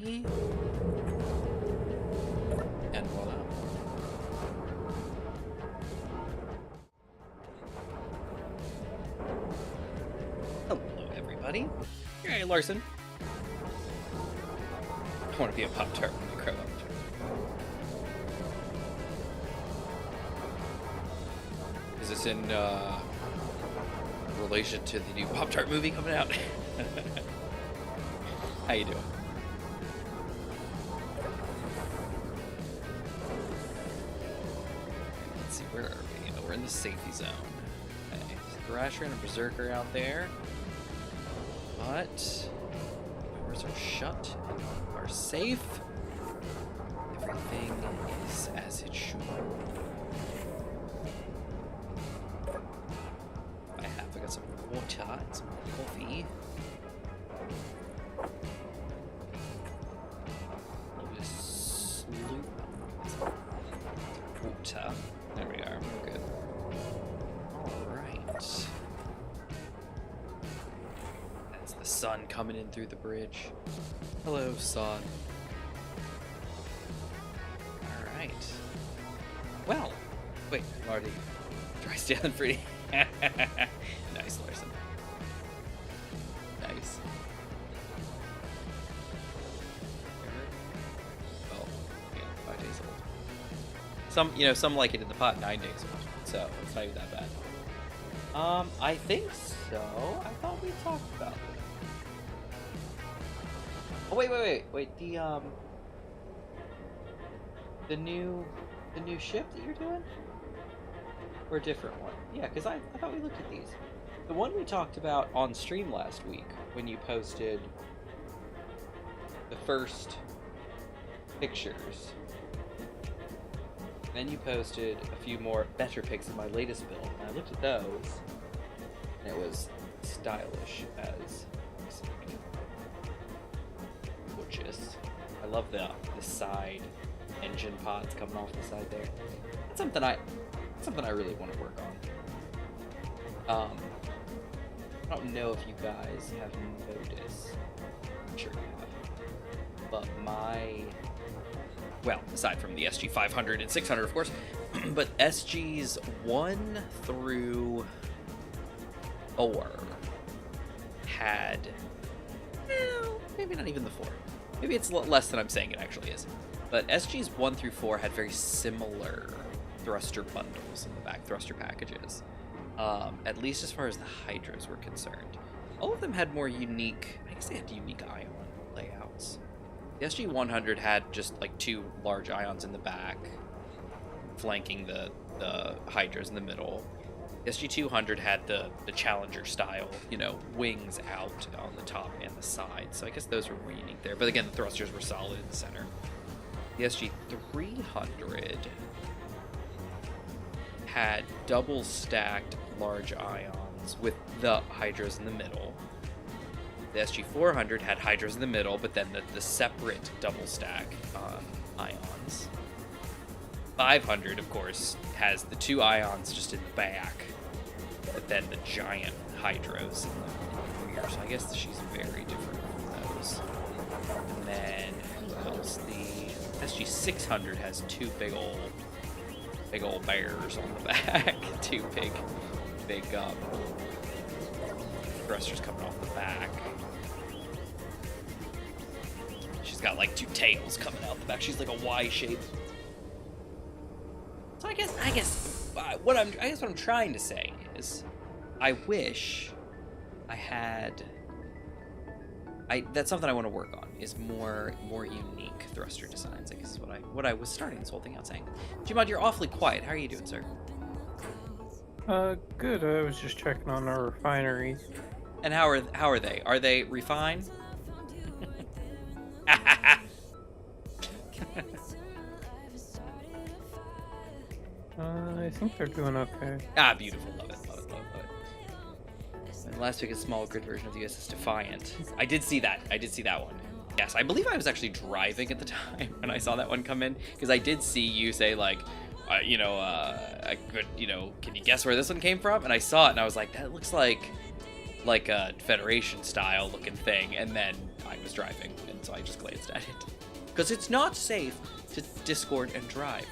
everybody. And voila. Hello, everybody. Hey, Larson. I want to be a Pop-Tart when I grow up. Is this in relation to the new Pop-Tart movie coming out? How you doing? Let's see, where are we? Oh, we're in the safety zone. Okay, there's a Thrasher and a Berserker out there. But doors are shut, are safe. Everything is as it should. I got some water and some coffee. Water. There we are. We're good. Alright. That's the sun coming in through the bridge. Hello, sun. Alright. Well. Wait, Marty. Dry stealing pretty. Nice, Larson. Nice. Well, yeah, 5 days old. Some like it in the pot 9 days old, so it's not even that bad. I think so. I thought we talked about it. Oh wait. The new ship that you're doing? Or a different one? Yeah, because I thought we looked at these. The one we talked about on stream last week when you posted the first pictures. Then you posted a few more better pics of my latest build, and I looked at those, and it was stylish as gorgeous. I love the side engine pods coming off the side there. That's something I really want to work on. I don't know if you guys have noticed. I'm sure you have. But well, aside from the SG 500 and 600, of course, but SGs 1 through 4 had, maybe not even the 4. Maybe it's less than I'm saying it actually is. But SGs 1 through 4 had very similar thruster bundles in the back, thruster packages. At least as far as the Hydras were concerned. All of them had more unique, I guess they had unique ion layouts. The SG-100 had just like 2 large ions in the back, flanking the Hydras in the middle. The SG-200 had the Challenger style, wings out on the top and the side. So I guess those were more unique there. But again, the thrusters were solid in the center. The SG-300 had double stacked large ions with the Hydras in the middle. The SG-400 had Hydras in the middle, but then the separate double stack ions. 500, of course, has the 2 ions just in the back, but then the giant Hydras in the rear. So I guess she's very different from those. And then who else? The SG-600 has 2 big old bears on the back. 2 big thrusters coming off the back. She's got like 2 tails coming out the back. She's like a Y shape. So I guess what I'm trying to say is, I wish I had. That's something I want to work on, is more unique thruster designs. I guess is what I was starting this whole thing out saying. Gmod, you're awfully quiet. How are you doing, sir? Good. I was just checking on our refineries. And how are they? Are they refined? I think they're doing okay. Ah, beautiful. Love it. And last week, a small grid version of the USS Defiant. I did see that one. Yes, I believe I was actually driving at the time when I saw that one come in, because I did see you say like, I could, can you guess where this one came from? And I saw it and I was like, that looks like a Federation style looking thing. And then I was driving, and so I just glanced at it. Because it's not safe to Discord and drive.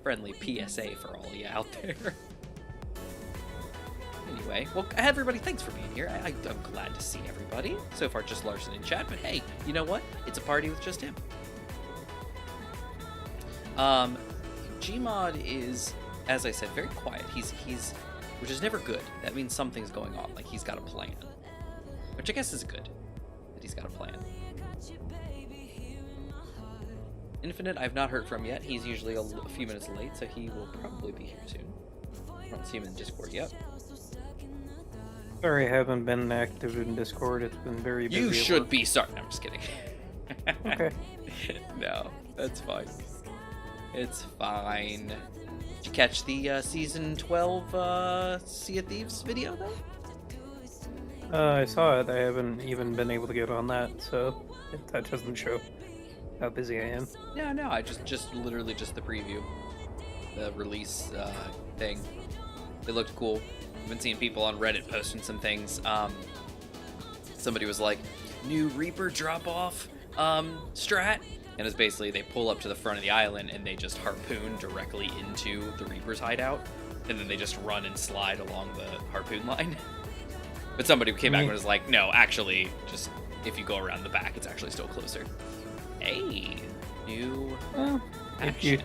Friendly PSA for all of you out there. Anyway, well, everybody, thanks for being here. I'm glad to see everybody. So far, just Larson in chat, but hey, you know what? It's a party with just him. Gmod is, as I said, very quiet. He's which is never good. That means something's going on. Like, he's got a plan. Which I guess is good, that he's got a plan. Infinite, I've not heard from yet. He's usually a few minutes late, so he will probably be here soon. I don't see him in Discord yet. Sorry, I haven't been active in Discord. It's been very busy. You should be sorry. No, I'm just kidding. Okay. No, that's fine. It's fine. Did you catch the season 12 Sea of Thieves video though? I saw it. I haven't even been able to get on that, so that doesn't show how busy I am. Yeah, no, I just literally just the preview, the release thing. It looked cool. I've been seeing people on Reddit posting some things. Somebody was like, new Reaper drop-off strat. And it's basically they pull up to the front of the island and they just harpoon directly into the Reaper's hideout. And then they just run and slide along the harpoon line. But somebody came back and was like, no, actually, just if you go around the back, it's actually still closer. Hey, new action.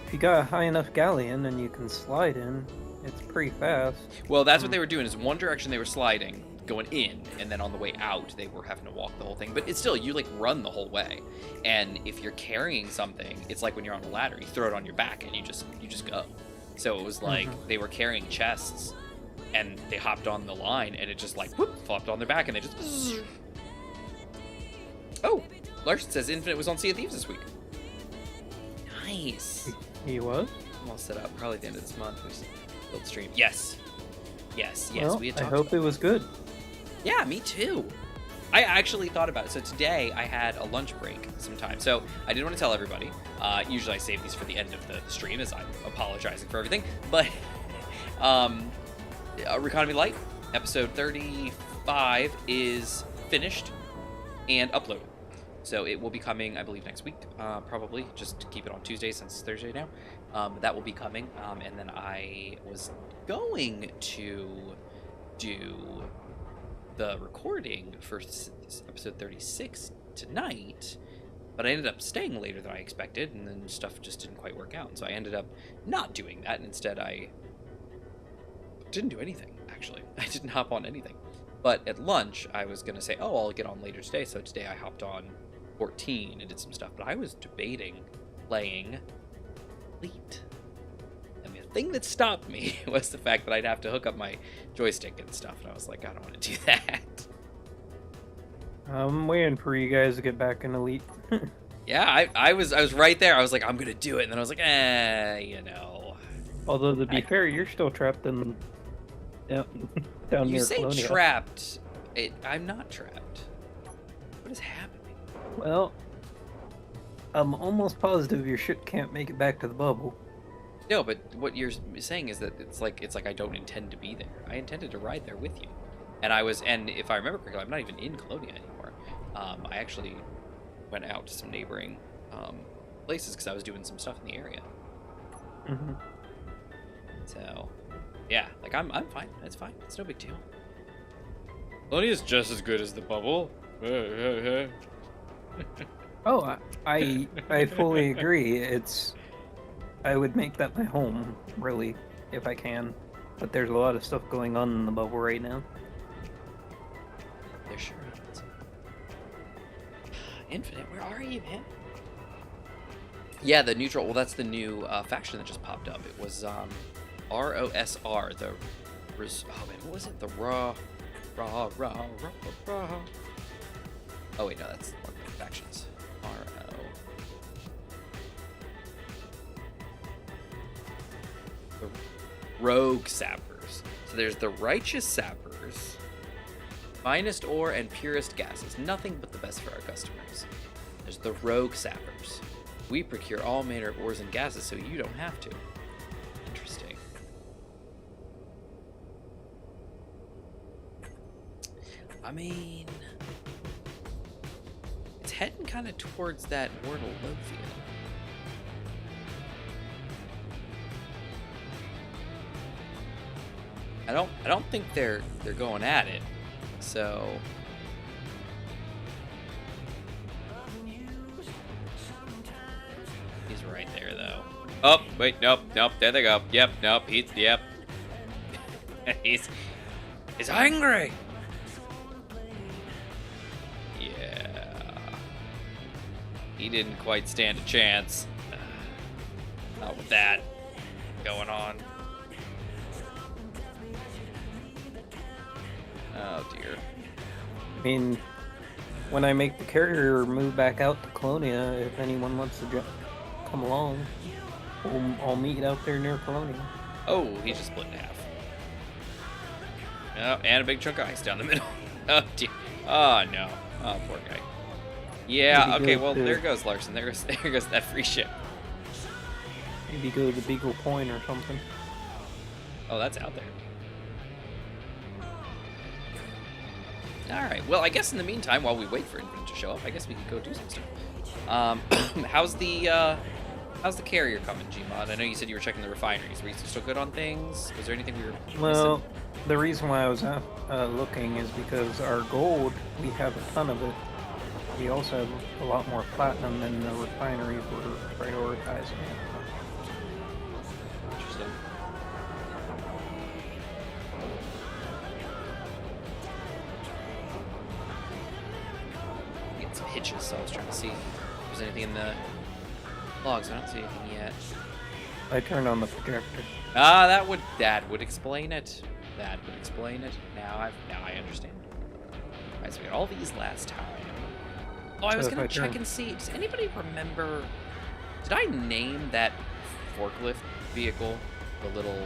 If you got a high enough galleon and you can slide in, it's pretty fast. Well, that's what they were doing, is one direction they were sliding, going in, and then on the way out, they were having to walk the whole thing. But it's still, you like run the whole way. And if you're carrying something, it's like when you're on a ladder, you throw it on your back and you just go. So it was like they were carrying chests and they hopped on the line and it just like whoop, flopped on their back and they just. Oh, Larson says Infinite was on Sea of Thieves this week. Nice. He was? I'm all set up. Probably at the end of this month. We build stream. Yes. Well, we had I talked hope about it was good. Yeah, me too. I actually thought about it. So today I had a lunch break sometime. So I didn't want to tell everybody. Usually I save these for the end of the stream as I'm apologizing for everything. But Economy Light, episode 35 is finished and uploaded. So it will be coming, I believe, next week, probably. Just to keep it on Tuesday since it's Thursday now. That will be coming. And then I was going to do the recording for episode 36 tonight, but I ended up staying later than I expected, and then stuff just didn't quite work out. And so I ended up not doing that, and instead I didn't do anything, actually. I didn't hop on anything. But at lunch, I was going to say, oh, I'll get on later today. So today I hopped on 14 and did some stuff, but I was debating playing Elite. And the thing that stopped me was the fact that I'd have to hook up my joystick and stuff, and I was like, I don't want to do that. I'm waiting for you guys to get back in Elite. Yeah, I was right there. I was like, I'm going to do it, and then I was like, you know. Although, to be fair, you're still trapped in down you near say Colonia. Trapped. I'm not trapped. What is happening? Well, I'm almost positive your ship can't make it back to the bubble. No, but what you're saying is that it's like I don't intend to be there. I intended to ride there with you, and if I remember correctly, I'm not even in Colonia anymore. I actually went out to some neighboring places because I was doing some stuff in the area. Mm-hmm. So, yeah, like I'm fine. It's fine. It's no big deal. Colonia is just as good as the bubble. Oh, I fully agree. I would make that my home, really, if I can. But there's a lot of stuff going on in the bubble right now. There sure is. Infinite, where are you, man? Yeah, the neutral. Well, that's the new faction that just popped up. It was ROSR. Oh man, what was it? The raw. Oh wait, no, that's one of the factions. The Rogue Sappers. So there's the Righteous Sappers, Finest Ore, and Purest Gases. Nothing but the best for our customers. There's the Rogue Sappers. We procure all manner of ores and gases so you don't have to. I mean, it's heading kind of towards that Wordle Lothian. I don't think they're going at it. So he's right there though. Oh, wait, nope, there they go. Yep, nope, yep. he's angry. Yeah. He didn't quite stand a chance. Not with that going on. Oh dear. I mean, when I make the carrier move back out to Colonia, if anyone wants to come along, I'll meet out there near Colonia. Oh, he's just split in half. Oh, and a big chunk of ice down the middle. Oh dear. Oh no. Oh, poor guy. Yeah. Okay. Well, there goes Larson. There goes that free ship. Maybe go to Beagle Point or something. Oh, that's out there. All right. Well, I guess in the meantime, while we wait for Infinite to show up, I guess we can go do some stuff. How's the carrier coming, Gmod? I know you said you were checking the refineries. Were you still good on things? Was there anything we were Well, missing? the reason why I was looking is because our gold, we have a ton of it. We also have a lot more platinum than the refineries were prioritizing. Interesting. Get some hitches, so I was trying to see if there's anything in the logs. I don't see anything yet. I turned on the projector. Ah, that would explain it. That would explain it. Now I understand. Alright, so we got all these last time. Oh, I was gonna check and see. Does anybody remember? Did I name that forklift vehicle the little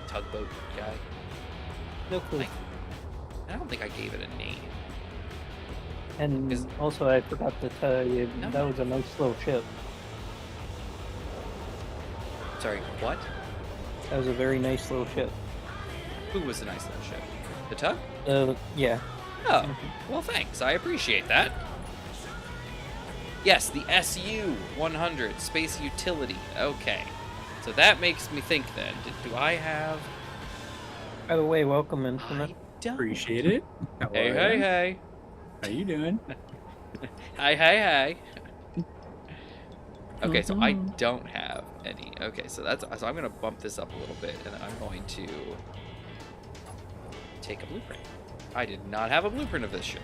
tugboat guy? No clue. I don't think I gave it a name. And also, I forgot to tell you, that was a nice little ship. Sorry, what? That was a very nice little ship. Who was the nice little ship? The tug? Yeah. Oh, well, thanks. I appreciate that. Yes, the SU-100 Space Utility. Okay. So that makes me think then. Do I have... By the way, welcome, Infinite. I don't. Appreciate it. Hey. How you doing? Hey. Okay, so I don't have any. Okay, so I'm gonna bump this up a little bit, and then I'm going to take a blueprint. I did not have a blueprint of this ship.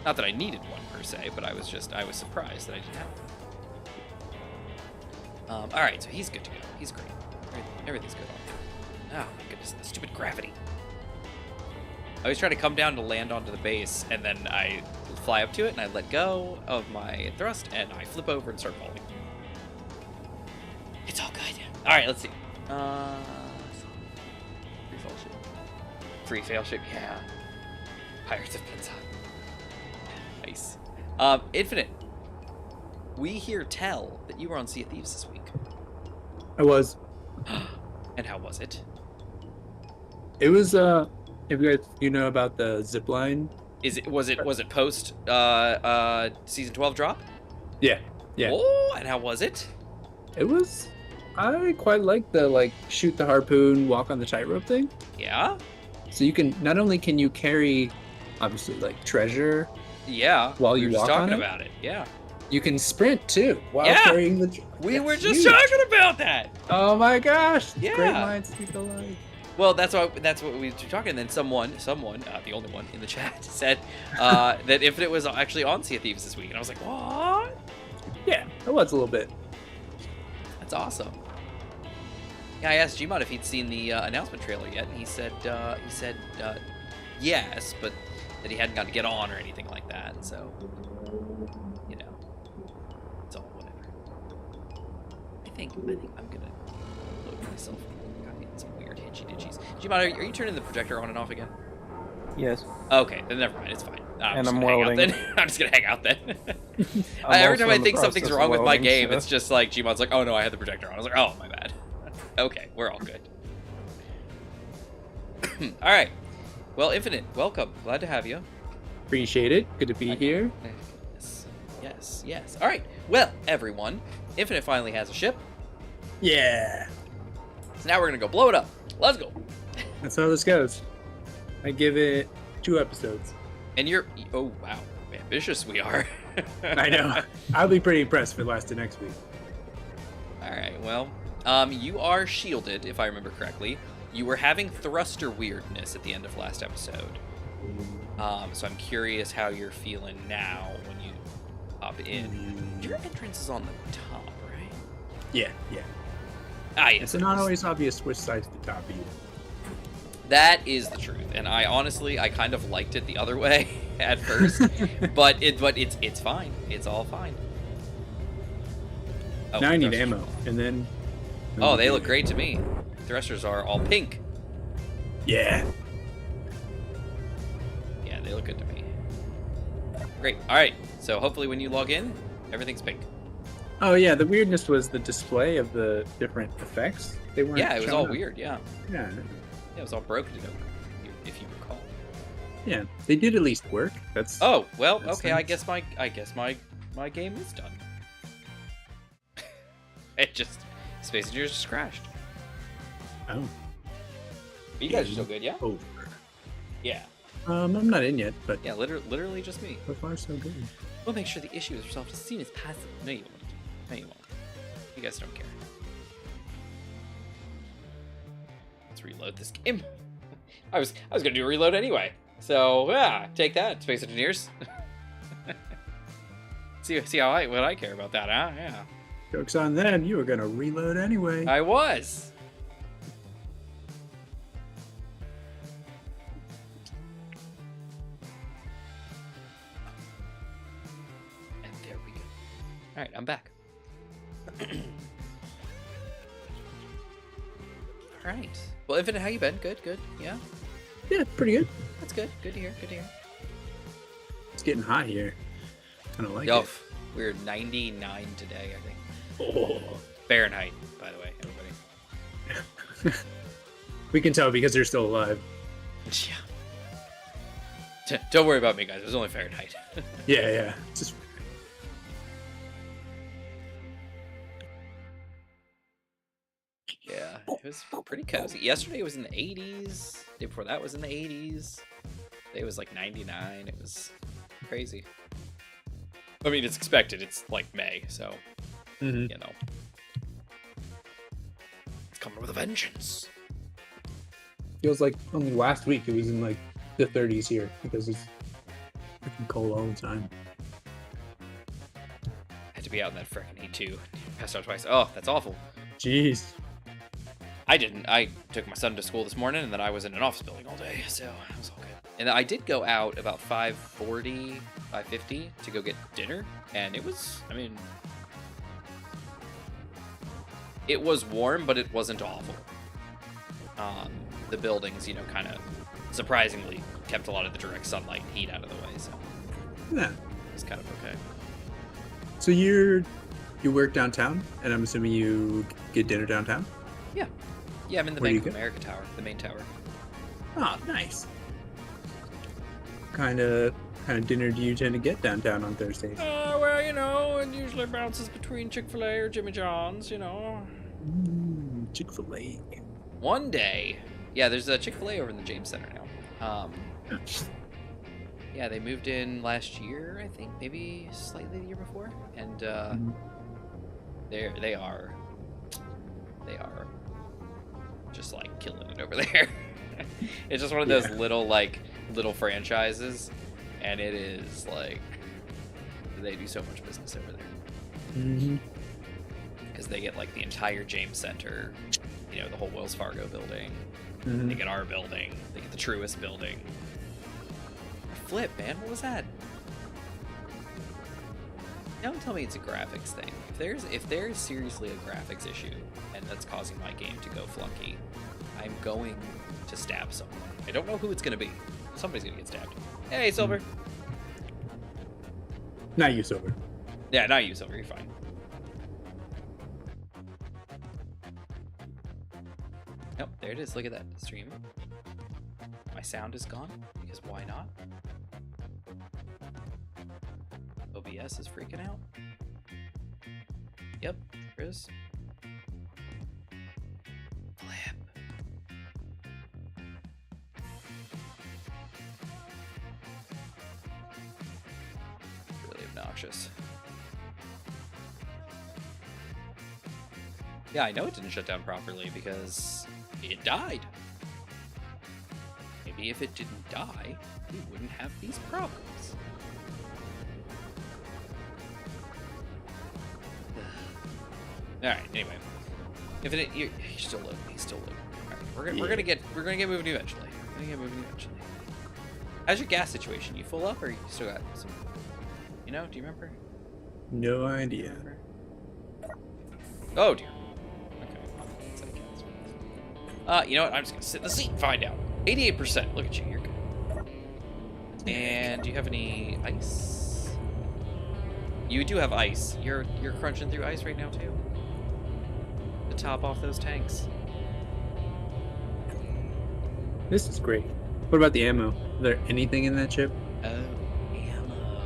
Not that I needed one per se, but I was surprised that I didn't have one. All right, so he's good to go. He's great. Everything's good on him. Oh my goodness, the stupid gravity. I was trying to come down to land onto the base, and then I fly up to it, and I let go of my thrust, and I flip over and start falling. It's all good. All right, let's see. Free fail ship, yeah. Pirates of Pizza. Nice. Infinite. We hear tell that you were on Sea of Thieves this week. I was. And how was it? It was if you know about the zip line. Was it post season 12 drop? Yeah. Oh, and how was it? It was. I quite like the shoot the harpoon, walk on the tightrope thing. Yeah. So you can not only can you carry, obviously treasure. Yeah. While you walk on it. We were just talking about it. Yeah. You can sprint too while carrying the. We were just talking about that. Oh my gosh! Yeah. Great minds think alike. Well, that's what we were talking. And then someone, the only one in the chat, said that Infinite was actually on Sea of Thieves this week, and I was like, what? Yeah, it was a little bit. That's awesome. Yeah, I asked Gmod if he'd seen the announcement trailer yet, and he said yes, but that he hadn't got to get on or anything like that. So, it's all whatever. I think I'm gonna load myself. I'm getting some weird hitchy ditchies. Gmod, are you turning the projector on and off again? Yes. Okay, then never mind. It's fine. I'm welding. I'm just gonna hang out then. Every time I think something's wrong with my game, it's just like Gmod's like, "Oh no, I had the projector on." I was like, "Oh, my bad." Okay, we're all good. All right. Well, Infinite, welcome. Glad to have you. Appreciate it. Good to be here. Yes. All right. Well, everyone, Infinite finally has a ship. Yeah. So now we're going to go blow it up. Let's go. That's how this goes. I give it 2 episodes. And you're... Oh, wow. Ambitious we are. I know. I'll be pretty impressed if it lasted next week. All right. Well, you are shielded, if I remember correctly. You were having thruster weirdness at the end of last episode. So I'm curious how you're feeling now when you hop in. Your entrance is on the top, right? Yeah. Ah, yes. It's not always obvious which side's the top of you. That is the truth, and I honestly kind of liked it the other way at first, but it's fine. It's all fine. Oh, now I need ammo, and then... Oh, they look great to me. Thrusters are all pink. Yeah. Yeah, they look good to me. Great. All right. So hopefully when you log in, everything's pink. Oh yeah, the weirdness was the display of the different effects. They weren't. Yeah, it was showing all up. weird. Yeah. Yeah. Yeah, it was all broken, if you recall. Yeah, they did at least work. That's. Oh well, That's okay. nice. I guess my game is done. It just Space Engineers just crashed. Oh. But you guys are still good, yeah? Over. Yeah. I'm not in yet, but Yeah, literally just me. so far so good. We'll make sure the issue is resolved as soon as possible. No, you won't. No, you won't. You guys don't care. Let's reload this game. I was gonna do a reload anyway. So yeah, take that, Space Engineers. see what I care about that, huh? Yeah. Joke's on them. You were gonna reload anyway. I was. And there we go. All right, I'm back. All right. Well, Infinite, how you been? Good. Yeah. Yeah, pretty good. That's good. Good to hear. It's getting hot here. Kind of like Yo, it. we're 99 today, I think. Oh. Fahrenheit, by the way, everybody. We can tell because they're still alive. Yeah. Don't worry about me, guys. It was only Fahrenheit. Yeah. Just Yeah, it was pretty cozy. Yesterday it was in the 80s. Day before that was in the 80s. Today was like 99. It was crazy. I mean, it's expected. It's like May, so you know, it's coming with a vengeance. feels like only last week it was in like the 30s here because it's freaking cold all the time. Had to be out in that frickin' heat too. Passed out twice. Oh, that's awful. Jeez. I didn't. I took my son to school this morning, and then I was in an office building all day, so it was all good. And I did go out about 5:40, 5:50 to go get dinner, and it was, I mean, it was warm, but it wasn't awful. The buildings, you know, kind of surprisingly kept a lot of the direct sunlight and heat out of the way, so Yeah. it's kind of okay. So you work downtown, and I'm assuming you get dinner downtown? Yeah, I'm in the Where do Bank you of go? America tower, the main tower. Oh, nice. Kind of dinner do you tend to get downtown on Thursdays? Well, you know, it usually bounces between Chick-fil-A or Jimmy John's, you know. Chick-fil-A. One day, yeah, there's a Chick-fil-A over in the James Center now. Yeah, they moved in last year, I think, maybe slightly the year before, and they are just like killing it over there. It's just one of those little franchises, and it is like they do so much business over there because they get like the entire James Center, you know, the whole Wells Fargo building. They get our building. They get the Truist building. Flip, man, what was that? Don't tell me it's a graphics thing. If there's seriously a graphics issue and that's causing my game to go flunky, I'm going to stab someone. I don't know who it's going to be. Somebody's going to get stabbed. Hey, Silver. Not you, Silver. Yeah, not you, Silver. You're fine. Nope, there it is. Look at that. Stream. My sound is gone, because why not? OBS is freaking out. Yep, there is. Flip. Really obnoxious. Yeah, I know it didn't shut down properly because it died. Maybe if it didn't die, we wouldn't have these problems. Alright, anyway. If it you're still loading, he's still loading. Alright, we're gonna get moving eventually. How's your gas situation? You full up or you still got some, do you remember? No idea. Oh dear. Okay. You know what? I'm just gonna sit in the seat and find out. 88%. Look at you. You're good. And do you have any ice? You do have ice. You're crunching through ice right now too. To top off those tanks. This is great. What about the ammo? Is there anything in that chip? Oh, ammo.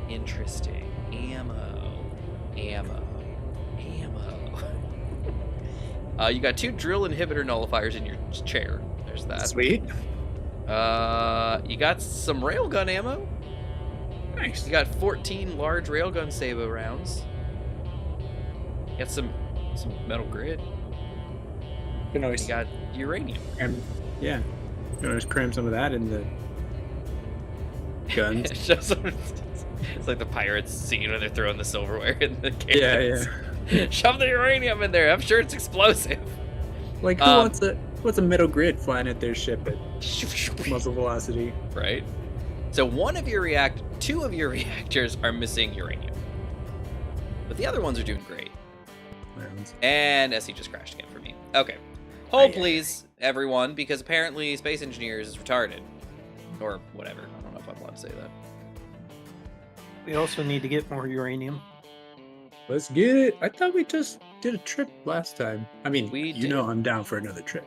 Interesting. Ammo. You got 2 drill inhibitor nullifiers in your chair. There's that. Sweet. You got some railgun ammo. Nice. You got 14 large railgun Sabo rounds. You got some metal grid. You can always You got uranium. yeah. You can always cram some of that in the guns. It's like the pirates scene when they're throwing the silverware in the cannons. Yeah. Shove the uranium in there. I'm sure it's explosive. Like who wants a metal grid flying at their ship at muzzle velocity? Right. So two of your reactors are missing uranium, but the other ones are doing great. And SE just crashed again for me. Okay. Hold please, everyone, because apparently Space Engineers is retarded. Or whatever. I don't know if I'm allowed to say that. We also need to get more uranium. Let's get it. I thought we just did a trip last time. I mean, We you did. know I'm down for another trip.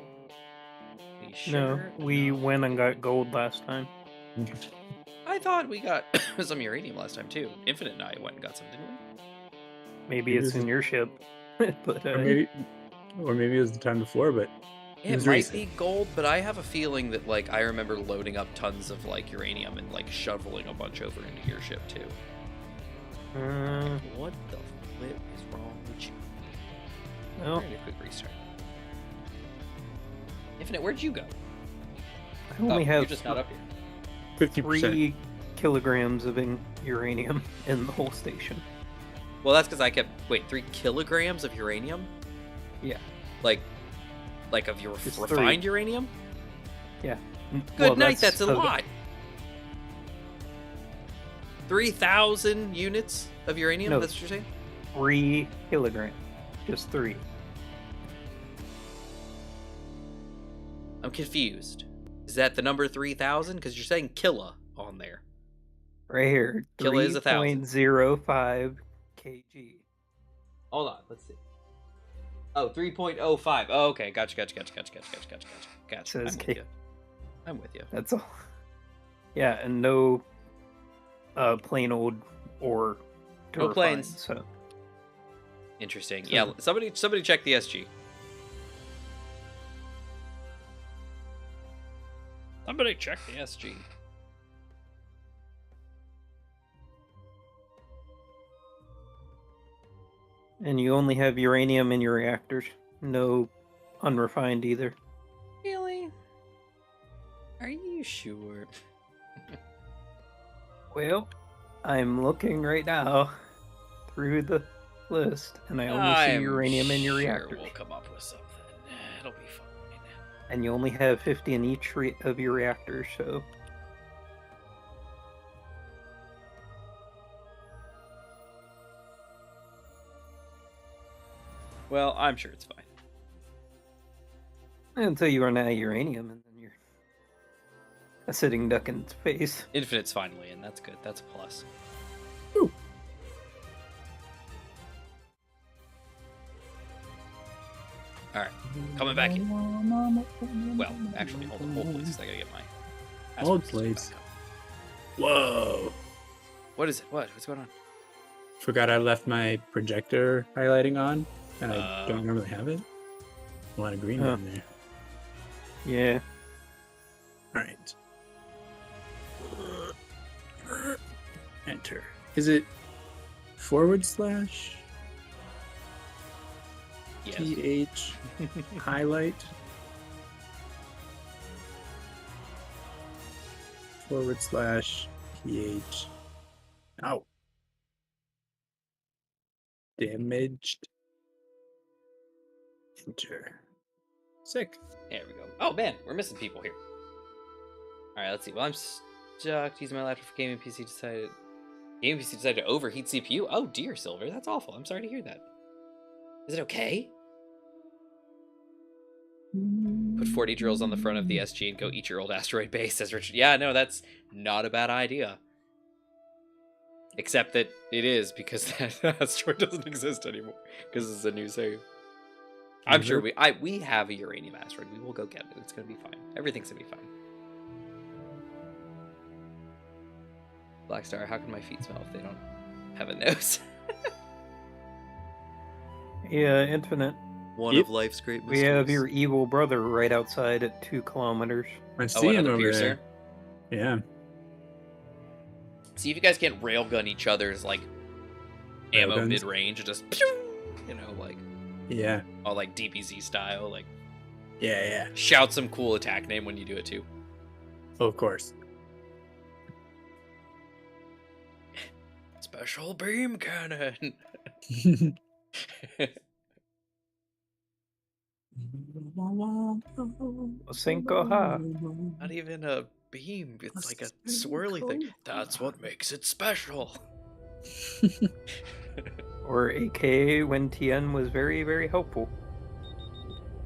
We No, sure? we went and got gold last time. I thought we got some uranium last time too. Infinite and I went and got some, didn't we? Maybe it's in your ship. But Or maybe it was the time before, but It was might recent. be gold, but I have a feeling that like I remember loading up tons of like uranium and like shoveling a bunch over into your ship too. What the flip is wrong with you? well, Maybe a quick restart. Infinite, where'd you go? I only You're have just not up here. 50%. 3 kilograms of uranium in the whole station. Well, that's because I kept 3 kilograms of uranium. Yeah. Like of your Just refined 3. uranium. Yeah. Good night. That's a of- lot. 3,000 units of uranium. No. That's what you're saying? 3 kilograms. Just 3. I'm confused. Is that the number 3,000? Because you're saying killa on there. Right here. Kilo is 1,000. 3.05 kg. Hold on. Let's see. Oh, 3.05. Oh, okay. Gotcha. Says I'm with K. you. I'm with you. That's all. Yeah, and no plain old ore to No refine, planes. So Interesting. So- Yeah, somebody check the SG. Somebody check the SG. and you only have uranium in your reactors. No unrefined either. Really? Are you sure? Well, I'm looking right now through the list, and I only see uranium in your reactors. We'll come up with something. It'll be fine. And you only have 50 in each of your reactors, so Well, I'm sure it's fine. until you run out of uranium, and then you're a sitting duck in space. Infinite's finally in. That's good. That's a plus. Alright, coming back in. Well, actually, hold please. I gotta get my... Hold, please. Whoa. What is it? What's going on? Forgot I left my projector highlighting on, and I don't normally have it. A lot of green in there. Yeah. Alright. Enter. Is it / Yes. TH highlight / PH. Ow. Damaged. Enter. Sick. There we go. Oh man, we're missing people here. Alright, let's see. Well, I'm stuck using my laptop for gaming PC decided to overheat CPU. Oh dear, Silver, that's awful. I'm sorry to hear that. Is it okay? Put 40 drills on the front of the SG and go eat your old asteroid base, says Richard. Yeah, no, that's not a bad idea. Except that it is, because that asteroid doesn't exist anymore. Because it's a new save. I'm sure we have a uranium asteroid. We will go get it. It's gonna be fine. Everything's gonna be fine. Blackstar, how can my feet smell if they don't have a nose? Yeah, Infinite. One of life's great mysteries. We have your evil brother right outside at 2 kilometers. I see him another over piercer? there. Yeah. See if you guys can't railgun each other's like ammo Railguns? mid-range, just pew! You know, like Yeah. all like DPZ style, like Yeah. shout some cool attack name when you do it too. Oh, of course. Special beam cannon. Cinco ha. Not even a beam, it's like a swirly thing. That's what makes it special. Or AK when TN was very, very helpful.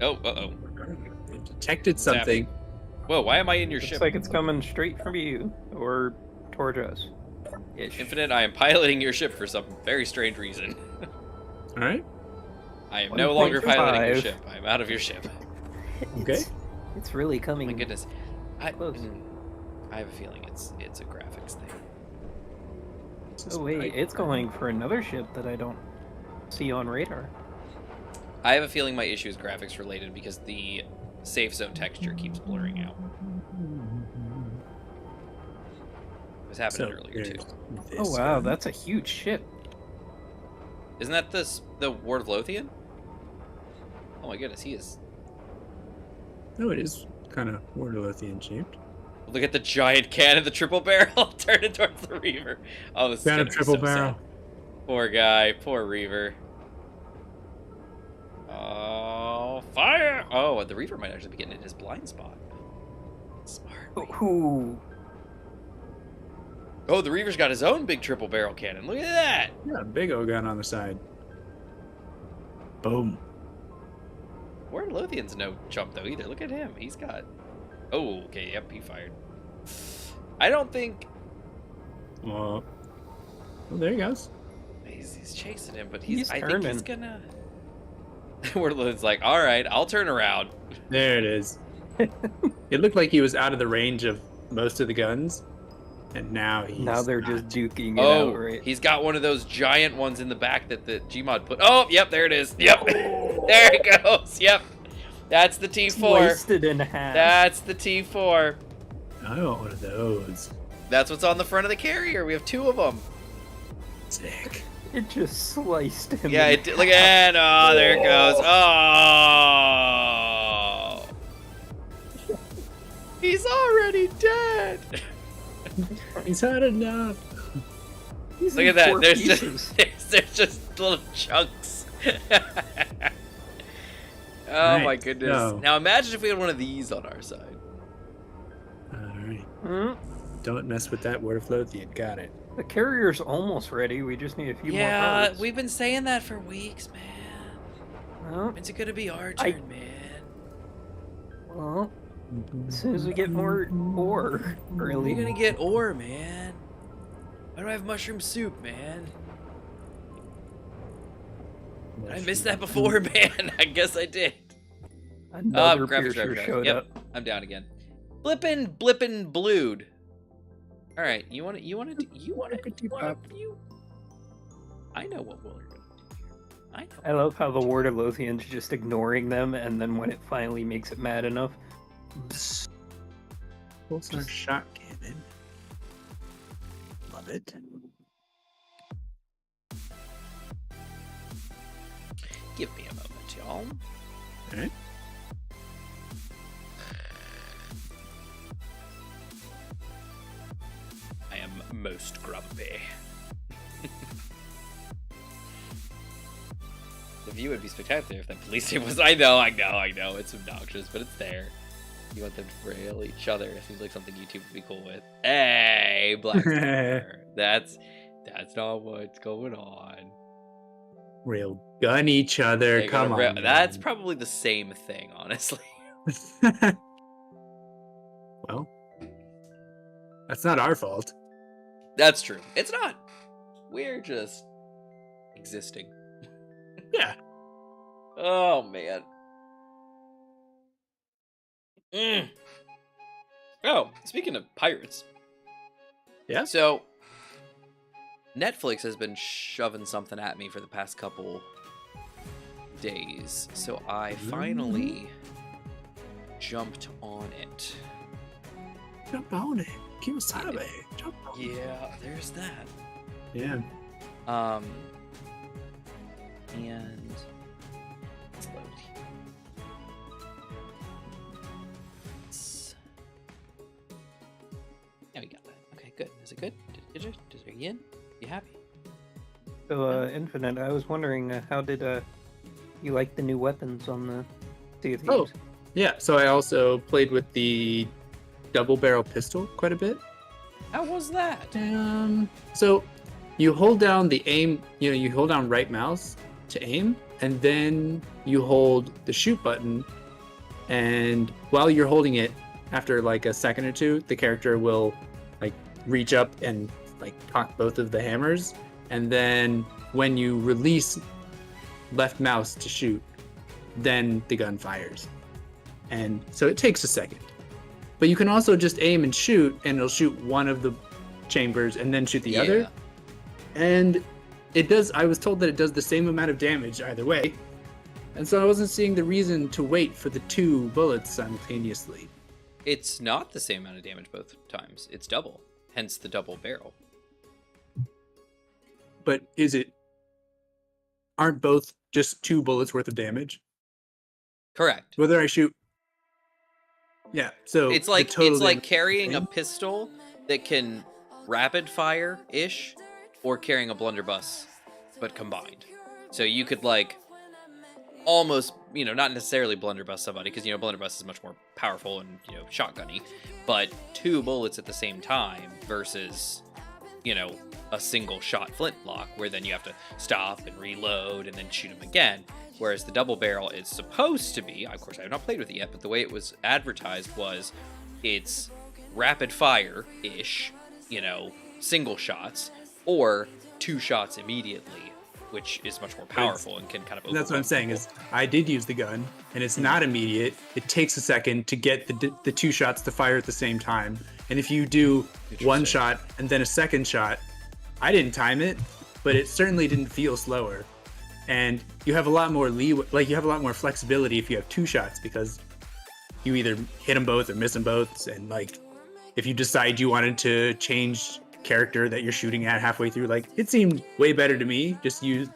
Oh, uh-oh. Detected something. Whoa, why am I in your Looks ship? like it's coming straight from you. Or towards us. Ish. Infinite, I am piloting your ship for some very strange reason. Alright. I am no longer piloting your 1.5. ship. I am out of your ship. Okay. It's really Oh coming. my goodness. I Close. I have a feeling it's a graphics thing. Oh wait, it's going for another ship that I don't see on radar. I have a feeling my issue is graphics related because the safe zone texture keeps blurring out. It was happening earlier too. Oh wow, that's a huge ship. Isn't that the Ward of Lothian? Oh my goodness, he is. No, it is kind of Wardolithian shaped. Look at the giant cannon, the triple barrel, turn it towards the Reaver. Oh, this is Got a gonna be triple so barrel. sad. Poor guy, poor Reaver. Oh, fire! Oh, the Reaver might actually be getting in his blind spot. Smart. Ooh. Oh, the Reaver's got his own big triple barrel cannon. Look at that! Yeah, a big old gun on the side. Boom. Ward of Lothian's no chump though either. Look at him. He's got. Oh, okay. Yep, he fired. I don't think Well, there he goes. he's chasing him, but He's I think he's turning. gonna. Ward of Lothian's like, all right, I'll turn around. There it is. It looked like he was out of the range of most of the guns, and now he's Now they're not. just duking it Oh, out, right? he's got one of those giant ones in the back that the Gmod put. Oh, yep, there it is. Yep, there it goes. Yep, that's the T4. Sliced it in half. That's the T4. I want one of those. That's what's on the front of the carrier. We have two of them. Sick. It just sliced him. Yeah, in it did. Look at oh, there it goes. Oh, he's already dead. He's had enough. He's Look in at that. 4 There's pieces. there's just little chunks. Oh Right, my goodness. so- Now imagine if we had one of these on our side. Alright. Hmm? Don't mess with that Word of Lothian. Got it. The carrier's almost ready. We just need a few more Yeah, parts. we've been saying that for weeks, man. Well, When's it gonna be our I- turn, man? well, as soon as we get more ore, really. We're gonna get ore, man. Why do I have mushroom soup, man? Did I missed that before, man. I guess I did. Another graphics piercer driver. showed Yep, up. I'm down again. Blippin' blued. All right, you want to. I know what we're gonna do here. I know. I love how the Ward of Lothian's just ignoring them, and then when it finally makes it mad enough, Pulsar shot cannon. Love it. Give me a moment, y'all. All right. I am most grumpy. The view would be spectacular if that police tape was. I know. It's obnoxious, but it's there. You want them to rail each other. It seems like something YouTube would be cool with. Hey, Black Star. That's not what's going on. Rail gun each other. They Come gotta on. That's probably the same thing, honestly. Well, that's not our fault. That's true. It's not. We're just existing. Yeah. Oh, man. Oh, speaking of pirates. Yeah. So, Netflix has been shoving something at me for the past couple days. So I finally jumped on it. Jump on it. Kiyosabe. Jump on it. Yeah, there's that. Yeah. And let's load here. Yeah, we got that. Okay, good. Is it good? Did you in? You happy? so Infinite, I was wondering, how did you like the new weapons on the Sea of Thieves? Oh, yeah. So I also played with the double barrel pistol quite a bit. How was that? So you hold down the aim, you hold down right mouse to aim, and then you hold the shoot button. And while you're holding it, after like a second or two, the character will like reach up and like cock both of the hammers. And then when you release left mouse to shoot, then the gun fires. And so it takes a second. But you can also just aim and shoot, and it'll shoot one of the chambers and then shoot the other. And it does, I was told that it does the same amount of damage either way. And so I wasn't seeing the reason to wait for the two bullets simultaneously. It's not the same amount of damage both times. It's double. Hence the double barrel. But aren't both just two bullets worth of damage? Correct. Whether I shoot. Yeah, so It's like carrying a pistol that can rapid fire ish, or carrying a blunderbuss, but combined. So you could like almost, not necessarily blunderbuss somebody, because blunderbuss is much more powerful and shotgunny, but two bullets at the same time versus a single shot flintlock, where then you have to stop and reload and then shoot them again. Whereas the double barrel is supposed to be, of course I have not played with it yet, but the way it was advertised was it's rapid fire ish, single shots, or two shots immediately, which is much more powerful and can kind of. That's what I'm saying is I did use the gun, and it's not immediate. It takes a second to get the two shots to fire at the same time. And if you do one shot and then a second shot, I didn't time it, but it certainly didn't feel slower. And you have a lot more leeway, like you have a lot more flexibility if you have two shots, because you either hit them both or miss them both. And like, if you decide you wanted to change character that you're shooting at halfway through, like it seemed way better to me just use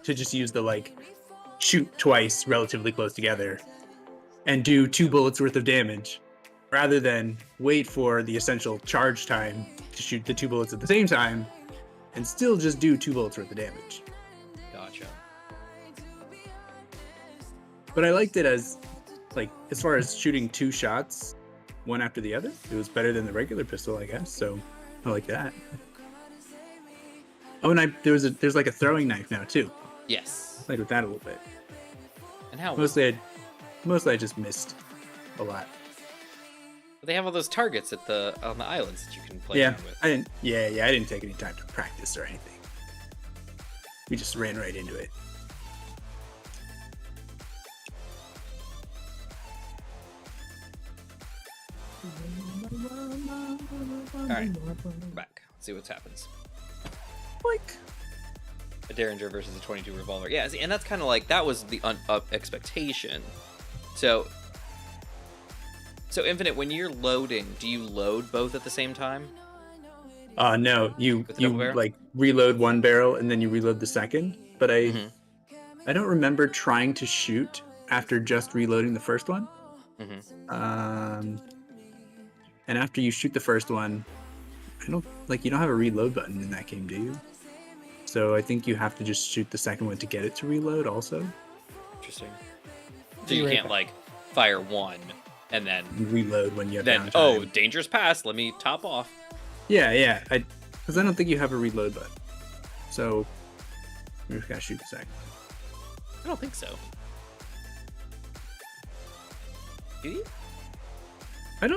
the like shoot twice relatively close together and do two bullets worth of damage, rather than wait for the essential charge time to shoot the two bullets at the same time and still just do two bullets worth of damage. Gotcha. But I liked it as far as shooting two shots one after the other, it was better than the regular pistol, I guess. So I like that. Oh, and there's like a throwing knife now too. Yes. Played with that a little bit. And how? Mostly I just missed a lot. They have all those targets on the islands that you can play with. I didn't take any time to practice or anything. We just ran right into it. Alright, we're back. Let's see what happens. Like, A Derringer versus a 22 revolver. Yeah, see, and that's kind of like, that was the expectation. So Infinite, when you're loading, do you load both at the same time? no, you With the double barrel? like reload one barrel and then you reload the second. But I don't remember trying to shoot after just reloading the first one. And after you shoot the first one, you don't have a reload button in that game, do you? So I think you have to just shoot the second one to get it to reload also. Interesting. So you can't like fire one and then You reload when you have then downtime. dangerous pass, let me top off. Yeah. Because I don't think you have a reload button. So you just gotta shoot the second one. I don't think so. Do you? I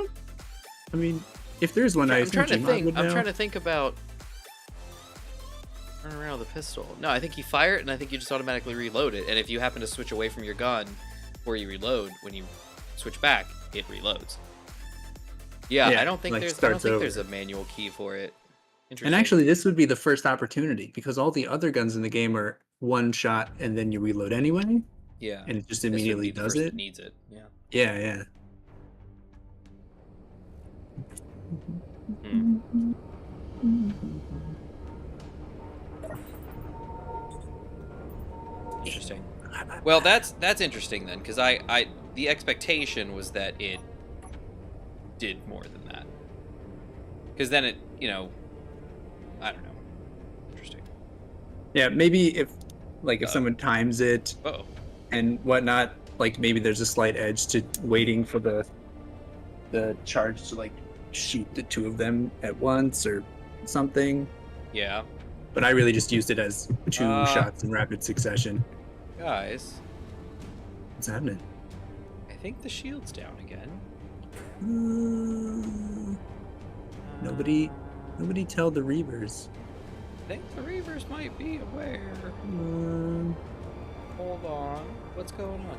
mean, if there's one, I'm trying to think. I'm know. trying to think about running around with a pistol. No, I think you fire it, and I think you just automatically reload it. And if you happen to switch away from your gun, before you reload, when you switch back, it reloads. Yeah, Yeah, I don't think like, there's. starts There's a manual key for it. And actually, this would be the first opportunity because all the other guns in the game are one shot and then you reload anyway, yeah, and it just this would immediately be the does first it. that needs it. Yeah. Yeah. Interesting. Well, that's interesting then, because I the expectation was that it did more than that. Because then it, I don't know. Interesting. Yeah, maybe if someone times it Oh. and whatnot, like maybe there's a slight edge to waiting for the charge to like shoot the two of them at once or something. Yeah. But I really just used it as two shots in rapid succession. Guys, What's happening? I think the shield's down again. Nobody tell the Reavers. I think the Reavers might be aware. Hold on. What's going on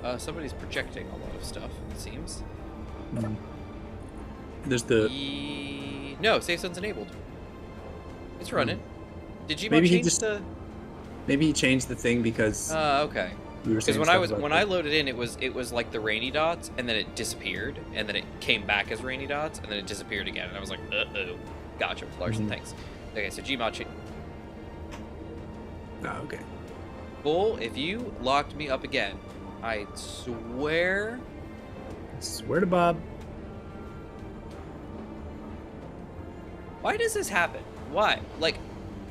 here? Somebody's projecting a lot of stuff, it seems. There's the No, safe zone's enabled. It's running. Did you Maybe he change just- the? maybe he changed the thing because Okay. we were Because saying when stuff about I loaded in, it was like the rainy dots, and then it disappeared, and then it came back as rainy dots, and then it disappeared again, and I was like, uh-oh. Gotcha, Larson, thanks. Okay, so Gmod Oh, okay. Bull, if you locked me up again, I swear. Swear to Bob. Why does this happen? Why? Like,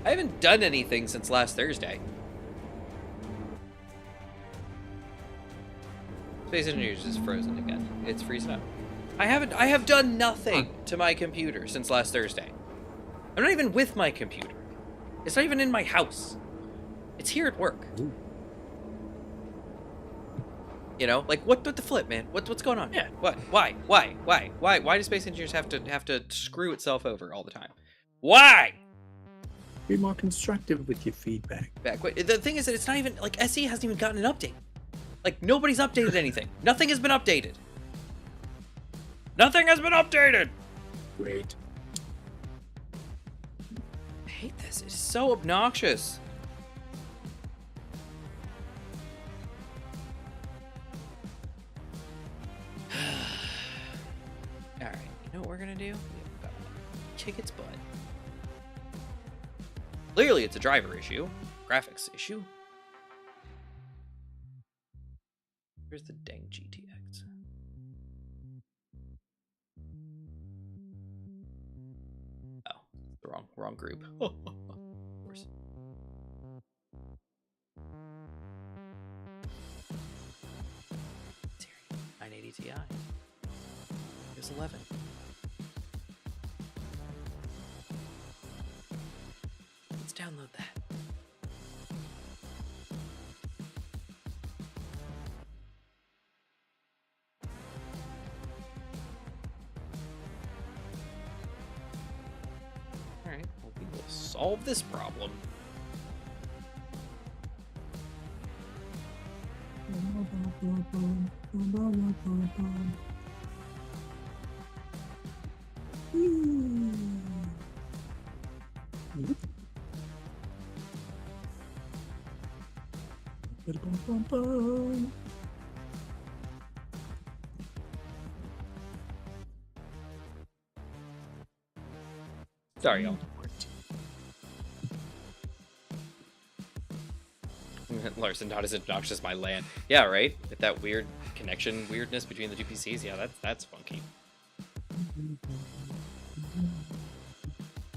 I haven't done anything since last Thursday. Space Engineers is frozen again. It's freezing up. I have done nothing to my computer since last Thursday. I'm not even with my computer. It's not even in my house. It's here at work. Ooh. Like what the flip, man? What's going on? Yeah. What? Why? Why do Space Engineers have to screw itself over all the time? Why? Be more constructive with your feedback. Wait, the thing is that it's not even like SE hasn't even gotten an update. Like nobody's updated anything. Nothing has been updated. Nothing has been updated. Great. I hate this. It's so obnoxious. Alright, you know what we're gonna do? We're gonna kick its butt. Clearly it's a driver issue. Graphics issue. Where's the dang GTX? Oh, the wrong group. Of course. Siri, 980 Ti. Here's 11. Let's download that. Alright, well, we will solve this problem. Sorry, y'all. Larson, not as obnoxious as my LAN. Yeah, right? With that weird connection weirdness between the two PCs. Yeah, that's funky.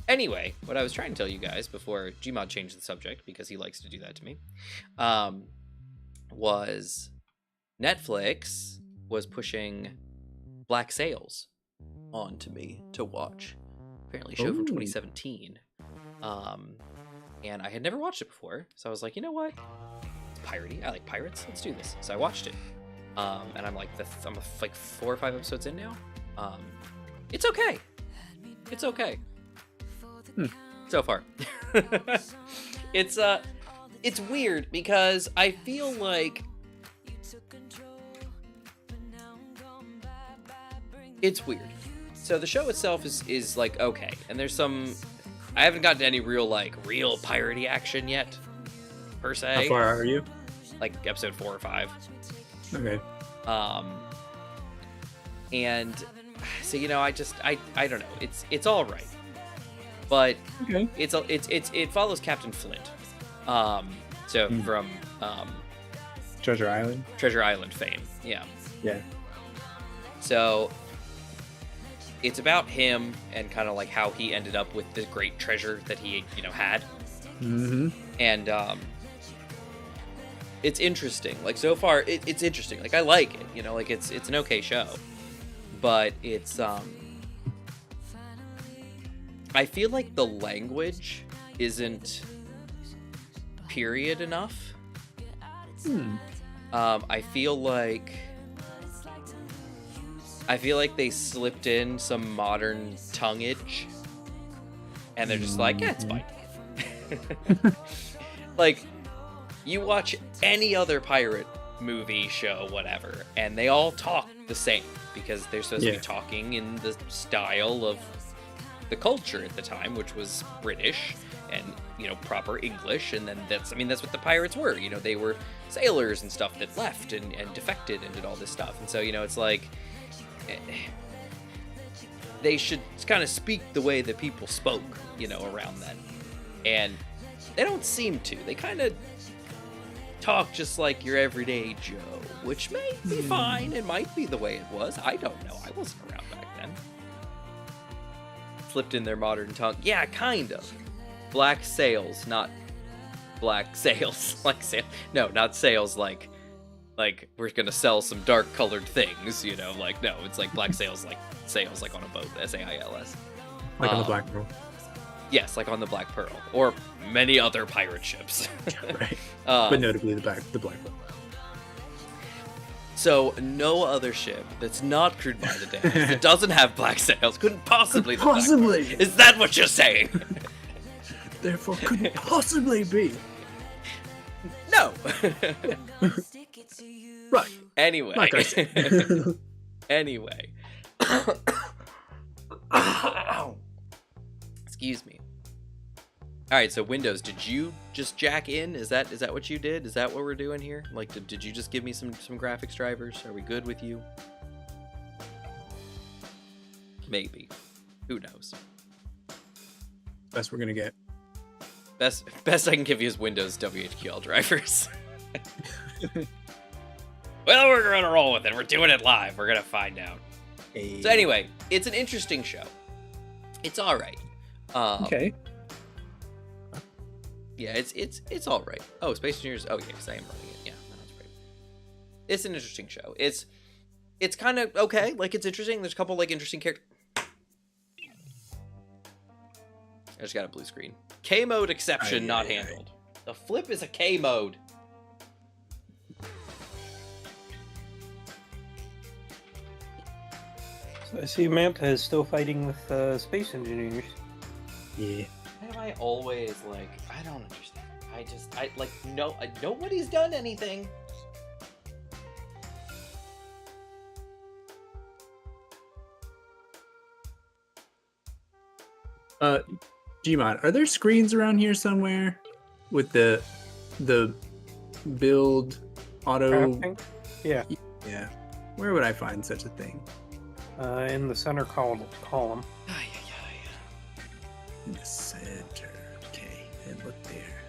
Anyway, what I was trying to tell you guys before Gmod changed the subject, because he likes to do that to me, was Netflix was pushing Black Sails onto me to watch. Apparently a show from 2017. And I had never watched it before, so I was like, you know what? It's piratey. I like pirates. Let's do this. So I watched it. And I'm like, I'm like 4 or 5 episodes in now. It's okay. It's okay. So far. It's weird because I feel like it's weird. So the show itself is like okay, and there's some. I haven't gotten any real piratey action yet, per se. How far are you? Like episode 4 or 5. Okay. And so I don't know. It's all right, but Okay. it follows Captain Flint. From Treasure Island. Treasure Island fame. Yeah. Yeah. So it's about him and kind of like how he ended up with the great treasure that he had. Mm-hmm. And it's interesting. Like so far, it's interesting. Like I like it. Like it's an okay show, but it's I feel like the language isn't period enough. I feel like they slipped in some modern tonguage, and they're just like, yeah, it's fine. Like, you watch any other pirate movie, show, whatever, and they all talk the same because they're supposed to be talking in the style of the culture at the time, which was British and proper English. And then that's what the pirates were. They were sailors and stuff that left and defected and did all this stuff. And so it's like they should kind of speak the way that people spoke around then, and they don't seem to. They kind of talk just like your everyday Joe, which may be fine. It might be the way it was. I don't know. I wasn't around back then. Flipped in their modern tongue. Yeah, kind of. Black sails, not black sails. Like sail. No, not sails like we're gonna sell some dark colored things, like no, it's like black sails like on a boat, SAILS. Like on the Black Pearl. Yes, like on the Black Pearl, or many other pirate ships. Right. But notably the Black Pearl. So no other ship that's not crewed by the Danes, that doesn't have black sails, couldn't possibly. Possibly. Is that what you're saying? Therefore, couldn't possibly be. No. Right. Anyway. Like I said. Anyway. Excuse me. All right, so Windows, did you just jack in? Is that what you did? Is that what we're doing here? Like, did you just give me some graphics drivers? Are we good with you? Maybe. Who knows? Best we're gonna get. Best I can give you is Windows WHQL drivers. Well, we're gonna roll with it. We're doing it live. We're gonna find out. Hey. So anyway, it's an interesting show. It's all right. Okay. Yeah, it's all right. Oh, Space Engineers. Oh yeah, because I am running it. Yeah, no, that's great. It's an interesting show. It's kind of okay. Like it's interesting. There's a couple like interesting characters. I just got a blue screen. K mode exception not handled. The flip is a K mode. So I see Manta is still fighting with Space Engineers. Yeah. Why am I always like? I don't understand. Nobody's done anything. Gmod, are there screens around here somewhere with the build auto? Crafting? Yeah. Yeah. Where would I find such a thing? In the center column. Ay, ay, ay. In the center. Okay, and look there.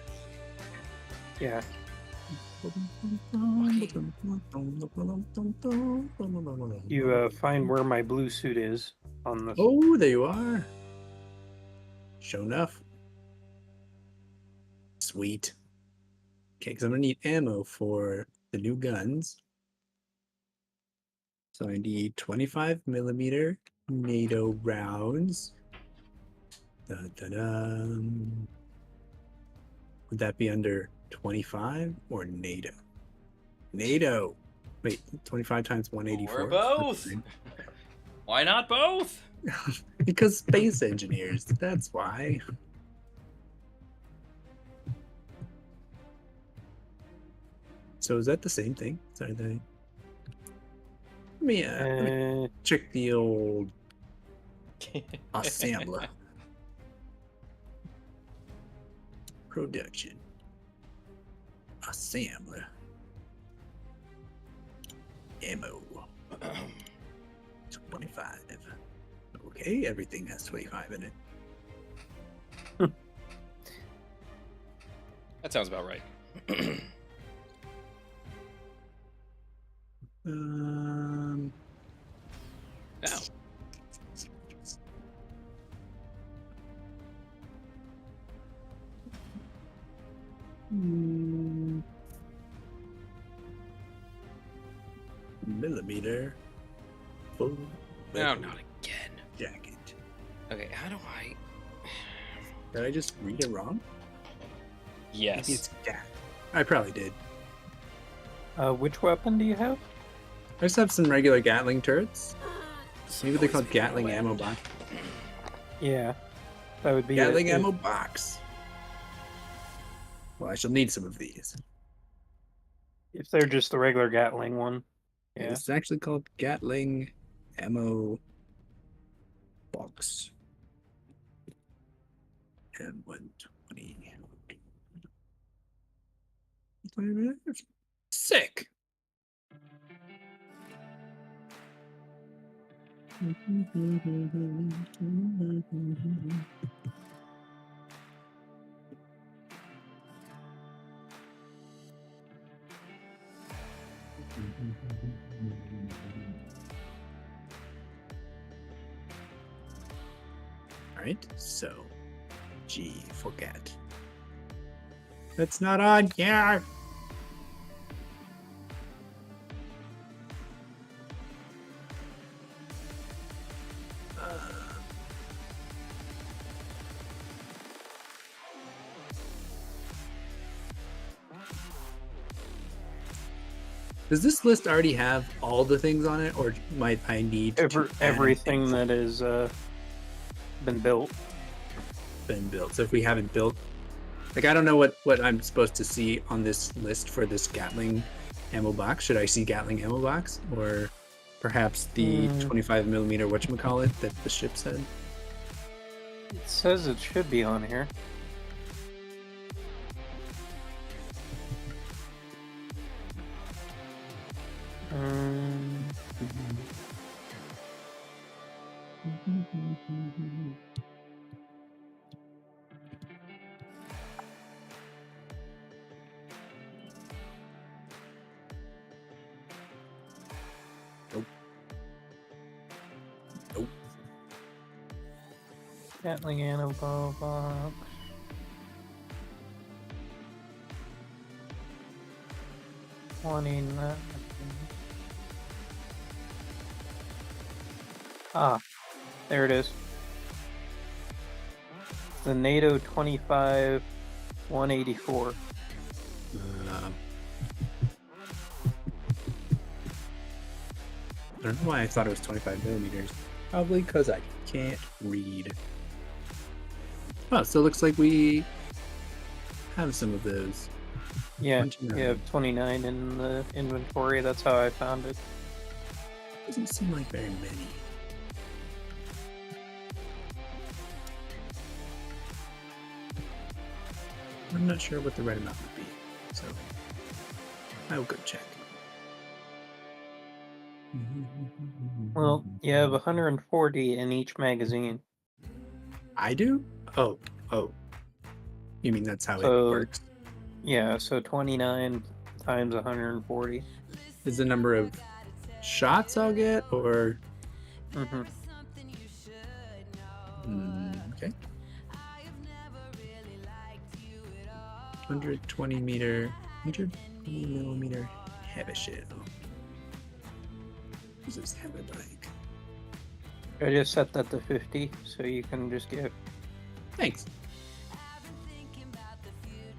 Yeah. You find where my blue suit is on the. Oh, there you are. Sure enough. Sweet. Okay, because I'm gonna need ammo for the new guns. So I need 25 millimeter NATO rounds. Dun, dun, dun. Would that be under 25 or NATO? NATO. Wait, 25 times 184. Or both. Why not both? Because space engineers. That's why. So is that the same thing? Sorry, let me check the old assembler. Production. Assembler. Ammo. 25. Okay, everything has 25 in it. That sounds about right. Now. Millimeter. Full No, metal not again. jacket. Okay, how do I? Did I just read it wrong? Yes. Maybe it's gat. I probably did. Which weapon do you have? I just have some regular Gatling turrets. Maybe they're called Always Gatling video ammo end. box. Yeah, that would be Gatling it. ammo box. Well, I shall need some of these. If they're just the regular Gatling one. Yeah. It's actually called Gatling ammo box. And 120. Sick. Alright, so G, forget. That's not on here. Does this list already have all the things on it, or might I need to add Everything that is been built. been built? So if we haven't built, like, I don't know what I'm supposed to see on this list for this Gatling ammo box. Should I see Gatling ammo box, or perhaps the 25 millimeter whatchamacallit that the ship said? It says it should be on here. Nope. Nope. Gatling ammo box. Wanting that. Ah, there it is. The NATO 25 184. I don't know why I thought it was 25 millimeters. Probably because I can't read. Oh, so it looks like we have some of those. Yeah, 29. you have 29 in the inventory. That's how I found it. Doesn't seem like very many. I'm not sure what the right amount would be, so I will go check. Well, you have 140 in each magazine. I do? Oh. You mean that's how it So- works? Yeah, so 29 times 140. Is the number of shots I'll get, or Mm-hmm. okay. 120 millimeter heavy shell. What does this have like? I just set that to 50, so you can just get. Thanks.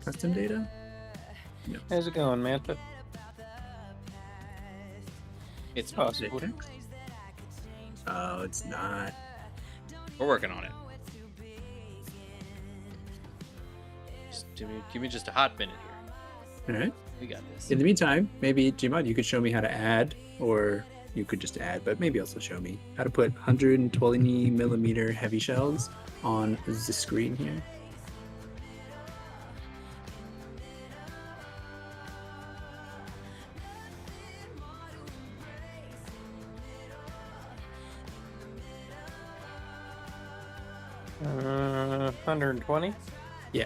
Custom data? No. How's it going, Manta? It's Possible. Oh, it's not. We're working on it. Just give me just a hot minute here. All right. We got this. In the meantime, maybe Gmod, you could show me how to add, or you could just add, but maybe also show me how to put 120 millimeter heavy shells on the screen here. Uh, 120? Yeah.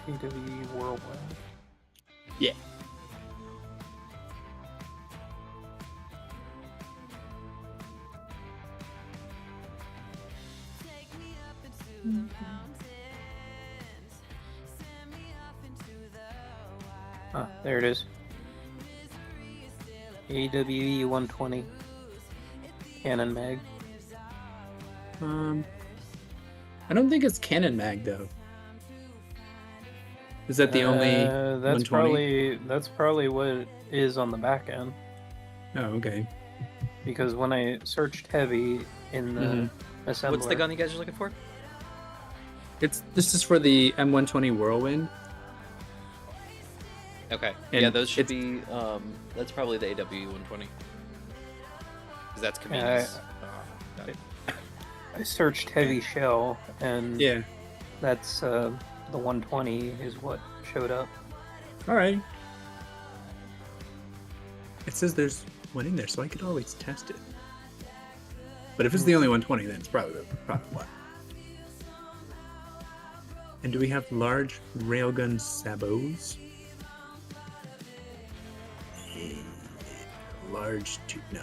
TW Worldwide. Yeah. Ah, there it is. AWE 120 Canon mag. I don't think it's Canon mag though. Is that the only That's 120? probably what it is on the back end. Oh, okay. Because when I searched heavy in the assembler, What's the gun you guys are looking for? This is for the M120 Whirlwind. Okay. And yeah, those should it's- be. That's probably the AW 120. Because that's Kamini's. Got it. I searched heavy shell, and Yeah. that's the 120 is what showed up. All right. It says there's one in there, so I could always test it. But if it's the only 120, then it's probably one. And do we have large railgun sabots? Large tube, no.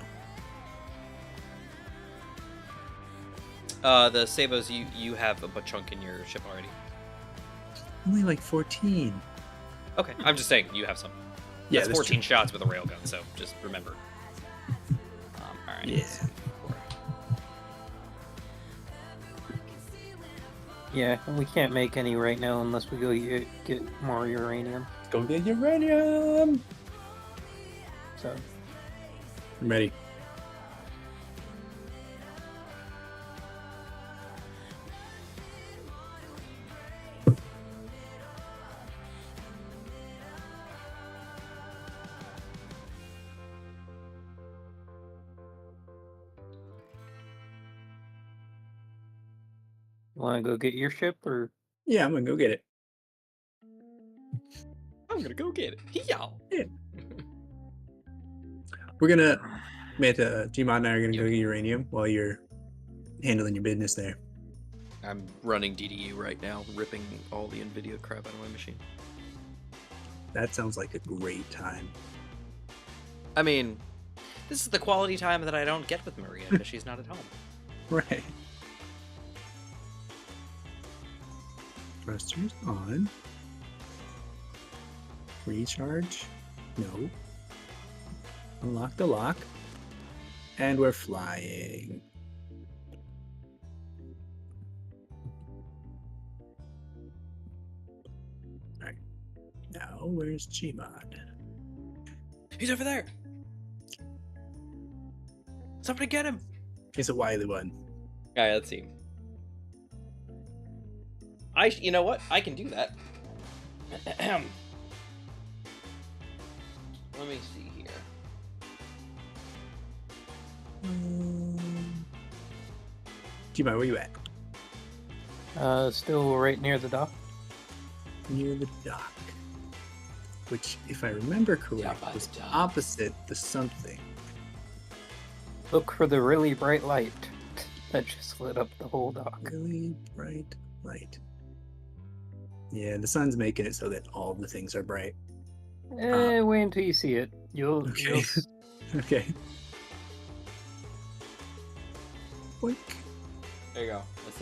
The Sabos, you have a chunk in your ship already. Only like 14. Okay, I'm just saying you have some. Yeah, That's that's 14 true. shots with a railgun, so just remember. All right. Yeah. Yeah, and we can't make any right now unless we go get more uranium. Go get uranium. So I'm ready. you want to go get your ship, or Yeah, I'm gonna go get it. I'm gonna go get it. Hee-yaw. We're gonna, Manta, Gmod and I are gonna go get uranium while you're handling your business there. I'm running DDU right now, ripping all the NVIDIA crap out of my machine. That sounds like a great time. I mean, this is the quality time that I don't get with Maria because she's not at home. Right. Thrusters on. Recharge. No. Unlock the lock. And we're flying. Alright. Now, where's Gmod? He's over there. Somebody get him. He's a wily one. All right, let's see. You know what? I can do that. Let me see here. Gmod, where you at? Still right near the dock. Near the dock. Which, if I remember by correctly, the was dock. opposite the something. Look for the really bright light that just lit up the whole dock. Really bright light. Yeah, the sun's making it so that all the things are bright. Wait until you see it. You'll Okay. Okay. Boink. There you go.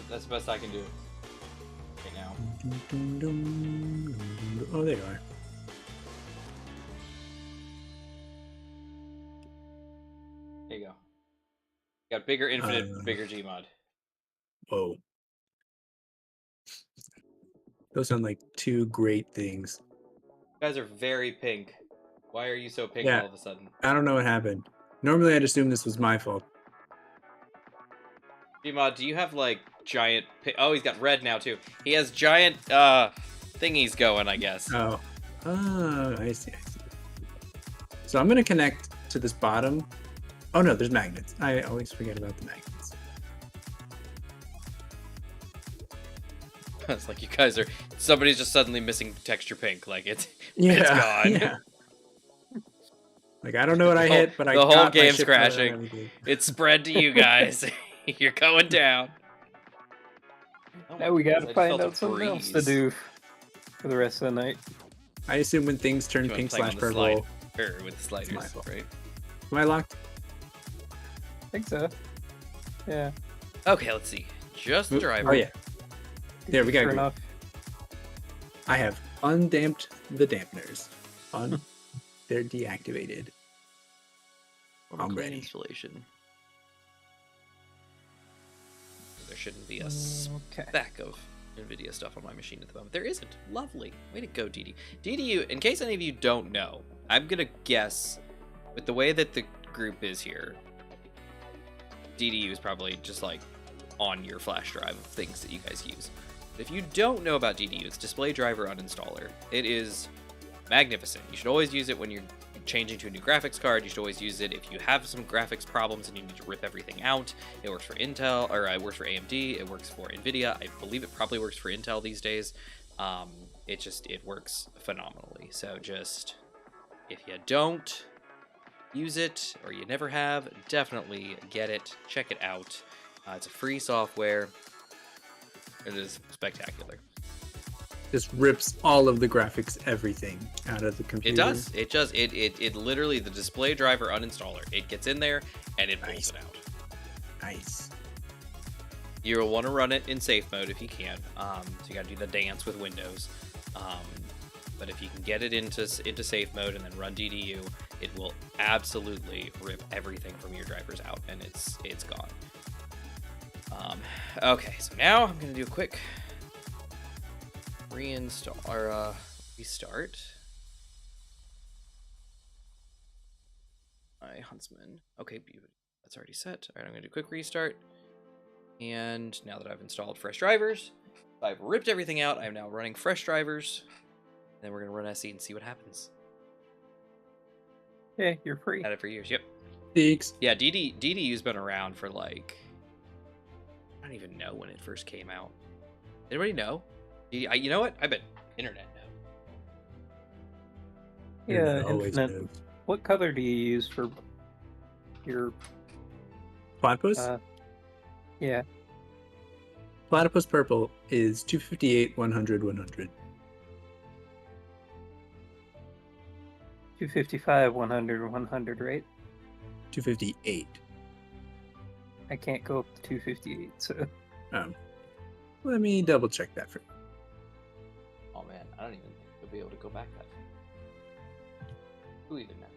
That's the best I can do right now. Oh, there you are. There you go. Got bigger infinite, bigger Gmod. Whoa. Those sound like two great things. You guys are very pink. Why are you so pink Yeah. all of a sudden? I don't know what happened. Normally, I'd assume this was my fault. Gmod, do you have like giant? Oh, he's got red now too. He has giant thingies going, I guess. Oh. I see. So I'm gonna connect to this bottom. Oh no, there's magnets. I always forget about the magnets. It's like you guys are. Somebody's just suddenly missing texture pink. Like it's gone. Yeah. Like I don't know what I hit, but I the whole got my game's ship color and crashing. everything. It's spread to you guys. You're going down. Oh my Now we goodness, gotta I just find felt a out something else to breeze. do for the rest of the night. I assume when things turn Doing pink playing slash on the purple. slide, or with the sliders, my fault. right? Am I locked? I think so. Yeah. Okay, let's see. Just the driver. Oh yeah. There we go. Sure enough. I have undamped the dampeners. They're deactivated. I'm Clean ready. installation. There shouldn't be a Okay. stack of NVIDIA stuff on my machine at the moment. There isn't. Lovely. Way to go, DD. DDU, in case any of you don't know, I'm going to guess, with the way that the group is here, DDU is probably just like on your flash drive of things that you guys use. But if you don't know about DDU, it's Display Driver Uninstaller. It is magnificent. You should always use it when you're changing to a new graphics card. You should always use it if you have some graphics problems and you need to rip everything out. It works for Intel, or it works for AMD. It works for NVIDIA. I believe it probably works for Intel these days. It works phenomenally. So just, if you don't use it, or you never have, definitely get it. Check it out. It's a free software. It is spectacular. Just rips all of the graphics, everything out of the computer. It does. It does. It literally, the display driver uninstaller, it gets in there and it pulls it out. Nice. You'll want to run it in safe mode if you can. So you got to do the dance with Windows. But if you can get it into safe mode and then run DDU, it will absolutely rip everything from your drivers out, and it's gone. Okay, so now I'm gonna do a quick reinstall or restart my Huntsman. Okay, that's already set. All right, I'm gonna do a quick restart. And now that I've installed fresh drivers, I've ripped everything out. I'm now running fresh drivers. And then we're gonna run SE and see what happens. Yeah, you're free. Had it for years. Yep. Thanks. Yeah, DDU's been around for like, I don't even know when it first came out. Anybody know? You know what? I bet internet knows. Yeah, Always Infinite. knows. What color do you use for your? Platypus? Yeah. Platypus purple is 258, 100, 100. 255, 100, 100, right? 258. I can't go up to 258, so. Let me double check that for you. Oh man, I don't even think you'll be able to go back that far. Who even knows?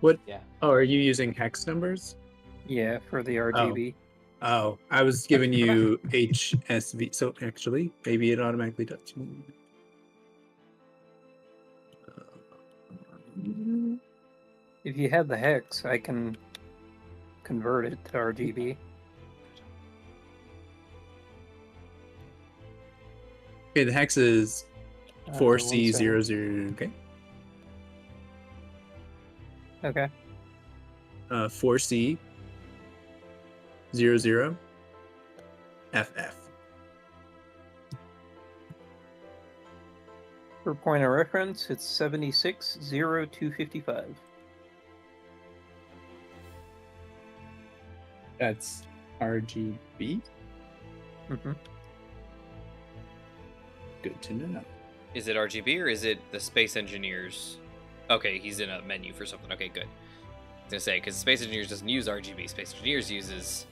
What? Yeah. Oh, are you using hex numbers? Yeah, for the RGB. Oh, I was giving you HSV. So actually, maybe it automatically does. If you have the hex, I can convert it to RGB. Okay, the hex is One 4C00. Okay. Okay. 4C 00 FF. For point of reference, it's 760255. That's RGB. Mm-hmm. Good to know. Is it RGB or is it the Space Engineers? Okay, he's in a menu for something. Okay, good. I was gonna say, because Space Engineers doesn't use RGB. Space Engineers uses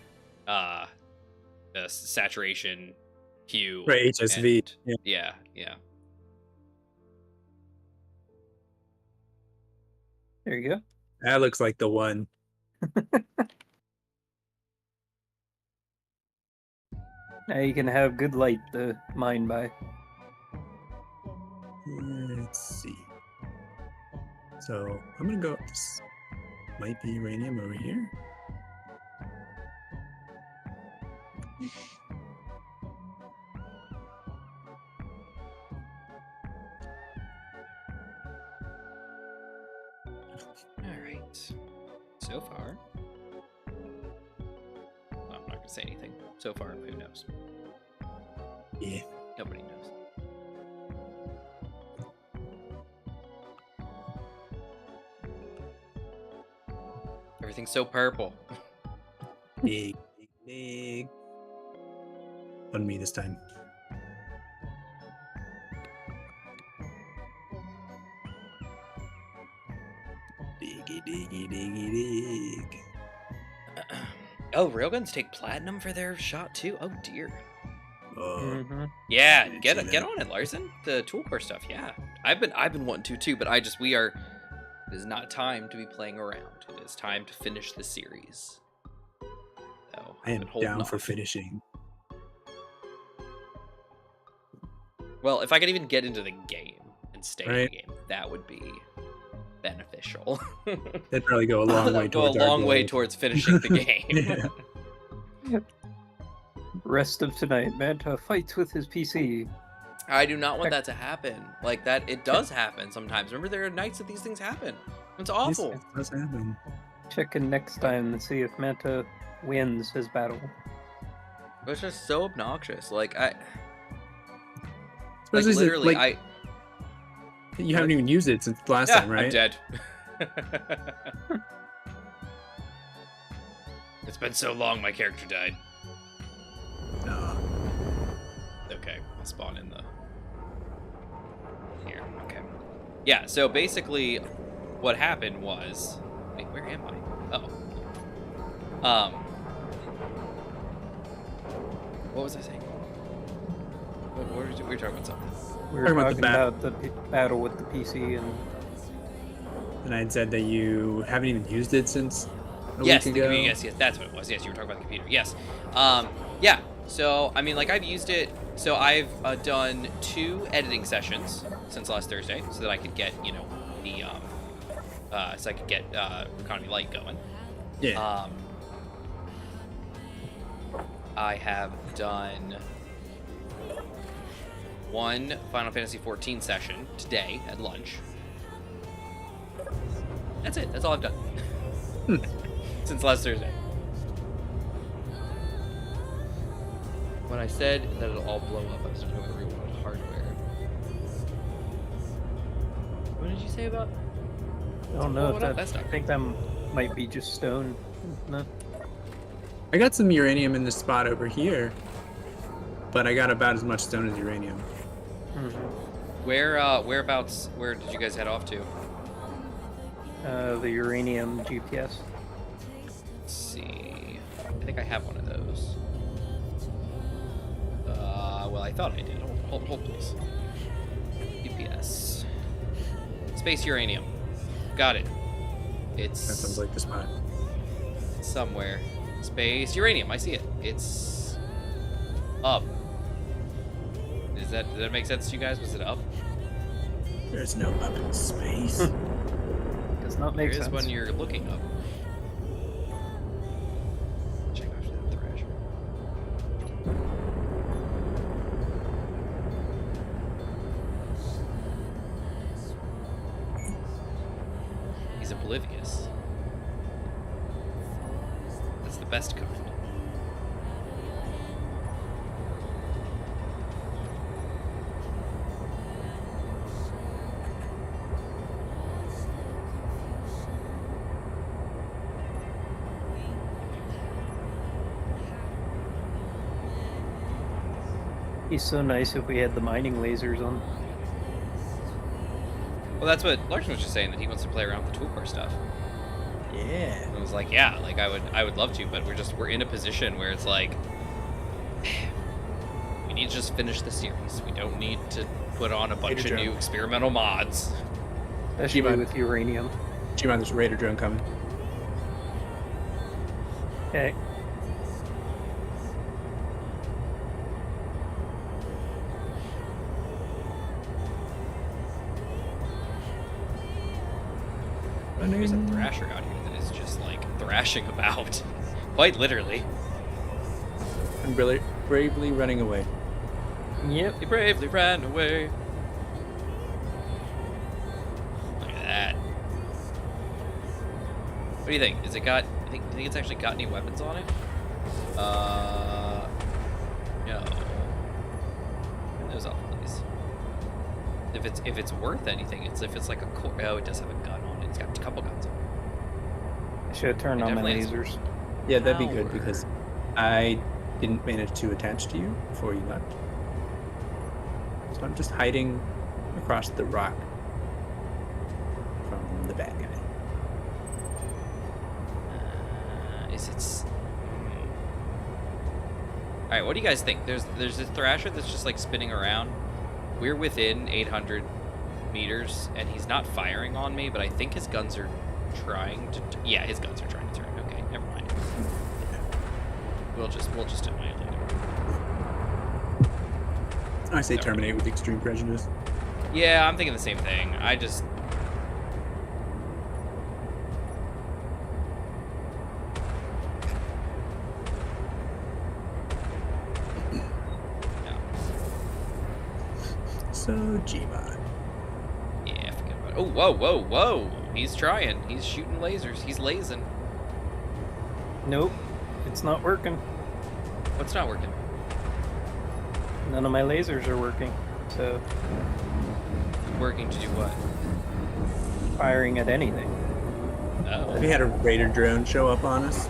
the saturation, hue. Right, HSV. And, yeah. There you go. That looks like the one. Now you can have good light to mine by. Let's see. So I'm gonna go. This might be uranium over here. All right. So far, well, I'm not gonna say anything. So far, who knows? Yeah. Nobody knows. Everything's so purple. Big. On me this time. Diggy. Oh, railguns take platinum for their shot too. Oh dear. Mm-hmm. Yeah, Didn't get see that. on it, Larson. The tool core stuff. Yeah, I've been wanting to too, but we are. It is not time to be playing around. It is time to finish the series. So I am been holding down for off. finishing. Well, if I could even get into the game and stay in Right. the game, that would be beneficial. That'd probably go a long way. That'd go a towards our long way goal. towards finishing the game. Yeah. Rest of tonight, Manta fights with his PC. I do not want that to happen. Like that, it does happen sometimes. Remember, there are nights that these things happen. It's awful. This does happen. Check in next time to see if Manta wins his battle. It's just so obnoxious. Like Especially since, literally, like, you haven't even used it since the last time, right? I'm dead. It's been so long, my character died. No. Okay, I'll spawn in the... Here, okay. Yeah, so basically, what happened was... Wait, where am I? Oh. What was I saying? What were we were talking about something. We were Talking about talking the about the battle with the PC and And I'd said that you haven't even used it since a Yes, week the ago. computer, yes, that's what it was. Yes, you were talking about the computer. Yes. Yeah. So, I mean, like, I've used it. So, I've done 2 editing sessions since last Thursday so that I could get, the, so I could get Economy Light going. Yeah. I have done 1 Final Fantasy XIV session today at lunch. That's it. That's all I've done. Since last Thursday. When I said that it'll all blow up, I was talking about real-world hardware. What did you say about? I don't know Blow if it up? that. That's not I think that might be just stone. No. I got some uranium in this spot over here, but I got about as much stone as uranium. Mm-hmm. Whereabouts? Where did you guys head off to? The uranium GPS. Let's see. I think I have one of those. Well, I thought I did. Hold please. UPS. Space uranium. Got it. It's That sounds like the spot. somewhere. Space uranium. I see it. It's up. Does that make sense to you guys? Was it up? There's no up in space. Does not There make is sense. when you're looking up. Check out the Thrasher. He's oblivious. best kind. He's so nice if we had the mining lasers on. Well, that's what Larson was just saying, that he wants to play around with the toolbar stuff. Yeah. And I was like, yeah, like I would love to, but we're in a position where it's like we need to just finish the series. We don't need to put on a bunch of new experimental mods. Especially with uranium. G-Man, there's a Raider drone coming. Okay. There's a thrasher out here that is just like thrashing about, quite literally. I'm bravely running away. Yep. He bravely ran away. Look at that. What do you think? Is it got? Do you think it's actually got any weapons on it? No. Turn those off, please. If it's worth anything, if it's like a core. Oh, it does have a gun on it. It's got a couple guns on it. I should have turned on my lasers. Yeah, that'd be good because I didn't manage to attach to you before you left. So I'm just hiding across the rock from the bad guy. All right, what do you guys think? There's this thrasher that's just like spinning around. We're within 800 meters, and he's not firing on me, but I think his guns are trying to. Yeah, his guns are trying to turn. Okay, never mind. We'll just annihilate him. I say terminate with extreme prejudice. Yeah, I'm thinking the same thing. So, G-Mod. Yeah, forget about it. Oh, whoa. He's trying. He's shooting lasers. He's lasing. Nope. It's not working. What's not working? None of my lasers are working. So, Working to do what? firing at anything. Oh. We had a Raider drone show up on us.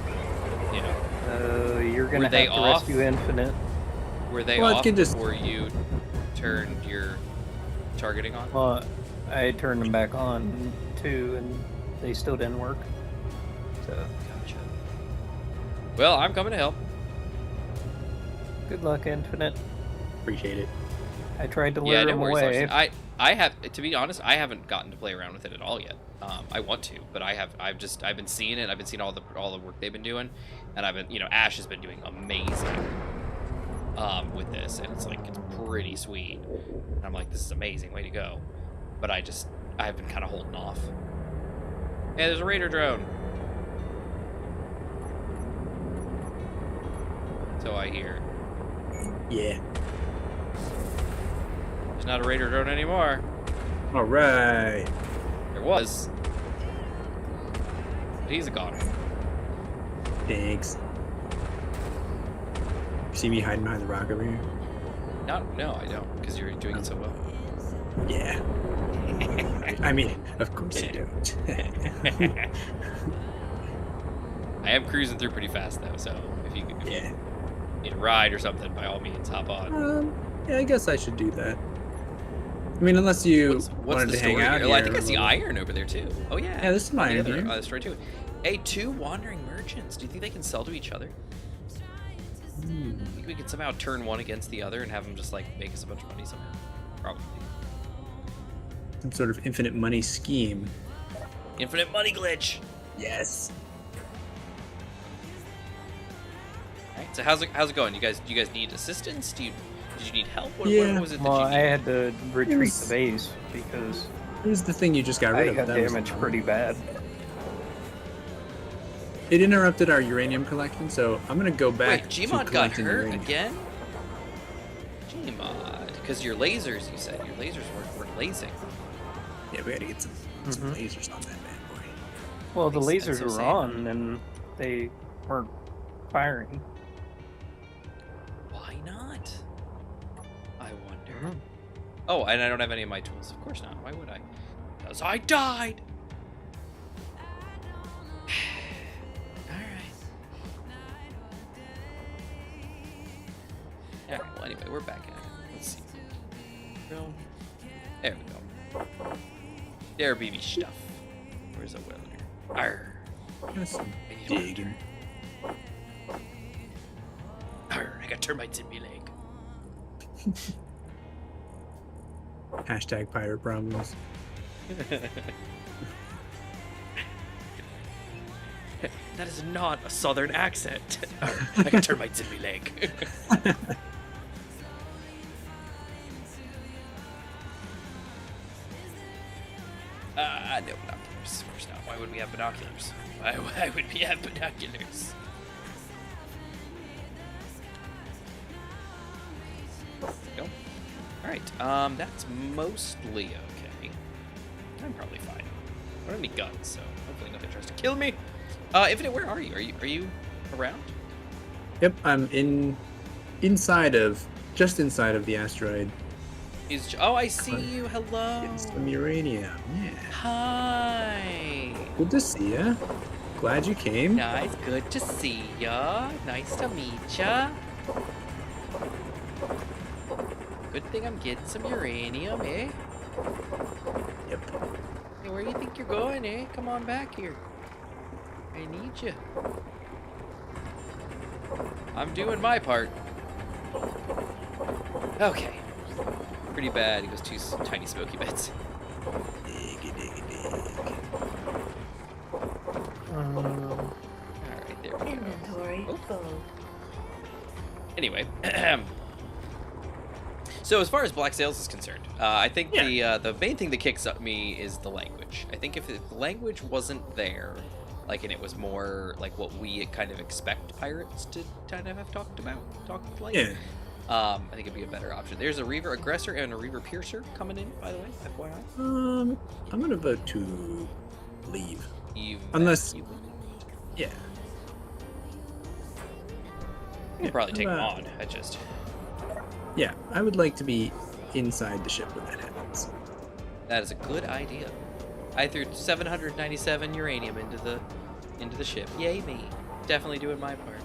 Yeah. You're gonna Were they have to off? rescue Infinite. Were they Well, it off can just- before you turned your targeting on? Well, I turned them back on too, and they still didn't work. So, Gotcha. Well, I'm coming to help. good luck, Infinite. Appreciate it. I tried to lure Yeah, no them worries. away. Larson. I have, to be honest, I haven't gotten to play around with it at all yet. I want to, but I've been seeing it. I've been seeing all the work they've been doing, and Ash has been doing amazing with this, and it's pretty sweet. And I'm like, this is amazing, way to go. But I've been kind of holding off. Hey, there's a Raider drone. So I hear. Yeah. There's not a Raider drone anymore. All right. There was. But he's a goner. Thanks. You see me hiding behind the rock over here? No, I don't, because you're doing it so well. Yeah. I mean, of course you don't. I am cruising through pretty fast though, so if you need a ride or something, by all means, hop on. Yeah, I guess I should do that. I mean, unless you What's wanted the to hang story out here? here. I think I see iron over there too. Oh yeah. Yeah, there's some On the iron other- here. story too. Hey, 2 wandering merchants. Do you think they can sell to each other? Think we could somehow turn one against the other and have them just make us a bunch of money somehow? Probably. Some sort of infinite money scheme. Infinite money glitch. Yes. All right. So how's it going? Do you guys need assistance? Did you need help? What was it that Well, you I needed? had to retreat the base because Here's the thing you just got I rid of. got That was damaged the- pretty bad. It interrupted our uranium collection, so I'm gonna go back. Wait, to Gmod got collecting hurt uranium. again? Gmod, because your lasers, you said your lasers were lasing. Yeah, we had to get some Mhm. lasers on that bad boy. Well, the That's lasers so were sad. on and they weren't firing. Why not? I wonder. Mhm. Oh, and I don't have any of my tools. Of course not. Why would I? Because I died. Alright. Alright, well, anyway, we're back at it. Let's see. Go. There we go. There be me stuff. Where's a welder? Arr. That's some I need a welder. digging. Arr, I got termites in me leg. Hashtag pirate problems. That is not a southern accent. I got termites in me leg. No binoculars. Of course not. Why would we have binoculars? Why would we have binoculars? Go. Alright, that's mostly okay. I'm probably fine. I don't have any guns, so hopefully nothing tries to kill me. Infinite, where are you? Are you around? Yep, I'm just inside of the asteroid. Oh, I see you. Hello. Getting some uranium. Yeah. Hi. Good to see ya. Glad you came. Nice. Good to see ya. Nice to meet ya. Good thing I'm getting some uranium, eh? Yep. Hey, where do you think you're going, eh? Come on back here. I need you. I'm doing my part. Okay. Pretty bad. He goes two tiny smoky bits. Alright, there we go. Inventory Oh. full. Anyway. So as far as Black Sails is concerned, I think the main thing that kicks up me is the language. I think if the language wasn't there, like, and it was more like what we kind of expect pirates to kind of have talked like. Yeah. I think it'd be a better option. There's a Reaver Aggressor and a Reaver Piercer coming in, by the way, FYI. I'm gonna vote to leave. Unless you Yeah. could probably take them I'm, on. I just Yeah, I would like to be inside the ship when that happens. that is a good idea. I threw 797 uranium into the ship. Yay me! Definitely doing my part.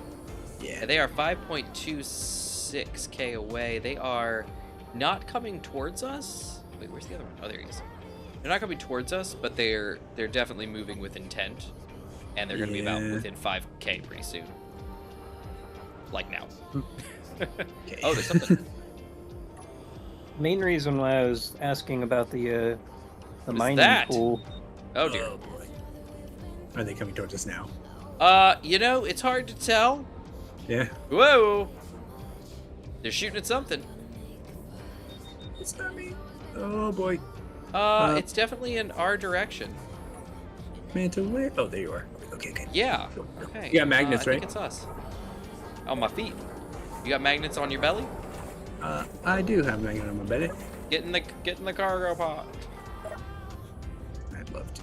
Yeah. Yeah, they are 5.26k away. They are not coming towards us. Wait, where's the other one? Oh, there he is. They're not coming towards us, but they're definitely moving with intent, and they're going to be about Yeah. within 5k pretty soon. Like now. Okay. Oh, there's something. Main reason why I was asking about the mining that? pool. Oh dear. Oh boy. Are they coming towards us now? You know, it's hard to tell. Yeah. Whoa! They're shooting at something. It's not me. Oh boy. It's definitely in our direction. Mantle where? Oh, there you are. Okay, okay. Yeah. Cool. Okay. You got magnets, I think right? it's us. On my feet. You got magnets on your belly? I do have magnet on my belly. Get in the cargo pod. I'd love to.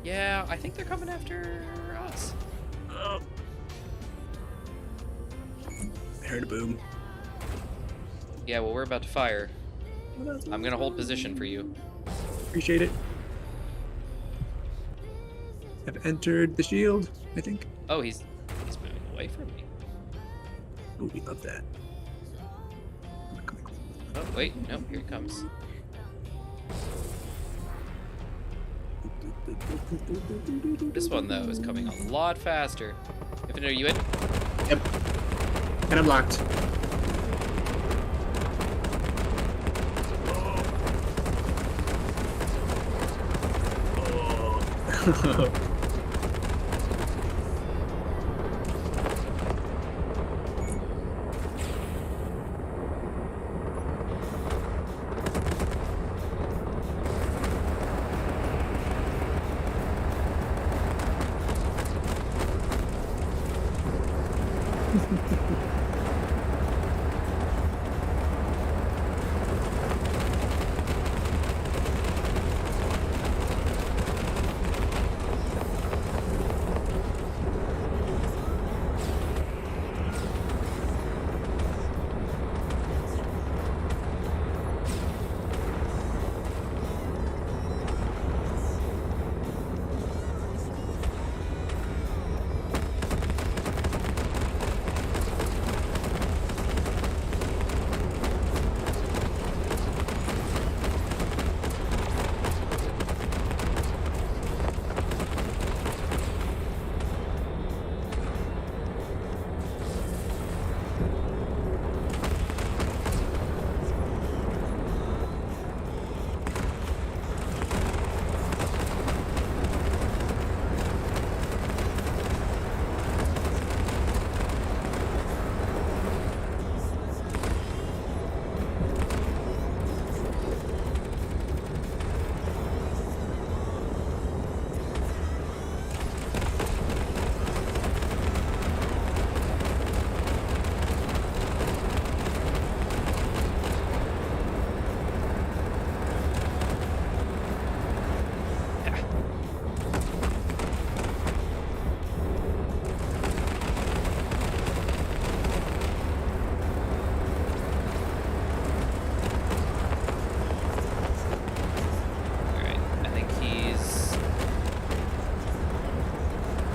Yeah, I think they're coming after us. Oh. I heard a boom. Yeah, well, we're about to fire. I'm gonna hold position for you. Appreciate it. Have entered the shield, I think. Oh, he's moving away from me. Oh, we love that. Oh, wait, no, here he comes. This one, though, is coming a lot faster. Infinite, are you in? Yep. And I'm locked. Oh.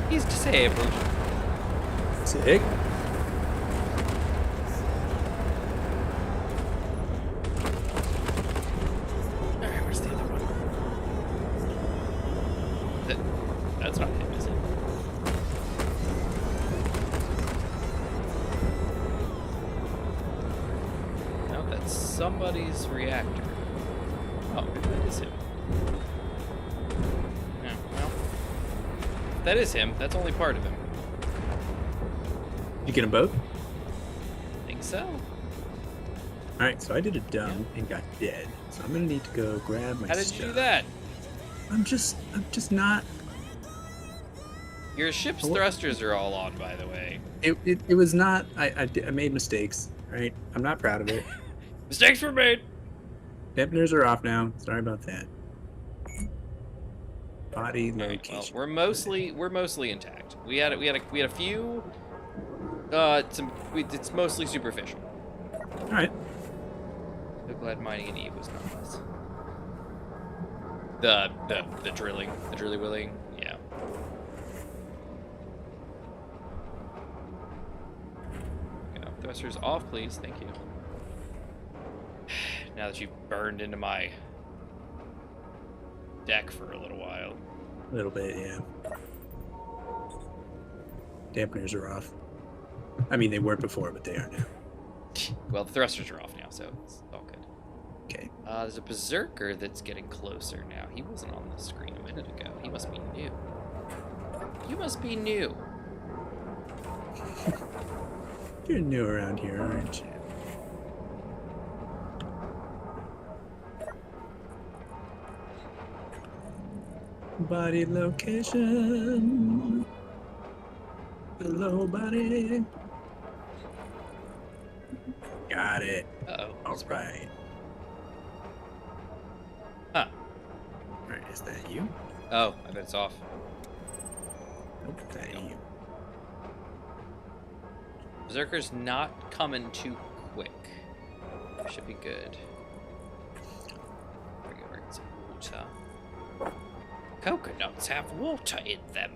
He's disabled. Sick. Alright, where's the other one? That's not him, is it? No, that's somebody's reactor. Oh, that is him. Yeah, well. If that is him, that's only part of him. You get them both? Think so? All right, so I did a dumb and got dead. So I'm gonna need to go grab my How did stuff. you do that? I'm just not. Your ship's thrusters are all on, by the way. It was not. I made mistakes. Right? I'm not proud of it. Mistakes were made. Dampeners are off now. Sorry about that. Body All right, location. well, we're mostly intact. We had a few. It's mostly superficial. All right. So glad mining and Eve was not us. The drilling, willing, yeah. Okay, thrusters off, please. Thank you. Now that you've burned into my deck for a little while. A little bit, yeah. Dampeners are off. I mean, they weren't before, but they are now. Well, the thrusters are off now, so it's all good. Okay. There's a berserker that's getting closer now. He wasn't on the screen a minute ago. He must be new. You must be new. You're new around here, aren't you? Body location. Hello, buddy. Got it. Uh-oh. All right. Huh. All right, is that you? Oh, I bet it's off. Nope, that ain't you. Berserker's not coming too quick. Should be good. There we go, we're getting some water. Coconuts have water in them.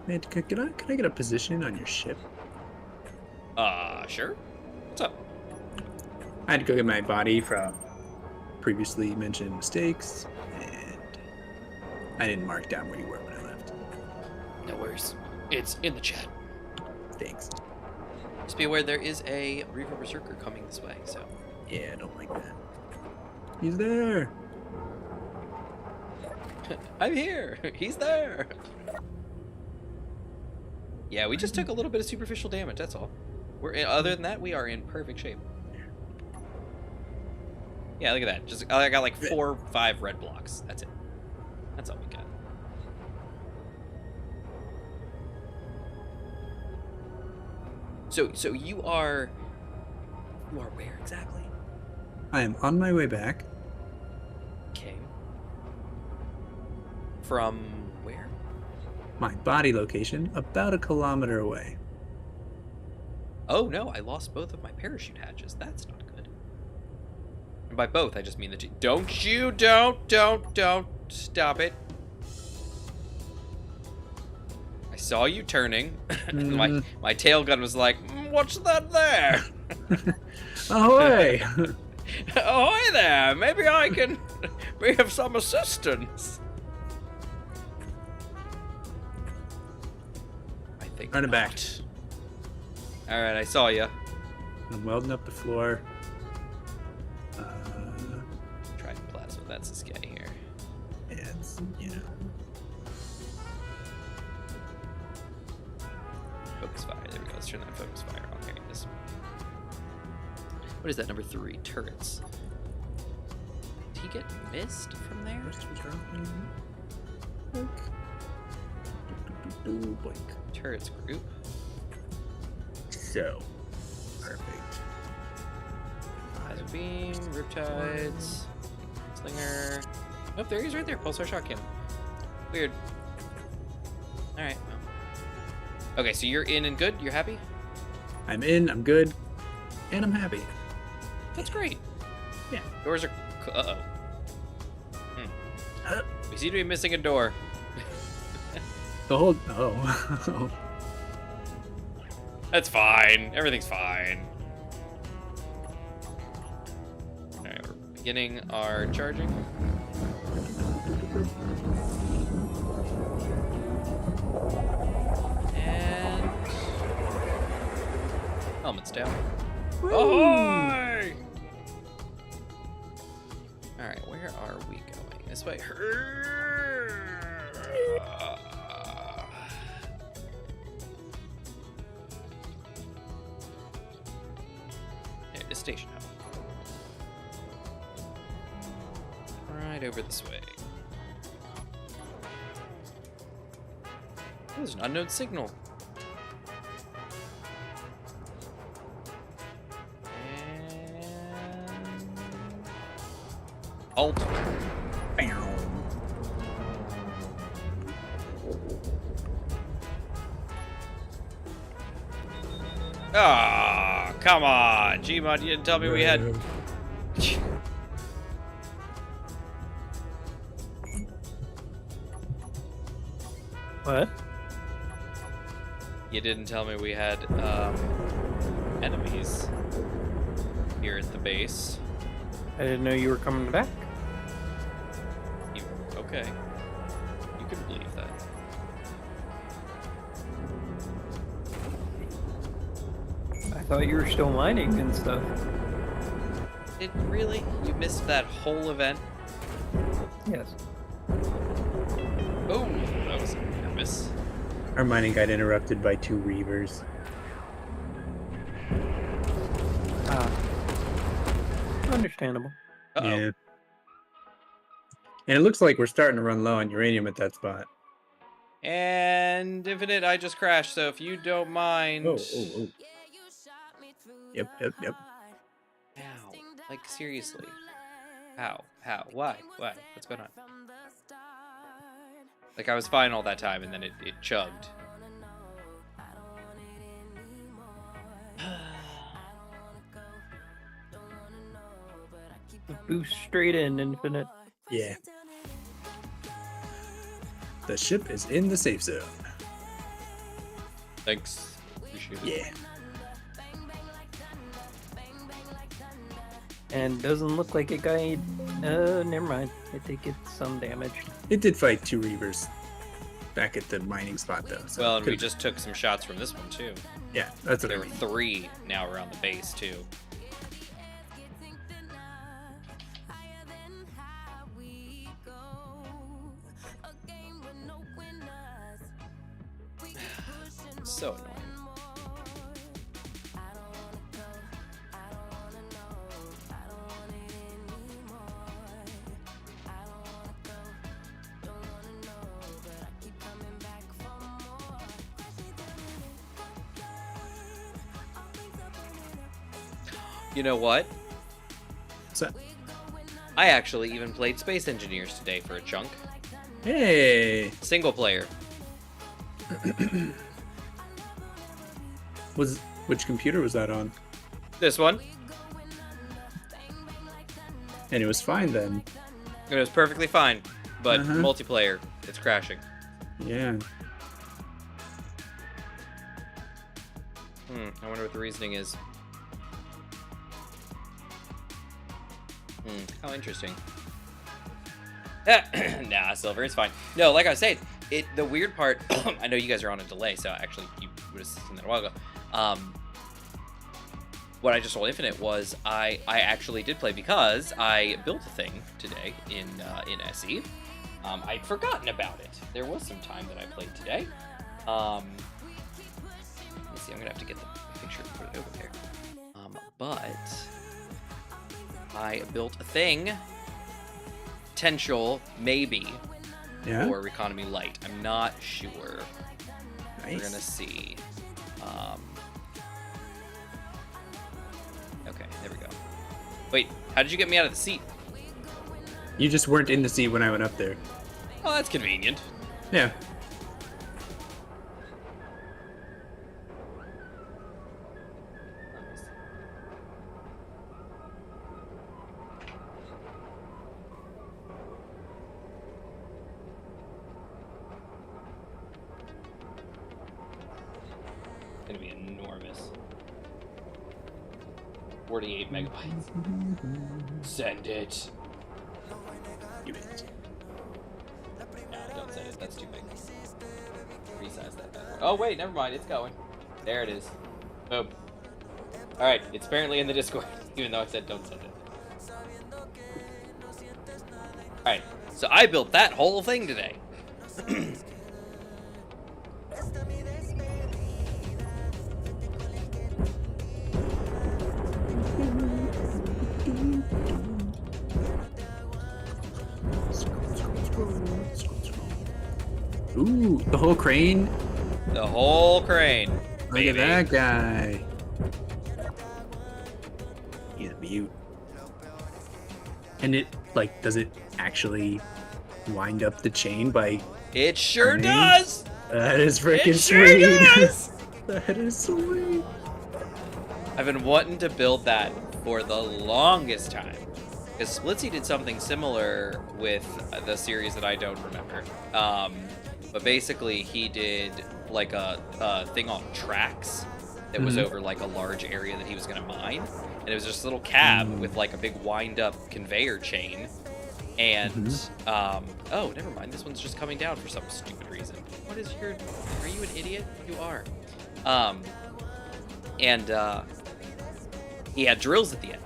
Man, can I get a position on your ship? Sure. What's up? I had to go get my body from previously mentioned mistakes, and I didn't mark down where you were when I left. No worries. It's in the chat. Thanks. Just be aware there is a Reaver Berserker coming this way, so. Yeah, I don't like that. He's there. I'm here! He's there! Yeah, we just took a little bit of superficial damage, that's all. Other than that, we are in perfect shape. Yeah, look at that. Just I got like 4 or 5 red blocks. That's it. That's all we got. So you are where exactly? I am on my way back. Okay. From where? My body location, about 1 kilometer away. Oh no, I lost both of my parachute hatches. That's not good. And by both, I just mean the two. Don't stop it. I saw you turning. my tail gun was like, what's that there? Ahoy! Ahoy there! Maybe I can be of some assistance. I think Run it back. All right, I saw you. I'm welding up the floor. Try plasma. That's this guy here. And, you know. Focus fire. There we go. Let's turn that focus fire on. There it is. What is that? Number 3. Turrets. Did he get missed from there? Blink. Turrets group. So, perfect. Laser beam, riptides, slinger. Oh, there he is right there. Pulsar shot cannon. Weird. All right. Well. Okay, so you're in and good. You're happy? I'm in, I'm good, and I'm happy. That's great. Yeah. Doors are. Uh-oh. We seem to be missing a door. The whole. Oh. That's fine. Everything's fine. Alright, we're beginning our charging. And helmet's down. Ahoy! Alright, where are we going? This way. There, the station hub. Right over this way. Oh, there's an unknown signal. Alt. Bam. Ah, come on, Gmod, you didn't tell me we had. What? You didn't tell me we had enemies here at the base. I didn't know you were coming back. Okay. You can believe that. I thought you were still mining and stuff. It really? You missed that whole event? Yes. Oh, that was a miss. Our mining got interrupted by 2 Reavers. Understandable. Uh-oh. Yeah. And it looks like we're starting to run low on uranium at that spot. And Infinite, I just crashed, so if you don't mind. Oh. Yep. How? Like, seriously. How? Why? What's going on? Like, I was fine all that time, and then it chugged. Boost straight in, Infinite. Yeah. The ship is in the safe zone. Thanks. Appreciate it. Yeah. And doesn't look like it got any... never mind. I think it's some damage. It did fight 2 Reavers back at the mining spot, though. So Well, and we just took some shots from this one, too. Yeah, that's what There I were mean. 3 now around the base, too. So annoying. You know what? So, I actually even played Space Engineers today for a chunk. hey! Single player. Which computer was that on? This one. And it was fine then. It was perfectly fine. But Uh-huh. multiplayer, it's crashing. Yeah. I wonder what the reasoning is. How interesting. Nah, Silver, it's fine. No, like I was saying, the weird part, I know you guys are on a delay, so actually you would have seen that a while ago. What I just told Infinite was I actually did play because I built a thing today in SE. I'd forgotten about it. There was some time that I played today. Let me see, I'm gonna have to get the picture and put it over there. But I built a thing, potential, maybe, Yeah. for Economy Light. I'm not sure. Nice. We're gonna see. Okay, there we go. Wait, how did you get me out of the seat? You just weren't in the seat when I went up there. Oh, that's convenient. Yeah. 48 megabytes. Send it. Do it. Nah, don't send it. That's too big. Resize that bad boy. Oh, wait, never mind. It's going. There it is. Boom. Alright, it's apparently in the Discord, even though I said don't send it. Alright, so I built that whole thing today. Ooh, the whole crane. The whole crane. Look Baby. at that guy. He's a beaut. And it, like, does it actually wind up the chain by... It sure turning? does! That is freaking It sure sweet. does! That is sweet. I've been wanting to build that for the longest time. Because Splitsy did something similar with the series that I don't remember. But basically, he did like a thing on tracks that was over like a large area that he was going to mine. And it was just a little cab with like a big wind-up conveyor chain. And, oh, never mind. This one's just coming down for some stupid reason. What is your... Are you an idiot? You are. He had drills at the end.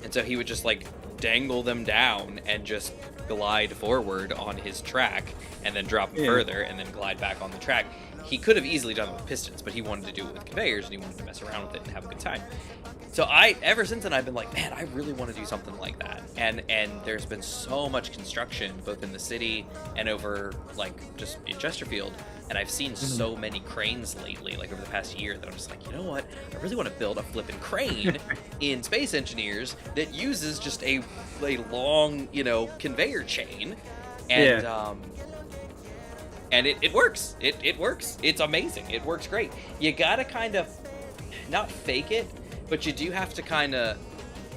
And so he would just like dangle them down and just glide forward on his track and then drop them further and then glide back on the track. He could have easily done it with pistons, but he wanted to do it with conveyors and he wanted to mess around with it and have a good time. So ever since then, I've been like, man, I really want to do something like that. And there's been so much construction, both in the city and over, like, just in Chesterfield. And I've seen so many cranes lately, like, over the past year, that I'm just like, you know what? I really want to build a flipping crane in Space Engineers that uses just a long, conveyor chain. And, and it works. It works. It's amazing. It works great. You gotta kind of, not fake it, but you do have to kind of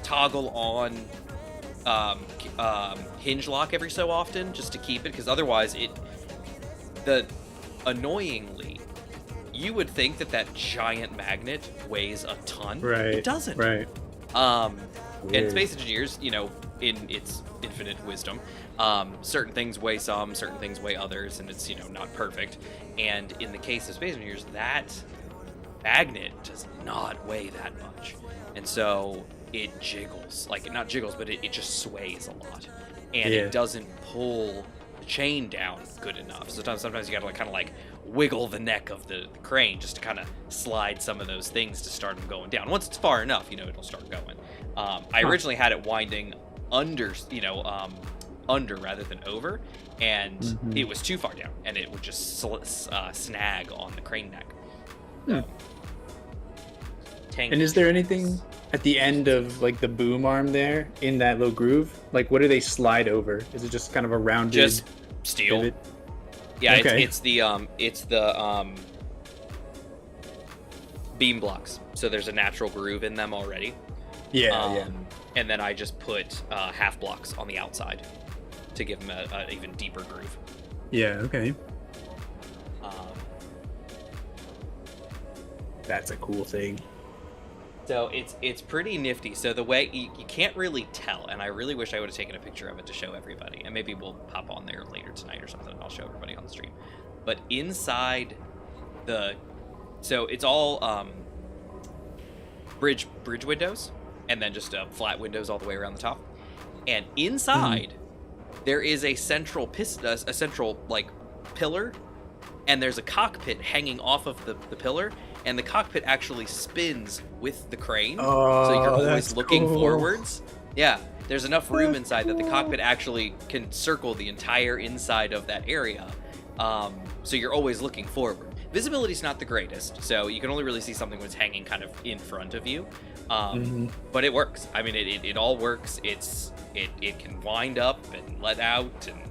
toggle on hinge lock every so often just to keep it, because otherwise annoyingly, you would think that giant magnet weighs a ton. Right. It doesn't. Right. And Space Engineers, in its infinite wisdom, certain things weigh some, certain things weigh others, and it's, not perfect. And in the case of Space Engineers, that magnet does not weigh that much, and so it jiggles, like, not jiggles, but it just sways a lot, and it doesn't pull the chain down good enough. So sometimes you gotta kind of wiggle the neck of the crane just to kind of slide some of those things to start them going down. Once it's far enough, it'll start going. I originally had it winding under, under rather than over, and it was too far down, and it would just snag on the crane neck. And is there anything at the end of the boom arm there in that little groove? Like, what do they slide over? Is it just kind of a rounded just steel pivot? Yeah, okay. it's the beam blocks. So there's a natural groove in them already. Yeah. And then I just put half blocks on the outside to give them an even deeper groove. Yeah, okay. That's a cool thing. So it's pretty nifty. So the way you can't really tell, and I really wish I would have taken a picture of it to show everybody, and maybe we'll pop on there later tonight or something, and I'll show everybody on the stream. But inside so it's all bridge windows, and then just flat windows all the way around the top. And inside there is a central pillar, and there's a cockpit hanging off of the pillar. And the cockpit actually spins with the crane, so you're always looking forwards. Yeah, there's enough room inside that the cockpit actually can circle the entire inside of that area, so you're always looking forward. Visibility's not the greatest, so you can only really see something when it's hanging kind of in front of you, but it works. I mean, it all works. It can wind up and let out, and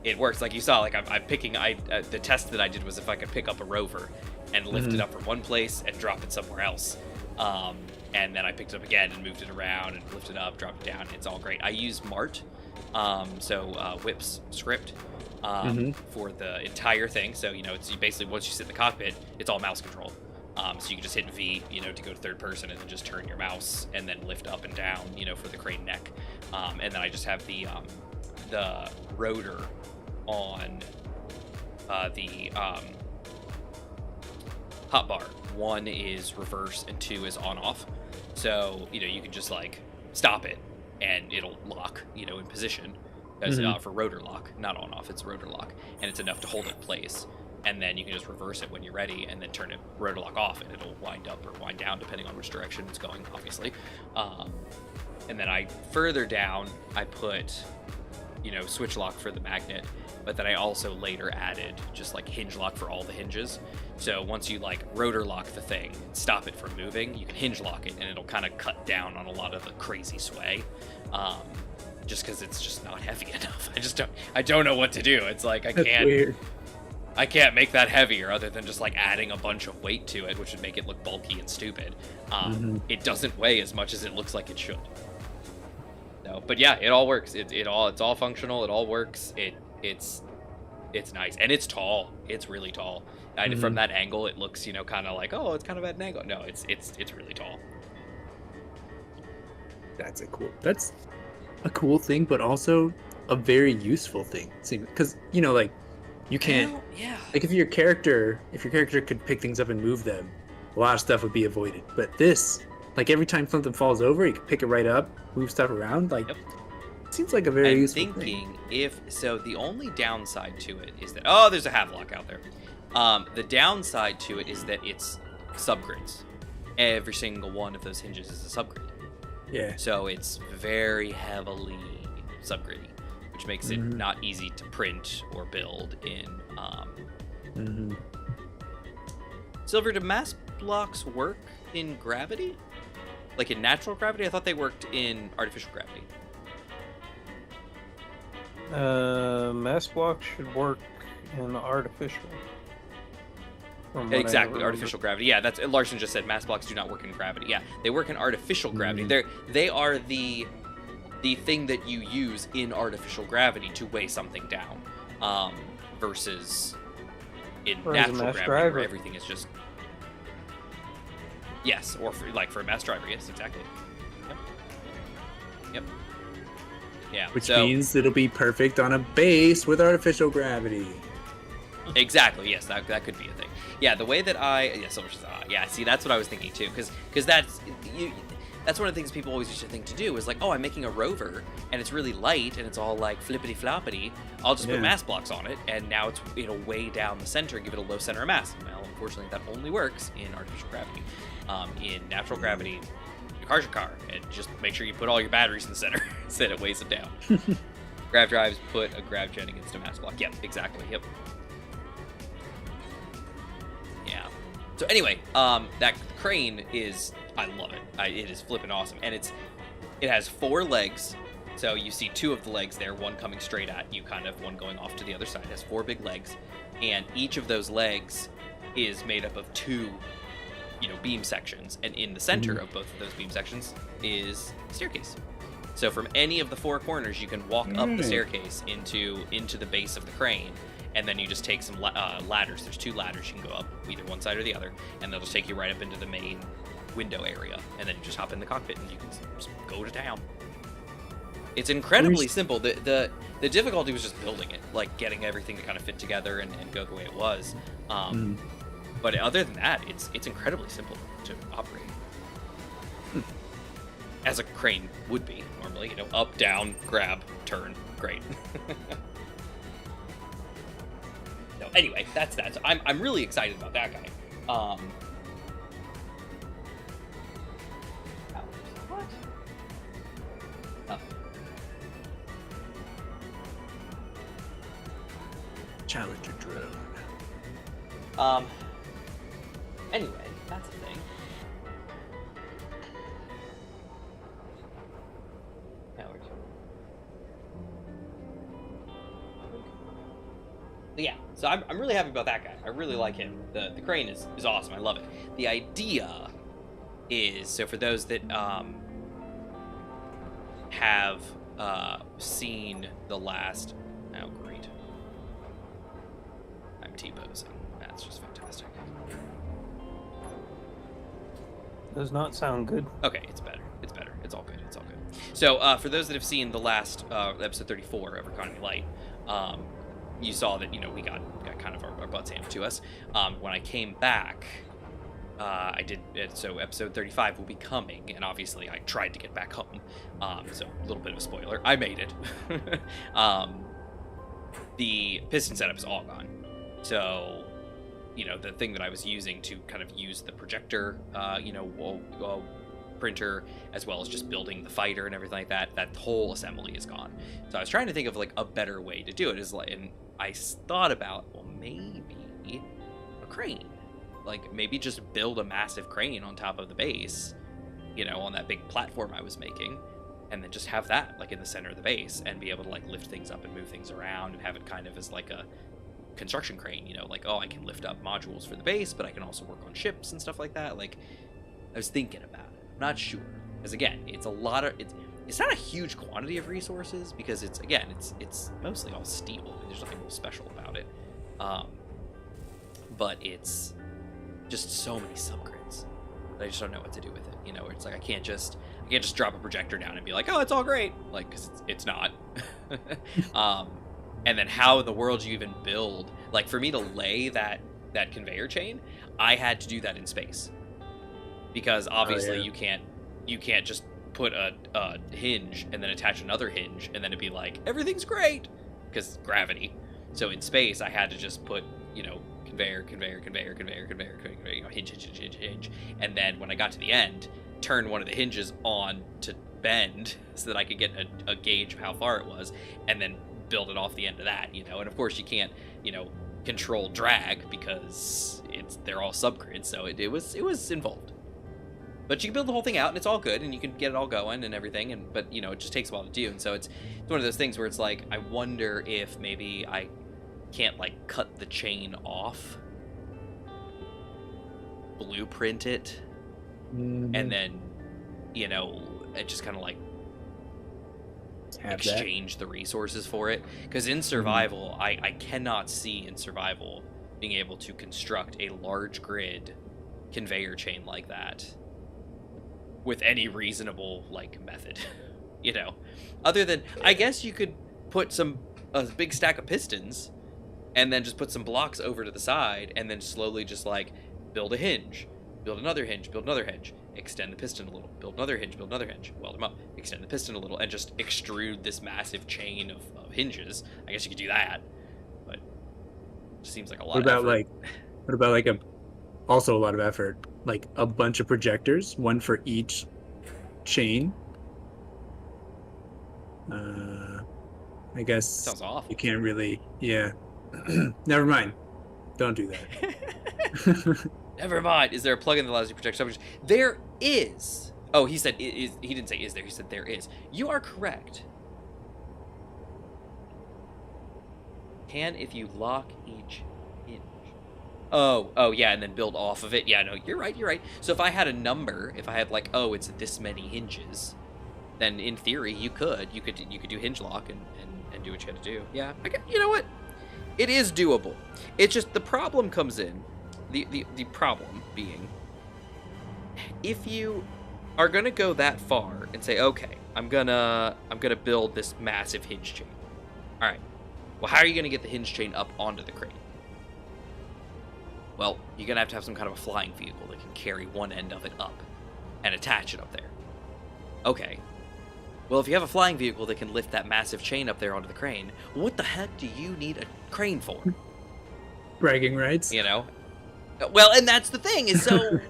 it works. Like you saw, I'm picking, the test that I did was if I could pick up a rover and lift it up from one place and drop it somewhere else. And then I picked it up again and moved it around and lifted it up, dropped it down. It's all great. I use Mart, Whip's script, for the entire thing. So, it's basically, once you sit in the cockpit, it's all mouse control. So you can just hit V, to go to third person, and then just turn your mouse and then lift up and down, for the crane neck. And then I just have the rotor on the hotbar. 1 is reverse and 2 is on off. So, you can just like stop it and it'll lock, in position. As for rotor lock, not on off, it's rotor lock, and it's enough to hold it in place. And then you can just reverse it when you're ready, and then turn it rotor lock off, and it'll wind up or wind down depending on which direction it's going, obviously. And then further down, I put, switch lock for the magnet, but then I also later added just like hinge lock for all the hinges. So once you like rotor lock the thing, stop it from moving, you can hinge lock it, and it'll kind of cut down on a lot of the crazy sway. Just because it's just not heavy enough. I don't know what to do. It's like That's weird. I can't make that heavier other than just like adding a bunch of weight to it, which would make it look bulky and stupid. It doesn't weigh as much as it looks like it should. No, but yeah, it all works. It's all functional. It all works. It's nice, and it's tall. It's really tall. From that angle, it looks kind of like, oh, it's kind of at an angle. No, it's really tall. That's a cool thing, but also a very useful thing. Because like you can't. Well, yeah. Like if your character could pick things up and move them, a lot of stuff would be avoided. But this, like every time something falls over, you can pick it right up, move stuff around. Like, it seems like a very useful thing. The only downside to it is that there's a Havelock out there. The downside to it is that it's subgrids. Every single one of those hinges is a subgrid. Yeah. So it's very heavily subgriddy, which makes it not easy to print or build in. Silver, do mass blocks work in gravity? Like in natural gravity? I thought they worked in artificial gravity. Mass blocks should work in artificial. Exactly, artificial gravity. Yeah, that's Larson just said. Mass blocks do not work in gravity. Yeah, they work in artificial gravity. They are the thing that you use in artificial gravity to weigh something down, versus in natural gravity where everything is just or for a mass driver. Yes, exactly. Yep. Yeah. Which means it'll be perfect on a base with artificial gravity. Exactly. Yes, that could be a thing. Yeah, the way that see, that's what I was thinking too, because that's one of the things people always used to think to do is like, oh, I'm making a rover and it's really light and it's all like flippity floppity. I'll just put mass blocks on it, and now it'll weigh down the center, give it a low center of mass. Well, unfortunately, that only works in artificial gravity. In natural gravity, your car's your car, and just make sure you put all your batteries in the center so that it weighs it down. Grav drives, put a grav gen against a mass block. Yep, exactly. Yep. Yeah. So anyway, that crane I love it. It is flipping awesome, and it has 4 legs. So you see 2 of the legs there, one coming straight at you, kind of, one going off to the other side. It has 4 big legs, and each of those legs is made up of 2, beam sections, and in the center of both of those beam sections is a staircase. So from any of the 4 corners, you can walk up the staircase into the base of the crane. And then you just take some ladders. There's 2 ladders you can go up, either one side or the other, and they'll just take you right up into the main window area. And then you just hop in the cockpit and you can just go to town. It's incredibly simple. The difficulty was just building it, like getting everything to kind of fit together and go the way it was. But other than that, it's incredibly simple to operate. As a crane would be normally, up, down, grab, turn, great. No, anyway, that's that. So I'm really excited about that guy. What? Challenger drone. Anyway, that's a thing. Yeah, so I'm really happy about that guy. I really like him. The crane is awesome. I love it. The idea is, so for those that have seen the last... Oh, great. I'm T-posing. That's just fantastic. Does not sound good. Okay, it's better. It's better. It's all good. It's all good. So, for those that have seen the last episode 34 of Economy Light, you saw that, you know, we got kind of our butts handed to us. When I came back, I did, so episode 35 will be coming, and obviously I tried to get back home, so a little bit of a spoiler. I made it. The piston setup is all gone. So, you know, the thing that I was using to kind of use the projector, printer, as well as just building the fighter and everything like that, that whole assembly is gone. So I was trying to think of like a better way to do it. And I thought about, well, maybe a crane. Like maybe just build a massive crane on top of the base, you know, on that big platform I was making, and then just have that like in the center of the base and be able to like lift things up and move things around and have it kind of as like a construction crane, you know, like, oh, I can lift up modules for the base, but I can also work on ships and stuff like that. Like, I was thinking about it. I'm not sure, because again, it's a lot of it's not a huge quantity of resources, because it's mostly all steel. I mean, there's nothing real special about it, but it's just so many subgrids that I just don't know what to do with it. You know, it's like I can't just drop a projector down and be like, oh, it's all great, like, because it's not. And then how in the world do you even build, like, for me to lay that conveyor chain, I had to do that in space, because obviously you can't just put a hinge and then attach another hinge and then it'd be like everything's great because gravity. So in space I had to just put, you know, conveyor, you know, hinge, and then when I got to the end, turn one of the hinges on to bend so that I could get a gauge of how far it was, and then build it off the end of that, you know. And of course you can't, you know, control drag because they're all subgrids, so it was involved. But you can build the whole thing out and it's all good and you can get it all going and everything, but you know, it just takes a while to do. And so it's one of those things where it's like, I wonder if maybe I can't like cut the chain off, blueprint it, and then, you know, it just kind of like exchange the resources for it. Because in survival, I cannot see in survival being able to construct a large grid conveyor chain like that with any reasonable like method, you know, other than, I guess you could put a big stack of pistons and then just put some blocks over to the side and then slowly just like build a hinge, build another hinge, extend the piston a little, build another hinge, weld them up, extend the piston a little, and just extrude this massive chain of hinges. I guess you could do that, but it just seems like a lot of effort. What about like also a lot of effort, like a bunch of projectors, one for each chain? I guess sounds awful. You can't really, yeah. Never mind. Don't do that. Never mind. Is there a plugin that allows you to project subjects? There is. Oh, he said it is. He didn't say is there. He said there is. You are correct. Can if you lock each hinge. Oh yeah, and then build off of it. Yeah, no, you're right. So if I had a number, if I had like, oh, it's this many hinges, then in theory you could do hinge lock and do what you had to do. Yeah, you know what? It is doable. It's just the problem comes in. The problem being, if you are gonna go that far and say, okay, I'm gonna build this massive hinge chain. All right. Well, how are you gonna get the hinge chain up onto the crane? Well, you're gonna have to have some kind of a flying vehicle that can carry one end of it up and attach it up there. Okay. Well, if you have a flying vehicle that can lift that massive chain up there onto the crane, what the heck do you need a crane for? Bragging rights. You know? Well, and that's the thing, is so,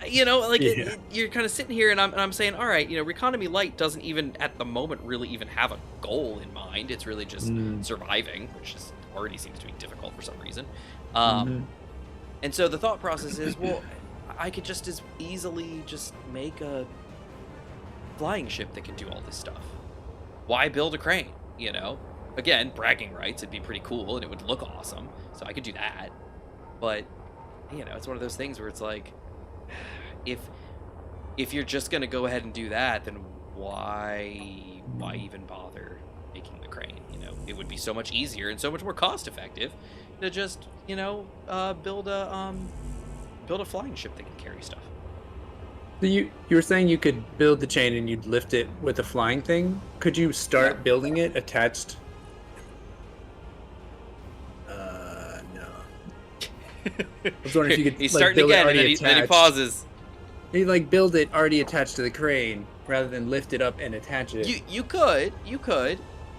you know, like, yeah. You're kind of sitting here, and I'm saying, all right, you know, Economy Light doesn't even, at the moment, really even have a goal in mind. It's really just surviving, which already seems to be difficult for some reason. And so the thought process is, well, I could just as easily just make a flying ship that can do all this stuff. Why build a crane, you know? Again, bragging rights, it'd be pretty cool, and it would look awesome, so I could do that. But, you know, it's one of those things where it's like, if you're just gonna go ahead and do that, then why even bother making the crane? You know, it would be so much easier and so much more cost effective to just, you know, build a flying ship that can carry stuff. So you were saying you could build the chain and you'd lift it with a flying thing. Could you start building it attached? No. I was wondering if you could. He's like, starting build it again, and already then he pauses. You like build it already attached to the crane rather than lift it up and attach it. You could,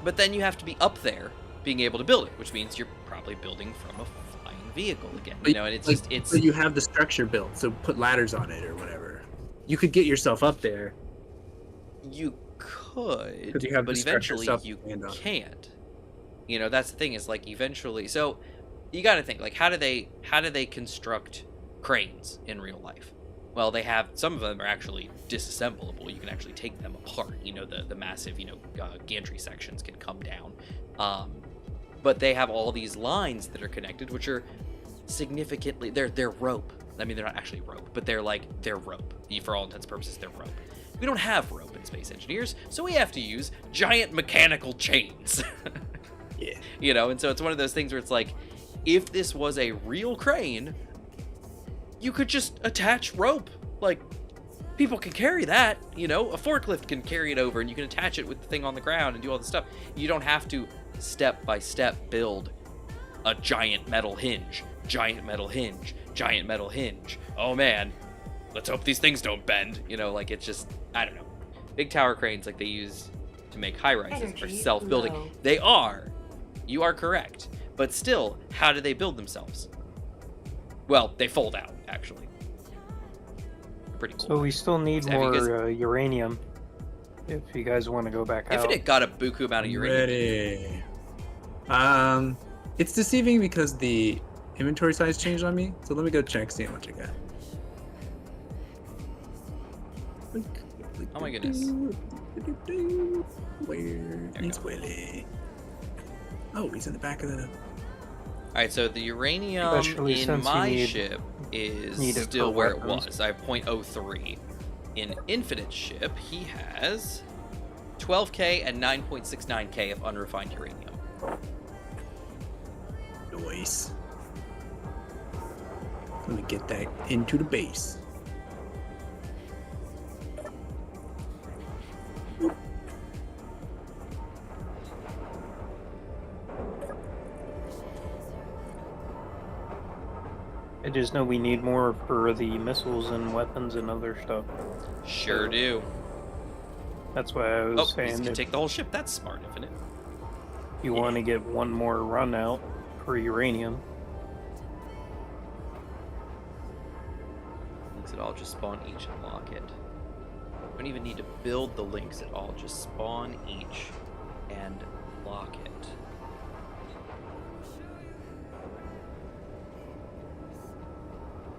but then you have to be up there being able to build it, which means you're probably building from a flying vehicle again. You know, and it's like, just it's. So you have the structure built, so put ladders on it or whatever. You could get yourself up there. You could, 'Cause you have but the structure eventually stuff to you stand on. can't. You know, that's the thing, is like eventually. So you got to think, like, how do they construct cranes in real life? Well, they have, some of them are actually disassemblable. You can actually take them apart. You know, the massive, gantry sections can come down. But they have all these lines that are connected, which are significantly, they're rope. I mean, they're not actually rope, but they're rope. For all intents and purposes, they're rope. We don't have rope in Space Engineers, so we have to use giant mechanical chains. Yeah. You know, and so it's one of those things where it's like, if this was a real crane, you could just attach rope. Like, people can carry that, you know, a forklift can carry it over and you can attach it with the thing on the ground and do all this stuff. You don't have to step by step build a giant metal hinge, giant metal hinge, giant metal hinge. Oh man, let's hope these things don't bend. You know, like, it's just, I don't know. Big tower cranes like they use to make high rises are self-building. Low. They are. You are correct. But still, how do they build themselves? Well, they fold out, actually. Pretty cool. So we still need Have you guys- more uranium. If you guys want to go back out. Infinite got a buku amount of uranium. Ready. It's deceiving because the inventory size changed on me. So let me go check, see how much I got. Oh my goodness. Where is Willie? Oh, he's in the back of the. Alright, so the uranium Especially in since you my need it it still for where it weapons. was. I have 0.03. In Infinite ship, he has 12k and 9.69k of unrefined uranium. Nice. Let me get that into the base. I just know we need more for the missiles and weapons and other stuff. Sure do. That's why I Oh, was he's saying gonna if take the whole ship. That's smart, Infinite. you want to get one more run out for uranium. Links it all just spawn each and lock it. Don't even need to build the links at all. Just spawn each and lock it.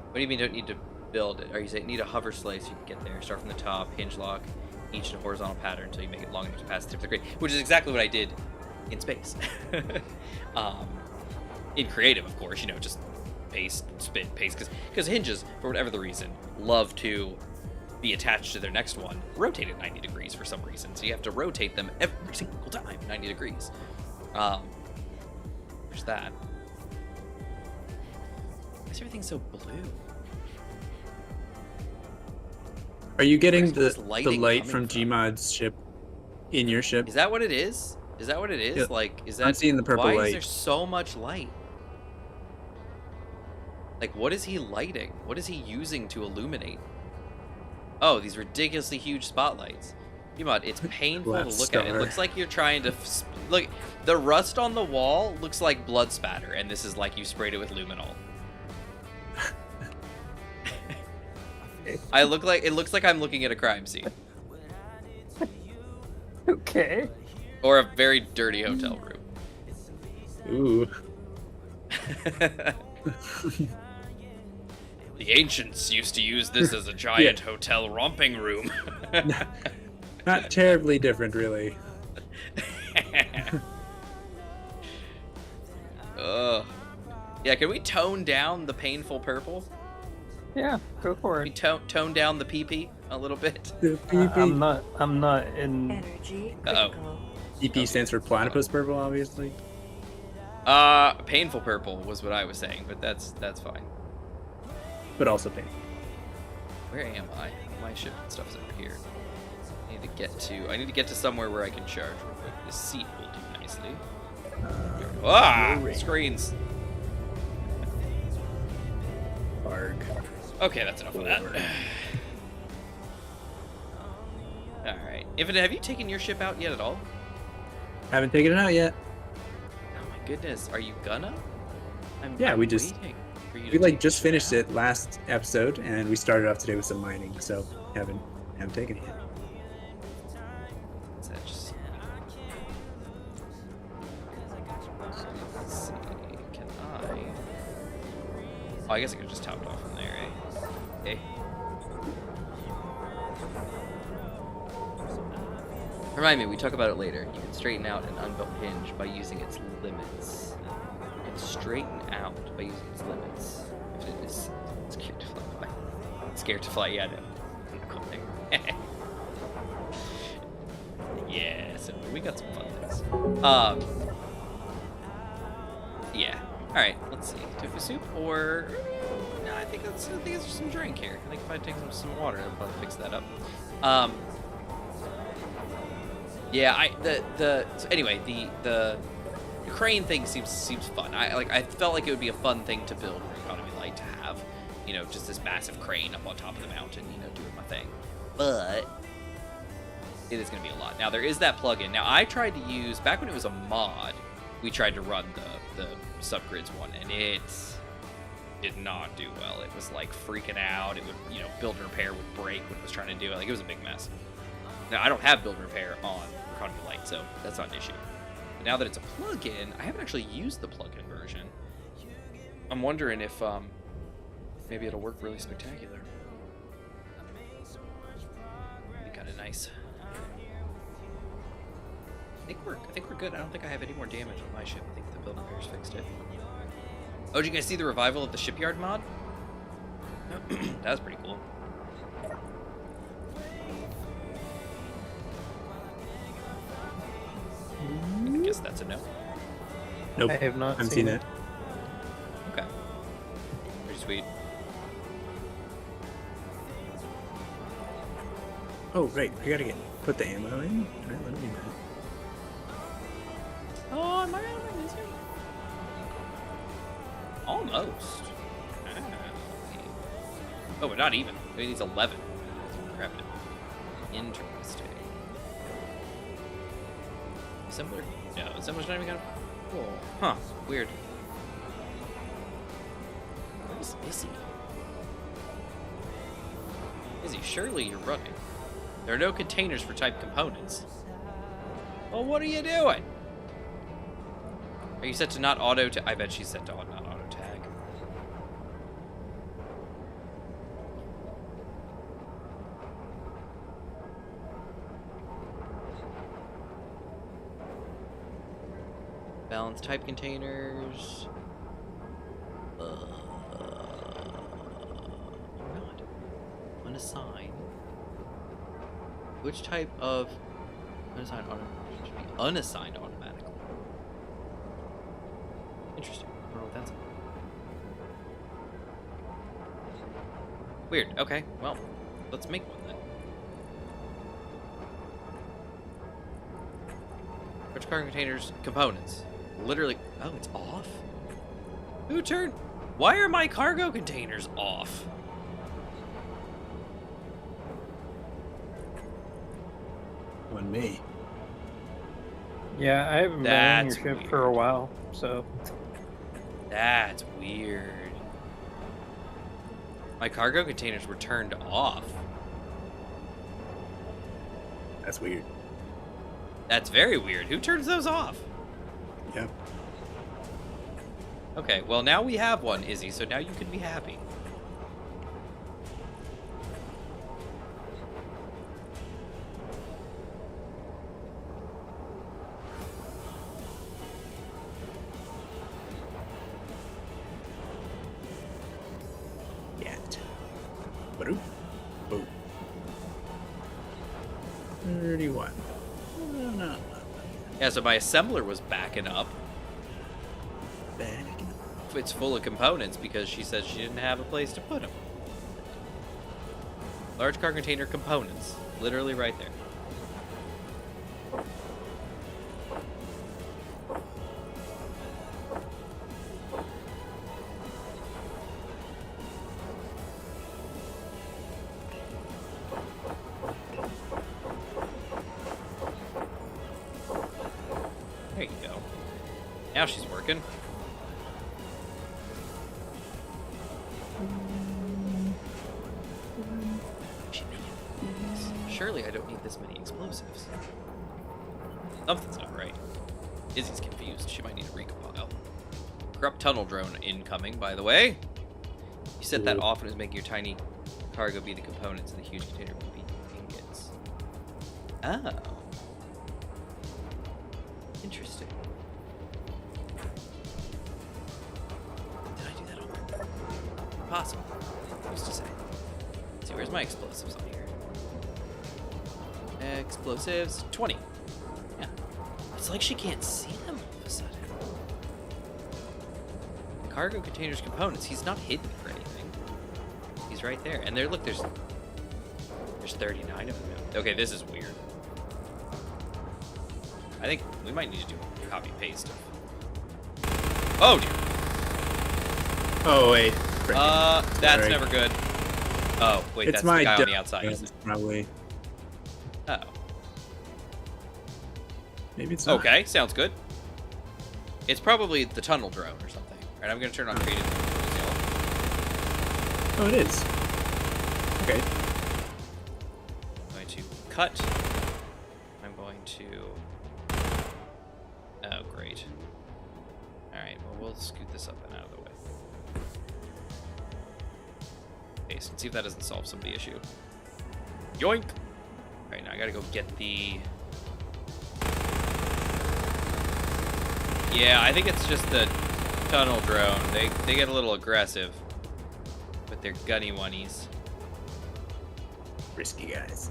What do you mean don't need to build it? Are you saying need a hover sleigh so you can get there? Start from the top, hinge lock, each in a horizontal pattern until you make it long enough to pass the tip of the crane, which is exactly what I did in space. In creative, of course, just paste, spin, paste, because hinges, for whatever the reason, love to be attached to their next one, rotate at 90 degrees for some reason, so you have to rotate them every single time 90 degrees. There's that. Why is everything so blue? Are you getting Where's the this lighting light coming from from? Gmod's ship in your ship? Is that what it is? Is that what it is? Yeah. Like, is that? I'm seeing the purple why light. is there so much light? Like, what is he lighting? What is he using to illuminate? Oh, these ridiculously huge spotlights. Gmod, it's painful to Black look at. It star. looks like you're trying to look. The rust on the wall looks like blood spatter, and this is like you sprayed it with luminol. It looks like I'm looking at a crime scene Okay. or a very dirty hotel room. Ooh. The ancients used to use this as a giant hotel romping room. Not terribly different, really. Ugh. Yeah, can we tone down the painful purple? Yeah, go for We it. tone down the PP a little bit. I'm not in. Energy Uh-oh. critical. EP stands for platypus purple, obviously. Painful purple was what I was saying, but that's fine. But also pink. Where am I? my ship and stuff's over here. I need to get to somewhere where I can charge real quick. This seat will do nicely. Screens. Arg. Okay, that's enough of that. Alright. Infinite, have you taken your ship out yet at all? Haven't taken it out yet. Oh my goodness. Are you gonna? I'm We waiting for you to like take just your ship finished it last episode, and we started off today with some mining, so haven't taken it yet. out. Is that just... Let's see. Can I... Oh, I guess I could just top it off from there, eh? Okay. Remind me, we talk about it later. You can straighten out an unbuilt hinge by using its limits. You can straighten out by using its limits. If it is scared to fly. Scared to fly, yeah, no. I'm not going there. Yeah, so we got some fun things. Yeah. Alright, let's see. Tofu soup or... No, I think it's just some drink here. I think if I take some water, it'll probably fix that up. Yeah, so anyway, the crane thing seems fun. I felt like it would be a fun thing to build for Economy Light to have, just this massive crane up on top of the mountain, doing my thing. But it is going to be a lot. Now there is that plugin. Now I tried to use back when it was a mod, we tried to run the subgrids one, and it did not do well. It was like freaking out. It would build and repair would break when it was trying to do it. Like it was a big mess. Now, I don't have build and repair on Economy Light, so that's not an issue. But now that it's a plugin, I haven't actually used the plugin version. I'm wondering if maybe it'll work really spectacular. That'd be kind of nice. I think we're good. I don't think I have any more damage on my ship. I think the build and repairs fixed it. Oh, did you guys see the revival of the shipyard mod? That was pretty cool. I guess that's a no. Nope. I have not I haven't seen seen it. it. Okay. Pretty sweet. Oh, right. We gotta put the ammo in. Right, let me do that. Oh, am I out of misery? Almost. Oh, but not even. It needs 11. Crap it. Interesting. Assembler? No, assembler's not even gonna... Oh, huh. Weird. Where's Izzy? Izzy, surely you're running. There are no containers for type components. Well, what are you doing? Are you set to not auto tag? I bet she's set to not auto tag. Balance type containers. Not. Unassign. Which type of unassigned automatically should be unassigned automatically? Interesting. I don't know what that's about. Weird. Okay. Well, let's make one then. Which cargo containers? Components. Literally. Oh, it's off? Who turned... Why are my cargo containers off? On me. Yeah, I haven't been on your ship for a while, so... That's weird. My cargo containers were turned off. That's weird. That's very weird. Who turns those off? Yep. Okay, well now we have one, Izzy, so now you can be happy. Yet. Boom. Boom. 31. No. Yeah, so my assembler was backing up. Back. It's full of components because she said she didn't have a place to put them. Large cargo container components. Literally right there. There you go. Now she's working. Surely I don't need this many explosives. Something's not right. Izzy's confused. She might need to recompile. Corrupt tunnel drone incoming, by the way. You set that off and is making your tiny cargo be the components and the huge container will be ingots. Oh. Interesting. Did I do that on purpose? Possible. Who's to say? Let's see, where's my explosives on here? Explosives, 20. Yeah. It's like she can't see them all of a sudden. Cargo containers components. He's not hidden for anything. He's right there. And there, look, there's 39 of them. Okay, this is weird. I think we might need to do a copy paste of. Oh dear. Oh wait. That's Sorry. never good. Oh wait, It's that's my the guy on duck. the outside. Yeah, Isn't it? probably. Oh. Maybe it's not. Okay, sounds good. It's probably the tunnel drone or something. All right, I'm gonna turn on creative. Oh, it is. Okay. I'm going to cut. I'm going to. Oh, great. All right, well, we'll scoot this up and out of the way. Okay, so let's see if that doesn't solve some of the issue. Yoink! All right, now I gotta go get the. Yeah, I think it's just the tunnel drone. They get a little aggressive with their gunny oneies. Risky guys.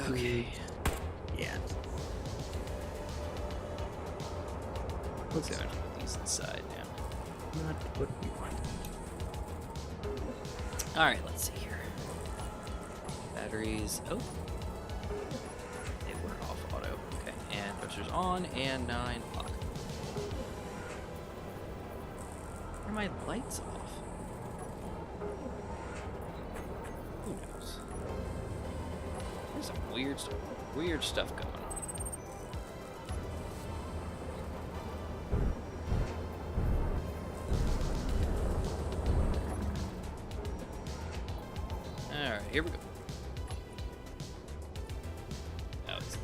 Okay. Yeah. Let's go and put these inside now. Not what we want. All right, let's see here. Batteries. Oh, they were off auto. Okay, and thrusters on and 9 lock. Are my lights off? Who knows? There's some weird stuff going on. All right, here we go. Now it's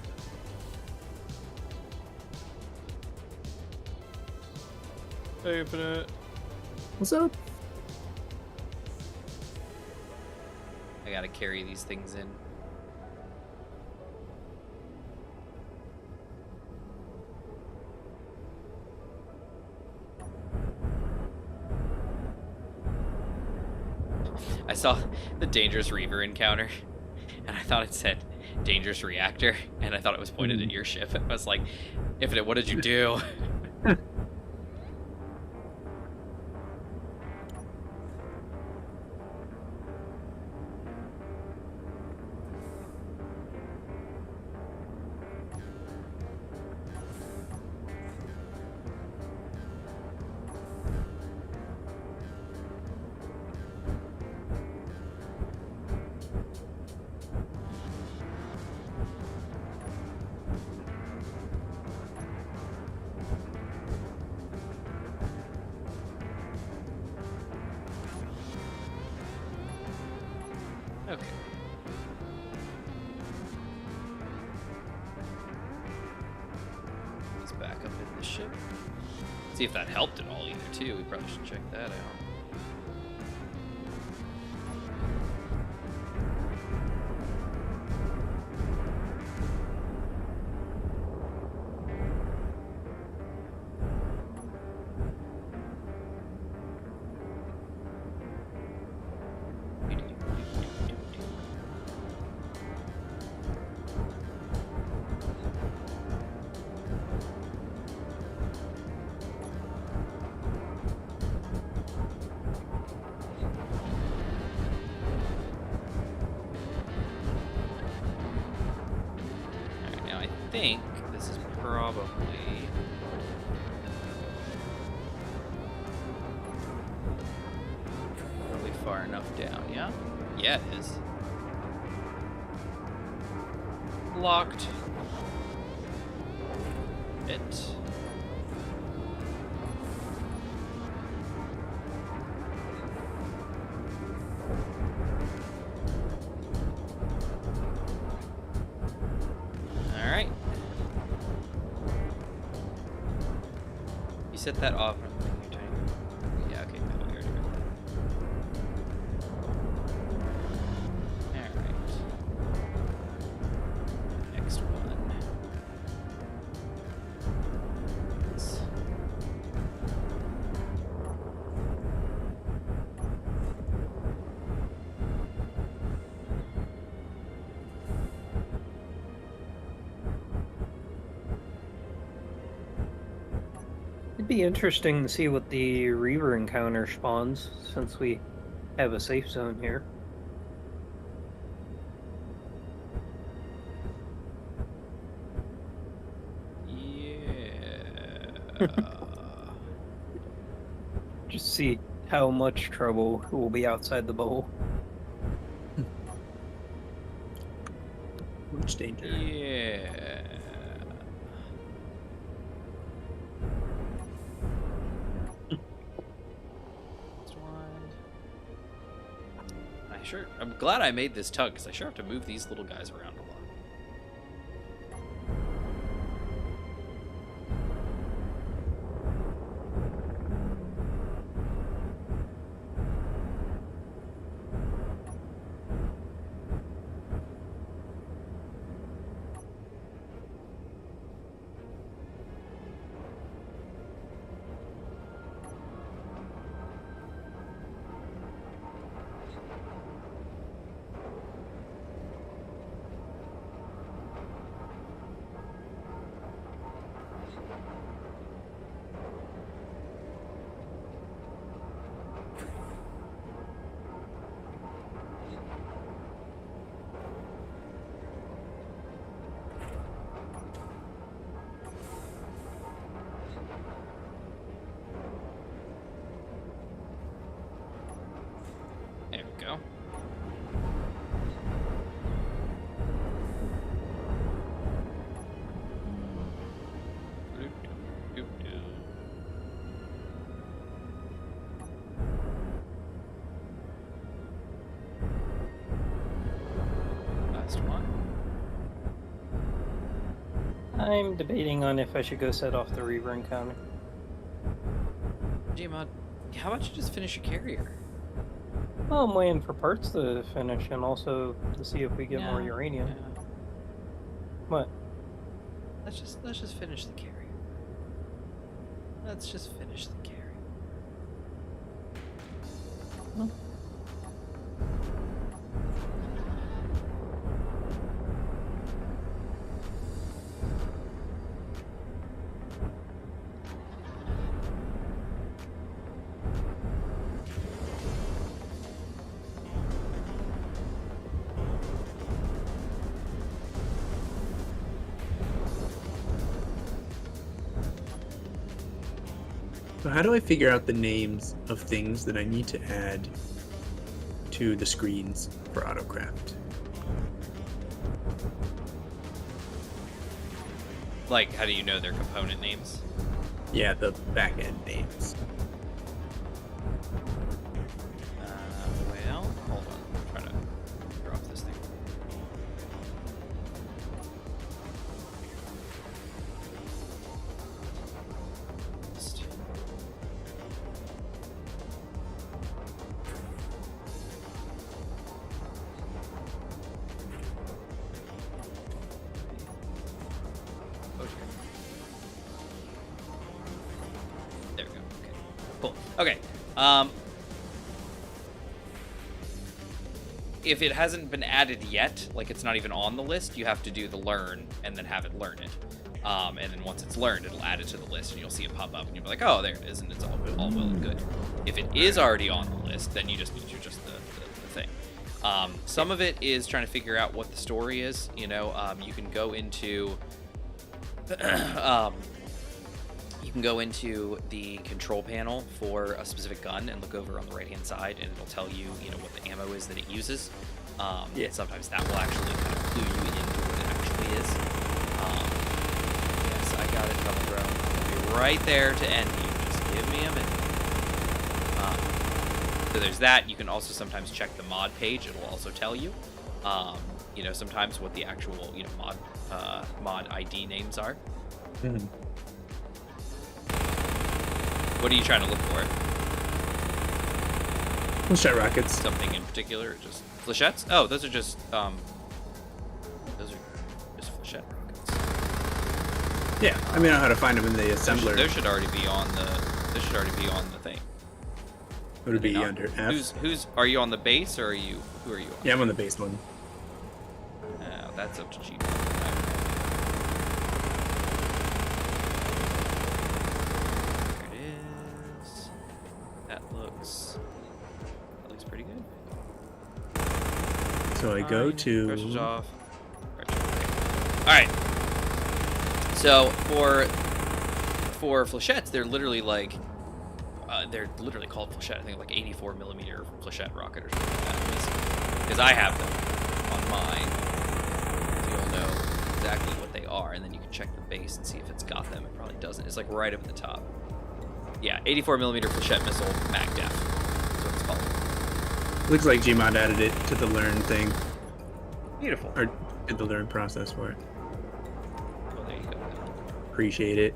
open it. What's up? I gotta carry these things in. I saw the dangerous reaver encounter, and I thought it said dangerous reactor, and I thought it was pointed at your ship. I was like, Infinite, what did you do? Okay. He's back up in the ship. See if that helped at all either, too. We probably should check that out. think this is probably far enough down, yeah? Yeah, it is. Locked. It. Alright. You set that off. Yeah, okay, no, we already read that. Alright. Next one. It'd be interesting to see what the Reaver encounter spawns, since we have a safe zone here. Yeah. Just see how much trouble will be outside the bowl. Much danger. Yeah. I'm glad I made this tug, because I sure have to move these little guys around a lot. There we go. Last one. I'm debating on if I should go set off the Reaver encounter. Gmod, how about you just finish a carrier? Well, I'm waiting for parts to finish and also to see if we get more Yeah, uranium. yeah. What? Let's just finish the carrier. Let's just finish the carrier. Hmm. So how do I figure out the names of things that I need to add to the screens for AutoCraft? Like, how do you know their component names? Yeah, the back end names. Well, hold on. I'm trying to drop this thing. There we go. Okay. Cool. Okay. If it hasn't been added yet, like it's not even on the list, you have to do the learn and then have it learn it. And then once it's learned, it'll add it to the list and you'll see it pop up and you'll be like, oh, there it is, and it's all well and good. If it is already on the list, then you just need to adjust the thing. Some of it is trying to figure out what the story is. You know, you can go into You can go into the control panel for a specific gun and look over on the right hand side, and it'll tell you, what the ammo is that it uses. Yeah. Sometimes that will actually kind of clue you into what it actually is. Yes, I got it, Tunnel Drone. I'll be right there to end you. Just give me a minute. So there's that. You can also sometimes check the mod page. It'll also tell you, sometimes what the actual, mod ID names are. Mm-hmm. What are you trying to look for? Flechette rockets. Something in particular, or just flechettes? Oh, those are just flechette rockets. Yeah, I know how to find them in the assembler. Those should already be on the. This should already be on the thing. Would it be Not? under F? Who's? Are you on the base or are you? Who are you on? Yeah, I'm on the base one. Oh, that's up to cheap. There it is. That looks pretty good. So I go to. Pressure's off. All right. So for flechettes, they're literally called flechette. I think like 84 millimeter flechette rocket or something like that. Because I have them on mine, so you'll know exactly what they are, and then you can check the base and see if it's got them. It probably doesn't. It's like right up at the top. Yeah, 84 millimeter flechette missile, mag def. That's what it's called. Looks like Gmod added it to the learn thing. Beautiful. Or did the learn process for it. Well, there you go. Appreciate it.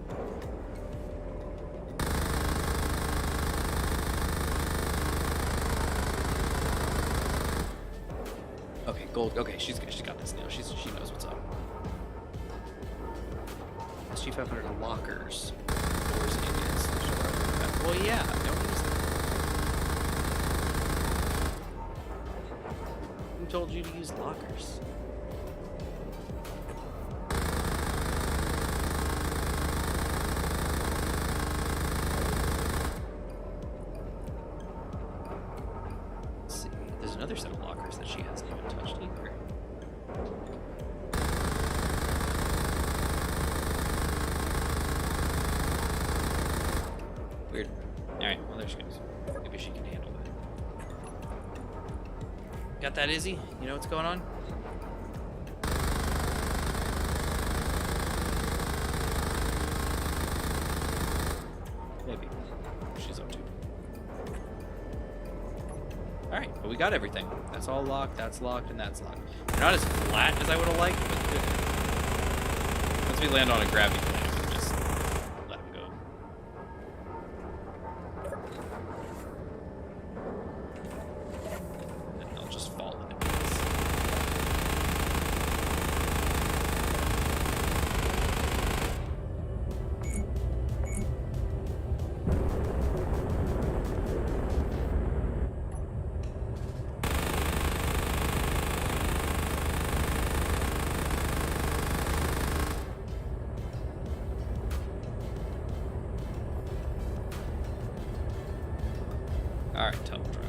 Okay, gold. Okay, she's got this now. She knows what's up. SG500 lockers. Doors and idiots. Well, yeah. Don't use them. Who told you to use lockers? Let's see. There's another set of lockers that she hasn't even touched either. Weird. Alright, well there she goes. Maybe she can handle that. Got that, Izzy? You know what's going on? Maybe. She's up to. Alright, but we got everything. That's all locked, and that's locked. They're not as flat as I would have liked, but good. Once we land on a gravity plane, we can just let them go. And they'll just fall into place. Alright, tunnel drone.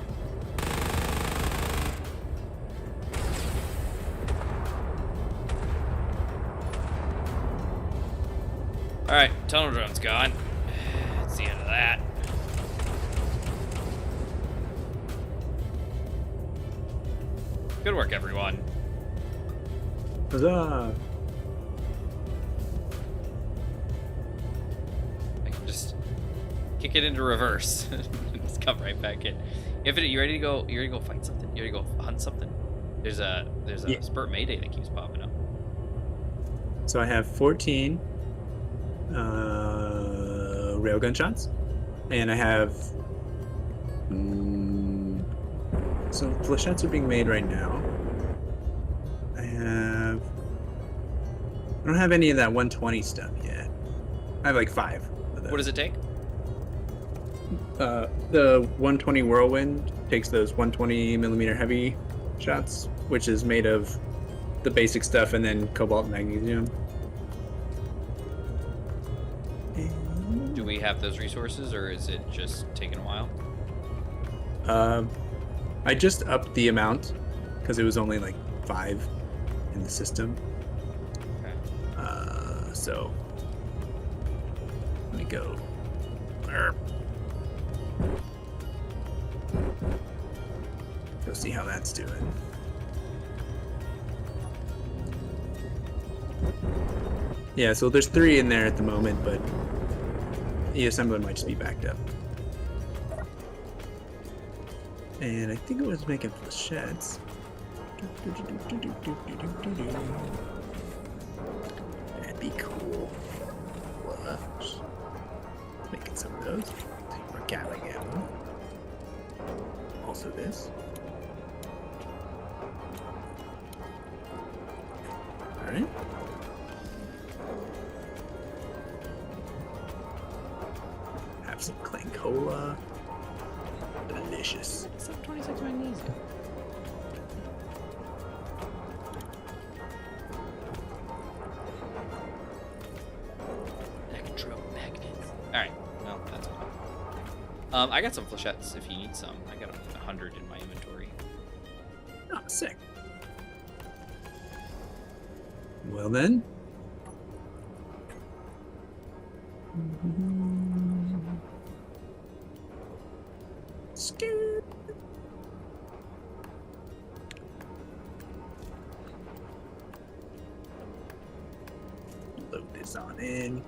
Alright, tunnel drone's gone. That's the end of that. Good work, everyone. Huzzah! I can just kick it into reverse. Just come right back in. Infinite, you ready to go? You ready to go fight something? You ready to go hunt something? There's a Yeah. Spurt Mayday that keeps popping up. So I have 14 railgun shots, and I have so flechettes are being made right now. I don't have any of that 120 stuff yet. I have like 5 of those. What does it take? The 120 Whirlwind takes those 120 millimeter heavy shots, which is made of the basic stuff and then cobalt and magnesium. Do we have those resources, or is it just taking a while? I just upped the amount because it was only like 5 in the system. Okay. So Let me go. Burp. Go see how that's doing. Yeah, so there's 3 in there at the moment, but the assembler might just be backed up. And I think it was making flechettes. That'd be cool. Flush. Making some of those. Take more Gatling ammo. Also this. Alright. Have some Clang Cola. Delicious. Except 26 magnesium. Electromagnets. Alright, well, that's fine. I got some flechettes if you need some. I got 100 in my inventory. Oh, sick. Well then. Scoot. Load this on in.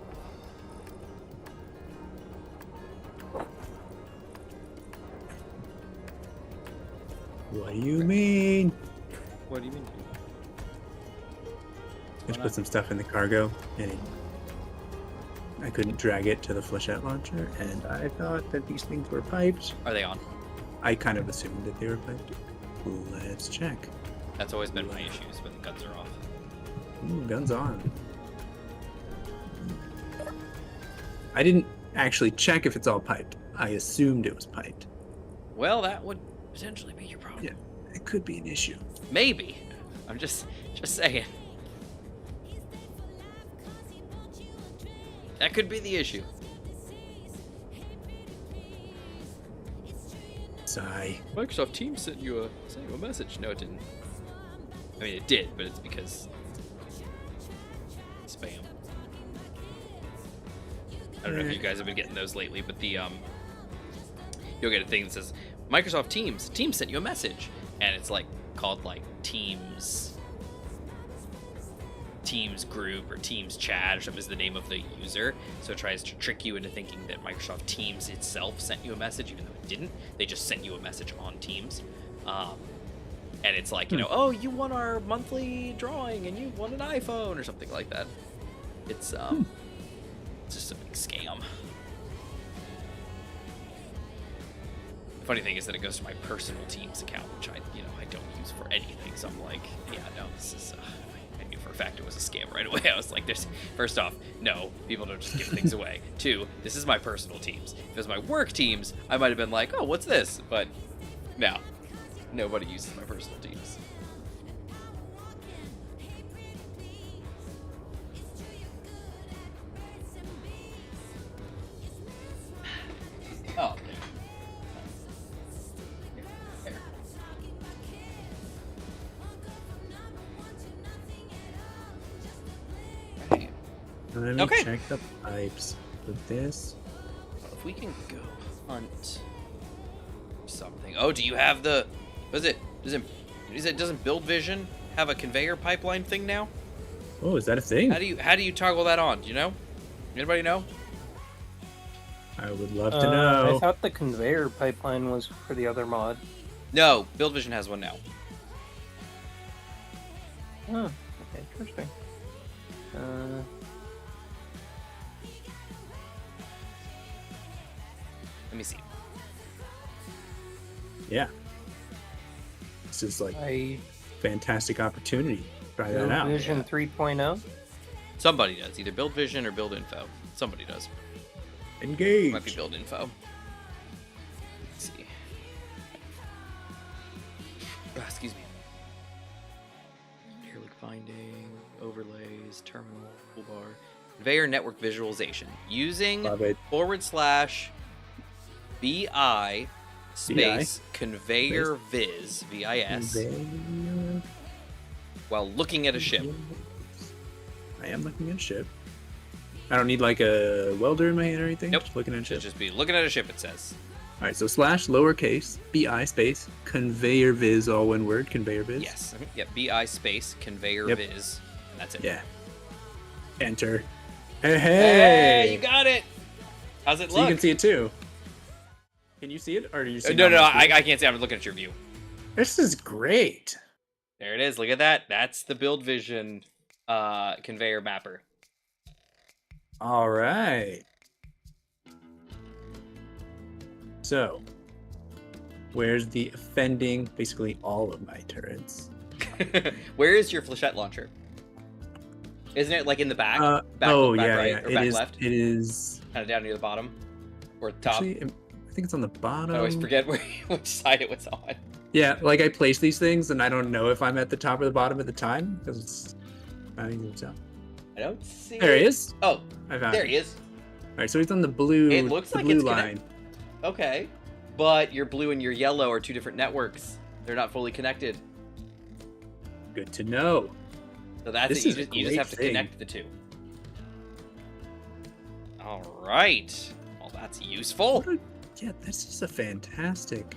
What do you mean? What do you mean? Just put some stuff in the cargo, and I couldn't drag it to the flechette launcher, and I thought that these things were piped. Are they on? I kind of assumed that they were piped. Let's check. That's always been my issues when the guns are off. Ooh, guns on. I didn't actually check if it's all piped. I assumed it was piped. Well, that would potentially be your problem. Yeah, it could be an issue. Maybe. I'm just saying. That could be the issue. Sigh. Microsoft Teams sent you a message. No, it didn't. I mean, it did, but it's because spam. I don't know if you guys have been getting those lately, but the you'll get a thing that says Microsoft Teams sent you a message, and it's like called like Teams group or Teams chat or something is the name of the user, so it tries to trick you into thinking that Microsoft Teams itself sent you a message, even though it didn't. They just sent you a message on Teams, and it's like, you know, oh, you won our monthly drawing and you won an iPhone or something like that. It's it's just a big scam. The funny thing is that it goes to my personal Teams account, which I don't use for anything. So I'm like, yeah, no, this is. I knew for a fact it was a scam right away. I was like, there's. First off, no, people don't just give things away. 2, this is my personal Teams. If it was my work Teams, I might have been like, oh, what's this? But no, nobody uses my personal Teams. Oh. Let me Okay. check the pipes with this. If we can go hunt something. Oh, do you have the? What is it? Doesn't Build Vision have a conveyor pipeline thing now? Oh, is that a thing? How do you toggle that on? Do you know? Anybody know? I would love to know. I thought the conveyor pipeline was for the other mod. No, Build Vision has one now. Oh, interesting. Let me see. Yeah. This is like I fantastic opportunity. Try that Build out. Vision 3.0. Somebody does, either Build Vision or Build Info. Somebody does. Engage. Might be Build Info. Let's see. Excuse me. Relic finding, overlays, terminal, toolbar, conveyor network visualization using Love it. /BI space conveyor viz VIS Conveyor. while looking at a ship. I am looking at a ship. I don't need like a welder in my hand or anything. Nope. Just looking at Should shit. just be looking at a ship, it says. All right, so slash lowercase bi space conveyor viz, all one word, conveyor viz. Yes. Yep. BI space conveyor Yep. viz. And that's it. Yeah. Enter. Hey, Hey. you got it. How's it So look? you can see it too. Can you see it, or do you see? No, it on no, my screen? I can't see. I'm looking at your view. This is great. There it is. Look at that. That's the Build Vision conveyor mapper. All right. So, where's the offending? Basically, all of my turrets. Where is your flechette launcher? Isn't it like in the back? Back oh back yeah, right, yeah. or It back is. left? It is. Kind of down near the bottom? Or top? Actually, I think it's on the bottom. I always forget which side it was on. Yeah, like I place these things, and I don't know if I'm at the top or the bottom at the time because it's. I think it's out. I don't see There it. he is. Oh, I found there him. he is. All right, so he's on the blue. It looks the like blue it's line. Okay. But your blue and your yellow are two different networks. They're not fully connected. Good to know. So that's This it. is a You just great have to thing. connect the two. All right. Well, that's useful. What a- yeah, this is a fantastic.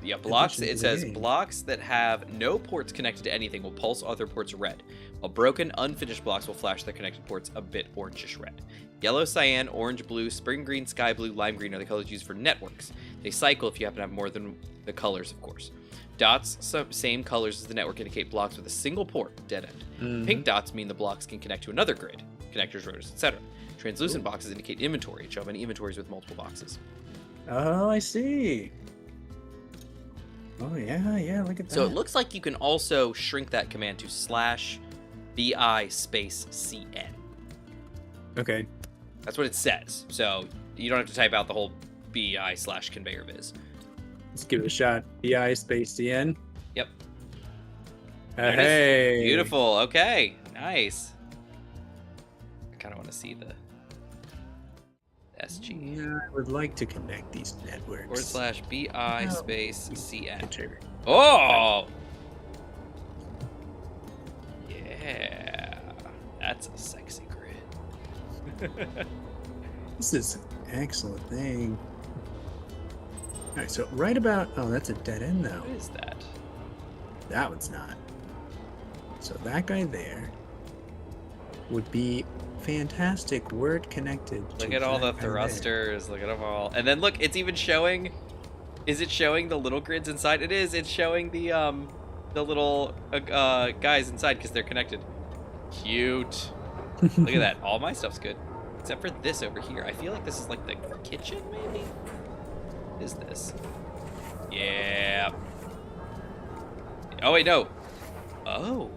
Yeah, blocks. addition It to the says game. blocks that have no ports connected to anything will pulse other ports red, while broken, unfinished blocks will flash their connected ports a bit orangish red. Yellow, cyan, orange, blue, spring green, sky blue, lime green are the colors used for networks. They cycle if you happen to have more than the colors, of course. Dots, same colors as the network, indicate blocks with a single port, dead end. Mhm. Pink dots mean the blocks can connect to another grid, connectors, rotors, etc. Translucent boxes indicate inventory. Show many inventories with multiple boxes. Oh, I see. Oh yeah, look at that. So it looks like you can also shrink that command to /bi space cn. Okay. That's what it says. So you don't have to type out the whole bi/conveyor viz. Let's give it a shot. bi space cn. Yep. Hey. There it is. Beautiful. Okay. Nice. I kind of want to see the SG. Yeah, I would like to connect these networks. /bi space cn. Enter. Oh! Yeah. That's a sexy grid. This is an excellent thing. All right, so right about. Oh, that's a dead end though. What is that? That one's not. So that guy there would be fantastic. Word connected. Look to at all the that guy there. thrusters. Look at them all. And then look, it's even showing. Is it showing the little grids inside? It is. It's showing the little guys inside because they're connected. Cute. Look at that. All my stuff's good, except for this over here. I feel like this is like the kitchen, maybe. What is this? Yeah. Oh wait, no. Oh.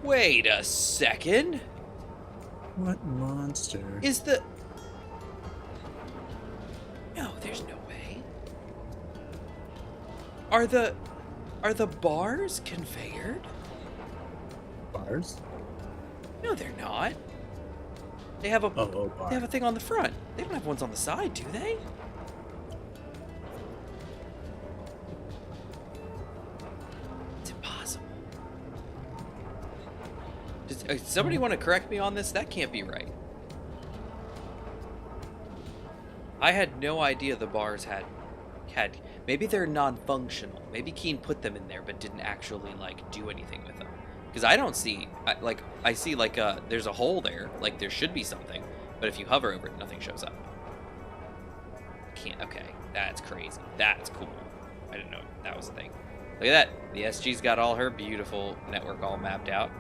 Wait a second. What monster? Is the... No, there's no way. Are the bars conveyored? Bars? No, they're not. They have a Bar. they have a thing on the front. They don't have ones on the side, do they? It's impossible. Does somebody want to correct me on this? That can't be right. I had no idea the bars had maybe they're non-functional. Maybe Keen put them in there but didn't actually like do anything with them. Because I don't see I see like there's a hole there, like there should be something, but if you hover over it, nothing shows up. Can't. Okay, that's crazy. That's cool. I didn't know that was a thing. Look at that. The SG's got all her beautiful network all mapped out.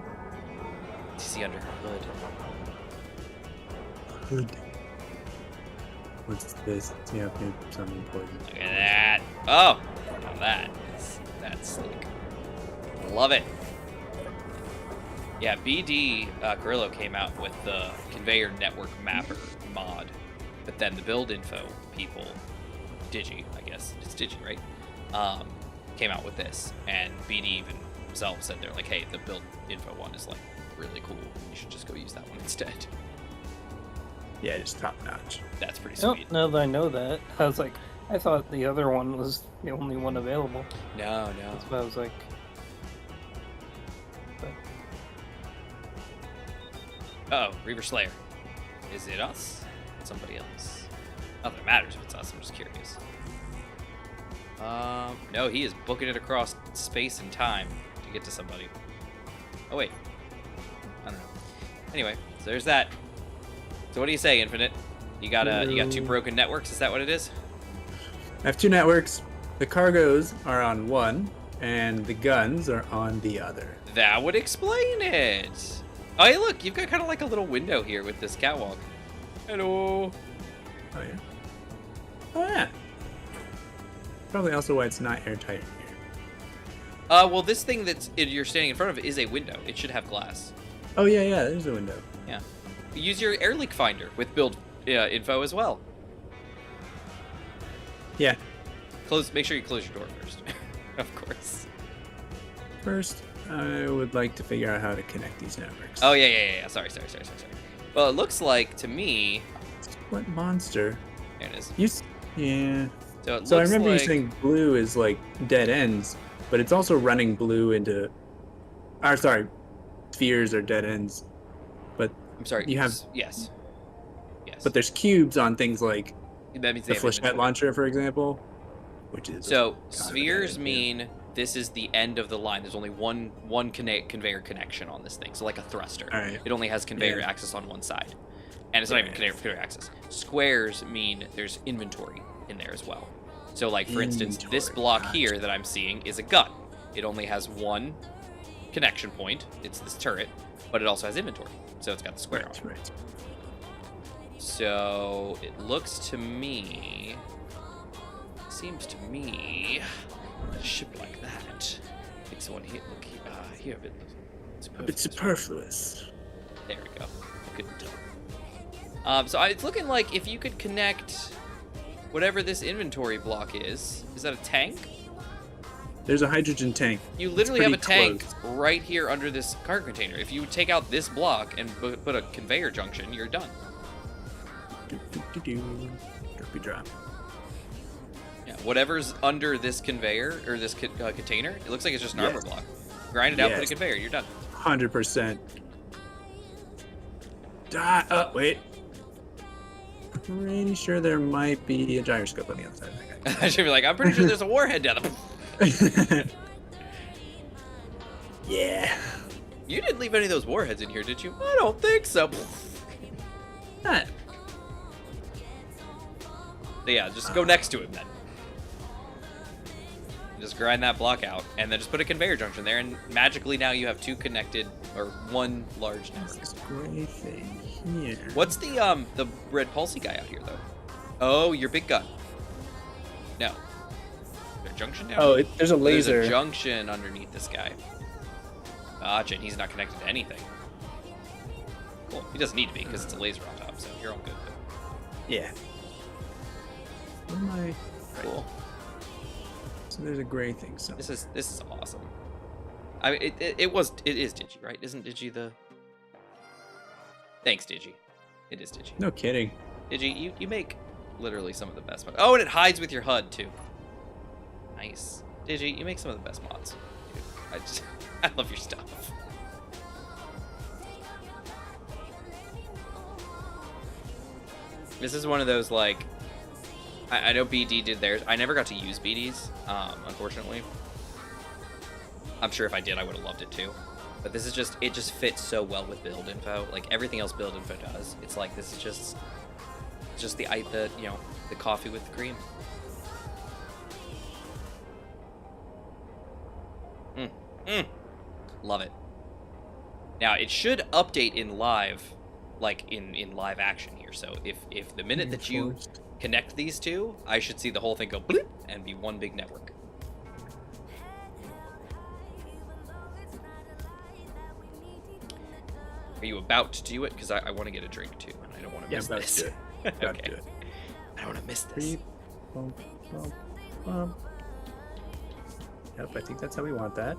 You see under her hood. Hood. What's this? Yeah, something important. Look at that. Oh, now that's slick. Love it. Yeah, BD Carrillo came out with the Conveyor Network Mapper mod, but then the Build Info people, Digi, I guess it's Digi, right? Came out with this, and BD even himself said they're like, hey, the Build Info one is like really cool. You should just go use that one instead. Yeah, just top notch. That's pretty Oh, sweet. now that I know that, I was like, I thought the other one was the only one available. No. That's what I was like. But Uh-oh, Reaver Slayer. Is it us? Somebody else? Not that it matters if it's us, I'm just curious. No, he is booking it across space and time to get to somebody. Oh, wait. I don't know. Anyway, so there's that. So what do you say, Infinite? You got 2 broken networks, is that what it is? I have 2 networks. The cargoes are on one, and the guns are on the other. That would explain it. Oh, hey, look, you've got kind of like a little window here with this catwalk. Hello. Oh, yeah. Oh, yeah. Probably also why it's not airtight here. Well, this thing you're standing in front of is a window. It should have glass. Oh, yeah, there's a window. Yeah. Use your Relic finder with build info as well. Yeah. Make sure you close your door first. Of course. First, I would like to figure out how to connect these networks. Oh, yeah. Sorry. Well, it looks like, to me... What monster? There it is. Yeah. So I remember you saying blue is like dead ends, but it's also running blue into... spheres are dead ends. But I'm sorry. you have... Yes. But there's cubes on things like that means the flechette launcher, for example, which is... So spheres mean this is the end of the line. There's only one conveyor connection on this thing, so like a thruster. All right. It only has conveyor access on one side, and it's not even conveyor access. Squares mean there's inventory in there as well. So like, for instance, this block here that I'm seeing is a gun. It only has one connection point. It's this turret, but it also has inventory. So it's got the square on. Right. So it looks to me, a ship like that takes one hit. Look here, a bit superfluous. There we go. I couldn't tell. So it's looking like if you could connect whatever this inventory block is that a tank? There's a hydrogen tank. You literally have a tank close. right here under this cargo container. If you take out this block and put a conveyor junction, you're done. Drippy drop. Yeah, whatever's under this conveyor or this container, it looks like it's just an armor block. Grind it out, put a conveyor, you're done. 100%. Wait. Pretty sure there might be a gyroscope on the other side of that guy. I should be like, I'm pretty sure there's a warhead down there. Yeah. You didn't leave any of those warheads in here, did you? I don't think so. Not. But yeah, just go next to him then. Just grind that block out, and then just put a conveyor junction there, and magically now you have 2 connected, or 1 large network. This gray thing here. What's the red pulsy guy out here, though? Oh, your big gun. No. Is there a junction down here? There's a laser. There's a junction underneath this guy. Gotcha, and he's not connected to anything. Cool. He doesn't need to be, because it's a laser on top, so you're all good, though. Yeah. Where am I? Cool. So there's a gray thing. So This is awesome. I mean, it is Digi, right? Isn't Digi the... Thanks, Digi. It is Digi. no kidding. Digi, you make literally some of the best mods. Oh, and it hides with your HUD, too. Nice. Digi, you make some of the best mods. Dude, I love your stuff. This is one of those, like... I know BD did theirs. I never got to use BD's, unfortunately. I'm sure if I did, I would have loved it too. But this is just, it just fits so well with build info. Like everything else build info does. It's like, this is just the coffee with the cream. Love it. Now it should update in live, like in live action here. So if the minute that you connect these 2, I should see the whole thing go bloop and be one big network. Are you about to do it? Because I want to get a drink too, and I don't want to miss this. Do it. Okay. Do it. I don't want to miss this. Bump, bump, bump. Yep, I think that's how we want that.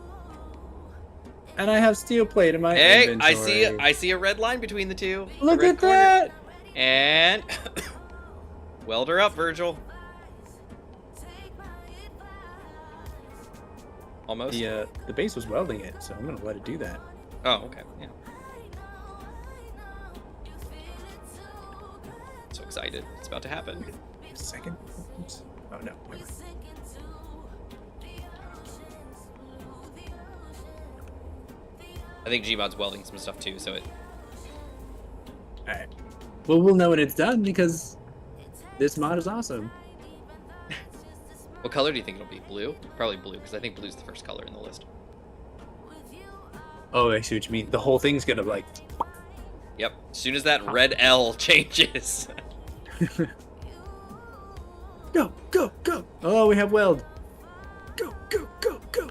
And I have steel plate in my inventory. I see a red line between the 2. Look the red at corner. that! And weld her up, Virgil. Almost. The base was welding it, so I'm gonna let it do that. Oh, okay. Yeah. excited. It's about to happen. Second. Oops. Oh no. Never. I think Gmod's welding some stuff too, so it. All right. Well, we'll know when it's done because this mod is awesome. What color do you think it'll be? Blue? Probably blue, because I think blue's the first color in the list. Oh, I see what you mean. The whole thing's gonna like. Yep. As soon as that red L changes. Go, go, go! Oh, we have weld. Go, go, go, go!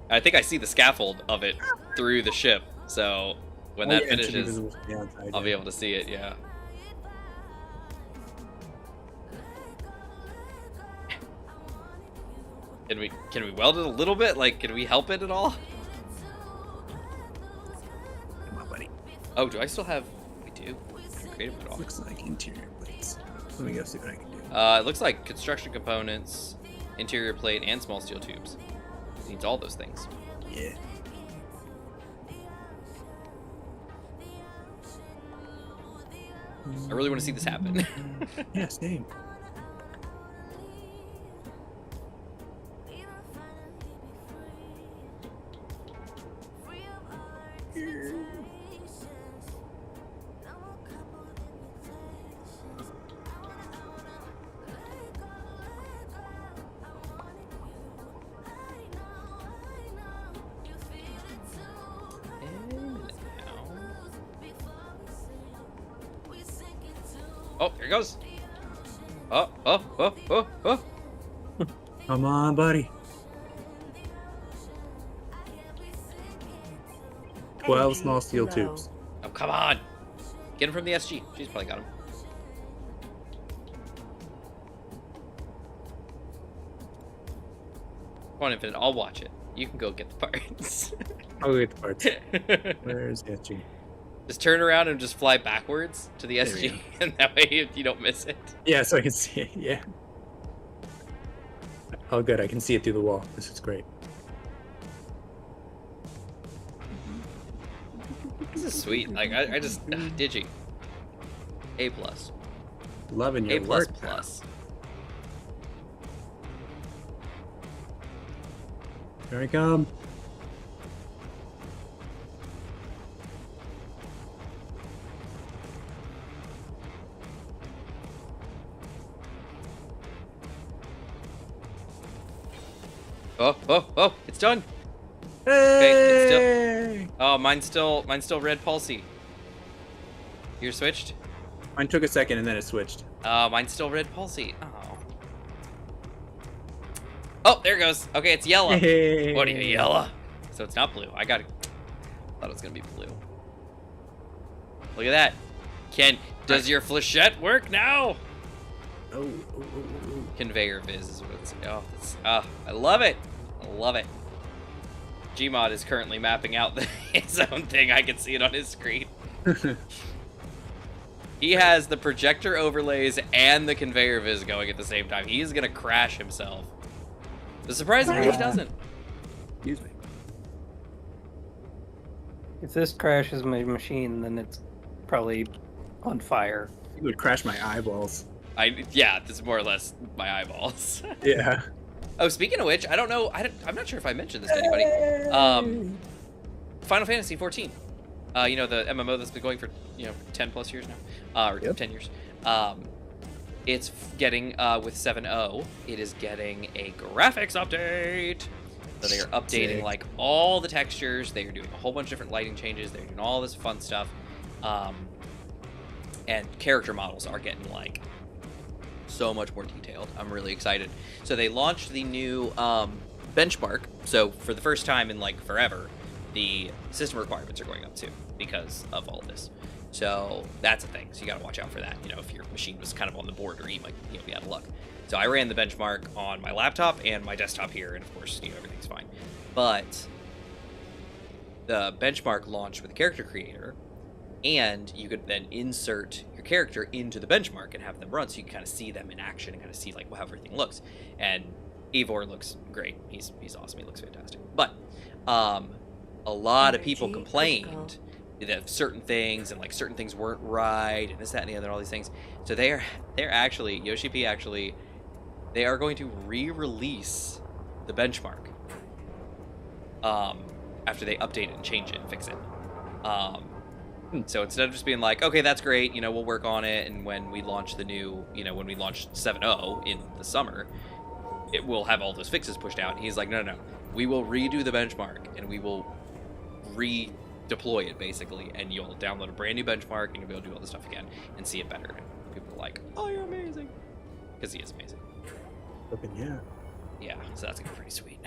I think I see the scaffold of it through the ship, so when that yeah, it should be finishes, visible from the outside, I'll be yeah. able to see it, yeah. Can we weld it a little bit? Like, can we help it at all? Come on, buddy. Oh, do I still have... We do. I haven't created it at all. Looks like interior plates. Let me go see what I can do. It looks like construction components, interior plate, and small steel tubes. It needs all those things. Yeah. I really want to see this happen. Yeah, same. Oh, here it goes. Oh, oh, oh, oh, oh. Come on, buddy. 12 small steel tubes. Oh, come on. Get him from the SG. She's probably got him. Come on, Infinite. I'll watch it. You can go get the parts. I'll go get the parts. Where's the SG? Just turn around and just fly backwards to the There we SG, go. and that way you don't miss it. Yeah, so I can see it. Yeah. Oh, good. I can see it through the wall. This is great. This is sweet. Like, I just... Digi. A+. Loving your A++. work. Here I come. Oh, oh, oh, it's done. Hey! it's Oh, mine's still red palsy. You're switched? Mine took a second and then it switched. Mine's still red palsy. Oh. Oh, there it goes. Okay, it's yellow. Hey. What are you, yellow? So it's not blue. I thought it was gonna be blue. Look at that. Ken, does your flechette work now? Oh, oh, oh, oh, oh. Conveyor viz is what it's. I love it. I love it. Gmod is currently mapping out his own thing. I can see it on his screen. He has the projector overlays and the conveyor viz going at the same time. He is gonna crash himself. The surprising part, he doesn't. Excuse me. If this crashes my machine, then it's probably on fire. It would crash my eyeballs. Yeah, this is more or less my eyeballs. Yeah. Oh, speaking of which, I don't know. I'm not sure if I mentioned this to anybody. Final Fantasy 14. You know, the MMO that's been going for 10 plus years now, or Yep. 10 years. It's getting with 7.0. It is getting a graphics update. So they are updating Sick. like all the textures. They are doing a whole bunch of different lighting changes. They're doing all this fun stuff, and character models are getting like so much more detailed. I'm really excited. So they launched the new benchmark. So for the first time in like forever, the system requirements are going up too because of all this. So that's a thing. So you got to watch out for that. If your machine was kind of on the border, you might be out of luck. So I ran the benchmark on my laptop and my desktop here, and of course, everything's fine. But the benchmark launched with the character creator, and you could then insert your character into the benchmark and have them run, so you can kind of see them in action and kind of see like how everything looks. And Eivor looks great. He's awesome. He looks fantastic. But a lot of people complained that certain things and like certain things weren't right and this, that, and the other, all these things. So they're actually, Yoshi P actually, they are going to re-release the benchmark after they update it and change it and fix it. So instead of just being like, okay, that's great, you know, we'll work on it, and when we launch the new, you know, when we launch 7.0 in the summer, it will have all those fixes pushed out. And he's like, no, we will redo the benchmark and we will redeploy it basically, and you'll download a brand new benchmark and you'll be able to do all this stuff again and see it better. And people are like, oh, you're amazing, because he is amazing. Yeah, so that's gonna be pretty sweet.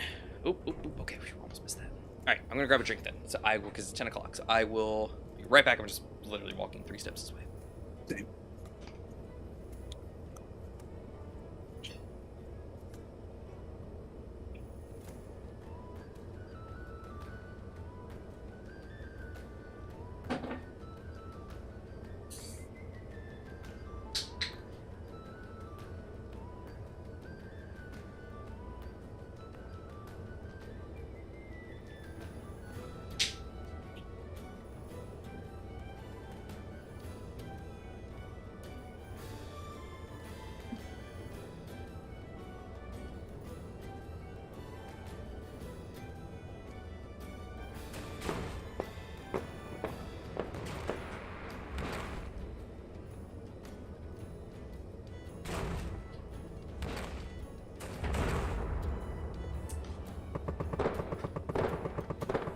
Oop, okay, we almost missed that. All right, I'm gonna grab a drink then. So I will, because it's 10 o'clock. So I will be right back. I'm just literally walking 3 steps this way. Same.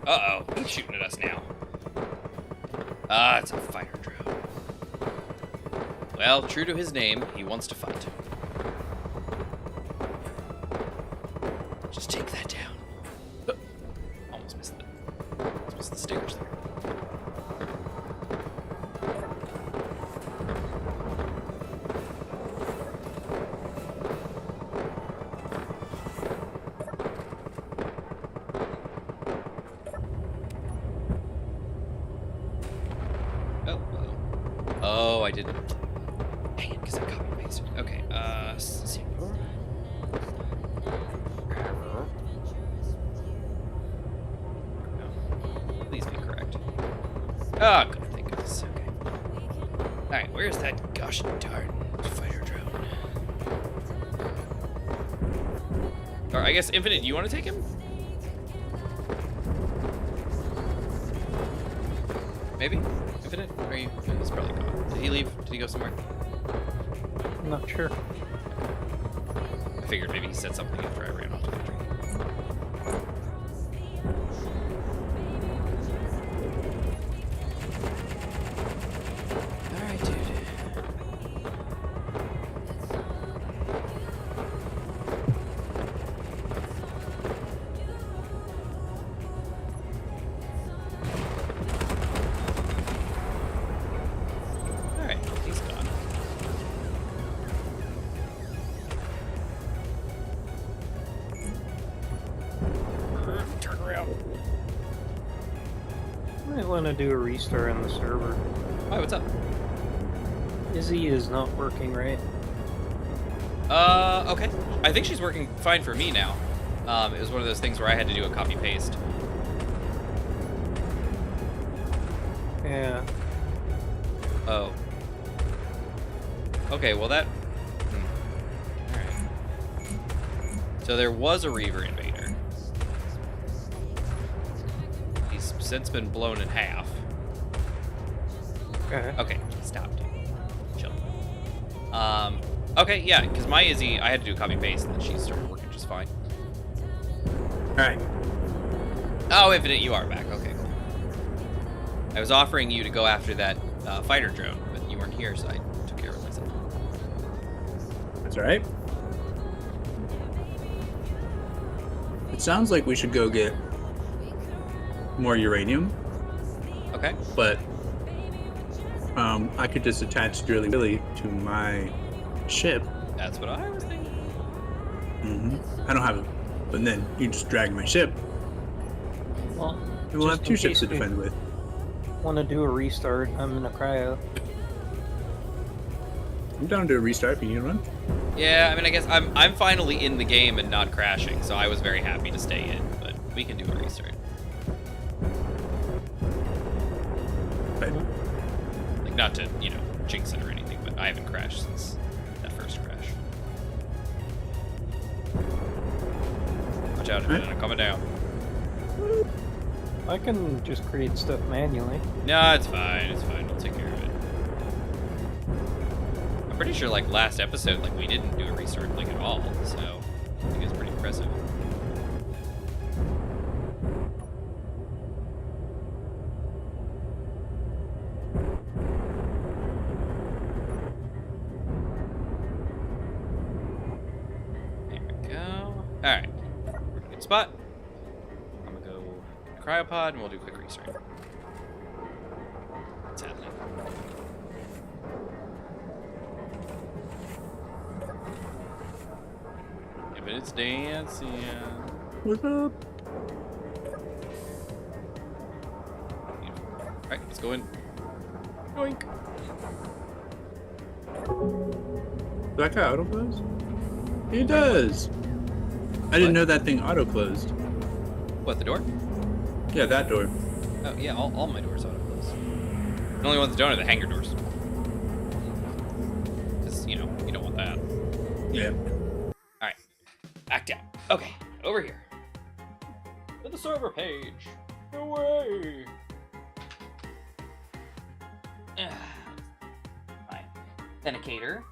Uh-oh, who's shooting at us now? It's a fighter drone. Well, true to his name, he wants to fight. Just take that down. Almost missed the stairs there. Oh, I didn't. Dang it, because I copy and pasted. Okay, no. Please be correct. Oh, good, thank goodness. Okay. Alright, where's that gosh darn fighter drone? Or I guess Infinite, you want to take him? Maybe? Infinite? Are you? He's probably gone. Did he leave? Did he go somewhere? I'm not sure. I figured maybe he said something after I ran off to the drink. Alright, dude. Alright, he's gone. Turn around. Might want to do a restart on the server. Hi, what's up? Izzy is not working right. Okay. I think she's working fine for me now. It was one of those things where I had to do a copy paste. Yeah. Oh. Okay, well that... Alright. So there was a Reaver Invader. He's since been blown in half. Okay, stop, dude. Chill. Okay, yeah, because my Izzy, I had to do a copy paste, and then she started working just fine. Alright. Oh, Infinite, you are back. Okay, cool. I was offering you to go after that fighter drone, but you weren't here, so I took care of it myself. That's alright. It sounds like we should go get more uranium, Okay. but I could just attach Really to my ship. That's what I was thinking. I don't have it, but then you just drag my ship, Well, and we'll have just two in ships to case we defend with. want to do a restart, I'm in a cryo. I'm down to a restart if you need to run. Yeah, I mean, I guess I'm finally in the game and not crashing, so I was very happy to stay in, but we can do a restart. not to, jinx it or anything, but I haven't crashed since that first crash. Watch out, I'm coming down. I can just create stuff manually. No, it's fine, we'll take care of it. I'm pretty sure, like, last episode, like, we didn't do a restart, like, at all, so I think it's pretty impressive. There we go. Alright. We're in a good spot. I'm gonna go cryopod, and we'll do a quick restart. What's happening? If it's dancing. What's up? Alright, let's go in. Yoink. Does that guy auto close? He does. I didn't know that thing auto closed. What, the door? Yeah, that door. Oh, yeah, all my doors auto close. The only ones that don't are the hangar doors. Because, you don't want that. Yeah. Alright, back down. Okay, over here. To the server page. Away. My authenticator.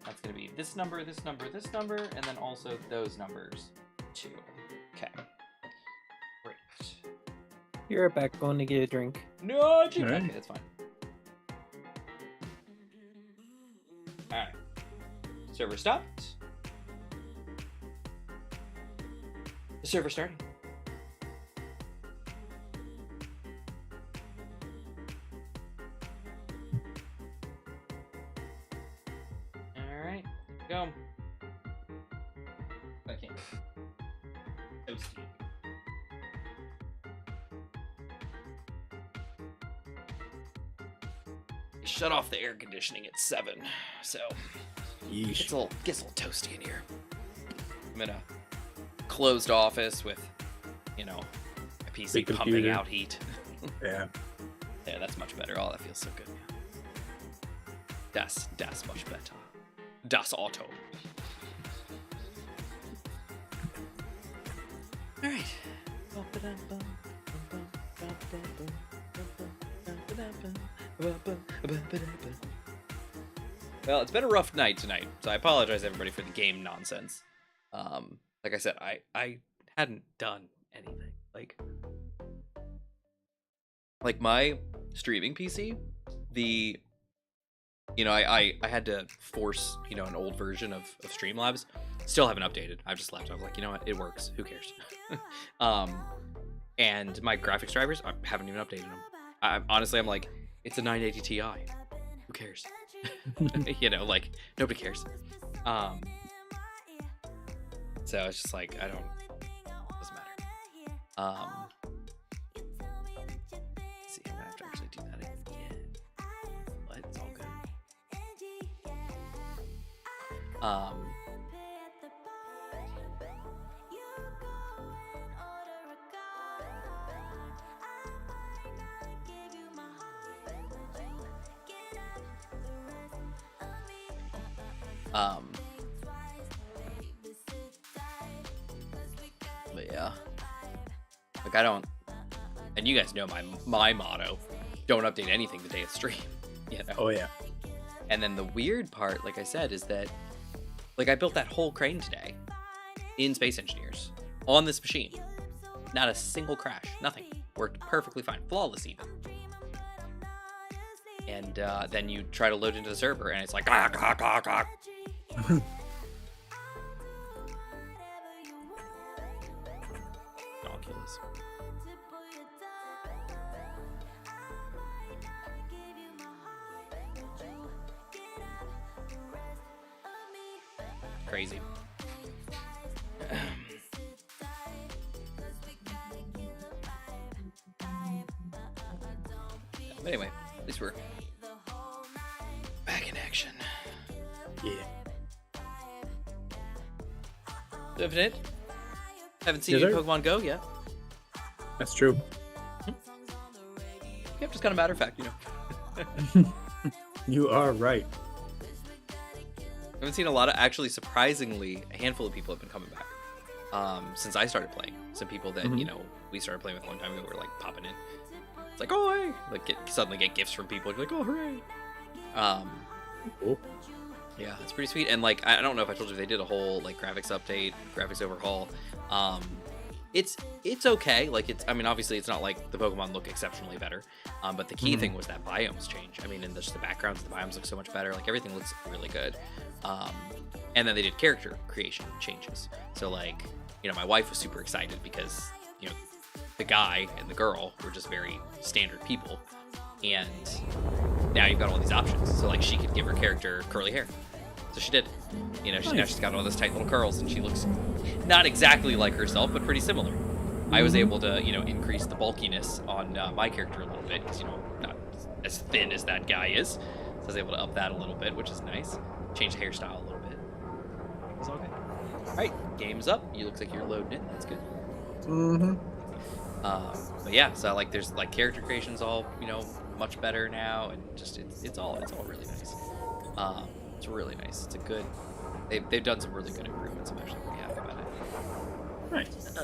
That's going to be this number, this number, this number, and then also those numbers too. Okay. Great. You're right back, going to get a drink. No, dude. Alright. Okay, that's fine. Alright. Server stopped. The server starting. Alright, go. Okay. Toasty. Shut off the air conditioning at 7, so gets a little toasty in here. I'm in a closed office with, a PC Big pumping computer. out heat. Yeah. Yeah, that's much better. Oh, that feels so good. Das much better. Das Auto. All right. Well, it's been a rough night tonight, so I apologize everybody for the game nonsense. Like I said, I hadn't done anything. Like my streaming PC, I had to force, an old version of Streamlabs. Still haven't updated. I've just left. I was like, you know what? It works. Who cares? And my graphics drivers, I haven't even updated them. Honestly, I'm like, it's a 980 Ti. Who cares? Nobody cares. So it's just like, doesn't matter. Let's see, I'm gonna have to actually do that again. But it's all good. But yeah, I don't, and you guys know my motto: don't update anything the day it's stream. Oh yeah. And then the weird part, like I said, is that, I built that whole crane today in Space Engineers on this machine. Not a single crash, nothing. Worked perfectly fine, flawless even. And then you try to load into the server, and it's like, Donkeys. Crazy. But anyway, at least we're back in action. Yeah. Definite. Haven't seen Yes, you in sir. Pokemon Go yet. That's true. Yep, just kind of matter of fact, you know. You are right. I haven't seen a lot of, actually, surprisingly, a handful of people have been coming back since I started playing. Some people that, you know, we started playing with a long time ago were, like, popping in. It's like, oh, hey! Like, suddenly get gifts from people. You're like, oh, hooray! Cool. Yeah, it's pretty sweet. And, like, I don't know if I told you, they did a whole, like, graphics update, graphics overhaul. It's okay. Like, it's, I mean, obviously, it's not like the Pokemon look exceptionally better. But the key thing was that biomes change. I mean, and just the backgrounds, the biomes look so much better. Like, everything looks really good. And then they did character creation changes. So, like, you know, my wife was super excited because, you know, the guy and the girl were just very standard people. And now you've got all these options. So, like, she could give her character curly hair. So she did. You know, now she's got all those tight little curls, and she looks not exactly like herself, but pretty similar. I was able to, you know, increase the bulkiness on my character a little bit, because, you know, not as thin as that guy is. So I was able to up that a little bit, which is nice. Change the hairstyle a little bit. It's all good. All right, game's up. You look like you're loading it. That's good. But yeah, so like there's like character creation's all, you know, much better now, and just it's all really nice. It's really nice. It's a good. They've done some really good improvements. I'm actually pretty happy about it. Nice.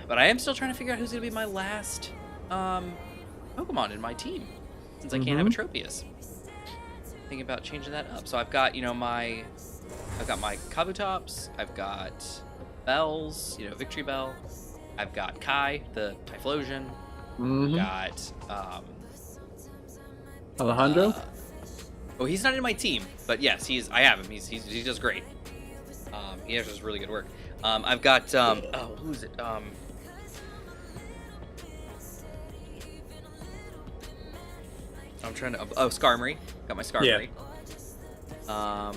But I am still trying to figure out who's gonna be my last Pokemon in my team, since I can't have a Tropius. Thinking about changing that up. So I've got, you know, I've got my Kabutops, I've got Bells, you know, Victory Bell. I've got Kai, the Typhlosion. Got Alejandro? Oh, he's not in my team, but yes, I have him. He does great. He does really good work. I've got oh, who's it? I'm trying to Skarmory. Got my Skarmory. Yeah.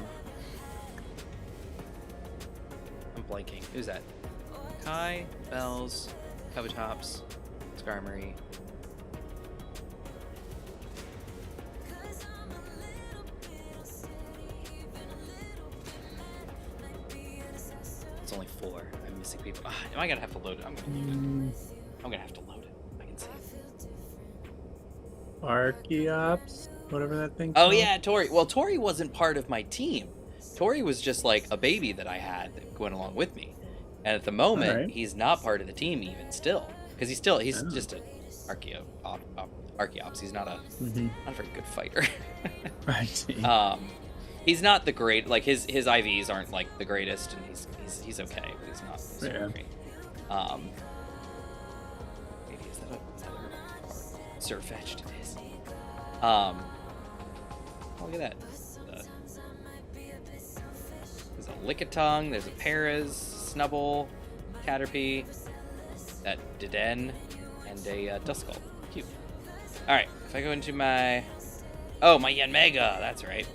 I'm blanking. Who's that? Kai, Bells, Kabutops, Skarmory. It's only 4. I'm missing people. Am I gonna have to load it? I'm gonna have to load it. I can see it. Archeops, whatever that thing. Oh yeah, Tori. Well, Tori wasn't part of my team. Tori was just like a baby that I had that went along with me. And at the moment, he's not part of the team even still, because he's just an Archeops. He's not a very good fighter. Right. He's not the great, like his IVs aren't like the greatest, and he's okay, but he's not super great. Maybe is that another Surfetched? It is. Oh, look at that. There's a Lickitung. There's a Paras, Snubbull, Caterpie, that Deden, and a Duskull. Cute. Alright, if I go into my Yanmega, that's right.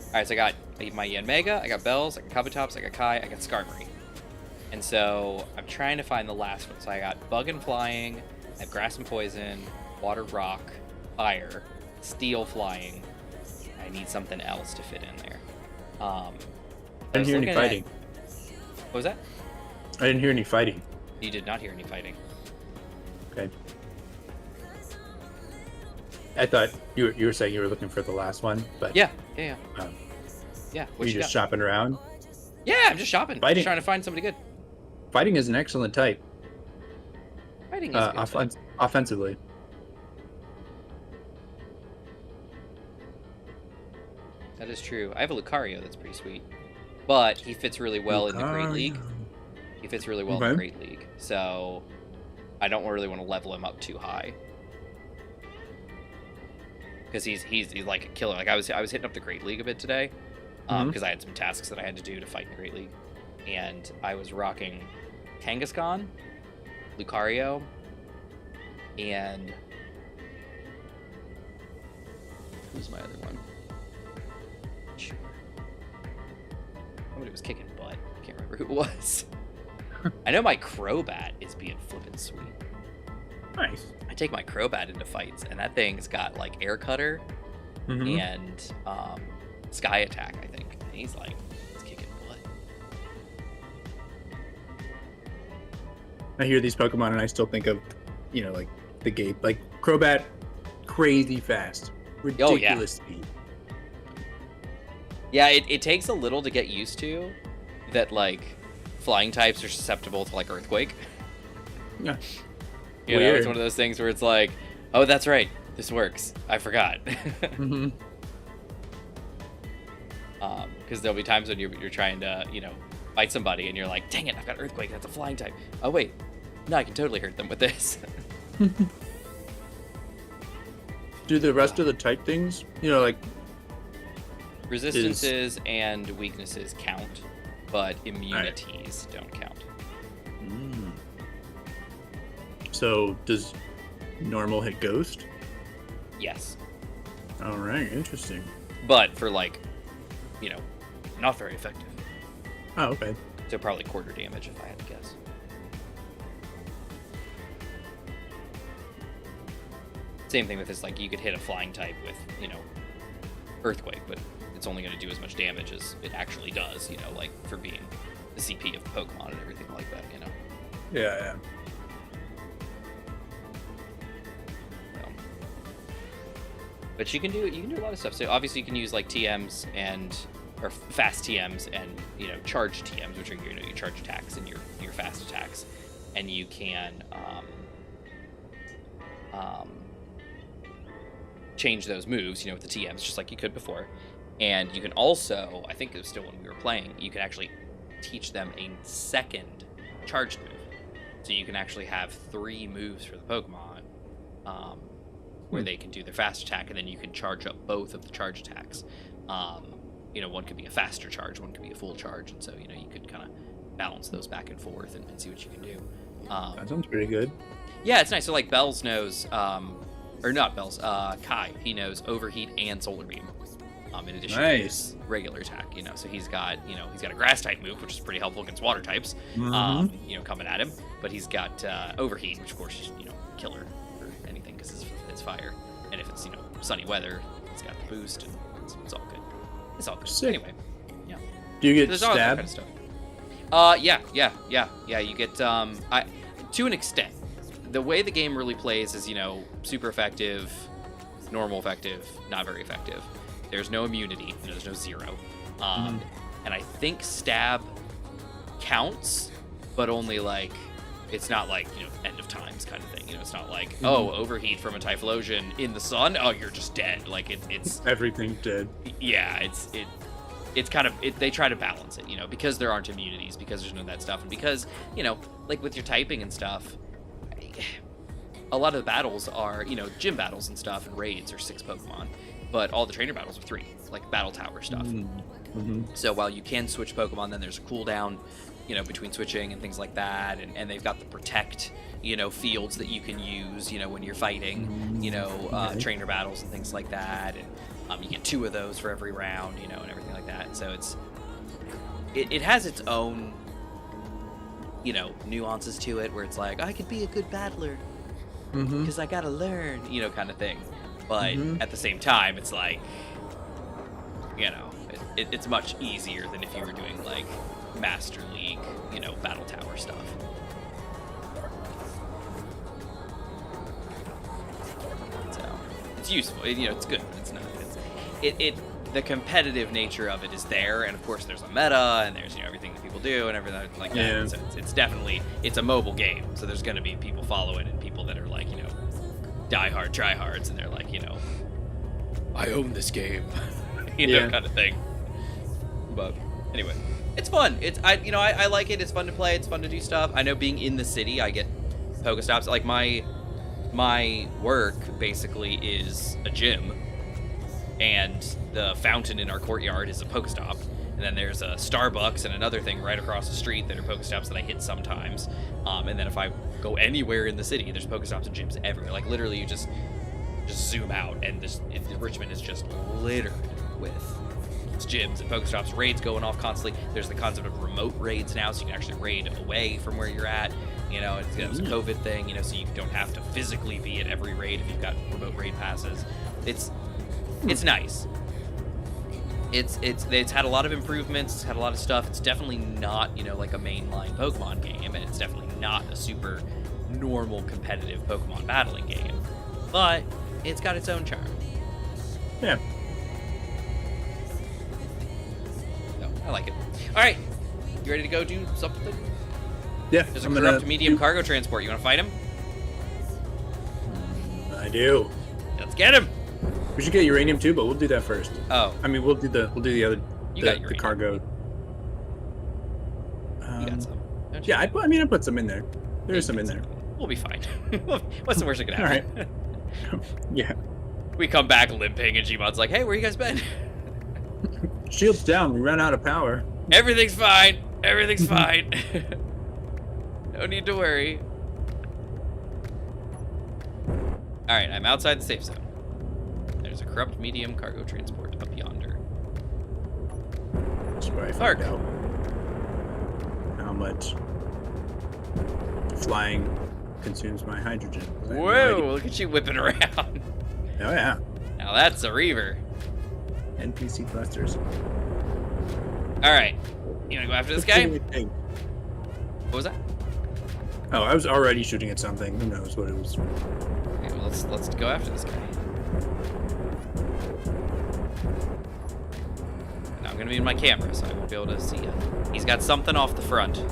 Alright, so I got my Yanmega, I got Bells, I got Kabutops, I got Kai, I got Skarmory. And so I'm trying to find the last one. So I got Bug and Flying, I have Grass and Poison, Water, Rock, Fire, Steel, Flying. I need something else to fit in there. I didn't hear any fighting. What was that? I didn't hear any fighting. You did not hear any fighting. Okay. I thought you were saying you were looking for the last one, but yeah. Were What you just shopping around? Yeah, I'm just shopping. Fighting. Just trying to find somebody good. Fighting is an excellent type. Fighting is good. Offensively. That is true. I have a Lucario that's pretty sweet, but he fits really well in the Great League. He fits really well in the Great League, so I don't really want to level him up too high, because he's like a killer. Like I was hitting up the Great League a bit today, because I had some tasks that I had to do to fight in the Great League, and I was rocking Kangaskhan, Lucario, and who's my other one? Somebody was kicking butt. I can't remember who it was. I know my Crobat is being flippin' sweet. Nice. I take my Crobat into fights, and that thing's got like Air Cutter and Sky Attack, I think. And he's like, it's kicking butt. I hear these Pokemon and I still think of, you know, like the gate. Like Crobat, crazy fast, ridiculous speed. Yeah, it takes a little to get used to that, like, flying types are susceptible to, like, Earthquake. Yeah. You know, it's one of those things where it's like, oh, that's right, this works. I forgot. Mm-hmm. Because there'll be times when you're trying to, you know, fight somebody and you're like, dang it, I've got Earthquake, that's a flying type. Oh, wait, no, I can totally hurt them with this. Do the rest of the type things, you know, like... Resistances and weaknesses count, but immunities don't count. Mm. So, does normal hit ghost? Yes. All right, interesting. But for, like, you know, not very effective. Oh, okay. So probably quarter damage if I had to guess. Same thing with this, like, you could hit a flying type with, you know, Earthquake, but it's only going to do as much damage as it actually does, you know, like, for being the CP of Pokemon and everything like that, you know? Yeah. But you can do a lot of stuff. So obviously you can use, like, TMs or fast TMs and, you know, charge TMs, which are, you know, your charge attacks and your fast attacks. And you can change those moves, you know, with the TMs, just like you could before. And you can also, I think it was still when we were playing, you can actually teach them a second charged move. So you can actually have 3 moves for the Pokemon, where they can do their fast attack, and then you can charge up both of the charge attacks. You know, one could be a faster charge, one could be a full charge, and so, you know, you could kind of balance those back and forth and see what you can do. That sounds pretty good. Yeah, it's nice. So, like, Bells knows, or not Bells, Kai, he knows Overheat and Solar Beam. In addition to his regular attack, you know, so he's got a grass type move, which is pretty helpful against water types, you know, coming at him. But he's got Overheat, which of course is, you know, killer for anything because it's fire. And if it's, you know, sunny weather, he's got the boost, and it's all good. It's all good. Sick. Anyway, yeah. Do you get There's all that stabbed? kind of stuff. Yeah. You get to an extent. The way the game really plays is, you know, super effective, normal effective, not very effective. There's no immunity. You know, there's no 0. And I think stab counts, but only, like, it's not like, you know, end of times kind of thing. You know, it's not like, oh, overheat from a Typhlosion in the sun. Oh, you're just dead. Like, it's everything dead. Yeah, it's kind of, they try to balance it, you know, because there aren't immunities, because there's none of that stuff, and because, you know, like with your typing and stuff, a lot of the battles are, you know, gym battles and stuff, and raids are 6 Pokemon. But all the trainer battles are 3, like battle tower stuff. So while you can switch Pokemon, then there's a cooldown, you know, between switching and things like that. And they've got the protect, you know, fields that you can use, you know, when you're fighting, you know, trainer battles and things like that. And you get 2 of those for every round, you know, and everything like that. So it has its own, you know, nuances to it where it's like, I could be a good battler because I gotta learn, you know, kind of thing. But at the same time, it's like, you know, it's much easier than if you were doing, like, Master League, you know, Battle Tower stuff. So, it's useful. You know, it's good. It's not. The competitive nature of it is there, and of course there's a meta, and there's, you know, everything that people do and everything like that. Yeah. So it's definitely, it's a mobile game, so there's going to be people follow it and people that are like, you know, die-hard tryhards, and they're like, you know, I own this game, you know, kind of thing. But anyway, it's fun. I like it. It's fun to play. It's fun to do stuff. I know being in the city, I get Pokestops. Like my work basically is a gym, and the fountain in our courtyard is a Pokestop. And then there's a Starbucks and another thing right across the street that are Pokestops that I hit sometimes. And then if I go anywhere in the city, there's Pokestops and gyms everywhere. Like, literally, you just zoom out, and Richmond is just littered with gyms and Pokestops. Raids going off constantly. There's the concept of remote raids now, so you can actually raid away from where you're at. You know, it was a COVID thing, you know, so you don't have to physically be at every raid if you've got remote raid passes. It's nice. It's had a lot of improvements, it's had a lot of stuff. It's definitely not, you know, like a mainline Pokemon game, and it's definitely not a super normal competitive Pokemon battling game, but it's got its own charm. Yeah. So I like it. All right, you ready to go do something? Yeah. There's a corrupt medium cargo transport. You want to fight him? I do. Let's get him. We should get uranium too, but we'll do that first. Oh, I mean, we'll do the other. You got the uranium. cargo. you got some. Don't you? Yeah, I put some in there. There's some in there. We'll be fine. What's the worst that could happen? All right. Yeah. We come back limping, and Gmod's like, "Hey, where you guys been? Shield's down. We ran out of power. Everything's fine. Everything's fine. No need to worry." All right, I'm outside the safe zone. There's a corrupt medium cargo transport up yonder. That's where I Clark. found out how much flying consumes my hydrogen. I have no Whoa! idea. Look at you whipping around. Oh yeah. Now that's a reaver. NPC clusters. All right, you wanna go after this guy? What was that? Oh, I was already shooting at something. Who knows what it was? Okay, well, let's go after this guy. Now I'm gonna be in my camera, so I won't be able to see it. He's got something off the front.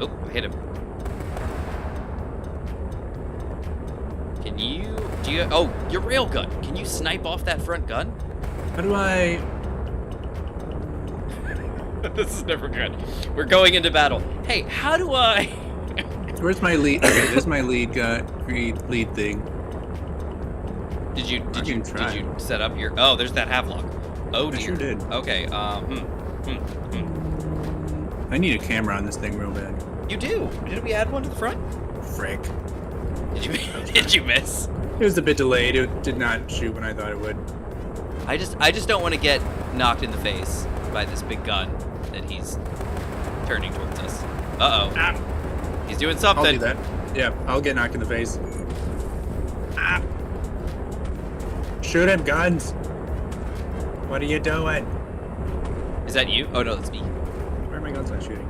Oh, I hit him. Do you, oh, your railgun. Can you snipe off that front gun? How do I? This is never good. We're going into battle. Hey, how do I? Where's my lead? Okay, there's my lead lead thing. Did you set up your? Oh, there's that Havelock. Oh dear. I sure did. Okay. I need a camera on this thing real bad. You do. Did we add one to the front? Frick. Did you? Did you miss? It was a bit delayed. It did not shoot when I thought it would. I just don't want to get knocked in the face by this big gun that he's turning towards us. Uh oh. Ah. He's doing something. I'll do that. Yeah, I'll get knocked in the face. Ah. Shoot him, guns. What are you doing? Is that you? Oh no, that's me. Where are my guns not shooting?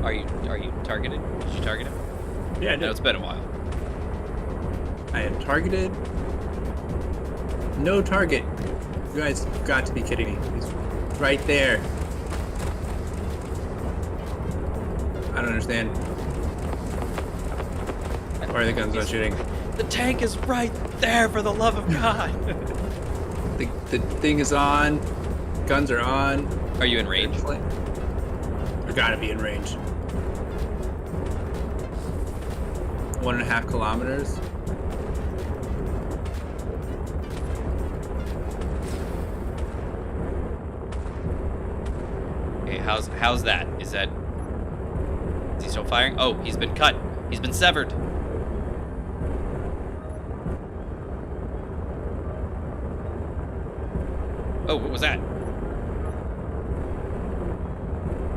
Are you targeted? Did you target him? Yeah, I No, did. it's been a while. I am targeted. No target. You guys got to be kidding me. He's right there. I don't understand. Why are the guns not shooting? The tank is right there, for the love of God. The thing is on. Guns are on. Are you in range? I gotta be in range. 1.5 kilometers. Okay, how's that? Is he still firing? Oh, he's been cut. He's been severed. Oh, what was that?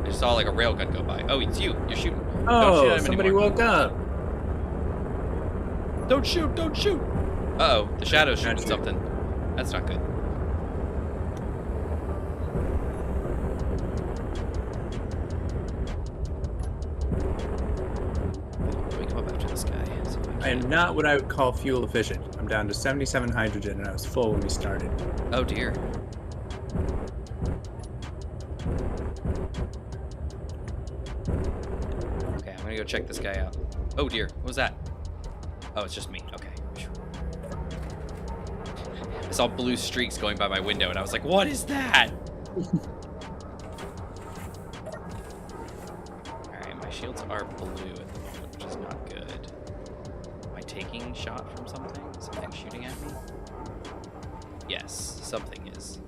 I just saw like a railgun go by. Oh, it's you. You're shooting. Don't shoot Oh, at him somebody anymore. woke up. Don't shoot! Don't shoot! Uh-oh, the shadow's Not shooting shoot. something. That's not good. Let me come up after this guy. See if I am not what I would call fuel efficient. I'm down to 77 hydrogen and I was full when we started. Oh dear. Okay, I'm gonna go check this guy out. Oh dear, what was that? Oh, it's just me. Okay. I saw blue streaks going by my window and I was like, what is that? Alright, my shields are blue at the moment, which is not good. Am I taking shot from something? Is something shooting at me? Yes, something is.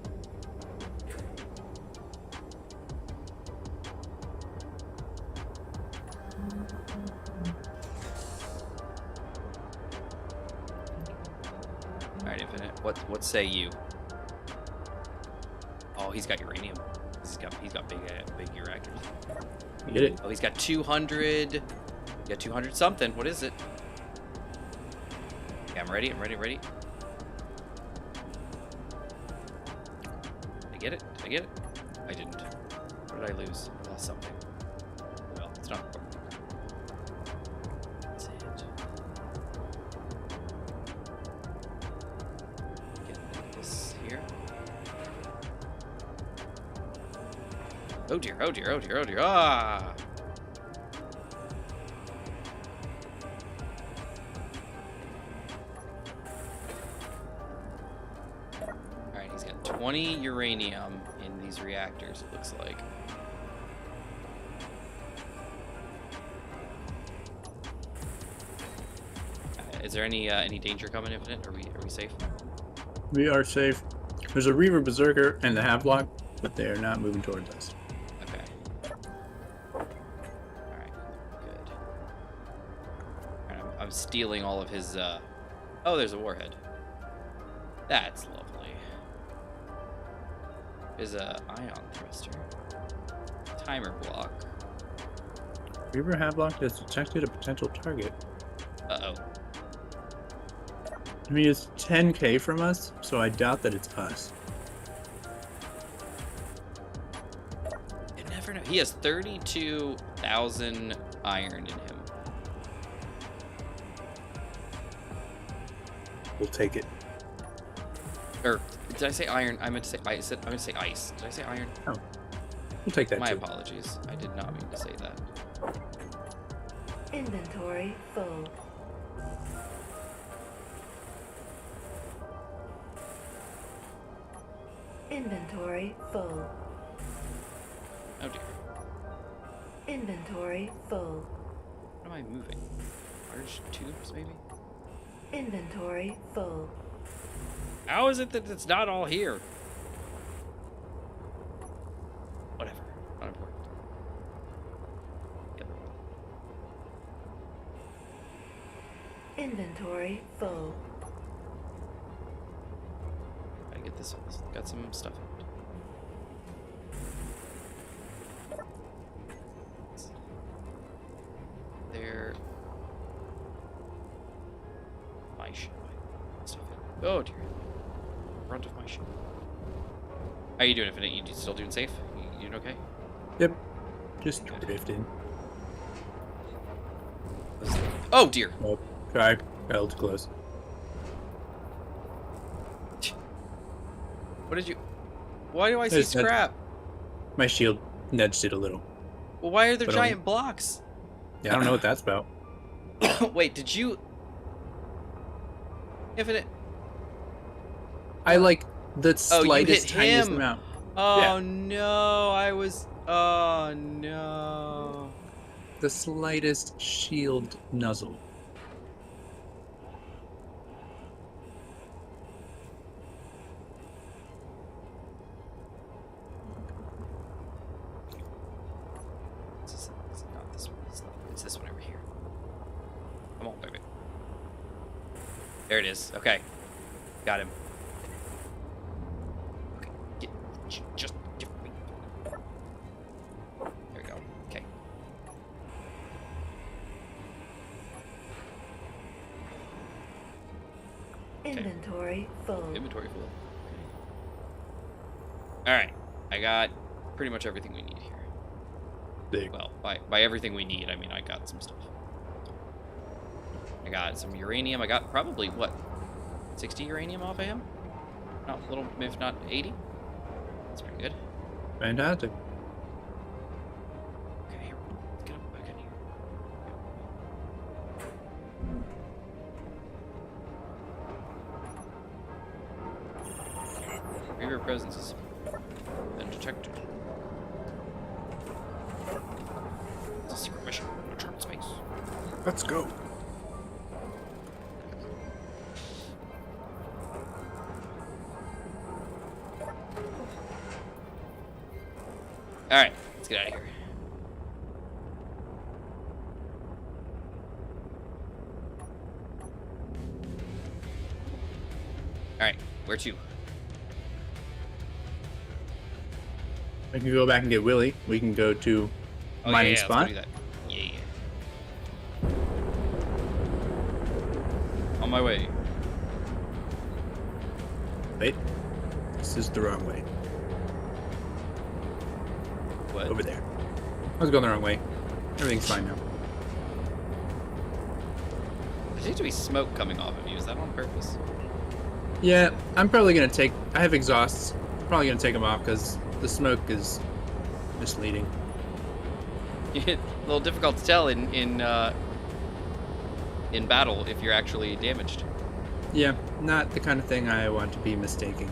Alright, Infinite. What say you? Oh, he's got uranium. He's got big reactors. You did it. Oh, he's got 200. You got 200 something. What is it? Okay, I'm ready. get it? Did I get it? I didn't. What did I lose? I lost something. Well, it's not important. That's it. Get this here. Oh dear, oh dear, oh dear, oh dear. Ah! Alright, he's got 20 uranium in these reactors, it looks like. Is there any danger coming, Infinite? Are we safe? We are safe. There's a Reaver Berserker and the Havelock, but they are not moving towards us. Okay. Alright, good. Alright, I'm stealing all of his, Oh, there's a warhead. That's lovely. There's a ion thruster. Timer block. Reaver Havelock has detected a potential target. Uh-oh. I mean, it's 10k from us, so I doubt that it's us. You never know. He has 32,000 iron in him. We'll take it. Or did I say iron? I meant to say ice. I meant to say ice. Did I say iron? Oh, we'll take that My too. apologies. I did not mean to say that. Inventory full. Inventory full. Oh dear. Inventory full. What am I moving? Large tubes, maybe? Inventory full. How is it that it's not all here? Whatever. Not important. Yep. Inventory full. Gotta get this. Got some stuff out. There. My ship. Stuff. Oh dear. Front of my ship. How you doing, Infinite? You still doing safe? You doing okay? Yep. Just drifting. Oh dear. Oh, try. Got too close. What did you? Why do I see There's that- scrap? My shield nudged it a little. Well, why are there But giant blocks? Yeah, I don't know what that's about. Wait, did you? Infinite. I like the Oh, you slightest, hit tiniest him. amount. Oh Yeah. no, I was. Oh no. The slightest shield nuzzle. It's not this one. It's this one over here. Come on, baby. There it is. Okay, got him. Okay, just give me. There we go. Okay. Inventory full. Inventory full. Okay. All right, I got pretty much everything we need here. Big. Well, by everything we need, I mean I got some stuff. I got some uranium. I got probably what, 60 uranium off of him? Not a little, if not 80. That's pretty good. Fantastic. Okay, here, let's get up back in here. Reaver presence has been detected. It's a secret mission. Return to space. Let's go. All right, let's get out of here. All right, where to? I can go back and get Willie. We can go to mining Let's spot. go do that. Yeah. On my way. Wait. This is the wrong way. What? Over there. I was going the wrong way. Everything's fine now. There seems to be smoke coming off of you. Is that on purpose? Yeah, I'm probably gonna take. I have exhausts. I'm probably gonna take them off because the smoke is misleading. A little difficult to tell in battle if you're actually damaged. Yeah, not the kind of thing I want to be mistaking.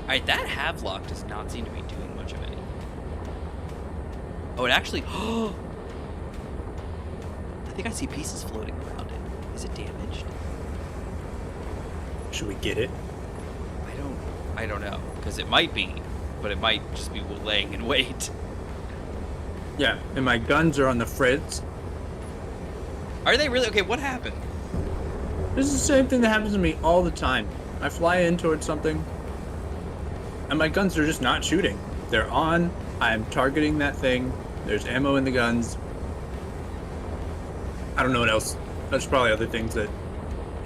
All right, that Havelock does not seem to be doing much of any. Oh, it actually. I think I see pieces floating around it. Is it damaged? Should we get it? I don't know, because it might be, but it might just be laying in wait. Yeah, and my guns are on the fritz. Are they really? Okay, what happened? This is the same thing that happens to me all the time. I fly in towards something, and my guns are just not shooting. They're on. I'm targeting that thing. There's ammo in the guns. I don't know what else. There's probably other things that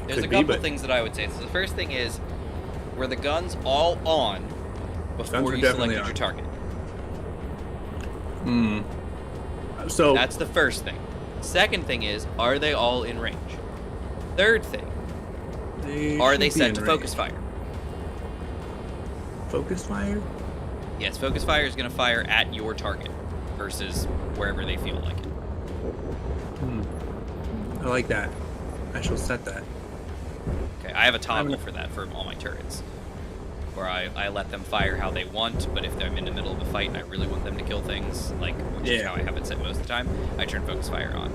There's a could couple be, but things that I would say. So the first thing is, were the guns all on before were you definitely selected on. your target? So That's the first thing. Second thing is, are they all in range? Third thing, are should they be set in to range. focus fire? Focus fire? Yes, focus fire is going to fire at your target versus wherever they feel like it. I like that. I shall set that. Okay, I have a toggle for that for all my turrets, where I let them fire how they want, but if I'm in the middle of a fight and I really want them to kill things, like, which is Yeah. how I have it set most of the time, I turn focus fire on.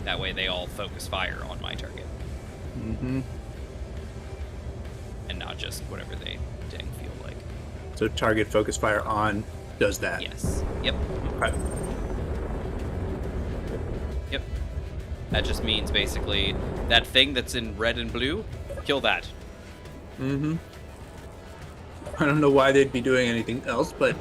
That way they all focus fire on my target, Mm-hmm. and not just whatever they dang feel like. So target focus fire on does that. Yes. Yep. Okay. Yep. That just means basically that thing that's in red and blue, kill that. Mm-hmm. I don't know why they'd be doing anything else, but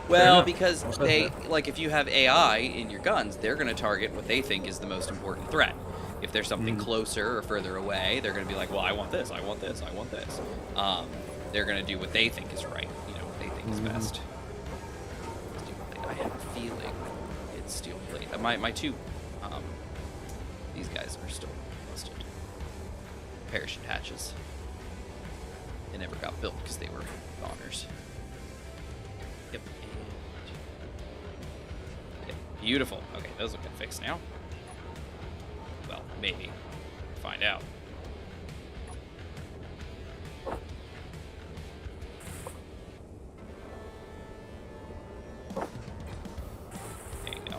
Well, enough. because they, like, if you have AI in your guns, they're going to target what they think is the most important threat. If there's something closer or further away, they're going to be like, well, I want this, I want this, I want this. They're going to do what they think is right, what they think is best. Steel plate. I have a feeling it's steel plate. My two, these guys are still busted. Parachute hatches. They never got built because they were goners. Yep. Okay, beautiful. Okay, those have been fixed now. Well, maybe. Find out. There you go.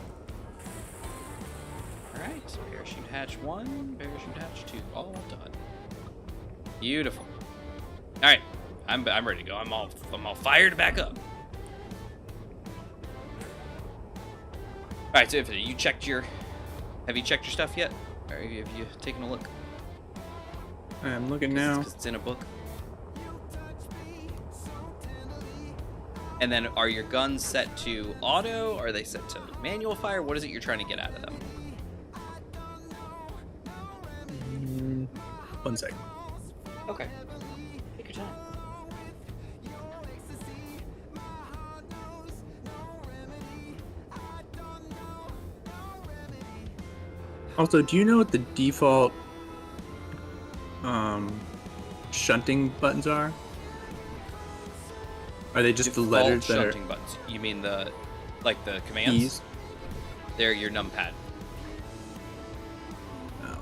Alright, parachute hatch 1, parachute hatch 2, all done. Beautiful. Alright, I'm ready to go. I'm all fired back up. Alright, so if you checked your... Have you checked your stuff yet? Or have you taken a look? I'm looking now. Because it's in a book. And then are your guns set to auto? Are they set to manual fire? What is it you're trying to get out of them? 1 second. Okay. Take your time. Also, do you know what the default shunting buttons are? Are they just the letters that are shunting buttons. You mean the commands? keys? They're your numpad. Oh,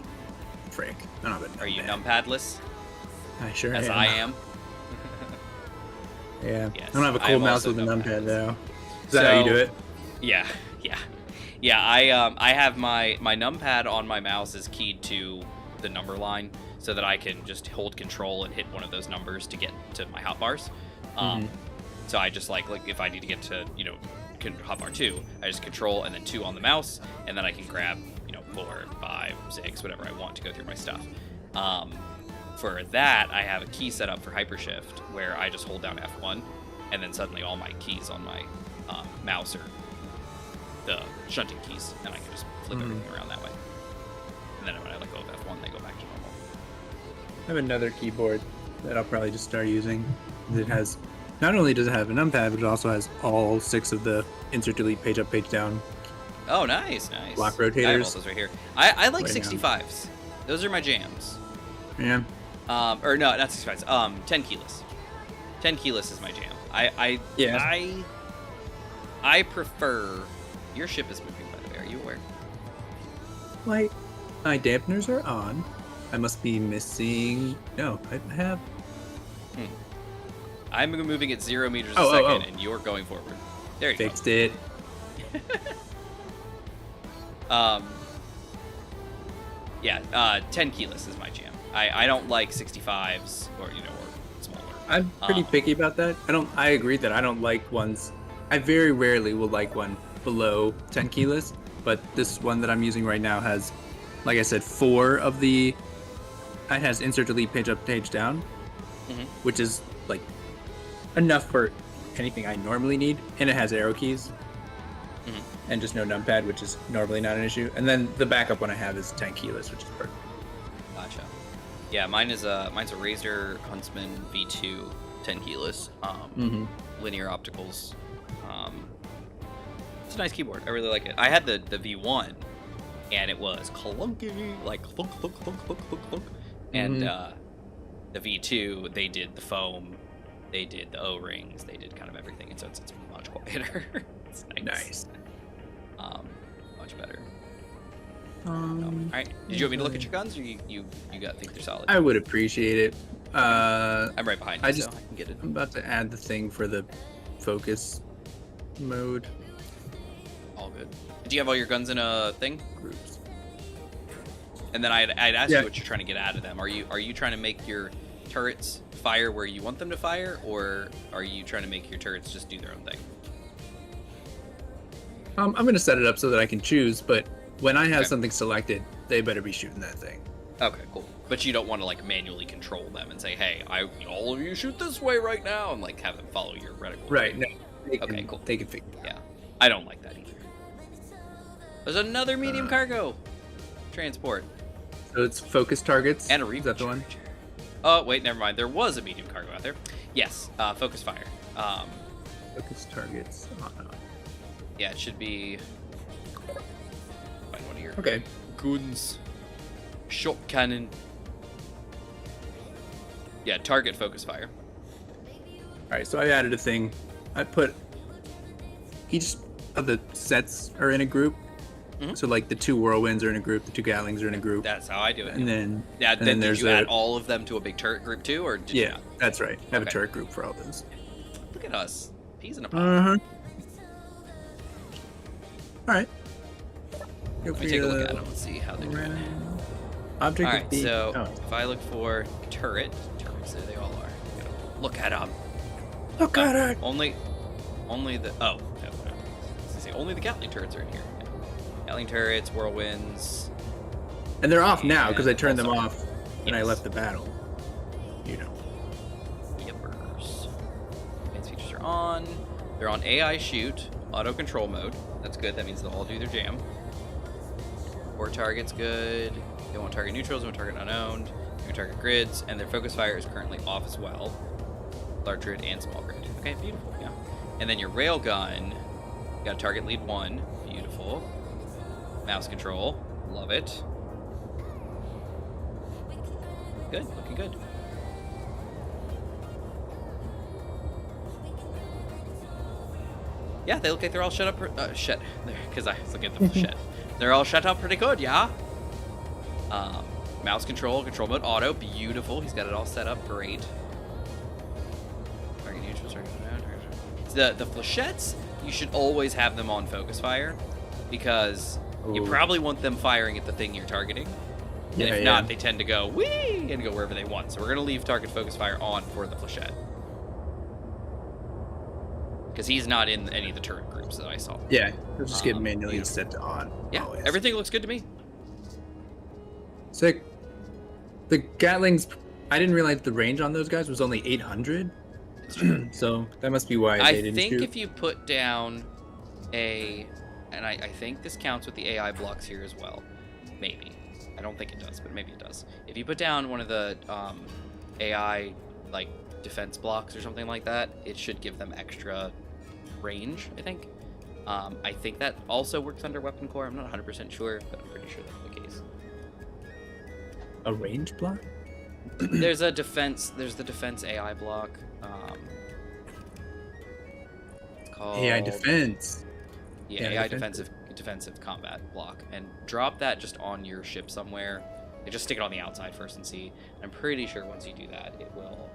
frick. I don't have a Are you numpad. numpadless? I sure As am. I am. Yeah. Yes, I don't have a I cool am mouse also with a numpad numpadless. though. Is that how you do it? Yeah. I have my numpad on my mouse is keyed to the number line so that I can just hold control and hit one of those numbers to get to my hotbars. So I just like if I need to get to hotbar 2, I just control and then 2 on the mouse, and then I can grab 4, 5, 6, whatever I want to go through my stuff. For that, I have a key set up for hypershift where I just hold down F1, and then suddenly all my keys on my mouse are the shunting keys, and I can just flip everything around that way. And then when I let go of F1, they go back to normal. I have another keyboard that I'll probably just start using. It has not only does it have a numpad, but it also has all 6 of the insert, delete, page up, page down. Oh, nice, nice. Block I have all rotators. those right here. I like Right now. 65s. Those are my jams. Yeah. Or no, not 65s. 10 keyless. 10 keyless is my jam. I prefer. Your ship is moving, by the way. Are you aware? My dampeners are on. I must be missing. No, I have. I'm moving at 0 meters a Oh, second, oh. and you're going forward. There you Fixed it. go. Yeah, 10 keyless is my jam. I don't like 65s or smaller. I'm pretty picky about that. I agree that I don't like ones. I very rarely will like one below 10 keyless, but this one that I'm using right now has, like I said, 4 of the. It has insert, delete, page up, page down, which is like enough for anything I normally need, and it has arrow keys, and just no numpad, which is normally not an issue. And then the backup one I have is 10 keyless, which is perfect. Gotcha. Yeah, mine's a Razer Huntsman V2 10 keyless, linear opticals. It's a nice keyboard. I really like it. I had the V1, and it was clunky, like clunk, clunk, clunk, clunk, clunk, clunk. And the V2, they did the foam, they did the O-rings, they did kind of everything, and so it's much quieter. It's nice. Much better. All right. Did you want me to look at your guns, or you think they're solid? I would appreciate it. I'm right behind you, so I can get it. I'm about to add the thing for the focus mode All good. Do you have all your guns in a thing? groups. And then I'd ask you what you're trying to get out of them. Are you trying to make your turrets fire where you want them to fire, or are you trying to make your turrets just do their own thing? I'm going to set it up so that I can choose, but when I have something selected, they better be shooting that thing. Okay, cool. But you don't want to like manually control them and say, "Hey, all of you shoot this way right now," and like have them follow your reticle. Right. No. Okay, cool. They can figure it out. Yeah, I don't like that either. There's another medium cargo transport So it's focus targets. and a Is that the one? recharger. Oh wait, never mind. There was a medium cargo out there. Yes, focus fire. Focus targets. Yeah, it should be. Find one of your Okay. guns. Shot cannon. Yeah, target focus fire. All right. So I added a thing. I put each of the sets are in a group. So like the 2 whirlwinds are in a group, the 2 gatlings are in a group, That's how I do it. and then Then did there's you add all of them to a big turret group too, or did you yeah, not? that's right. I have Okay. a turret group for all those. Look at us, peas in a pod. All right. Let me take a look at them. Let's see how they're doing. Object All of right, the- so oh. if I look for turrets, there they all are. Look at them. Look at it. Only the only the Gatling turrets are in here. Gatling turrets, whirlwinds. And they're off now because I turned them also- off when I Yes. left the battle. You know. Yippers. Advanced features are on. They're on AI shoot, auto control mode. That's good. That means they'll all do their jam. Core target's good. They won't target neutrals, they won't target unowned. They won't target grids, and their focus fire is currently off as well. Large grid and small grid. Okay, beautiful. Yeah. And then your railgun, you got a target lead 1. Beautiful. Mouse control. Love it. Good. Looking good. Yeah, they look like they're all shut up. Shut. Because I was looking at the shit. They're all shut up pretty good, yeah. Mouse control mode, auto, beautiful. He's got it all set up, great. Target neutral, target unknown, the flechettes, you should always have them on focus fire, because you probably want them firing at the thing you're targeting. And if not, they tend to go whee and go wherever they want. So we're gonna leave target focus fire on for the flechette, because he's not in any of the turret groups that I saw. Yeah, we'll just get manually beautiful. set to on. Yeah, always. everything looks good to me. Sick. The Gatlings, I didn't realize the range on those guys was only 800. So that must be why I they didn't think shoot. if you put down and I think this counts with the AI blocks here as well. Maybe. I don't think it does, but maybe it does. If you put down one of the AI like defense blocks or something like that, it should give them extra range, I think. I think that also works under weapon core. I'm not 100% sure, but I'm pretty sure that's the case. A range block? There's the defense AI block. It's called AI defense. Yeah, AI defensive combat block, and drop that just on your ship somewhere. And just stick it on the outside first and see. I'm pretty sure once you do that, it will.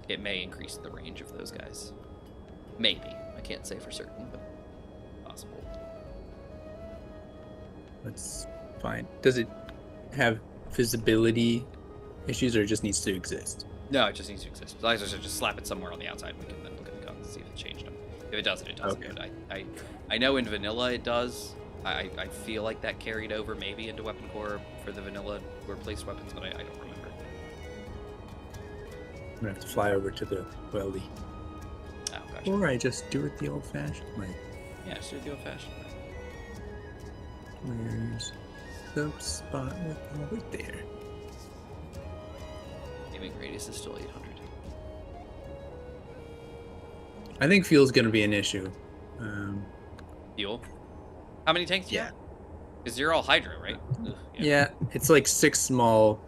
It may increase the range of those guys. Maybe. I can't say for certain, but possible. That's fine. Does it have visibility issues, or it just needs to exist? No, it just needs to exist. Like I said, just slap it somewhere on the outside. We can then look at the guns and see if it changed them. If it doesn't, it doesn't. Okay. But I know in vanilla it does. I feel like that carried over maybe into weapon core for the vanilla replaced weapons, but I don't remember. I'm gonna have to fly over to the weldy. Oh, gotcha. Or I just do it the old-fashioned way. Yeah, just do it the old-fashioned way. Where's the spot over there? Aiming radius is still 800. I think fuel's gonna be an issue. Fuel? How many tanks do you Yeah. have? Because you're all Hydra, right? Ugh, Yeah, it's like 6 small.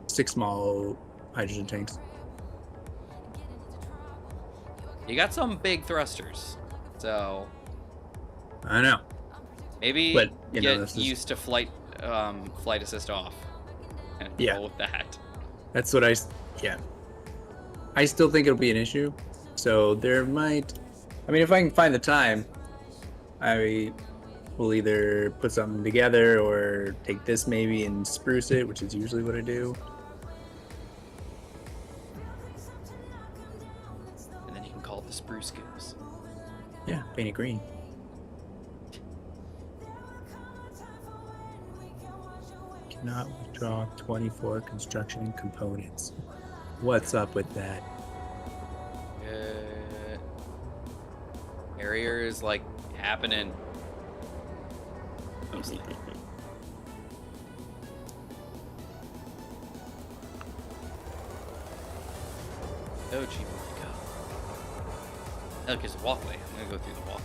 6 small hydrogen tanks. You got some big thrusters, so I know. maybe But, you know, get this is- used to flight assist off and Yeah. roll with that. That's what yeah. I still think it'll be an issue. So there might, I mean, if I can find the time, I will either put something together or take this maybe and spruce it, which is usually what I do. And then you can call it the Spruce Goose. Yeah, paint it green. Cannot withdraw 24 construction components. What's up with that? Carrier is like happening. Mostly. Go, Chief, go. Look, there's a walkway. I'm gonna go through the walkway.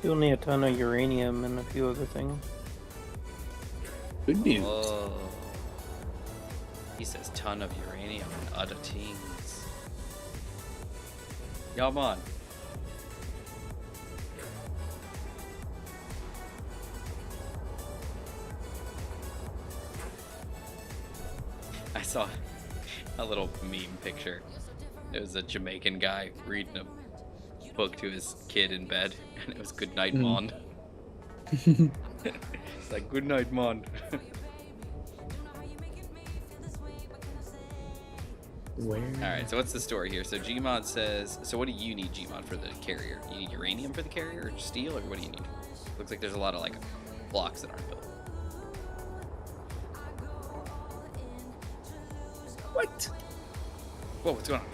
You'll need a ton of uranium and a few other things. Good news. Whoa. He says ton of uranium and other things. Y'all on. I saw a little meme picture. It was a Jamaican guy reading a book to his kid in bed, and it was "Good night, Mon." It's like "Good night, Mon." Where? Alright, so what's the story here? So Gmod says, so what do you need, Gmod, for the carrier? You need uranium for the carrier, or steel, or what do you need? Looks like there's a lot of, like, blocks that aren't built. What? Whoa, what's going on?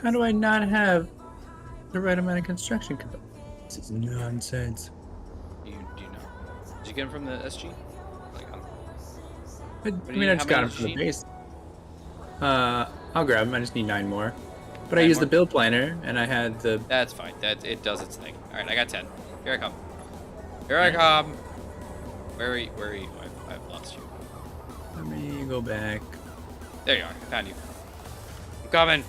How do I not have the right amount of construction components? This is nonsense. Do you know? Did you get them from the SG? Like, I do mean, you- I just how got many them from the does she base. I'll grab them. I just need 9 more. But I 9 used more? the build planner, and I had the. that's fine. It does its thing. Alright, I got 10. Here I come. Here I come. Where are you? I've lost you. Let me go back. There you are. I found you. I'm coming.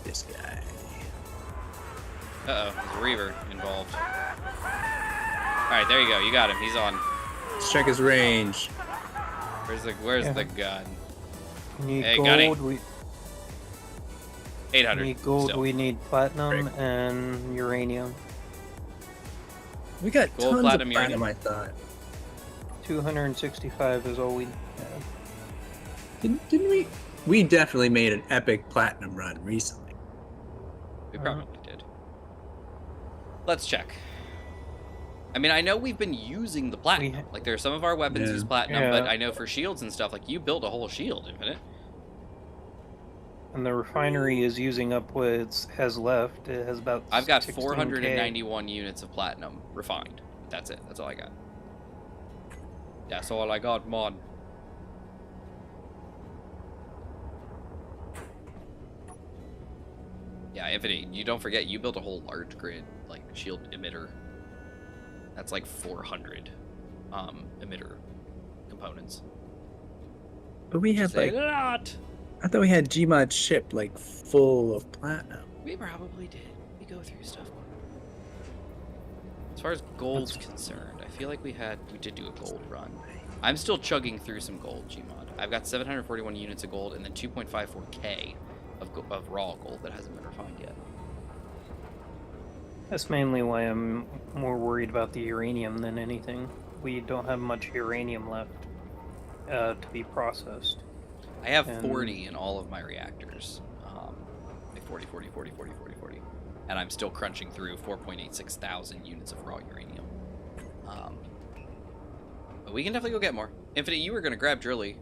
This guy. Uh-oh, there's a Reaver involved. Alright, there you go. You got him. He's on. Let's check his range. Where's Yeah. the gun? We need Hey, got it. gold. We 800. need gold. still. We need platinum Great. and uranium. We got Gold, tons platinum, of platinum, uranium. I thought. 265 is all we have. Didn't we? We definitely made an epic platinum run recently. We probably did. Let's check. I mean, I know we've been using the platinum. Like, there are some of our weapons Yeah. use platinum, Yeah. but I know for shields and stuff, like, you built a whole shield, Infinite. And the refinery is using up what it has left. It has about I've got 16K. 491 units of platinum refined. That's it. That's all I got. That's all I got, mod. Yeah, Infinity, you don't forget, you built a whole large grid, like, shield emitter. That's like 400 emitter components. But we have Say like, a lot. I thought we had Gmod ship like full of platinum. We probably did. We go through stuff. As far as gold's concerned, I feel like we did do a gold run. I'm still chugging through some gold, Gmod. I've got 741 units of gold and then 2.54k of raw gold that hasn't been refined yet. That's mainly why I'm more worried about the uranium than anything. We don't have much uranium left to be processed. I have 40 in all of my reactors. Like 40, 40, 40, 40, 40, 40. And I'm still crunching through 4.86 thousand units of raw uranium. But we can definitely go get more. Infinite, you were going to grab Willie,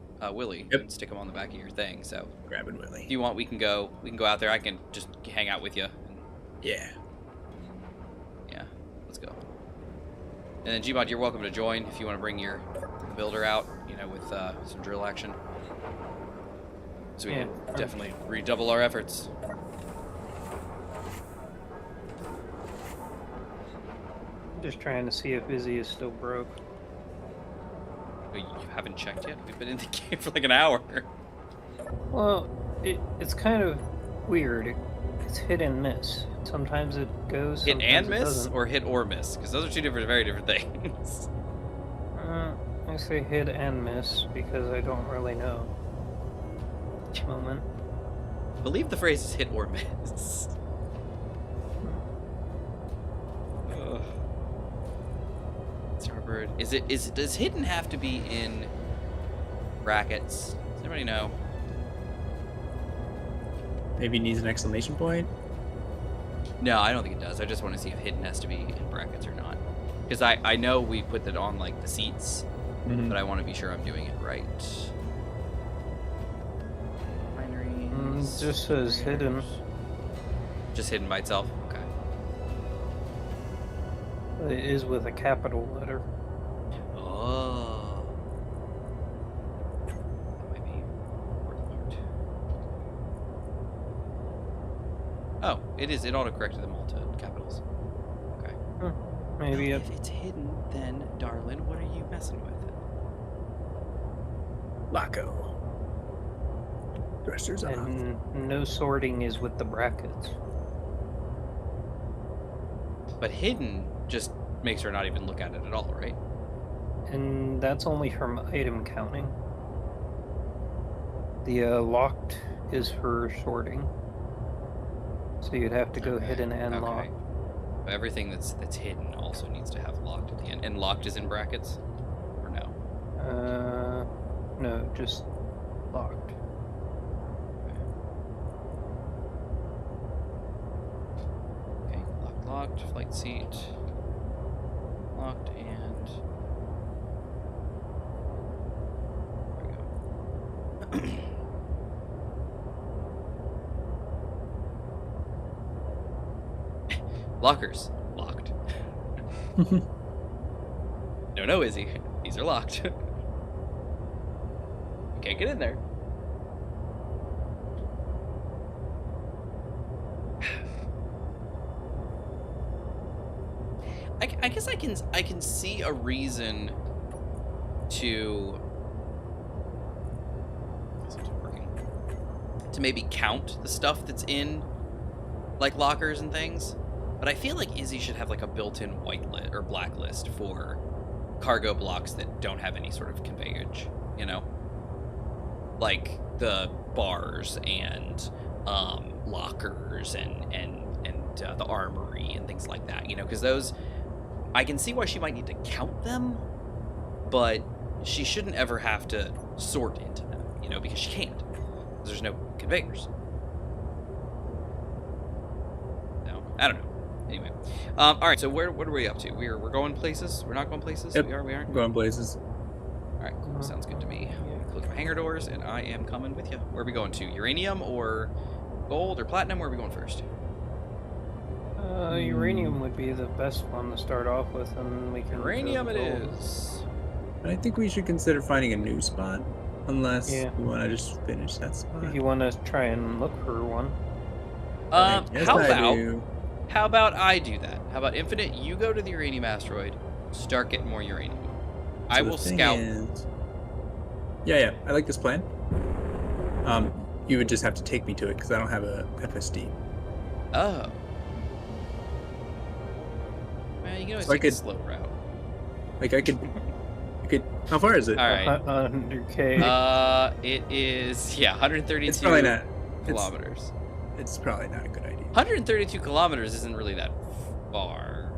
Yep. and stick him on the back of your thing, so Grabbing Willie. if you want, we can go out there. I can just hang out with you. Yeah. Yeah, let's go. And then Gmod, you're welcome to join if you want to bring your builder out, with some drill action. So we can definitely redouble our efforts. Just trying to see if Izzy is still broke. Wait, you haven't checked yet? We've been in the game for like an hour. Well, it's kind of weird. It's hit and miss. Sometimes it goes. Hit and sometimes it miss, doesn't. or hit or miss? Because those are two very different things. I say hit and miss because I don't really know. Each moment. I believe the phrase is hit or miss. Ugh. Starboard. Does hidden have to be in brackets? Does anybody know? Maybe it needs an exclamation point. No, I don't think it does. I just want to see if hidden has to be in brackets or not. Because I know we put that on like the seats, but I want to be sure I'm doing it right. Just says hidden. Just hidden by itself? Okay. But it is with a capital letter. Oh. That might be worth note. Oh, it is. It auto-corrected them all to capitals. Okay. Maybe If it's hidden, then, darling, what are you messing with? Laco. Dressers on. and no sorting is with the brackets. But hidden just makes her not even look at it at all, right? And that's only from item counting. The locked is for sorting. So you'd have to go hidden and locked. But everything that's hidden also needs to have locked at the end. And locked is in brackets? Or no? No, just locked. Okay, locked, flight seat. Locked and... There we go. Lockers. Locked. No, Izzy. These are locked. You can't get in there. I guess I can see a reason to maybe count the stuff that's in like lockers and things, but I feel like Izzy should have like a built-in whitelist or blacklist for cargo blocks that don't have any sort of conveyance, you know, like the bars and lockers and the armory and things like that, you know, because those, I can see why she might need to count them, but she shouldn't ever have to sort into them, you know, because she can't, because there's no conveyors. No, I don't know. Anyway, all right. So what are we up to? We're going places. We're not going places. Yep. We are. Going places. All right. Cool. Sounds good to me. Yeah, close my hangar doors, and I am coming with you. Where are we going to? Uranium or gold or platinum? Where are we going first? Uranium would be the best one to start off with, and we can. Uranium go it to gold. is. But I think we should consider finding a new spot, unless Yeah. we want to just finish that spot. If you want to try and look for one. Yes, How I about do. how about I do that? How about Infinite? You go to the uranium asteroid, start getting more uranium. I So the will thing scout. is- Yeah, I like this plan. You would just have to take me to it because I don't have a FSD. Oh. Well, you can always So I take a could- slow route. Like I could. How far is it? All right. 100K. It is 132 It's probably not. kilometers. It's probably not a good idea. 132 kilometers isn't really that far.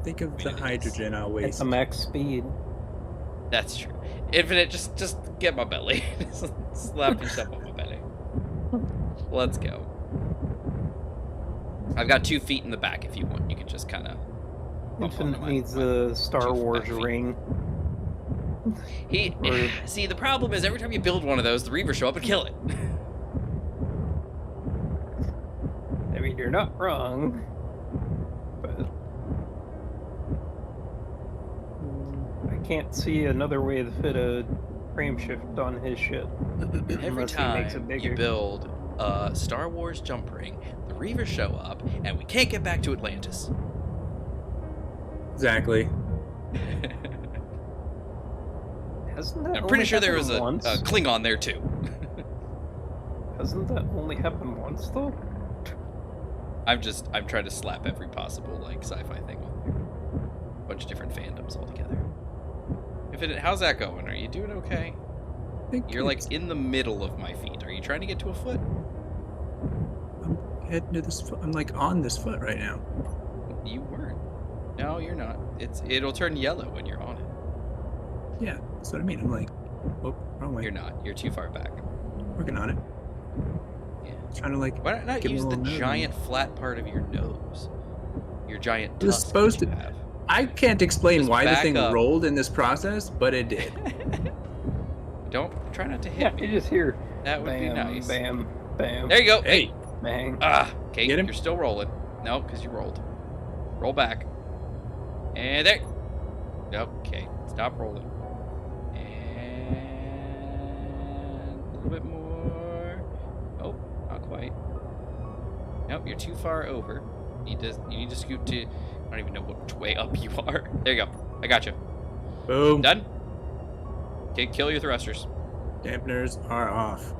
Think of the It is. hydrogen I'll It's waste. a max speed. That's true. Infinite, just get my belly. Just slap yourself on my belly. Let's go. I've got 2 feet in the back if you want. You can just kind of. Infinite needs a Star 2 Wars back feet. ring. He see the problem is every time you build one of those, the Reavers show up and kill it. I mean, you're not wrong. But I can't see another way to fit a frame shift on his shit. Every Unless he makes it time bigger. you build a Star Wars jump ring, the Reavers show up, and we can't get back to Atlantis. Exactly. Hasn't that I'm pretty only sure there was happened a once? Klingon there too. Hasn't that only happened once though? I'm trying to slap every possible like sci-fi thing on there. Bunch of different fandoms all together. Infinite, how's that going? Are you doing okay? I think You're like it's- in the middle of my feet. Are you trying to get to a foot? I'm heading to this. I'm like on this foot right now. You weren't. No, you're not. It'll turn yellow when you're on it. Yeah, that's what I mean. I'm like, whoop, wrong way. You're not. You're too far back. Working on it. Yeah. Trying to like. Why not Give me use a the little nose. giant flat part of your nose? Your giant It was tusk supposed that you to- have. I can't explain Just why the back thing up. rolled in this process, but it did. Try not to Yeah, hit you me. just hear That would be bam, nice. bam, bam, There you go. Hey, bang. Okay, Get him? you're still rolling. No, because you rolled. Roll back. And there. Okay, stop rolling. And a little bit more. Oh, not quite. Nope, you're too far over. You need to scoot to. I don't even know which way up you are. There you go. I got you. boom. Done. Okay, kill your thrusters. Dampeners are off.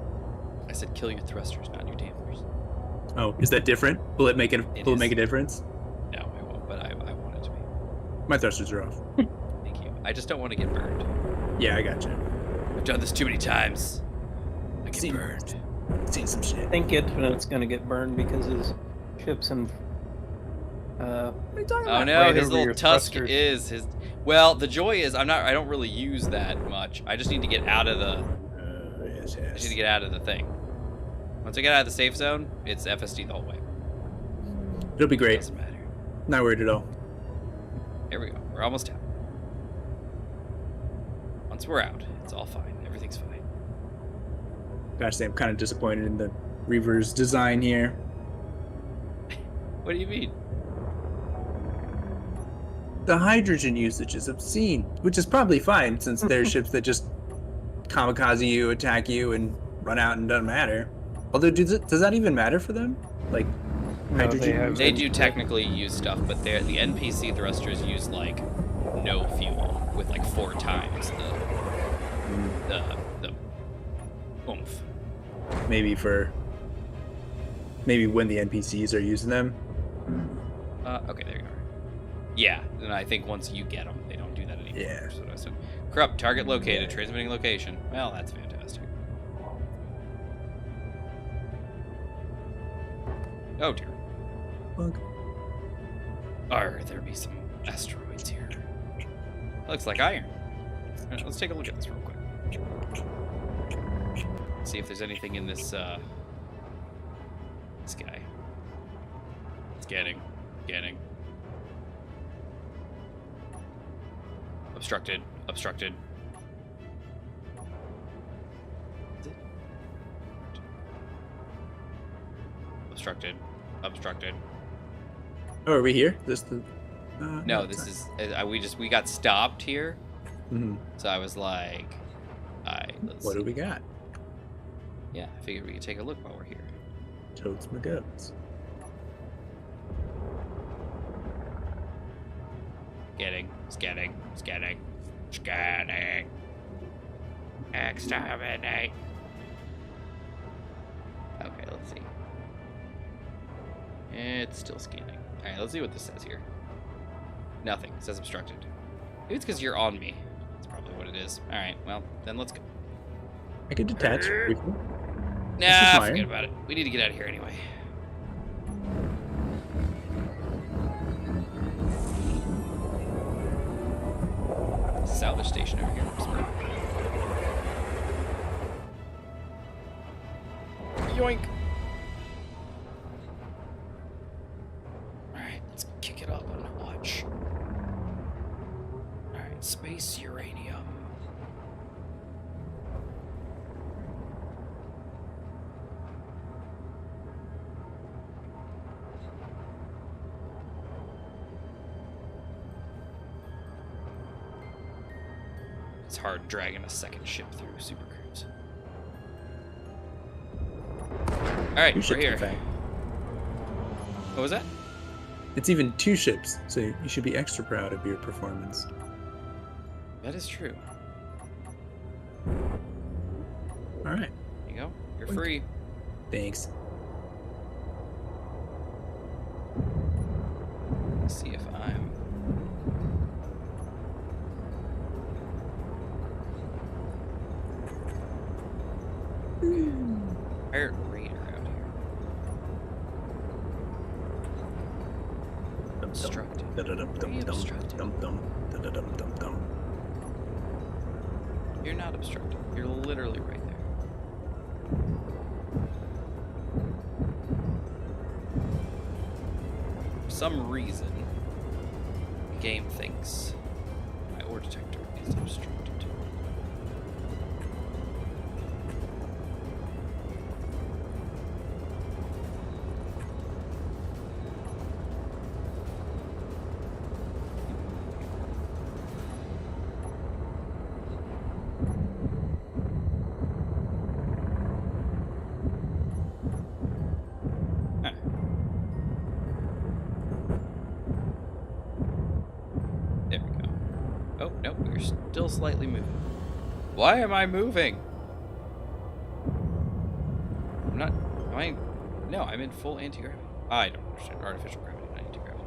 I said kill your thrusters, not your dampers. Oh, is that different? Will it make it? It Will it is. make a difference? No, it won't. But I want it to be. My thrusters are off. Thank you. I just don't want to get burned. Yeah, I got you. I've done this too many times. I get Seen- burned. Seen some shit. I think it's gonna get burned because his chips and Oh no, right his over little your tusk thrusters. is his. Well, the joy is I don't really use that much. I just need to get out of the. Yes, I just need to yes. get out of the thing. Once I get out of the safe zone, it's FSD the whole way. It'll be great. Doesn't matter. Not worried at all. Here we go. We're almost out. Once we're out, it's all fine. Everything's fine. Gotta say, I'm kind of disappointed in the Reaver's design here. What do you mean? The hydrogen usage is obscene, which is probably fine since they're ships that just kamikaze you, attack you, and run out and doesn't matter. Although, does that even matter for them? Like, No, they hydrogen? have- They do technically use stuff, but the NPC thrusters use like no fuel with like 4 times the oomph. Maybe when the NPCs are using them. Okay, there you are. Yeah, and I think once you get them, they don't do that anymore. Yeah. That's what I said. Corrupt target located, transmitting location. Well, that's fantastic. Oh dear. Look. Are there be some asteroids here? Looks like iron. Let's take a look at this real quick. See if there's anything in this this guy. Scanning. Obstructed. Obstructed. Obstructed. Oh, are we here? This the? No, this is. We got stopped here. Mhm. So I was like, alright, let's What see. do we got? Yeah, I figured we could take a look while we're here. Totes my goats. Scanning. Exterminate. Okay, let's see. It's still scanning. Alright, let's see what this says here. Nothing. It says obstructed. Maybe it's because you're on me. That's probably what it is. Alright, well, then let's go. I could detach briefly. Nah, Mine. forget about it. We need to get out of here anyway. Salvage station over here. Smart. Yoink! Alright, let's kick it up and watch. Alright, space uranium. It's hard dragging a second ship through Super Cruise. Alright, Two we're ships, in here. fact. What was that? It's even 2 ships, so you should be extra proud of your performance. That is true. All right. There you go. You're Boink. free. Thanks. Let's see if I'm... Pirate Raider out here. Obstructed. You're not obstructed. You're literally right there. For some reason, the game thinks my ore detector is obstructed. There we go. Oh, no, we're still slightly moving. Why am I moving? I'm not... Am I... No, I'm in full anti-gravity. I don't understand. Artificial gravity, not anti-gravity.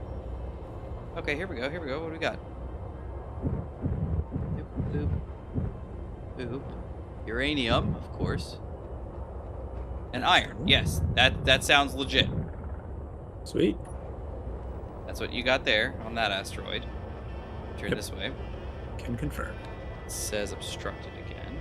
Okay, here we go, here we go. What do we got? Boop, boop. Boop. Uranium, of course. And iron. Yes, that sounds legit. Sweet. That's what you got there on that asteroid. Turn Yep. this way. Can confirm. It says obstructed again.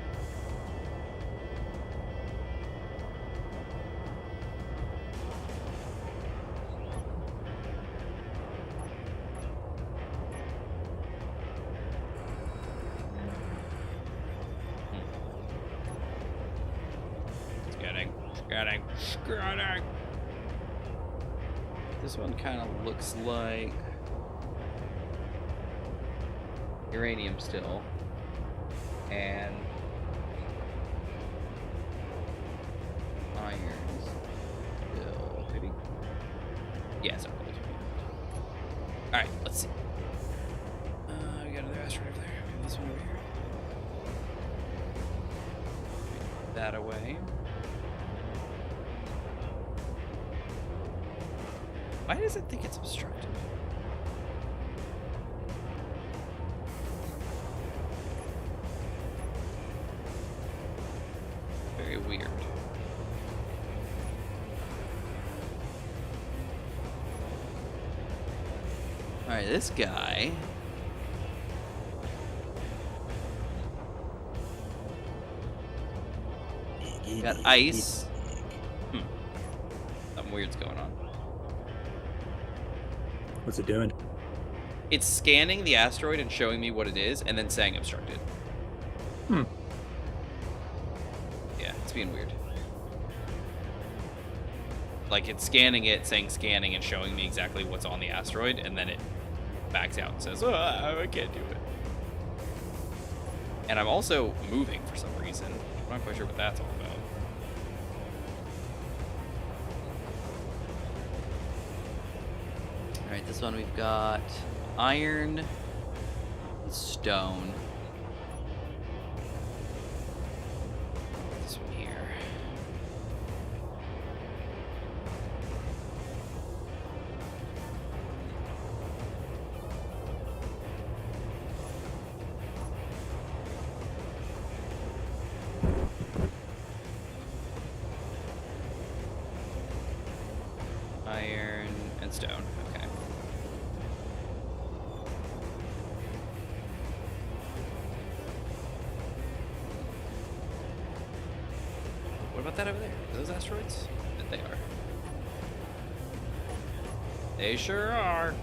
Scanning. This one kind of looks like uranium still, and iron still, maybe. Yeah, it's not really. All right, let's see. We got another asteroid over there. Maybe this one over here. Put that away. Why does it think it's obstructed? Very weird. Alright, this guy. Got ice. Something weird's going on. What's it doing? It's scanning the asteroid and showing me what it is, and then saying obstructed. Yeah, it's being weird. Like, it's scanning it, saying scanning, and showing me exactly what's on the asteroid, and then it backs out and says, oh, I can't do it. And I'm also moving for some reason. I'm not quite sure what that's all about. Alright, this one we've got iron, stone. This one here. Iron and stone. Okay. What about that over there? Are those asteroids? I bet they are. They sure are.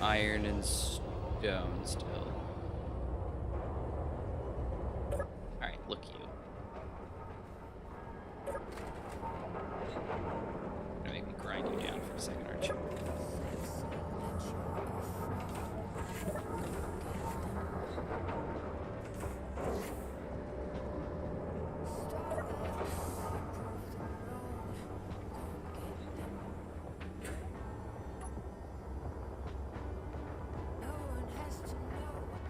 Iron and stone still. Alright, look you. Gonna make me grind you down for a second, aren't you?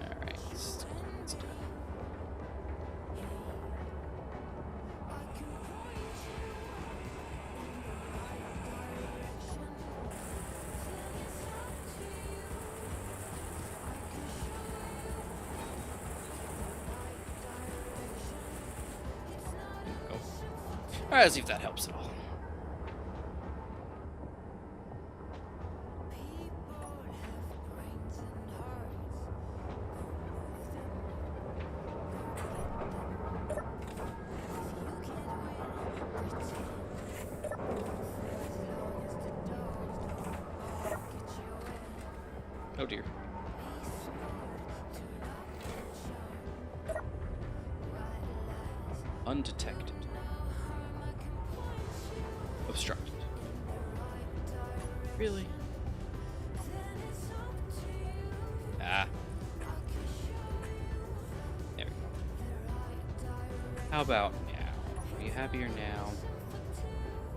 Alright, let's do it. Go. Alright, let's see if that helps at all. Oh dear. Undetected. Obstructed. Really? Ah. There we go. How about now? Are you happier now?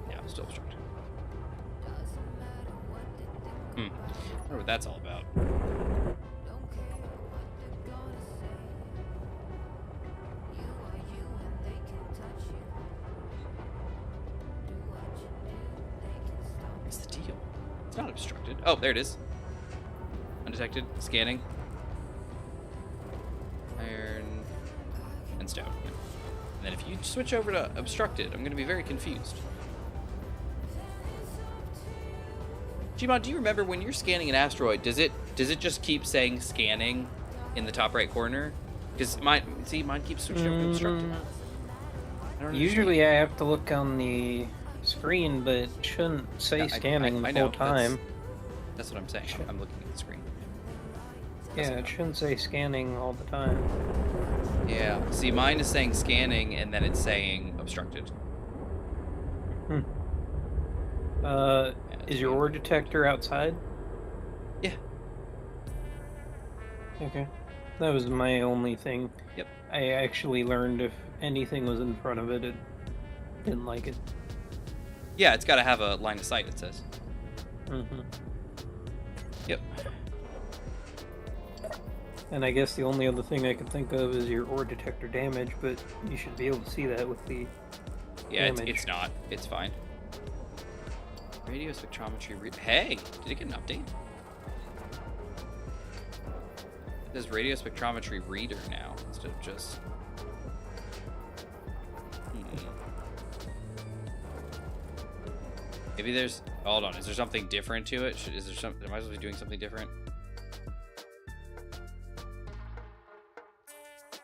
Yeah, I'm still obstructed. I wonder what that's all about. What's the deal? It's not obstructed. Oh, there it is. Undetected. Scanning. Iron and stone. And then if you switch over to obstructed, I'm going to be very confused. Gmod, do you remember when you're scanning an asteroid, does it just keep saying scanning in the top right corner? Because mine keeps switching over to obstructed. I don't Usually I have to look on the screen, but it shouldn't say Yeah, scanning I the know, whole time. That's what I'm saying. I'm looking at the screen. Yeah, it shouldn't say scanning all the time. Yeah. See, mine is saying scanning, and then it's saying obstructed. Is your ore detector outside? Yeah. Okay. That was my only thing. Yep. I actually learned if anything was in front of it, it didn't like it. Yeah, it's got to have a line of sight, it says. Mm-hmm. Yep. And I guess the only other thing I could think of is your ore detector damage, but you should be able to see that with the Yeah, damage. it's not. It's fine. Radio spectrometry. Hey, did it get an update? There's radio spectrometry reader now instead of just. Maybe there's. Hold on. Is there something different to it? Is there some? Am I supposed to be doing something different?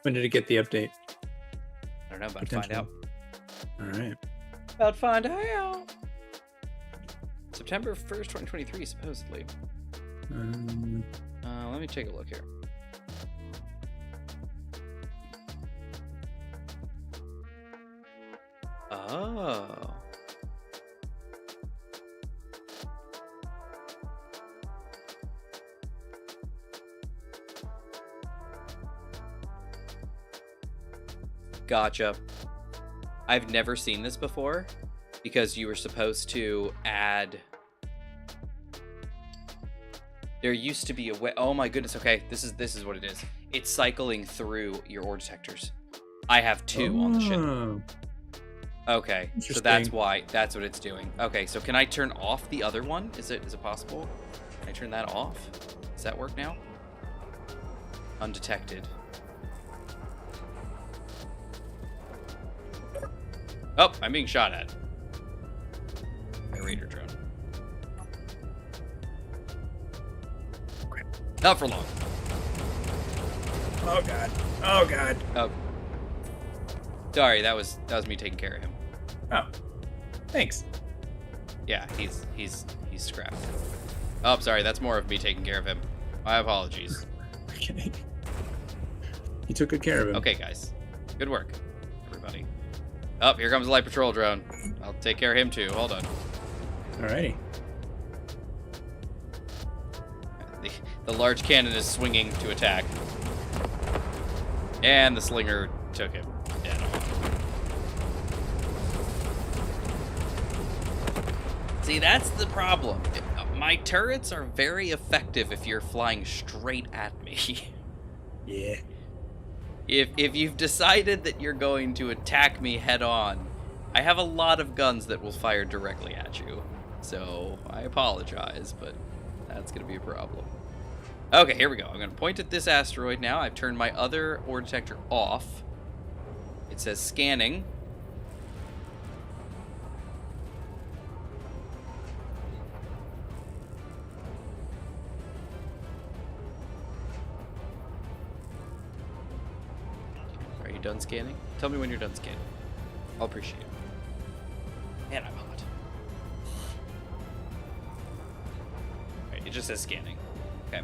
When did it get the update? I don't know. About to find out. All right. About to find out. September 1st, 2023, supposedly. Let me take a look here. Oh. Gotcha. I've never seen this before because you were supposed to add. There used to be a way. Oh my goodness. Okay, this is what it is. It's cycling through your ore detectors. I have 2 on the ship. Okay, so that's why. That's what it's doing. Okay, so can I turn off the other one? Is it possible? Can I turn that off? Does that work now? Undetected. Oh, I'm being shot at. My Raider drone. Not for long. Oh god. Oh god. Oh. Sorry, that was me taking care of him. Oh. Thanks. Yeah, he's scrapped. Oh, sorry, that's more of me taking care of him. My apologies. Okay. You took good care of him. Okay, guys. Good work, everybody. Oh, here comes the light patrol drone. I'll take care of him too. Hold on. Alrighty. The large cannon is swinging to attack. And the slinger took him dead on. See, that's the problem. My turrets are very effective if you're flying straight at me. Yeah. If you've decided that you're going to attack me head on, I have a lot of guns that will fire directly at you. So, I apologize, but that's going to be a problem. Okay, here we go. I'm going to point at this asteroid now. I've turned my other ore detector off. It says scanning. Are you done scanning? Tell me when you're done scanning. I'll appreciate it. Man, I'm hot. Alright, it just says scanning. Okay.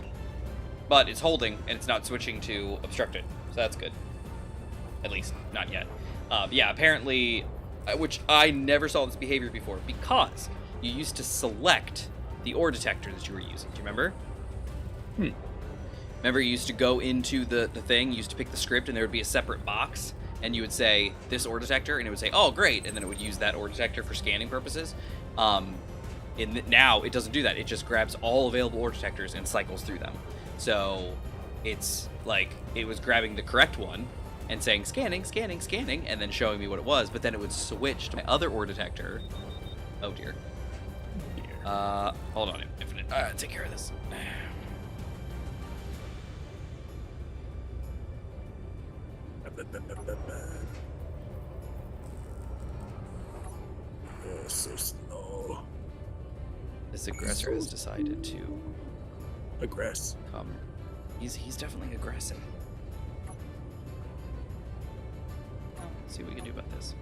But it's holding, and it's not switching to obstructed. So that's good. At least, not yet. Yeah, apparently, which I never saw this behavior before, because you used to select the ore detector that you were using. Do you remember? Remember, you used to go into the thing, you used to pick the script, and there would be a separate box, and you would say, this ore detector, and it would say, oh, great, and then it would use that ore detector for scanning purposes. Now, it doesn't do that. It just grabs all available ore detectors and cycles through them. So, it's like, it was grabbing the correct one, and saying, scanning, scanning, scanning, and then showing me what it was, but then it would switch to my other ore detector. Oh, dear. Hold on, Infinite. Take care of this. Oh, so slow. This aggressor has decided to Aggress. come. He's definitely aggressing. Let's see what we can do about this.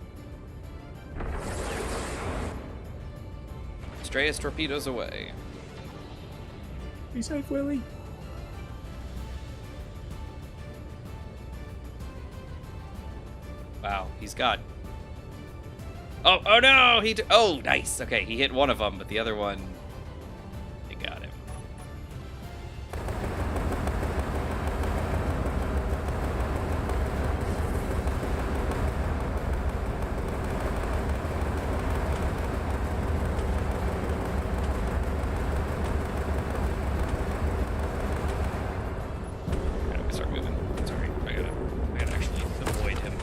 Stray his torpedoes away. Be safe, Willie. Wow, he's got. Oh no! Oh, nice. Okay, he hit one of them, but the other one, they got him. I gotta start moving. Sorry, I gotta actually avoid him.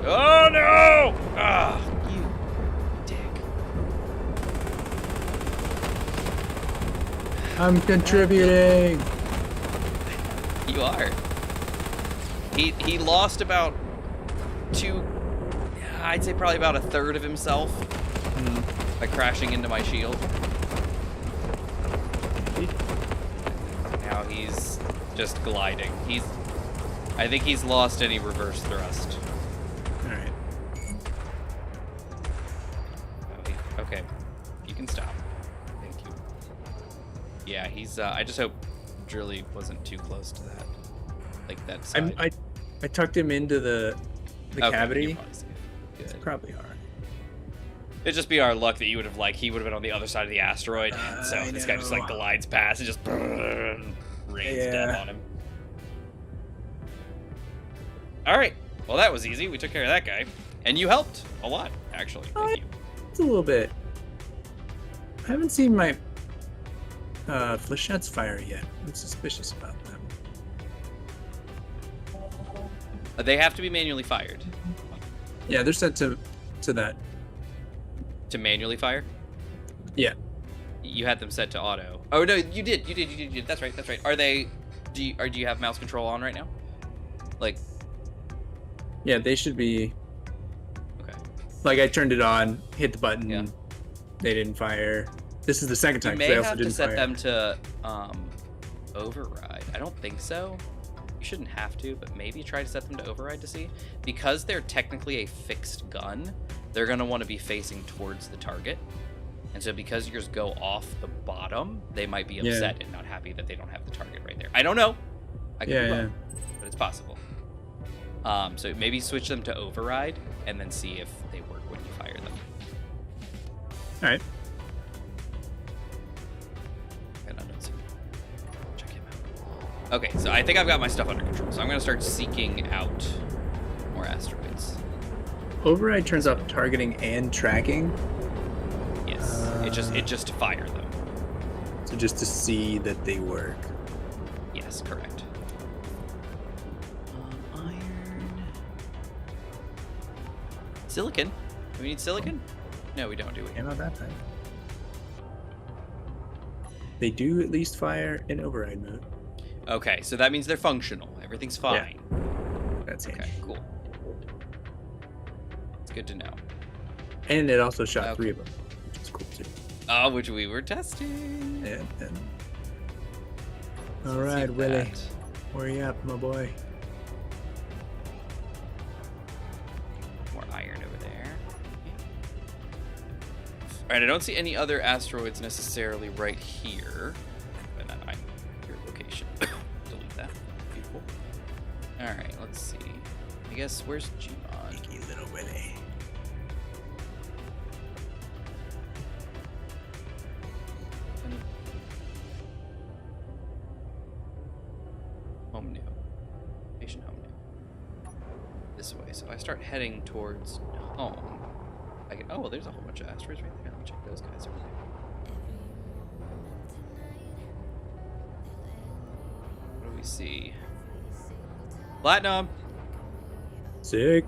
Oh no! Ah, you dick. I'm contributing. You are. He lost about I'd say probably about a third of himself by crashing into my shield. Now he's just gliding. I think he's lost any reverse thrust. Alright. Okay, you can stop. Thank you. Yeah, he's. I just hope Drilly wasn't too close to that, like that side. I tucked him into the Okay, cavity. you're probably safe. good. Probably are. It'd just be our luck that he would have been on the other side of the asteroid. So I this guy just like know. glides past and just rains death on him. All right. Well, that was easy. We took care of that guy, and you helped a lot, actually. Thank you. It's a little bit. I haven't seen my flechettes fire yet. I'm suspicious about them. They have to be manually fired. Yeah, they're set to that. To manually fire? Yeah. You had them set to auto. Oh no, you did. That's right. Are they? Do you have mouse control on right now? Like. Yeah, they should be. Okay. Like I turned it on, hit the button. Yeah. They didn't fire. This is the second time. You 'cause may I also have to didn't set fire. them to override. I don't think so. You shouldn't have to, but maybe try to set them to override to see. Because they're technically a fixed gun, they're going to want to be facing towards the target. And so because yours go off the bottom, they might be upset and not happy that they don't have the target right there. I don't know. I could be wrong, but it's possible. So maybe switch them to override and then see if they work when you fire them. All right. And I don't see. Check him out. Okay, so I think I've got my stuff under control. So I'm going to start seeking out more asteroids. Override turns off targeting and tracking. Yes, it just to fire them. So just to see that they work. Yes, correct. Iron. Silicon. Do we need silicon? No, we don't, do we? Yeah, not that time. They do at least fire in override mode. Okay, so that means they're functional. Everything's fine. That's it. Okay, cool. It's good to know. And it also shot Okay. 3 of them, which is cool too. Oh, which we were testing. Yeah. So All let's see right, if Willie. that- Where you up, my boy? More iron over there. Alright, I don't see any other asteroids necessarily right here. But not I'm your location. Delete that. Beautiful. Alright, let's see. I guess where's Gmon? Sneaky little Willie. Home new. Station home new. This way. So if I start heading towards home, I can. Oh, well, there's a whole bunch of asteroids right there. Let me check those guys over there. What do we see? Platinum! Sick.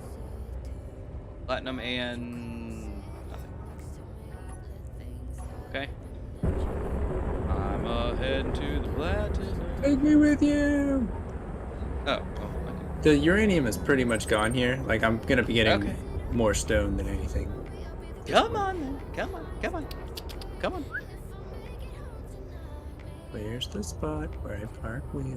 Platinum and nothing. Okay. I'm heading to the platinum. Take me with you. Oh, okay. The uranium is pretty much gone here. Like I'm gonna be getting Okay. more stone than anything. Come on, man. Come on. Come on. Come on. Where's the spot where I park Willie?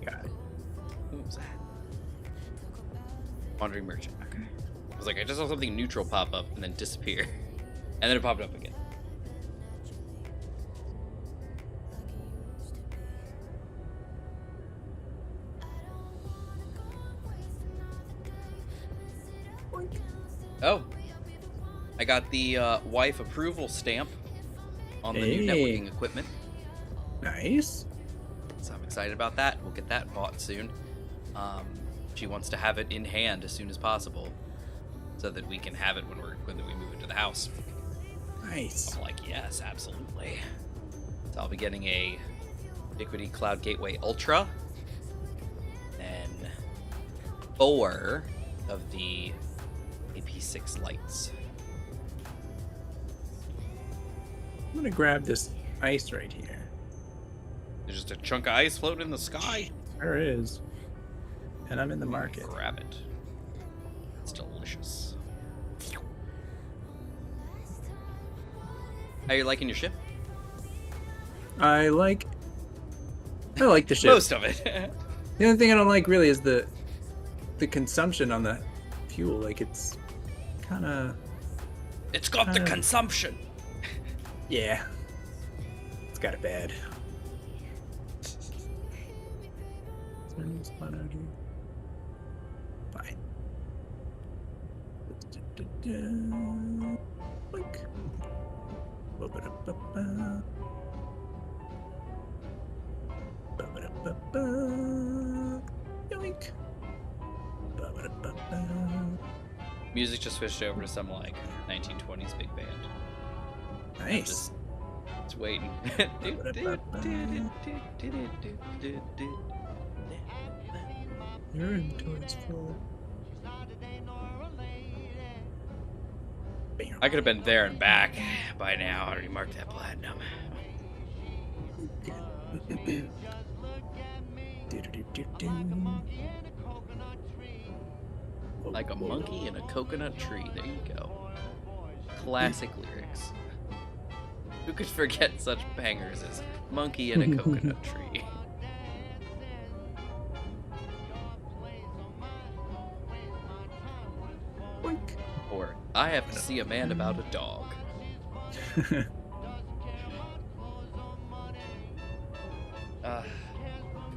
Got it. What was that? Wandering merchant. Okay. I was like, I just saw something neutral pop up and then disappear. And then it popped up again. Oh. I got the wife approval stamp on the new Hey. networking equipment. Nice. So I'm excited about that. We'll get that bought soon. She wants to have it in hand as soon as possible, so that we can have it when we move into the house. Nice. I'm like, yes, absolutely. So I'll be getting a Ubiquiti Cloud Gateway Ultra, and 4 of the AP6 lights. I'm gonna grab this ice right here. There's just a chunk of ice floating in the sky. There is. And I'm in the market. Grab it. It's delicious. How you liking your ship? I like the ship. Most of it. The only thing I don't like really is the consumption on the fuel. Like it's kind of. It's got the consumption. Yeah. It's got it bad. Is there any spot out here? Fine. Boink. Ba-ba-da-ba-ba. Ba-ba-da-ba-ba. Yoink. Ba-ba-da-ba-ba. Music just switched over to some like 1920s big band. Nice. It's waiting. Your inventory's full. Bam. I could have been there and back by now. I already marked that platinum. Like a monkey in a coconut tree. There you go. Classic lyrics. Who could forget such bangers as monkey in a coconut tree? Boink. Or I have to see a man about a dog.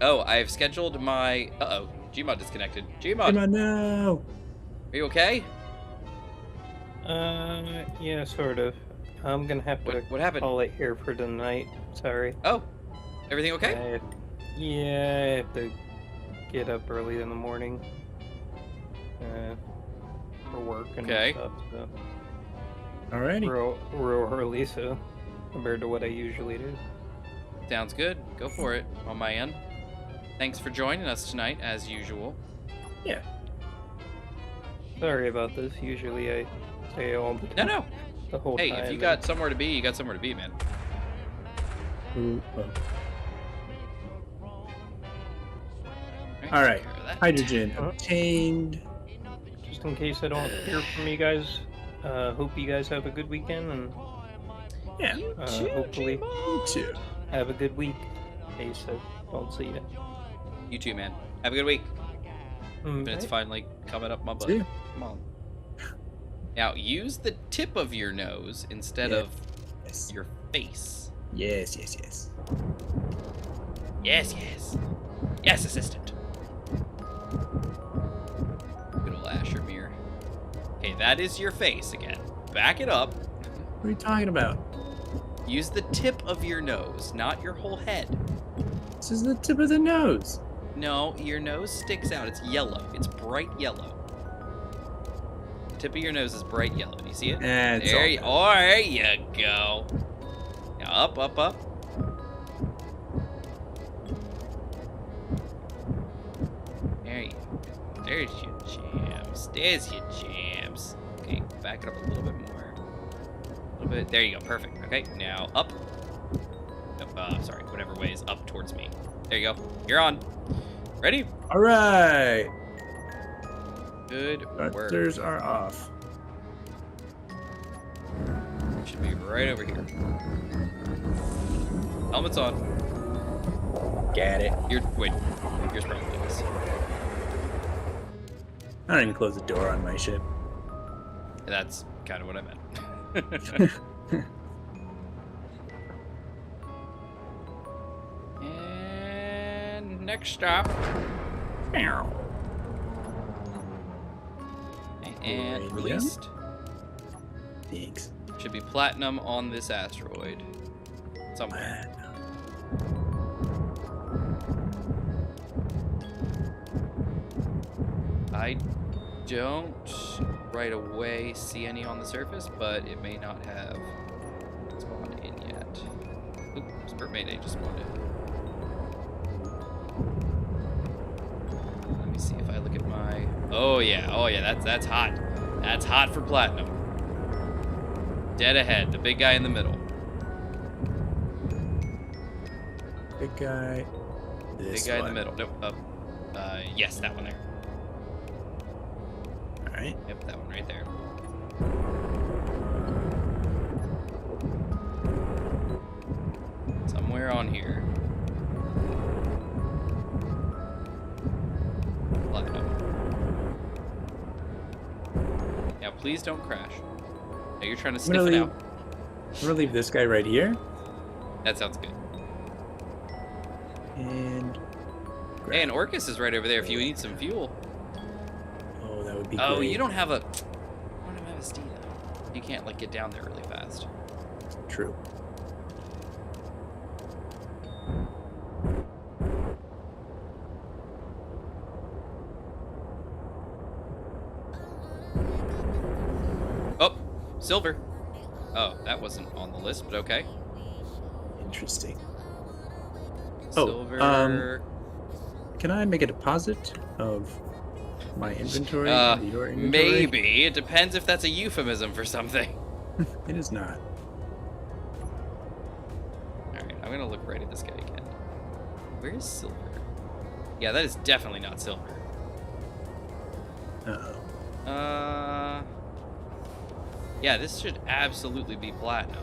Oh, I've scheduled my... Uh-oh. Gmod disconnected. Gmod, Come on, no. are you okay? Yeah, sort of. I'm gonna have to What happened? call it here for tonight. Sorry. Oh, everything okay? Yeah, I have to get up early in the morning. For work and Okay. stuff. So Alrighty. real early, so compared to what I usually do. Sounds good. Go for it on my end. Thanks for joining us tonight, as usual. Yeah. Sorry about this. Usually I say all the time. No. The whole Hey, time. if you got somewhere to be, you got somewhere to be, man. Ooh, oh. All Alright. take care of that. Hydrogen obtained. Just in case I don't hear from you guys, hope you guys have a good weekend and Yeah. You Uh, too, hopefully- Gmod. Two. have a good week. In case I don't see you. You too, man. Have a good week. Mm, But it's right. finally coming up my butt. See ya. Come on. Now, use the tip of your nose instead Yeah. of Yes. your face. Yes, yes, yes. Yes, yes. Yes, assistant. Good ol' Asher mirror. Okay, that is your face again. Back it up. What are you talking about? Use the tip of your nose, not your whole head. This is the tip of the nose. No, your nose sticks out. It's yellow. It's bright yellow. The tip of your nose is bright yellow. Do you see it? It's There all you, good. oh, there you go. Now up, up, up. There you go. There's your jams. There's your jams. Okay, back it up a little bit more. A little bit. There you go. Perfect. Okay, now up. Sorry, whatever way is up towards me. There you go. You're on. Ready? All right. Good work. Thrusters are off. Should be right over here. Helmet's on. Got it. Wait. Yours probably is. I don't even close the door on my ship. That's kind of what I meant. And next stop. And Uranium. released. Thanks. Should be platinum on this asteroid. Somewhere. I don't right away see any on the surface, but it may not have spawned in yet. Oop, Spurt Mayday just spawned in. Let me see if I look at my... Oh yeah, that's hot. That's hot for platinum. Dead ahead, the big guy in the middle. Big guy. This Big guy in one. the middle. Nope. Up. Yes, that one there. All right. Yep, that one right there. Somewhere on here. Platinum. Now, please don't crash. Now you're trying to sniff it out. I'm gonna leave this guy right here. That sounds good. And Hey, and Orcus is right over there if you need some fuel. oh, that would be Oh, great. you don't have a... I don't have a steed, though. You can't, like, get down there really fast. True. Oh, silver. Oh, that wasn't on the list, but okay. Interesting. Silver. Can I make a deposit of my inventory into your inventory? Maybe. It depends if that's a euphemism for something. It is not. Alright, I'm gonna look right at this guy again. Where is silver? Yeah, that is definitely not silver. Uh-oh. Yeah, this should absolutely be platinum.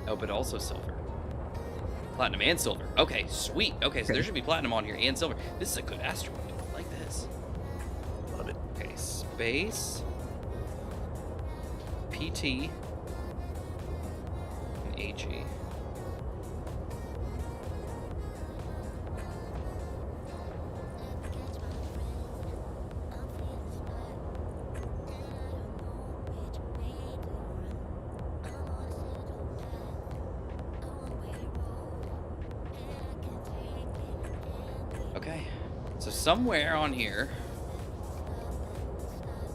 Oh, but also silver. Platinum and silver. Okay, sweet. Okay, so there should be platinum on here and silver. This is a good asteroid. I like this. Love it. Okay, space. PT. And AG. Okay, so somewhere on here,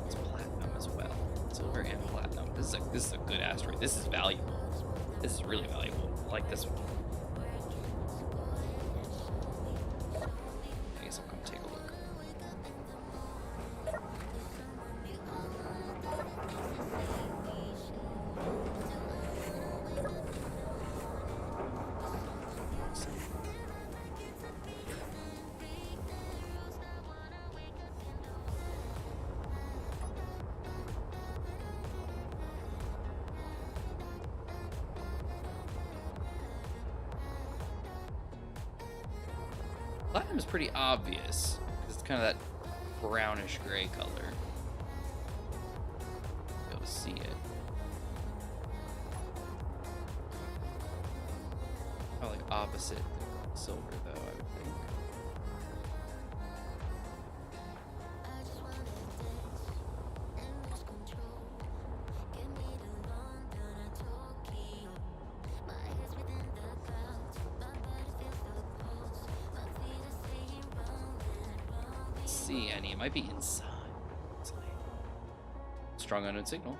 it's platinum as well. Silver and platinum. This is a good asteroid. This is valuable. This is really valuable. I like this one. I guess I'm gonna take a look. Platinum is pretty obvious. It's kind of that brownish gray color. Be able to see it. Probably like opposite the silver, though, I would think. See any? It might be inside. Strong unknown signal.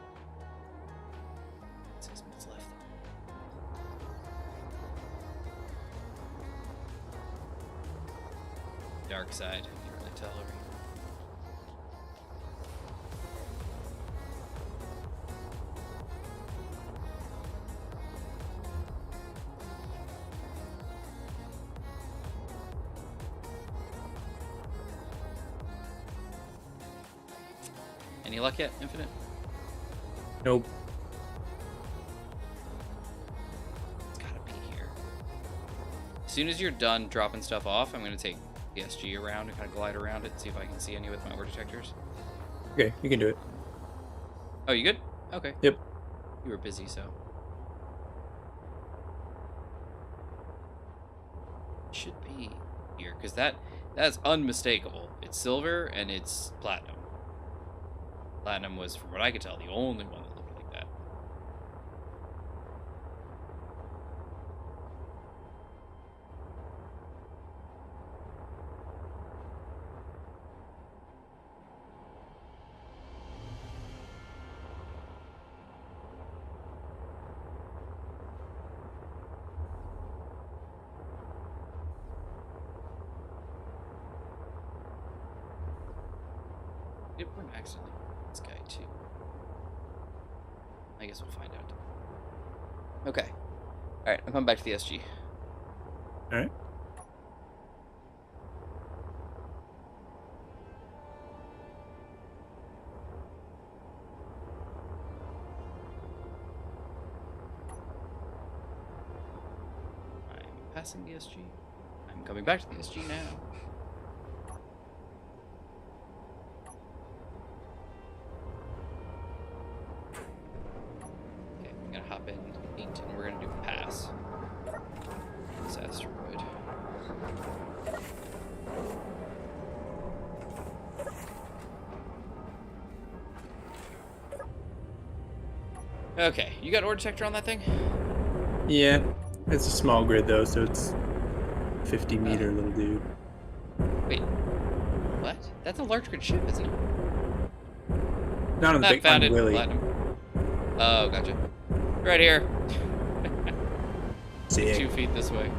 6 minutes left. Dark side. Can't really tell over here. Any luck yet, Infinite? Nope. It's gotta be here. As soon as you're done dropping stuff off, I'm gonna take the SG around and kind of glide around it, see if I can see any with my ore detectors. Okay, you can do it. Oh, you good? Okay. Yep. You were busy, so. Should be here, because that's unmistakable. It's silver and it's platinum. Platinum was, from what I could tell, the only one that looked like that. It went accidentally. This guy too. I guess we'll find out. Okay. All right, I'm coming back to the SG. All right. I'm passing the SG. I'm coming back to the SG now. Okay, I'm gonna hop in 8 and we're gonna do a pass. This asteroid. Okay, you got ore detector on that thing? Yeah, it's a small grid though, so it's 50-meter little dude. Wait, what? That's a large grid ship, isn't it? Not on the big Found on it. Willy. Platinum. Oh, gotcha. Right here. See 2 feet this way.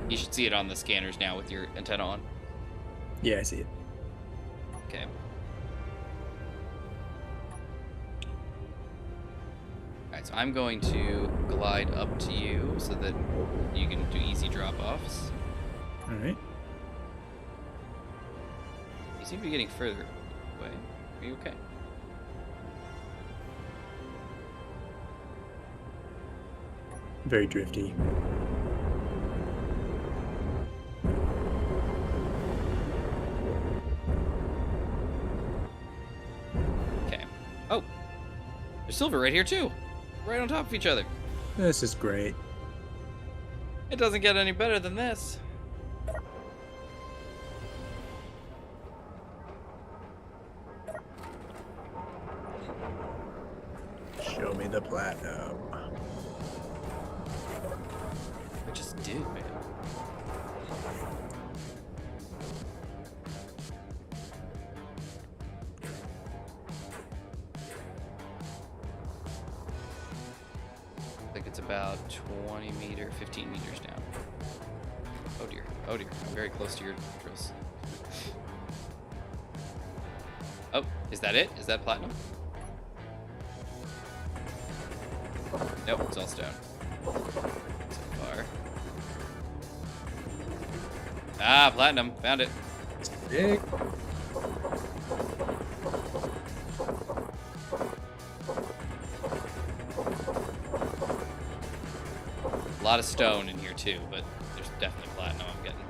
You should see it on the scanners now with your antenna on. Yeah, I see it. Okay. Alright, so I'm going to glide up to you so that you can do easy drop-offs. All right. You seem to be getting further away. Are you okay? Very drifty. Okay. Oh! There's silver right here, too! Right on top of each other. This is great. It doesn't get any better than this. Show me the platinum. I just did, man. I think it's about 20 meter, 15 meters down. Oh dear, oh dear. I'm very close to your address. Oh, is that it? Is that platinum? Nope, it's all stone. So far. Ah, platinum. Found it. Big. A lot of stone in here too, but there's definitely platinum I'm getting.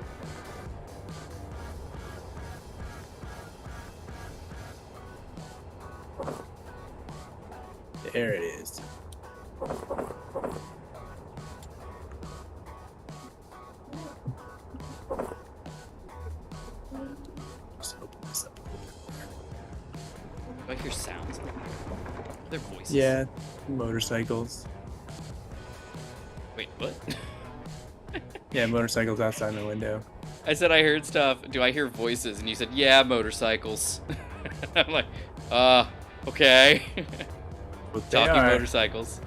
There it is. Just open this up. Do I hear sounds? They're voices. Yeah, motorcycles. Wait, what? Yeah, motorcycles outside my window. I said I heard stuff. Do I hear voices? And you said, yeah, motorcycles. I'm like, okay. But they Talking are. motorcycles.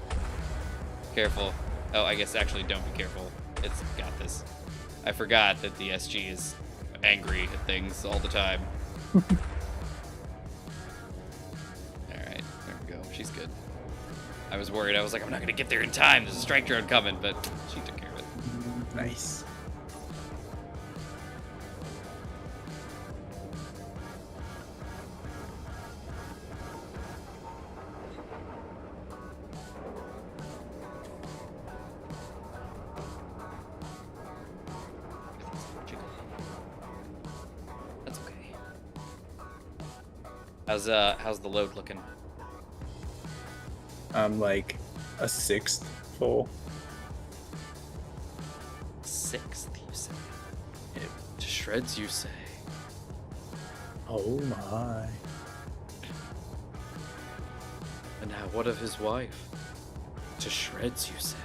Careful. Oh, I guess actually don't be careful. It's got this. I forgot that the SG is angry at things all the time. Alright, there we go. She's good. I was worried. I was like, I'm not going to get there in time. There's a strike drone coming, but she took care of it. Nice. That's okay. How's the load looking? I'm like a sixth full. Sixth, you say? To shreds, you say? Oh my. And now what of his wife? To shreds, you say?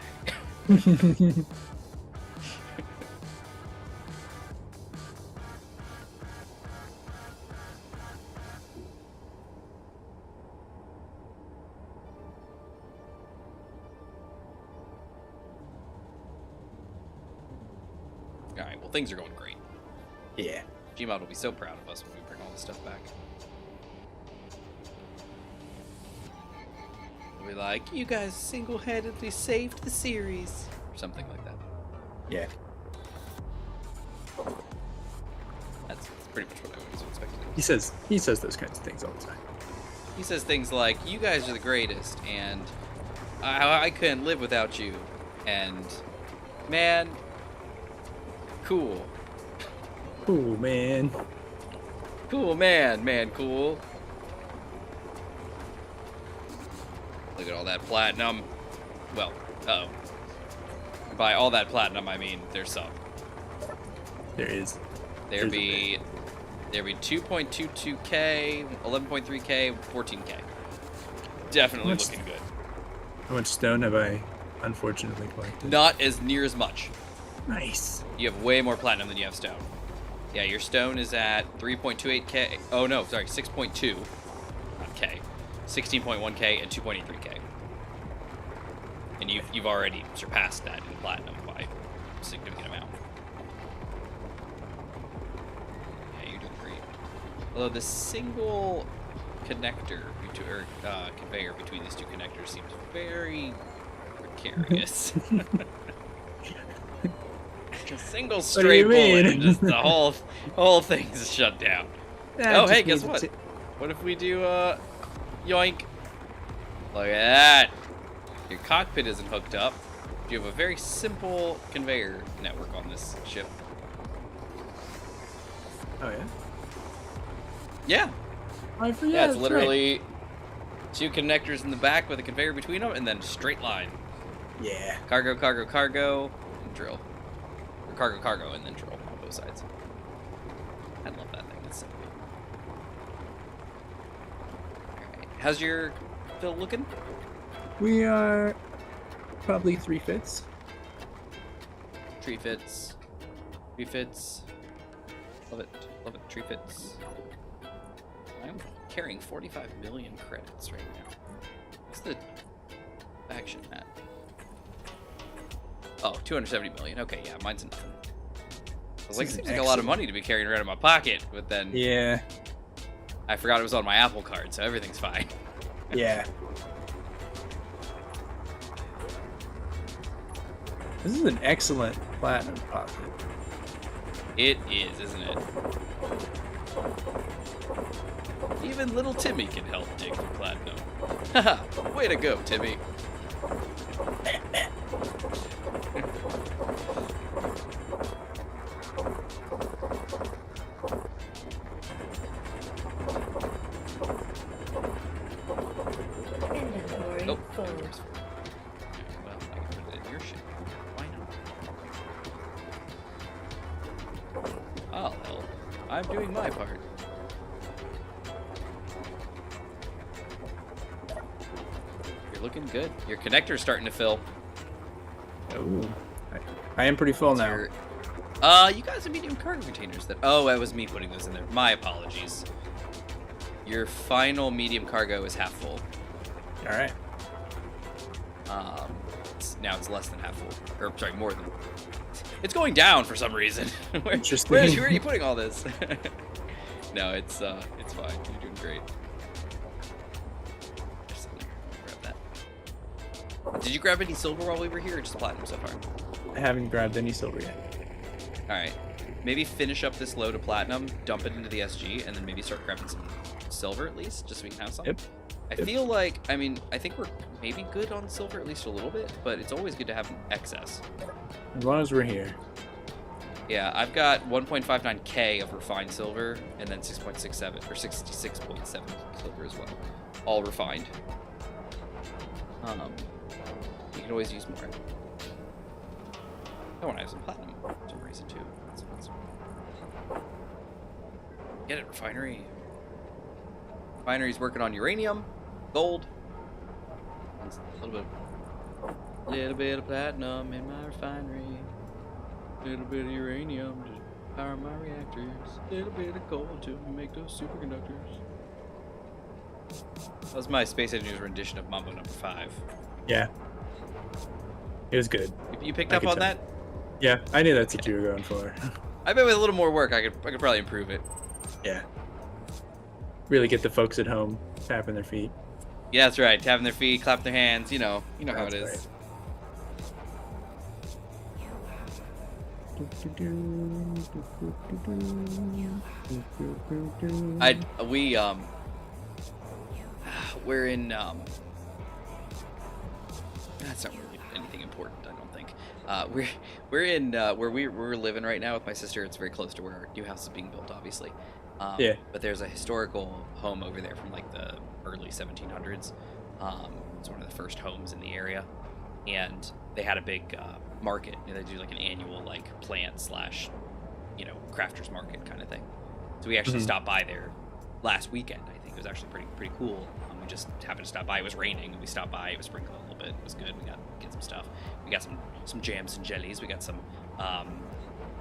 Alright, well, things are going great. Yeah. Gmod will be so proud of us when we bring all this stuff back. Be like, you guys single-handedly saved the series, or something like that. Yeah. That's pretty much what I was expecting. He says those kinds of things all the time. He says things like, you guys are the greatest, and I couldn't live without you, and man, cool. Cool, man. Cool, man, cool. Look at all that platinum. Well, uh-oh. By all that platinum, I mean there's some. There is. There'd be 2.22k, 11.3k, 14k. Definitely What's- looking good. How much stone have I unfortunately collected? Not as near as much. Nice. You have way more platinum than you have stone. Yeah, your stone is at 3.28k. Oh no, sorry, 6.2, not k. 16.1k and 2.83k. And you've already surpassed that in platinum by a significant amount. Yeah, you're doing great. Although the single connector conveyor between these two connectors seems very precarious. A single do straight you bullet mean? and just the whole thing's shut down. Oh, hey, guess what? What if we do, yoink. Look at that. Your cockpit isn't hooked up. You have a very simple conveyor network on this ship. Oh yeah. Yeah. I forget. Yeah, it's literally two connectors in the back with a conveyor between them, and then straight line. Yeah. Cargo, and drill. Or cargo, and then drill on both sides. I love that thing. That's so good. Alright. How's your fill looking? We are probably 3 fits. Tree fits. Love it. Tree fits. I'm carrying 45 million credits right now. What's the action at? Oh, 270 million. Okay, yeah, mine's nothing. I was like, This is seems like a lot of money to be carrying around in my pocket, but then Yeah. I forgot it was on my Apple card, so everything's fine. Yeah. This is an excellent platinum pocket. It is, isn't it? Even little Timmy can help dig for platinum. Haha, way to go, Timmy. Inventory Oh, full. doors full. Well, I can put it in your ship. Why not? I'll help. I'm doing my part. You're looking good. Your connector's starting to fill. Oh. I am pretty full now. Your- you guys have medium cargo containers that. Oh, that was me putting those in there. My apologies. Your final medium cargo is half full. All right. Now it's less than half full. Or sorry, more than. It's going down for some reason. Interesting. Where are you putting all this? No, it's fine. You're doing great. Just grab that. Did you grab any silver while we were here, or just platinum so far? I haven't grabbed any silver yet. All right, maybe finish up this load of platinum, dump it into the SG, and then maybe start grabbing some silver at least, just so we can have some. Yep. I feel like, I think we're maybe good on silver at least a little bit, but it's always good to have an excess. As long as we're here. Yeah, I've got 1.59k of refined silver, and then 6.67 or 66.7 silver as well, all refined. You can always use more. I want to have some platinum for some reason too. That's get it, refinery. Refinery's working on uranium, gold, and a little bit of platinum in my refinery. Little bit of uranium to power my reactors. Little bit of gold to make those superconductors. That was my Space Engineer's rendition of Mambo number 5. Yeah. It was good. You picked I up could on tell. that? Yeah, I knew that's what you were going for. I bet with a little more work, I could probably improve it. Yeah. Really get the folks at home tapping their feet. Yeah, that's right. Tapping their feet, clapping their hands. You know how it That's is. We're in that's not really anything important, I don't think. We're in where we're living right now with my sister. It's very close to where our new house is being built, obviously. Yeah. But there's a historical home over there from like the early 1700s. It's one of the first homes in the area, and they had a big market. They do like an annual like plant slash, crafters market kind of thing. So we actually stopped by there last weekend. I think it was actually pretty cool. We just happened to stop by. It was raining, and we stopped by. It was sprinkling a little bit. It was good. We got get some stuff. We got some jams and jellies. We got some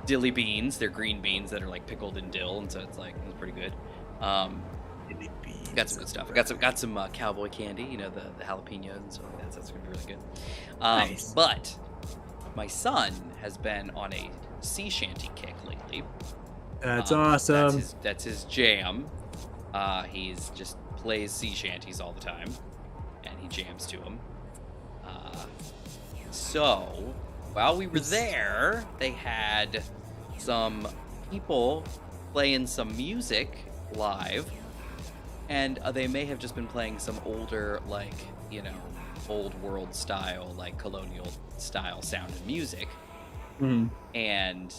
dilly beans. They're green beans that are like pickled in dill, and so it's pretty good. Got some good stuff. Got some cowboy candy. The jalapenos and stuff like that. So that's gonna be really good. Nice. But my son has been on a sea shanty kick lately. That's awesome. That's his jam. He's just plays sea shanties all the time, and he jams to them. So while we were there, they had some people playing some music live, and they may have just been playing some older, old world style, like colonial style sound and music. And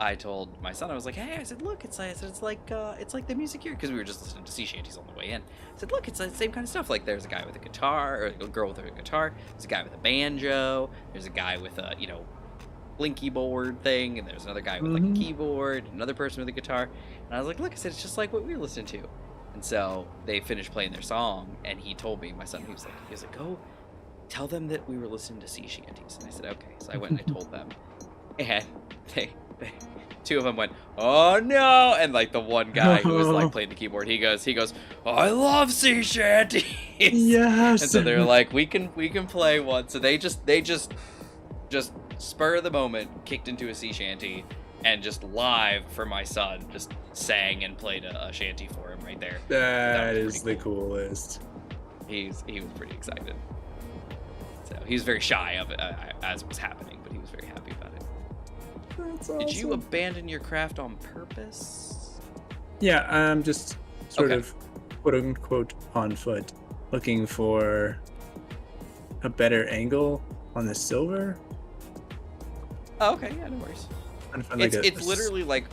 I told my son, I was like, hey, I said, look, it's like the music here, because we were just listening to sea shanties on the way in. I said, look, it's the same kind of stuff. Like, there's a guy with a guitar, or a girl with a guitar. There's a guy with a banjo. There's a guy with a, blinky board thing, and there's another guy with like a keyboard, another person with a guitar. And I was like, look, I said, it's just like what we were listening to. And so they finished playing their song, and he told me, my son, he was like, go tell them that we were listening to sea shanties. And I said, okay. So I went and I told them, and they two of them went, oh no, and like the one guy who was like playing the keyboard, he goes, oh, I love sea shanties. Yes. And so they're like, we can play one. So they just spur of the moment kicked into a sea shanty, and just live for my son just sang and played a shanty for him right there. That is the cool. coolest. He was pretty excited. So he was very shy of it as it was happening, but he was very happy about it. That's awesome. Did you abandon your craft on purpose? Yeah, I'm just sort Okay. of quote unquote on foot, looking for a better angle on the silver. Oh, okay, yeah, no worries. Trying to find It's literally like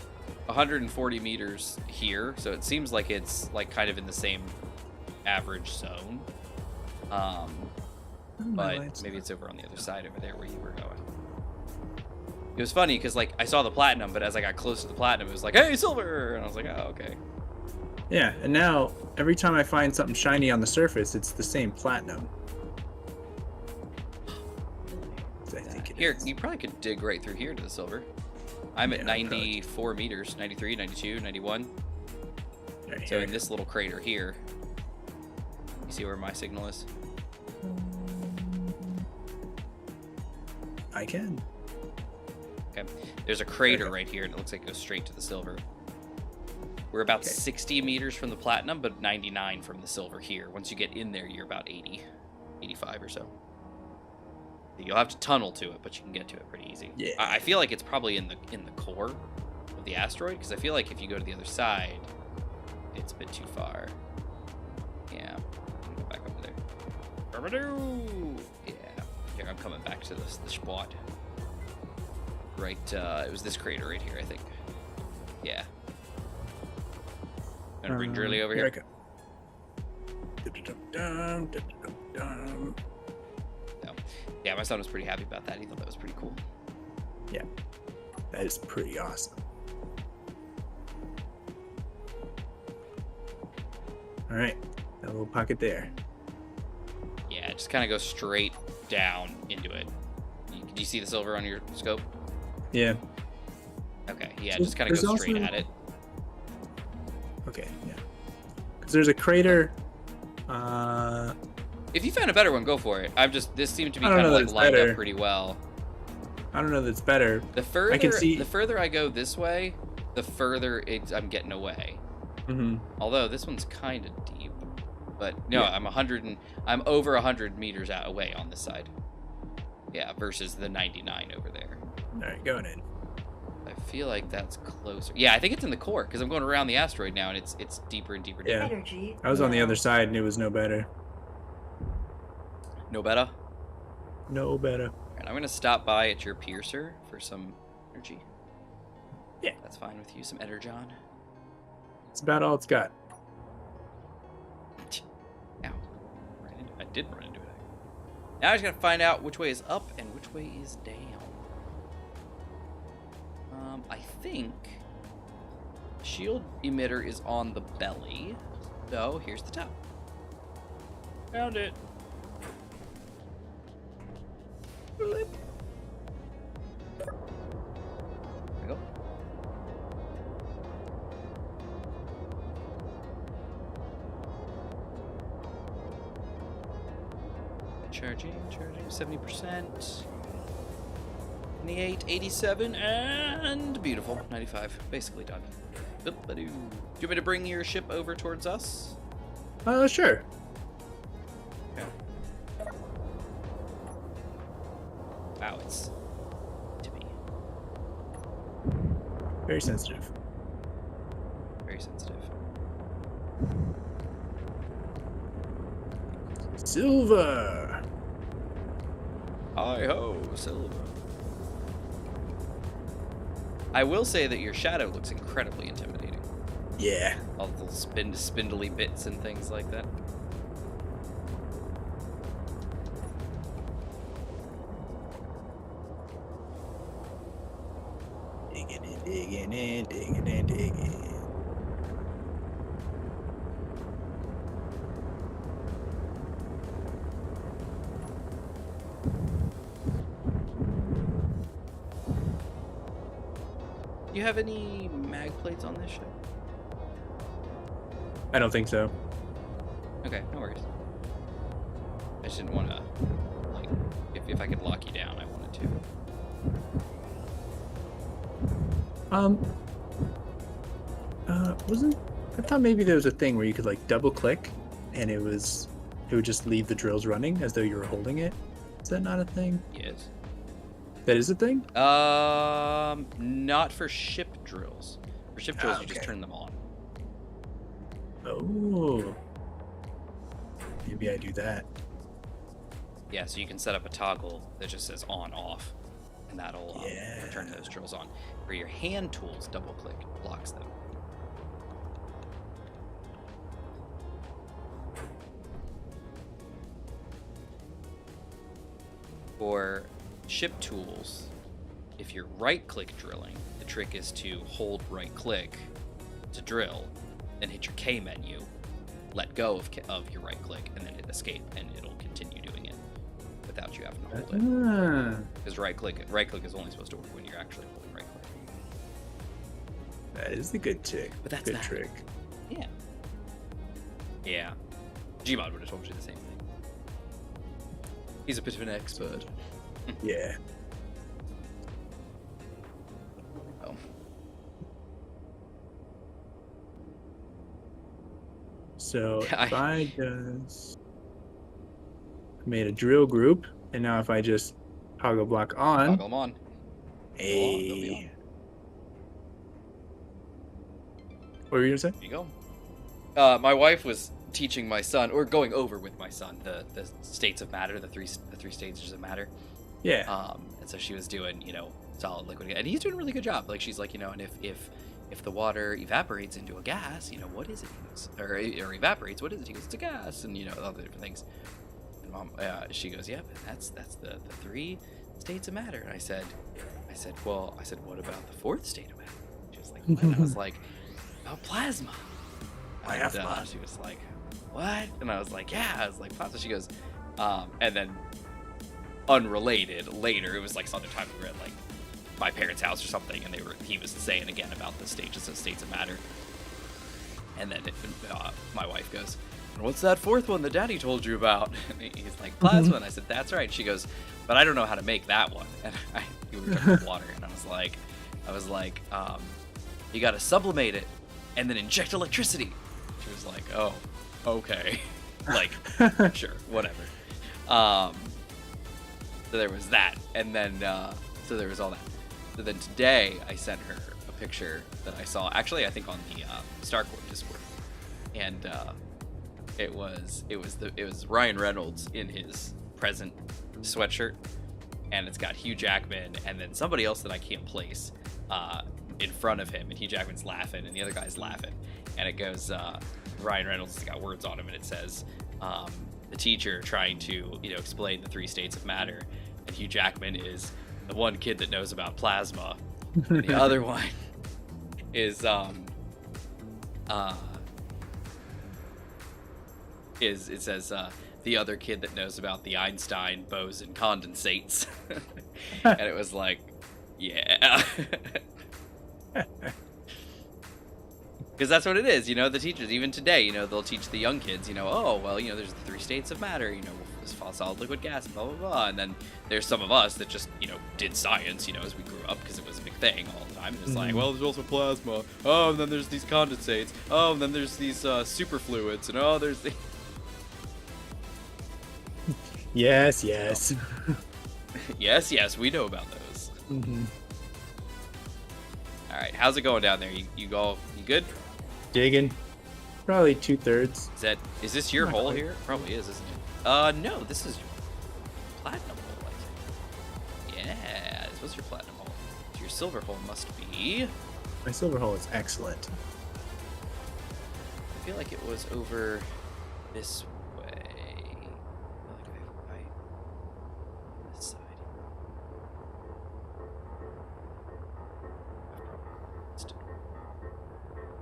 140 meters here, so it seems like it's like kind of in the same average zone. But maybe it's over on the other side over there where you were going. It was funny because like I saw the platinum, but as I got close to the platinum, it was like, hey, silver, and I was like, oh, okay. Yeah, and now every time I find something shiny on the surface, it's the same platinum. I think it Here, is. you probably could dig right through here to the silver. I'm at Yeah, 94 meters, 93, 92, 91. Right, So here in this little crater here, you see where my signal is? I can. Okay. There's a crater right here, and it looks like it goes straight to the silver. We're about 60 meters from the platinum, but 99 from the silver here. Once you get in there, you're about 80, 85 or so. You'll have to tunnel to it, but you can get to it pretty easy. Yeah. I feel like it's probably in the core of the asteroid, because I feel like if you go to the other side, it's a bit too far. Yeah. I'm gonna go back over there. Yeah. Here, I'm coming back to the spot. Right, it was this crater right here, I think. Yeah. Gonna bring Drilly over here. I go. No. Yeah, my son was pretty happy about that. He thought that was pretty cool. Yeah, that is pretty awesome. All right, that little pocket there. Yeah, just kind of go straight down into it. Do you see the silver on your scope? Yeah. Okay, yeah, So just kind of go there's straight also- at it. Okay. Yeah. Because there's a crater. If you found a better one, go for it. This seemed to be I don't kind of know like that it's lined better. up pretty well. I don't know that's better. The further I can see- the further I go this way, the further I'm getting away. Mm-hmm. Although this one's kind of deep. But no, Yeah. I'm over 100 meters out away on this side. Yeah, versus the 99 over there. All right, going in. I feel like that's closer. Yeah, I think it's in the core because I'm going around the asteroid now, and it's deeper and deeper. Yeah. Energy. I was on the low. other side and it was no better. No better. No better. And I'm gonna stop by at your piercer for some energy. Yeah. That's fine with you. Some energon. It's about all it's got. Ow. I did run into it. Now I just gotta find out which way is up and which way is down. I think shield emitter is on the belly. So here's the top. Found it. Blip. There we go. Charging, 70%. 28, 87, and beautiful, 95. Basically done. Oop-a-doo. Do you want me to bring your ship over towards us? Sure. Okay. Wow, it's tippy. Very sensitive. Very sensitive. Silver. Hi-ho, silver. I will say that your shadow looks incredibly intimidating. Yeah. All the little spindly bits and things like that. Digging in, digging in, digging in, digging. Do you have any mag plates on this ship? I don't think so. Okay, no worries. I just didn't want to, like, if I could lock you down, I wanted to. Wasn't I thought maybe there was a thing where you could like double click and it would just leave the drills running as though you were holding it. Is that not a thing? Yes. That is a thing? Not for ship drills. For ship drills, Ah, you just okay. turn them on. Oh. Maybe I do that. Yeah, so you can set up a toggle that just says on, off, and that'll Yeah. turn those drills on. For your hand tools, double click blocks them. For ship tools, if you're right-click drilling, the trick is to hold right-click to drill, then hit your K menu, let go of your right-click, and then hit escape, and it'll continue doing it without you having to hold it. Ah, Because right-click is only supposed to work when you're actually holding right-click. that is the good trick. But that's good that. trick. Yeah. Yeah. Gmod would have told you the same thing. He's a bit of an expert. Yeah. Oh. So I- if I just made a drill group, and now if I just toggle block on, Toggle them on. They'll be hey. What were you gonna say? There you go. My wife was teaching my son, or going over with my son, the states of matter, the three stages of matter. Yeah. And so she was doing, solid, liquid, and he's doing a really good job. Like she's like, and if the water evaporates into a gas, what is it? Or evaporates, what is it? He goes, it's a gas, and other different things. And mom, she goes, yeah, but that's the three states of matter. And I said, what about the fourth state of matter? She was like, what? And I was like, about plasma. And she was like, what? And I was like, yeah. I was like, plasma. She goes, and then unrelated later, it was like some other time we were at like my parents' house or something, and he was saying again about the states of matter. And then my wife goes, what's that fourth one that Daddy told you about? And he's like, plasma. And I said, that's right. She goes, but I don't know how to make that one. And we were talking about water, and I was like, you got to sublimate it and then inject electricity. She was like, oh, okay. like, sure, whatever. So there was that, and then so there was all that. So then today I sent her a picture that I saw, actually I think on the Starcourt Discord, and it was Ryan Reynolds in his present sweatshirt, and it's got Hugh Jackman and then somebody else that I can't place in front of him, and Hugh Jackman's laughing and the other guy's laughing, and it goes Ryan Reynolds has got words on him, and it says the teacher trying to explain the 3 states of matter, and Hugh Jackman is the one kid that knows about plasma, and the other one is it says the other kid that knows about the Einstein boson condensates. And it was like, yeah. Because that's what it is, the teachers, even today, they'll teach the young kids, oh, well, there's the 3 states of matter, solid, liquid, gas, blah, blah, blah. And then there's some of us that just, did science, as we grew up, because it was a big thing all the time. And it's like, well, there's also plasma. Oh, and then there's these condensates. Oh, and then there's these superfluids. And oh, there's the... Yes. Yes, we know about those. Mm-hmm. All right, how's it going down there? You good? Digging. Probably 2/3. Is this your Not hole quite. here? Probably is, isn't it? No, this is your platinum hole, I think. Yeah, this was your platinum hole. So your silver hole must be... My silver hole is excellent. I feel like it was over this way. I feel like I this side.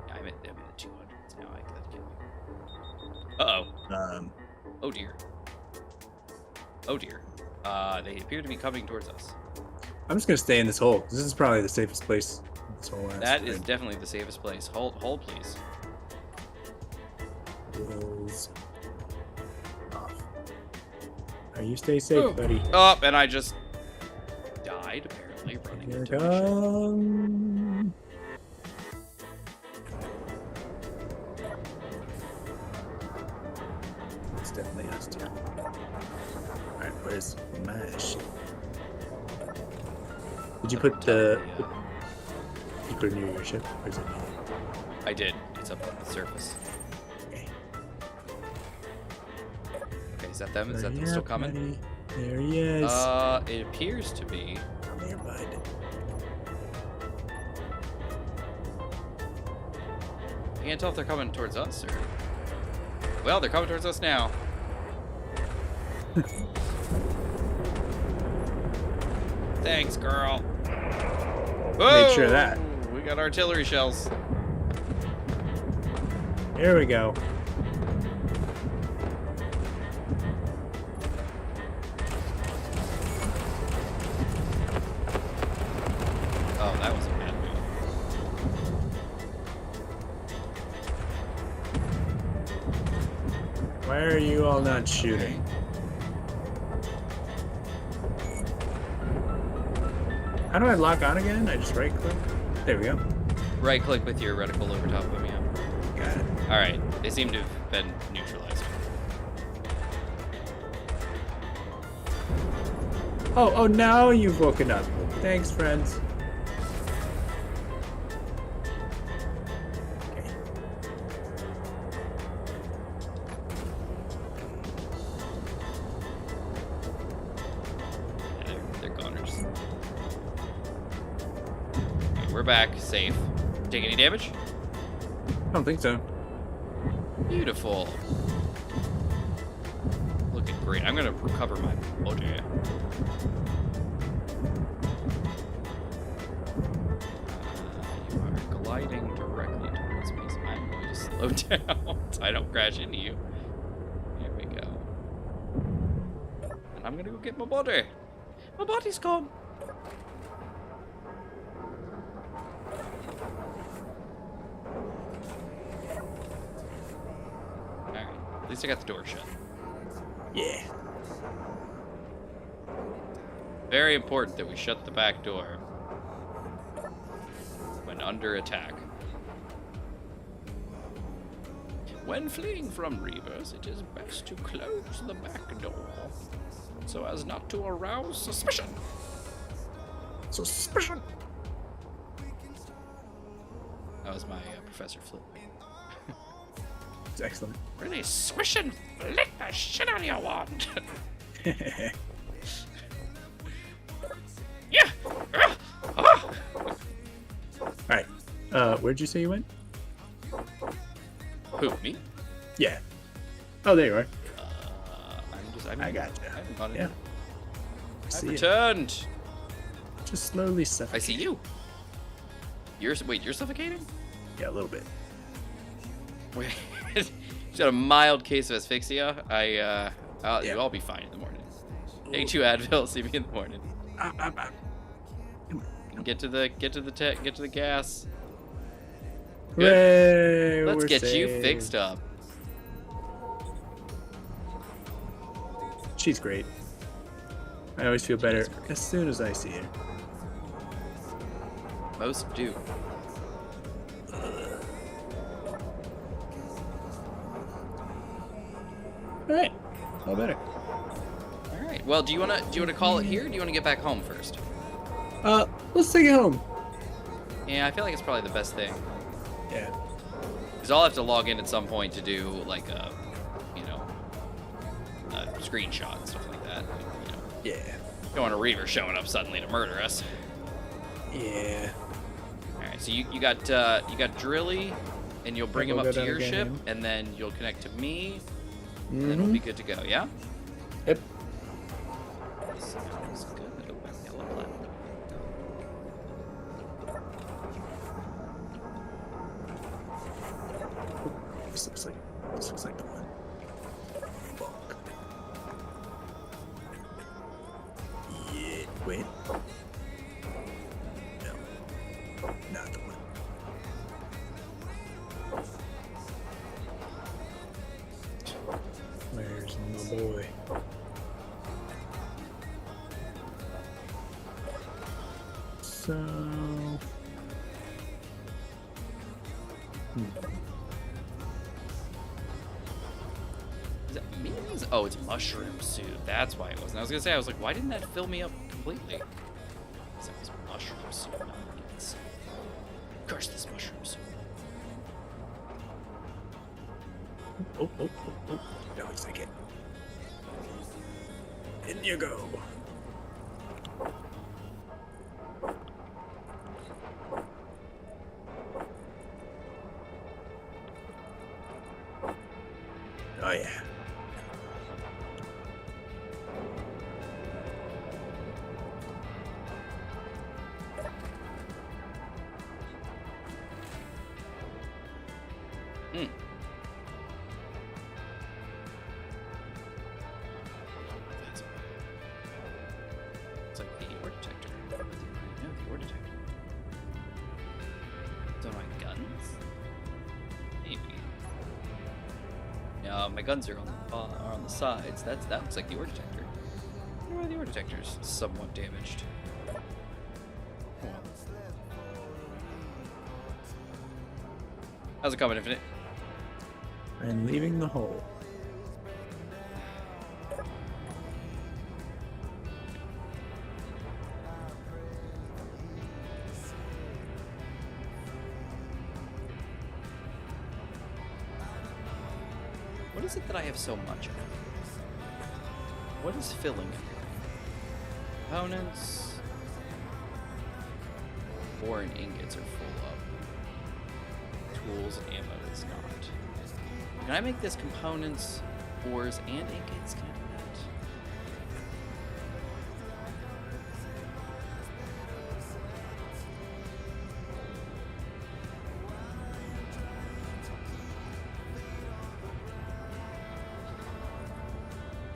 Yeah, I'm at the 200s now. I gotta get... Uh-oh. Oh dear. Oh dear. They appear to be coming towards us. I'm just gonna stay in this hole. This is probably the safest place. This hole has. That is definitely the safest place. Hold, please. Is off. You stay safe, buddy. Oh, and I just died, apparently, running Here it into my ship. comes. It's definitely us too. Alright, where's my ship? Did you put the... You put it near your ship? Or is it near? I did. It's up on the surface. Okay. Okay, is that them? Is that them Hurry still up, coming? buddy. There he is. It appears to be. Come here, bud. I can't tell if they're coming towards us or... Well, they're coming towards us now. Thanks, girl. Make sure of that. We got artillery shells. Here we go. Oh, that was a bad move. Why are you all not shooting? How do I lock on again? I just right click. There we go. Right click with your reticle over top of them, yeah. Got it. Alright, they seem to have been neutralized. Oh, now you've woken up. Thanks, friends. Okay. Yeah, they're goners. Okay, we're back, safe. Take any damage? I don't think so. Beautiful. Looking great. I'm gonna recover my body. You are gliding directly towards me, so I'm going to slow down so I don't crash into you. Here we go. And I'm gonna go get my body. My body's gone. Alright, at least I got the door shut. Yeah. Very important that we shut the back door when under attack. When fleeing from Reavers, it is best to close the back door so as not to arouse suspicion. Suspicion. That was my Professor Flip. It's excellent. Really squish and flick the shit out of your wand. Yeah. All right. Where'd you say you went? Who, me? Yeah. Oh, there you are. I I gotcha. I haven't gone in. Yeah. I've See ya. returned. Just slowly I suffocate. see you. Wait, you're suffocating? Yeah, a little bit. Wait, she's got a mild case of asphyxia. Yeah. You'll all be fine in the morning. Take 2 Advil, see me in the morning. Come on. Get to the gas. Hooray, Let's we're get you saved. fixed up. She's great. I always feel better as soon as I see her. Most do. All right. All better. All right. Well, do you wanna call it here? Or do you wanna get back home first? Let's take it home. Yeah, I feel like it's probably the best thing. Yeah. Because I'll have to log in at some point to do like a screenshot and stuff like that. Yeah. Don't want a Reaver showing up suddenly to murder us. Yeah. All right, so you got Drilly, and you'll bring him We'll up go to down your ship, again. and then you'll connect to me, and then we'll be good to go. Yeah. Yep. Sounds good. Oh, yellow platinum. This looks like the one. Fuck. Yeah. Wait. No. Not the one. Where's my boy? So. Is that means? Oh, it's mushroom soup. That's why it wasn't. I was gonna say, I was like, why didn't that fill me up completely? Because it was mushroom soup. Not organic soup. Curse this mushroom soup. Oh. No, it's like it. In you go. Oh yeah. Hmm. That's it's like the ore detector. No, the ore detector. So my guns? Maybe. Yeah, my guns are on the sides. That looks like the ore detector. I wonder why the ore detector's somewhat damaged. Well. How's it coming, Infinite? I'm leaving the hole. What is it that I have so much of? What is filling everything? Components. Ore and ingots are full up. Tools and ammo is not. Can I make this components, ores, and ingots? Can I do that?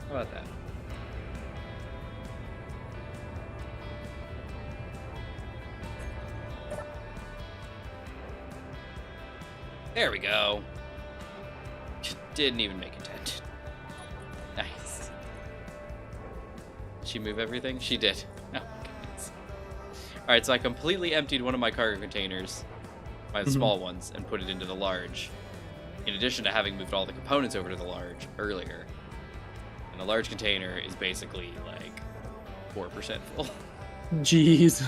How about that? There we go. Didn't even make intent. Nice. Did she move everything? She did. Oh my goodness. Alright, so I completely emptied one of my cargo containers, my small ones, and put it into the large. in addition to having moved all the components over to the large earlier. And the large container is basically like 4% full. Jeez.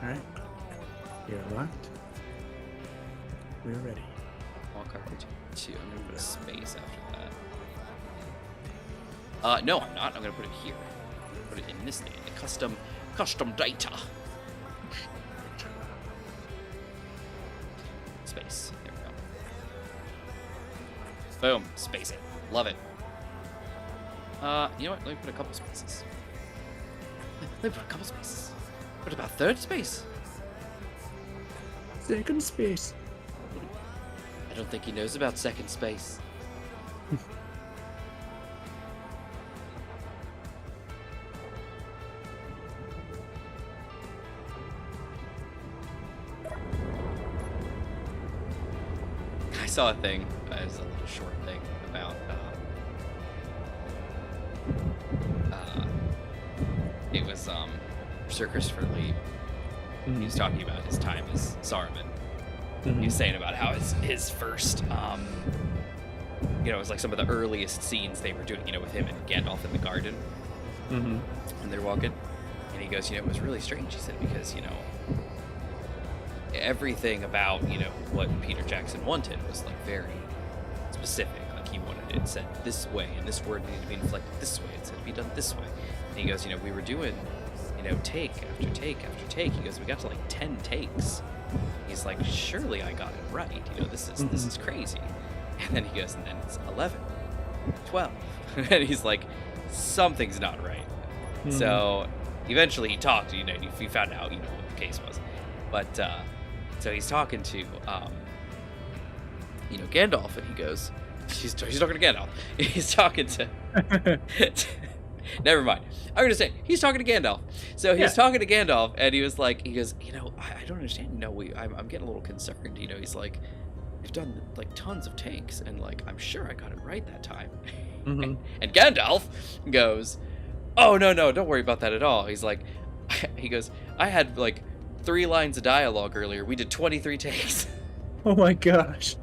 Alright. You're locked. We're ready. All cartridge 2. I'm gonna put a space after that. No, I'm not. I'm gonna put it here. Put it in this thing. The custom data. Space. There we go. Boom. Space it. Love it. You know what? Let me put a couple spaces. Let me put a couple spaces. What about third space? Second space. I don't think he knows about second space. I saw a thing. It was a little short thing about it was Sir Christopher Lee. He was talking about his time as Saruman. He was saying about how his first it was like some of the earliest scenes they were doing, with him and Gandalf in the garden. And they're walking, and he goes, it was really strange. He said, because everything about what Peter Jackson wanted was like very specific. Like he wanted it said this way, and this word needed to be inflected this way. It said to be done this way. And he goes, we were doing take after take after take. He goes, we got to like 10 takes. He's like, surely I got it right. This is crazy. And then he goes, and then it's 11, 12, and he's like, something's not right. So eventually he talked. He found out what the case was. But so he's talking to Gandalf, and he goes, he's talking to Gandalf. He's talking to. Never mind. I'm gonna say he's talking to Gandalf. So he's talking to Gandalf, and he goes, I don't understand. I'm getting a little concerned. He's like, we've done like tons of takes, and like I'm sure I got it right that time. And Gandalf goes, oh no, don't worry about that at all. He's like, he goes, I had like 3 lines of dialogue earlier. We did 23 takes. Oh my gosh.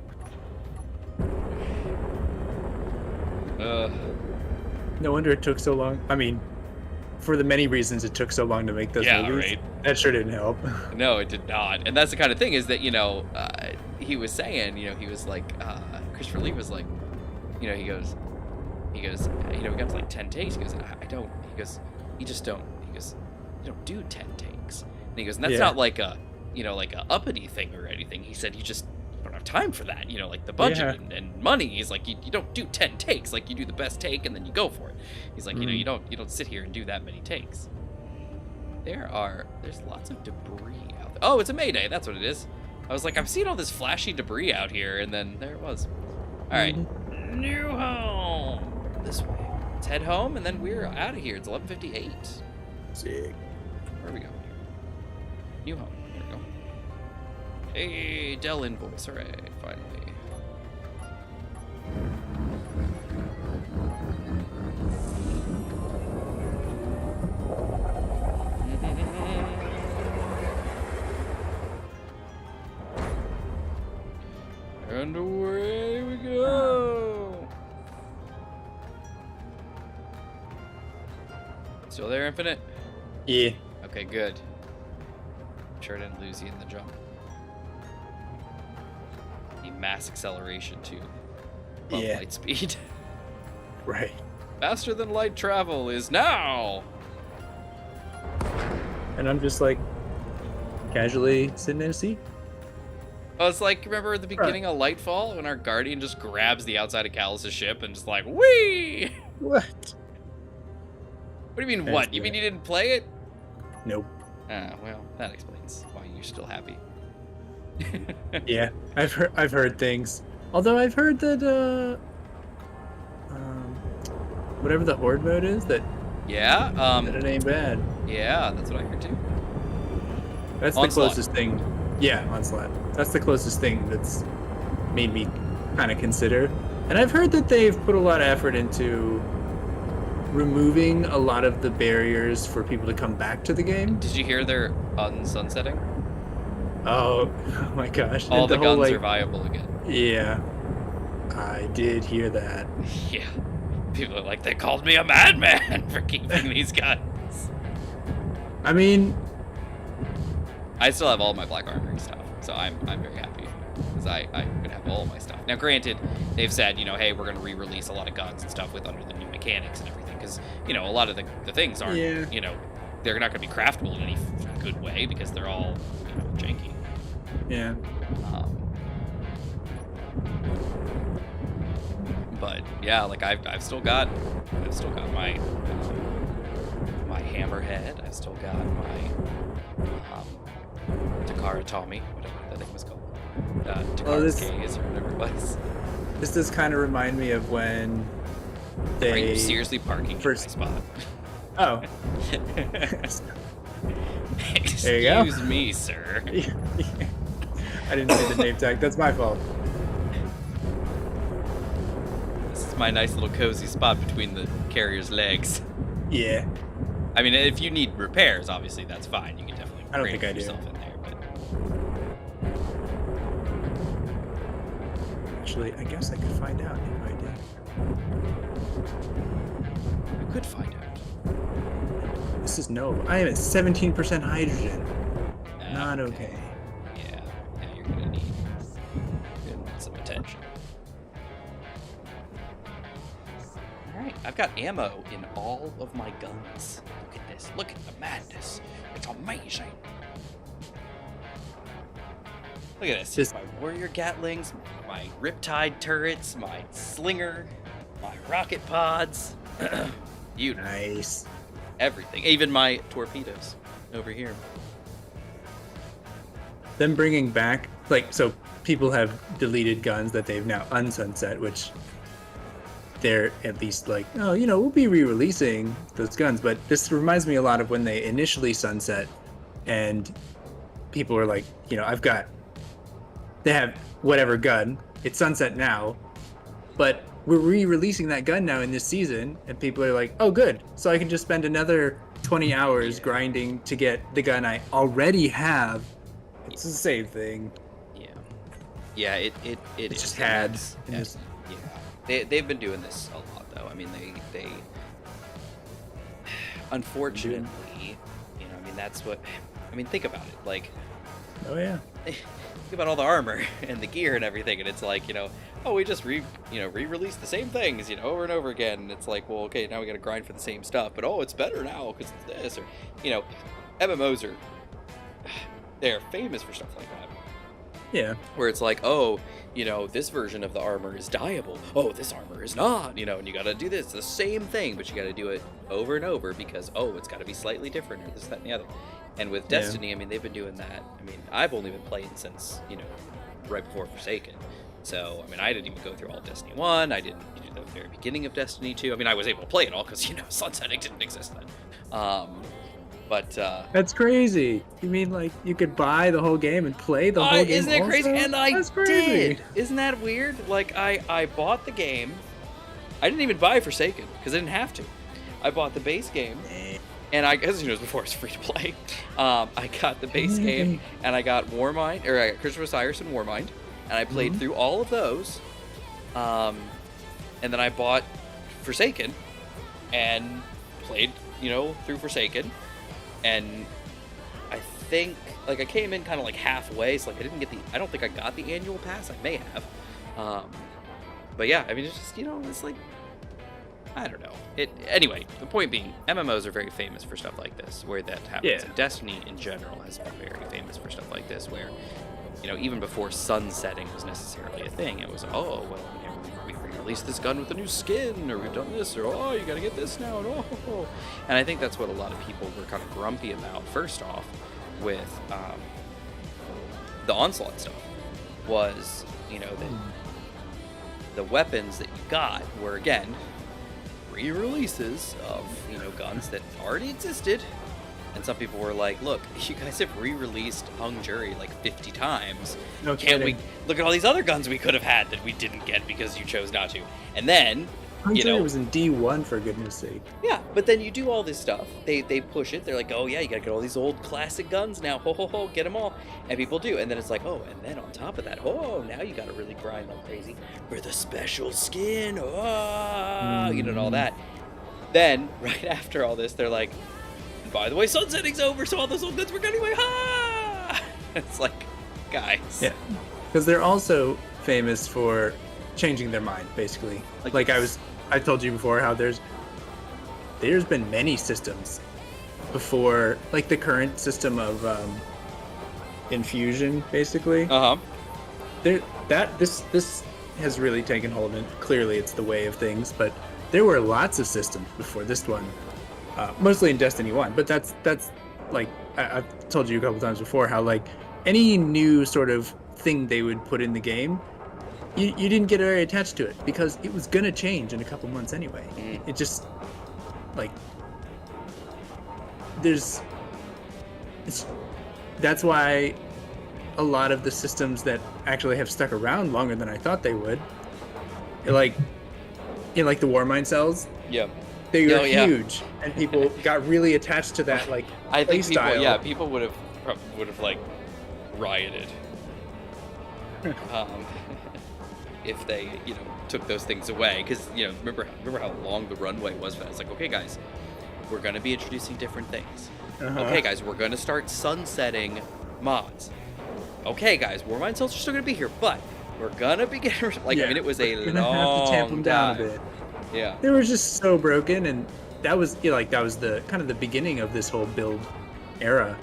No wonder it took so long. I mean, for the many reasons it took so long to make those movies. Right. That sure didn't help. No, it did not. And that's the kind of thing is that, he was saying, he was like, Christopher Lee was like, he goes, we got to like 10 takes. He goes, you don't do 10 takes. And he goes, and that's not like a, like a uppity thing or anything. He said, you don't have time for that, like the budget and money. He's like, you don't do 10 takes. Like you do the best take and then you go for it. He's like, you don't sit here and do that many takes. There's lots of debris out there. Oh, it's a Mayday. That's what it is. I was like, I'm seeing all this flashy debris out here, and then there it was. All right, new home. This way. Let's head home, and then we're out of here. It's 11:58. Sick. Where are we going here? New home. There we go. Hey, Dell invoice. Hooray, finally. And away we go. Still there, Infinite? Yeah. Okay, good. I'm sure I didn't lose you in the jump. Need mass acceleration to above light speed. Right. Faster than light travel is now. And I'm just like casually sitting in a seat. Oh, it's like, remember at the beginning of Lightfall when our Guardian just grabs the outside of Callus's ship and just like, whee! What? What do you mean, what? You mean you didn't play it? Nope. Ah, well, that explains why you're still happy. Yeah, I've heard things. Although I've heard that whatever the horde mode is, that that it ain't bad. Yeah, that's what I heard too. That's Onslaught. The closest thing. Yeah, Onslaught. That's the closest thing that's made me kind of consider. And I've heard that they've put a lot of effort into removing a lot of the barriers for people to come back to the game. Did you hear they're unsunsetting? Oh, oh my gosh. All And the whole, guns are viable again. Yeah, I did hear that. Yeah. People are like, they called me a madman for keeping these guns. I mean, I still have all my Black Armory stuff, so I'm very happy because I could have all my stuff. Now, granted, they've said, hey, we're going to re-release a lot of guns and stuff with under the new mechanics and everything because, a lot of the things aren't, they're not going to be craftable in any good way because they're all, janky. yeah. But yeah, like I've still got my my hammerhead. I've still got my Takara Tommy, whatever that thing was called. Takara's Gaze or whatever it was. This does kind of remind me of when they... Are you seriously parking first in my spot? Oh. Excuse There you go. me, sir. I didn't see the name tag. That's my fault. This is my nice little cozy spot between the carrier's legs. Yeah. I mean, if you need repairs, obviously that's fine. You can definitely I don't cram think I do. yourself in there. But Actually, I guess I could find out if I did. you could find out. This is no. I am at 17% hydrogen. Not okay. Yeah, you're gonna need some attention. Alright, I've got ammo in all of my guns. Look at this. Look at the madness. It's amazing. Look at this. My warrior gatlings, my riptide turrets, my slinger, my rocket pods. Beautiful. Nice. Everything. Even my torpedoes over here. Them bringing back, so people have deleted guns that they've now unsunset, which they're at least we'll be re-releasing those guns. But this reminds me a lot of when they initially sunset and people are like, they have whatever gun, it's sunset now, but we're re-releasing that gun now in this season, and people are like, oh good, so I can just spend another 20 hours grinding to get the gun I already have. It's the same thing. Yeah, it It's is. just had. Yeah. They've been doing this a lot though. I mean, they unfortunately, that's what, think about it. Oh yeah. Think about all the armor and the gear and everything, and it's like, we just re-release the same things, over and over again. And it's like, well, okay, now we got to grind for the same stuff, but it's better now because it's this, or MMOs are they're famous for stuff like that. Yeah. Where it's like, this version of the armor is dyeable. Oh, this armor is not, and you got to do this, the same thing, but you got to do it over and over because it's got to be slightly different or this, that, and the other. And with Destiny, they've been doing that. I've only been playing since, right before Forsaken. So, I didn't even go through all of Destiny 1. I didn't do the very beginning of Destiny 2. I was able to play it all because, sunsetting didn't exist then. But That's crazy. You mean you could buy the whole game and play the whole game? Isn't that crazy? Also? And I That's crazy. did. Isn't that weird? I bought the game. I didn't even buy Forsaken because I didn't have to. I bought the base game. And as you know, before it was free to play, I got the base game, and I got I got Christopher Osiris and Warmind, and I played through all of those, and then I bought Forsaken, and played, through Forsaken, and I think, I came in kind of halfway, so I don't think I got the annual pass. I may have, but yeah, it's just, it's I don't know. Anyway, the point being, MMOs are very famous for stuff like this, where that happens. Yeah. And Destiny in general has been very famous for stuff like this, where, even before sunsetting was necessarily a thing, it was, we re-released this gun with a new skin, or we've done this, or, you gotta get this now, and And I think that's what a lot of people were kind of grumpy about, first off, with the Onslaught stuff, was, that the weapons that you got were, again, re-releases of guns that already existed, and some people were like, look, you guys have re-released Hung Jury 50 times. No Can't kidding. we look at all these other guns we could have had that we didn't get because you chose not to? And then I'm you sure know, it was in D1 for goodness sake. yeah, but then you do all this stuff. They push it. They're like, oh yeah, you gotta get all these old classic guns now. Ho ho ho, get them all. And people do. And then it's like, oh, and then on top of that, oh, now you gotta really grind like crazy for the special skin. Oh, you know, and all that. Then right after all this, they're like, by the way, sunsetting's over, so all those old guns were going away. Ha! It's like, guys. Yeah, because they're also famous for changing their mind, basically. Like I told you before how there's been many systems before, like the current system of infusion, basically. This has really taken hold, and clearly it's the way of things. But there were lots of systems before this one, mostly in Destiny 1. But that's like I've told you a couple times before how like any new sort of thing they would put in the game, you didn't get very attached to it because it was gonna change in a couple months anyway. It just like that's why a lot of the systems that actually have stuck around longer than I thought they would, like the Warmind cells, they were huge, and people got really attached to that. Like I think style. people would have like rioted if they took those things away, because remember how long the runway was for that. It's like, okay guys, we're going to be introducing different things. Okay guys, we're going to start sunsetting mods. Okay guys, Warmind cells are still going to be here, but we're going to be getting like, I mean, it was a long have to tamp them down a bit. Yeah, they were just so broken, and that was that was the kind of the beginning of this whole build era.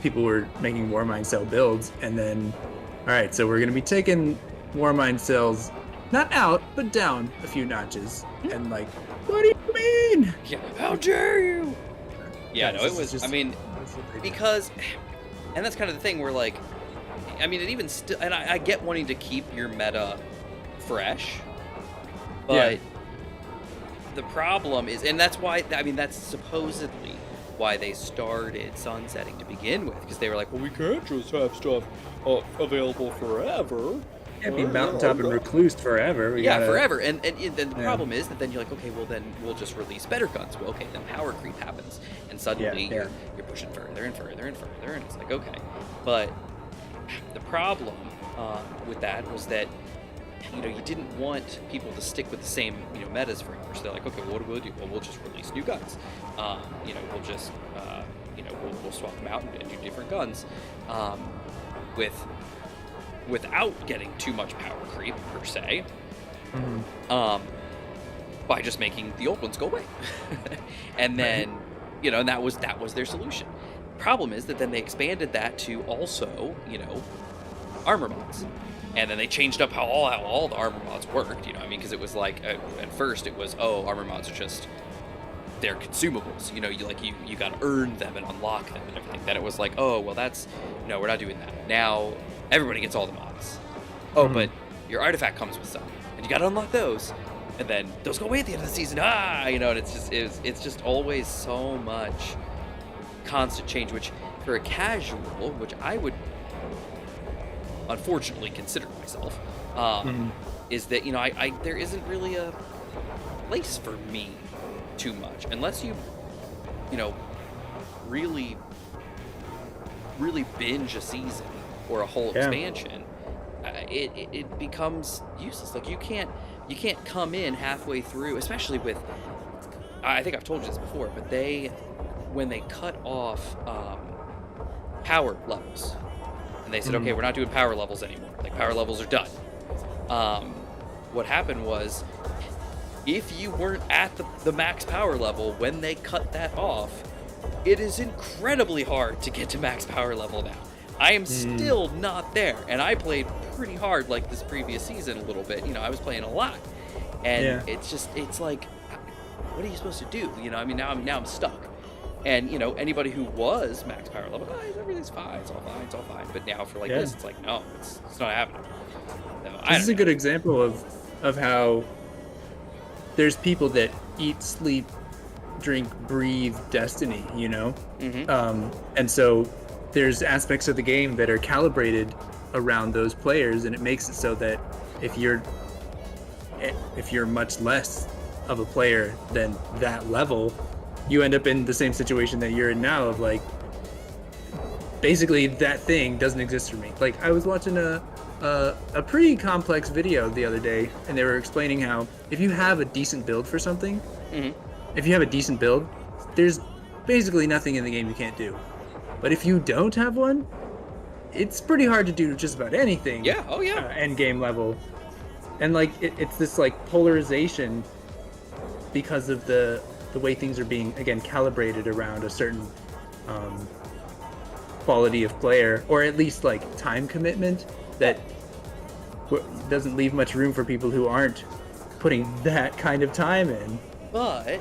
People were making Warmind cell builds, and then all right, so we're going to be taking Warmind cells not out but down a few notches, and like, what do you mean? Yeah, how dare you? Yeah, no, it was just, I mean, because, and that's kind of the thing where like, I mean, it even still, and I get wanting to keep your meta fresh, but the problem is, and that's why, I mean, that's supposedly why they started sunsetting to begin with, because they were like, well, we can't just have stuff available forever. Can't be mountaintop and recluse forever. We gotta... forever. And then the problem is that then you're like, okay, well then we'll just release better guns. Well, okay, then power creep happens, and suddenly you're pushing further and further and further, and it's like, okay. But the problem with that was that you didn't want people to stick with the same metas forever. So they're like, okay, well, what do we do? Well, we'll just release new guns. We'll just we'll swap them out and do different guns without getting too much power creep per se, by just making the old ones go away. And then and that was their solution. Problem is that then they expanded that to also armor mods, and then they changed up how all the armor mods worked. Because it was like at first it was, oh, armor mods are just, they're consumables. You got to earn them and unlock them and everything. Then it was like, oh, well, no, we're not doing that. Now everybody gets all the mods. Oh, but your artifact comes with some, and you got to unlock those, and then those go away at the end of the season. And it's just always so much constant change. Which for a casual, which I would unfortunately consider myself, is that I there isn't really a place for me too much unless you really binge a season or a whole expansion. It becomes useless. Like you can't come in halfway through, especially with, I think I've told you this before, but when they cut off power levels, and they said, okay, we're not doing power levels anymore. Like power levels are done. What happened was, if you weren't at the max power level when they cut that off, it is incredibly hard to get to max power level now. I am still not there, and I played pretty hard like this previous season a little bit. I was playing a lot, and it's like, what are you supposed to do? Now I'm stuck. And anybody who was max power level, everything's fine, it's all fine. But now for this, it's like, no, it's not happening. No, this is a good example of how there's people that eat, sleep, drink, breathe Destiny, and so there's aspects of the game that are calibrated around those players, and it makes it so that if you're if you're much less of a player than that level, you end up in the same situation that you're in now of like, basically that thing doesn't exist for me. Like I was watching a pretty complex video the other day, and they were explaining how if you have a decent build for something, if you have a decent build, there's basically nothing in the game you can't do. But if you don't have one, it's pretty hard to do just about anything. Yeah. Oh yeah. End game level, and like it's this like polarization because of the way things are being again calibrated around a certain quality of player, or at least like time commitment that doesn't leave much room for people who aren't putting that kind of time in. But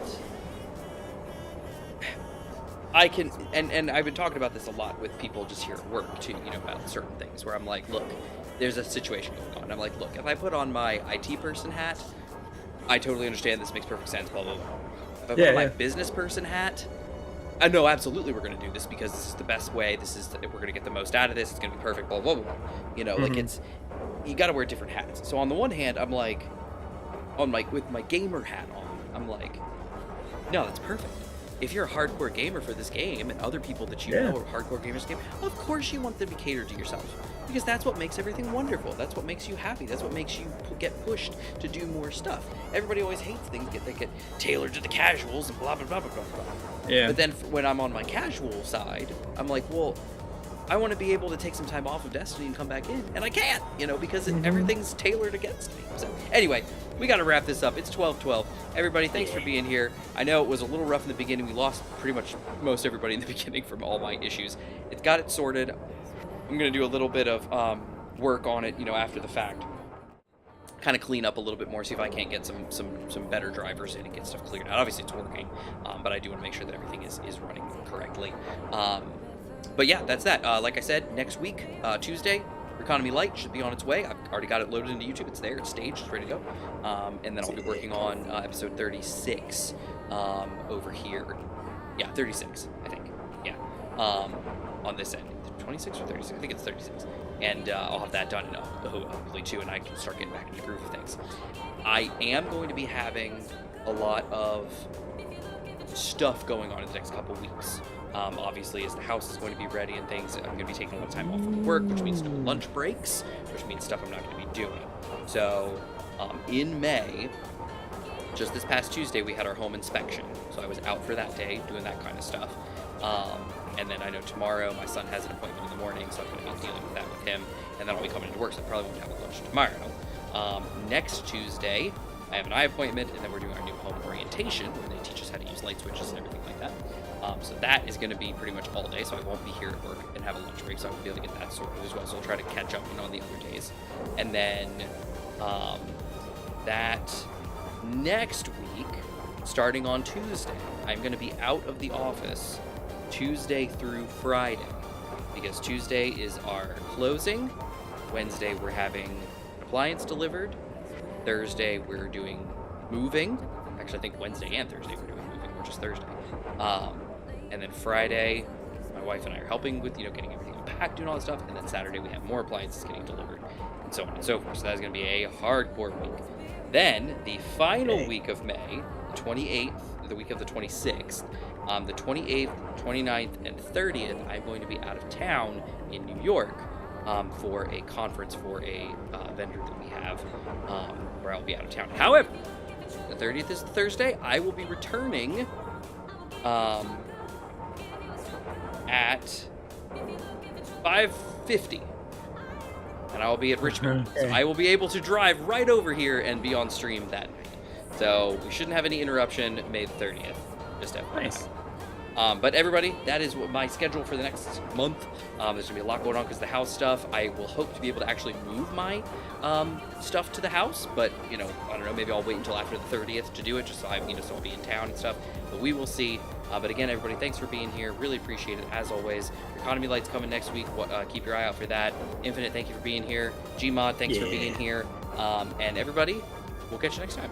I can, and I've been talking about this a lot with people just here at work too, you know, about certain things where I'm like, look, there's a situation going on. I'm like, look, if I put on my IT person hat, I totally understand, this makes perfect sense, blah, blah, blah. If I put on my business person hat, I know absolutely we're going to do this because this is the best way. We're going to get the most out of this. It's going to be perfect, blah, blah, blah. You know, like you got to wear different hats. So on the one hand, I'm like, with my gamer hat on, I'm like, no, that's perfect. If you're a hardcore gamer for this game and other people that you know are hardcore gamers game, of course you want them to be catered to yourself, because that's what makes everything wonderful. That's what makes you happy. That's what makes you get pushed to do more stuff. Everybody always hates things that get tailored to the casuals and blah, blah, blah, blah, blah, blah. Yeah. But then when I'm on my casual side, I'm like, well, I want to be able to take some time off of Destiny and come back in, and I can't, you know, because everything's tailored against me. So anyway, we got to wrap this up. It's 12:12. Everybody, thanks for being here. I know it was a little rough in the beginning. We lost pretty much most everybody in the beginning from all my issues. It's got it sorted. I'm going to do a little bit of work on it, you know, after the fact. Kind of clean up a little bit more, see if I can't get some better drivers in and get stuff cleared out. Obviously, it's working, but I do want to make sure that everything is running correctly. But yeah, that's that. Like I said, next week, Tuesday, Economy Light should be on its way. I've already got it loaded into YouTube. It's there. It's staged. It's ready to go. And then I'll be working on episode 36 over here. Yeah, 36, I think. Yeah. On this end. 26 or 36? I think it's 36. And I'll have that done hopefully too, and I can start getting back into the groove of things. I am going to be having a lot of stuff going on in the next couple weeks. Obviously, as the house is going to be ready and things, I'm going to be taking a little time off from work, which means no lunch breaks, which means stuff I'm not going to be doing. So, in May, just this past Tuesday, we had our home inspection. So I was out for that day doing that kind of stuff. And then I know tomorrow my son has an appointment in the morning, so I'm going to be dealing with that with him. And then I'll be coming into work, so I probably won't have a lunch tomorrow. Next Tuesday, I have an eye appointment, and then we're doing our new home orientation, where they teach us how to use light switches and everything like that. So that is going to be pretty much all day, so I won't be here at work and have a lunch break, so I won't be able to get that sorted as well. So I'll try to catch up on the other days. And then that next week, starting on Tuesday, I'm going to be out of the office Tuesday through Friday, because Tuesday is our closing. Wednesday we're having an appliance delivered. Thursday we're doing moving. Actually, I think Wednesday and Thursday we're doing moving, or just Thursday. And then Friday, my wife and I are helping with, getting everything unpacked, doing all that stuff. And then Saturday we have more appliances getting delivered, and so on and so forth. So that's going to be a hardcore week. Then the final week of May, the 28th, the week of the 26th, the 28th, 29th, and 30th, I'm going to be out of town in New York for a conference for a vendor that we have, where I'll be out of town. However, the 30th is the Thursday. I will be returning at 5:50, and I will be at Richmond. So I will be able to drive right over here and be on stream that night. So we shouldn't have any interruption May the 30th. Just FYI. Nice. But everybody, that is what my schedule for the next month. There's going to be a lot going on because of the house stuff. I will hope to be able to actually move my stuff to the house, but, I don't know, maybe I'll wait until after the 30th to do it, just so so I'll be in town and stuff. But we will see. But again, everybody, thanks for being here. Really appreciate it, as always. Economy Light's coming next week. Keep your eye out for that. Infinite, thank you for being here. Gmod, thanks for being here. And everybody, we'll catch you next time.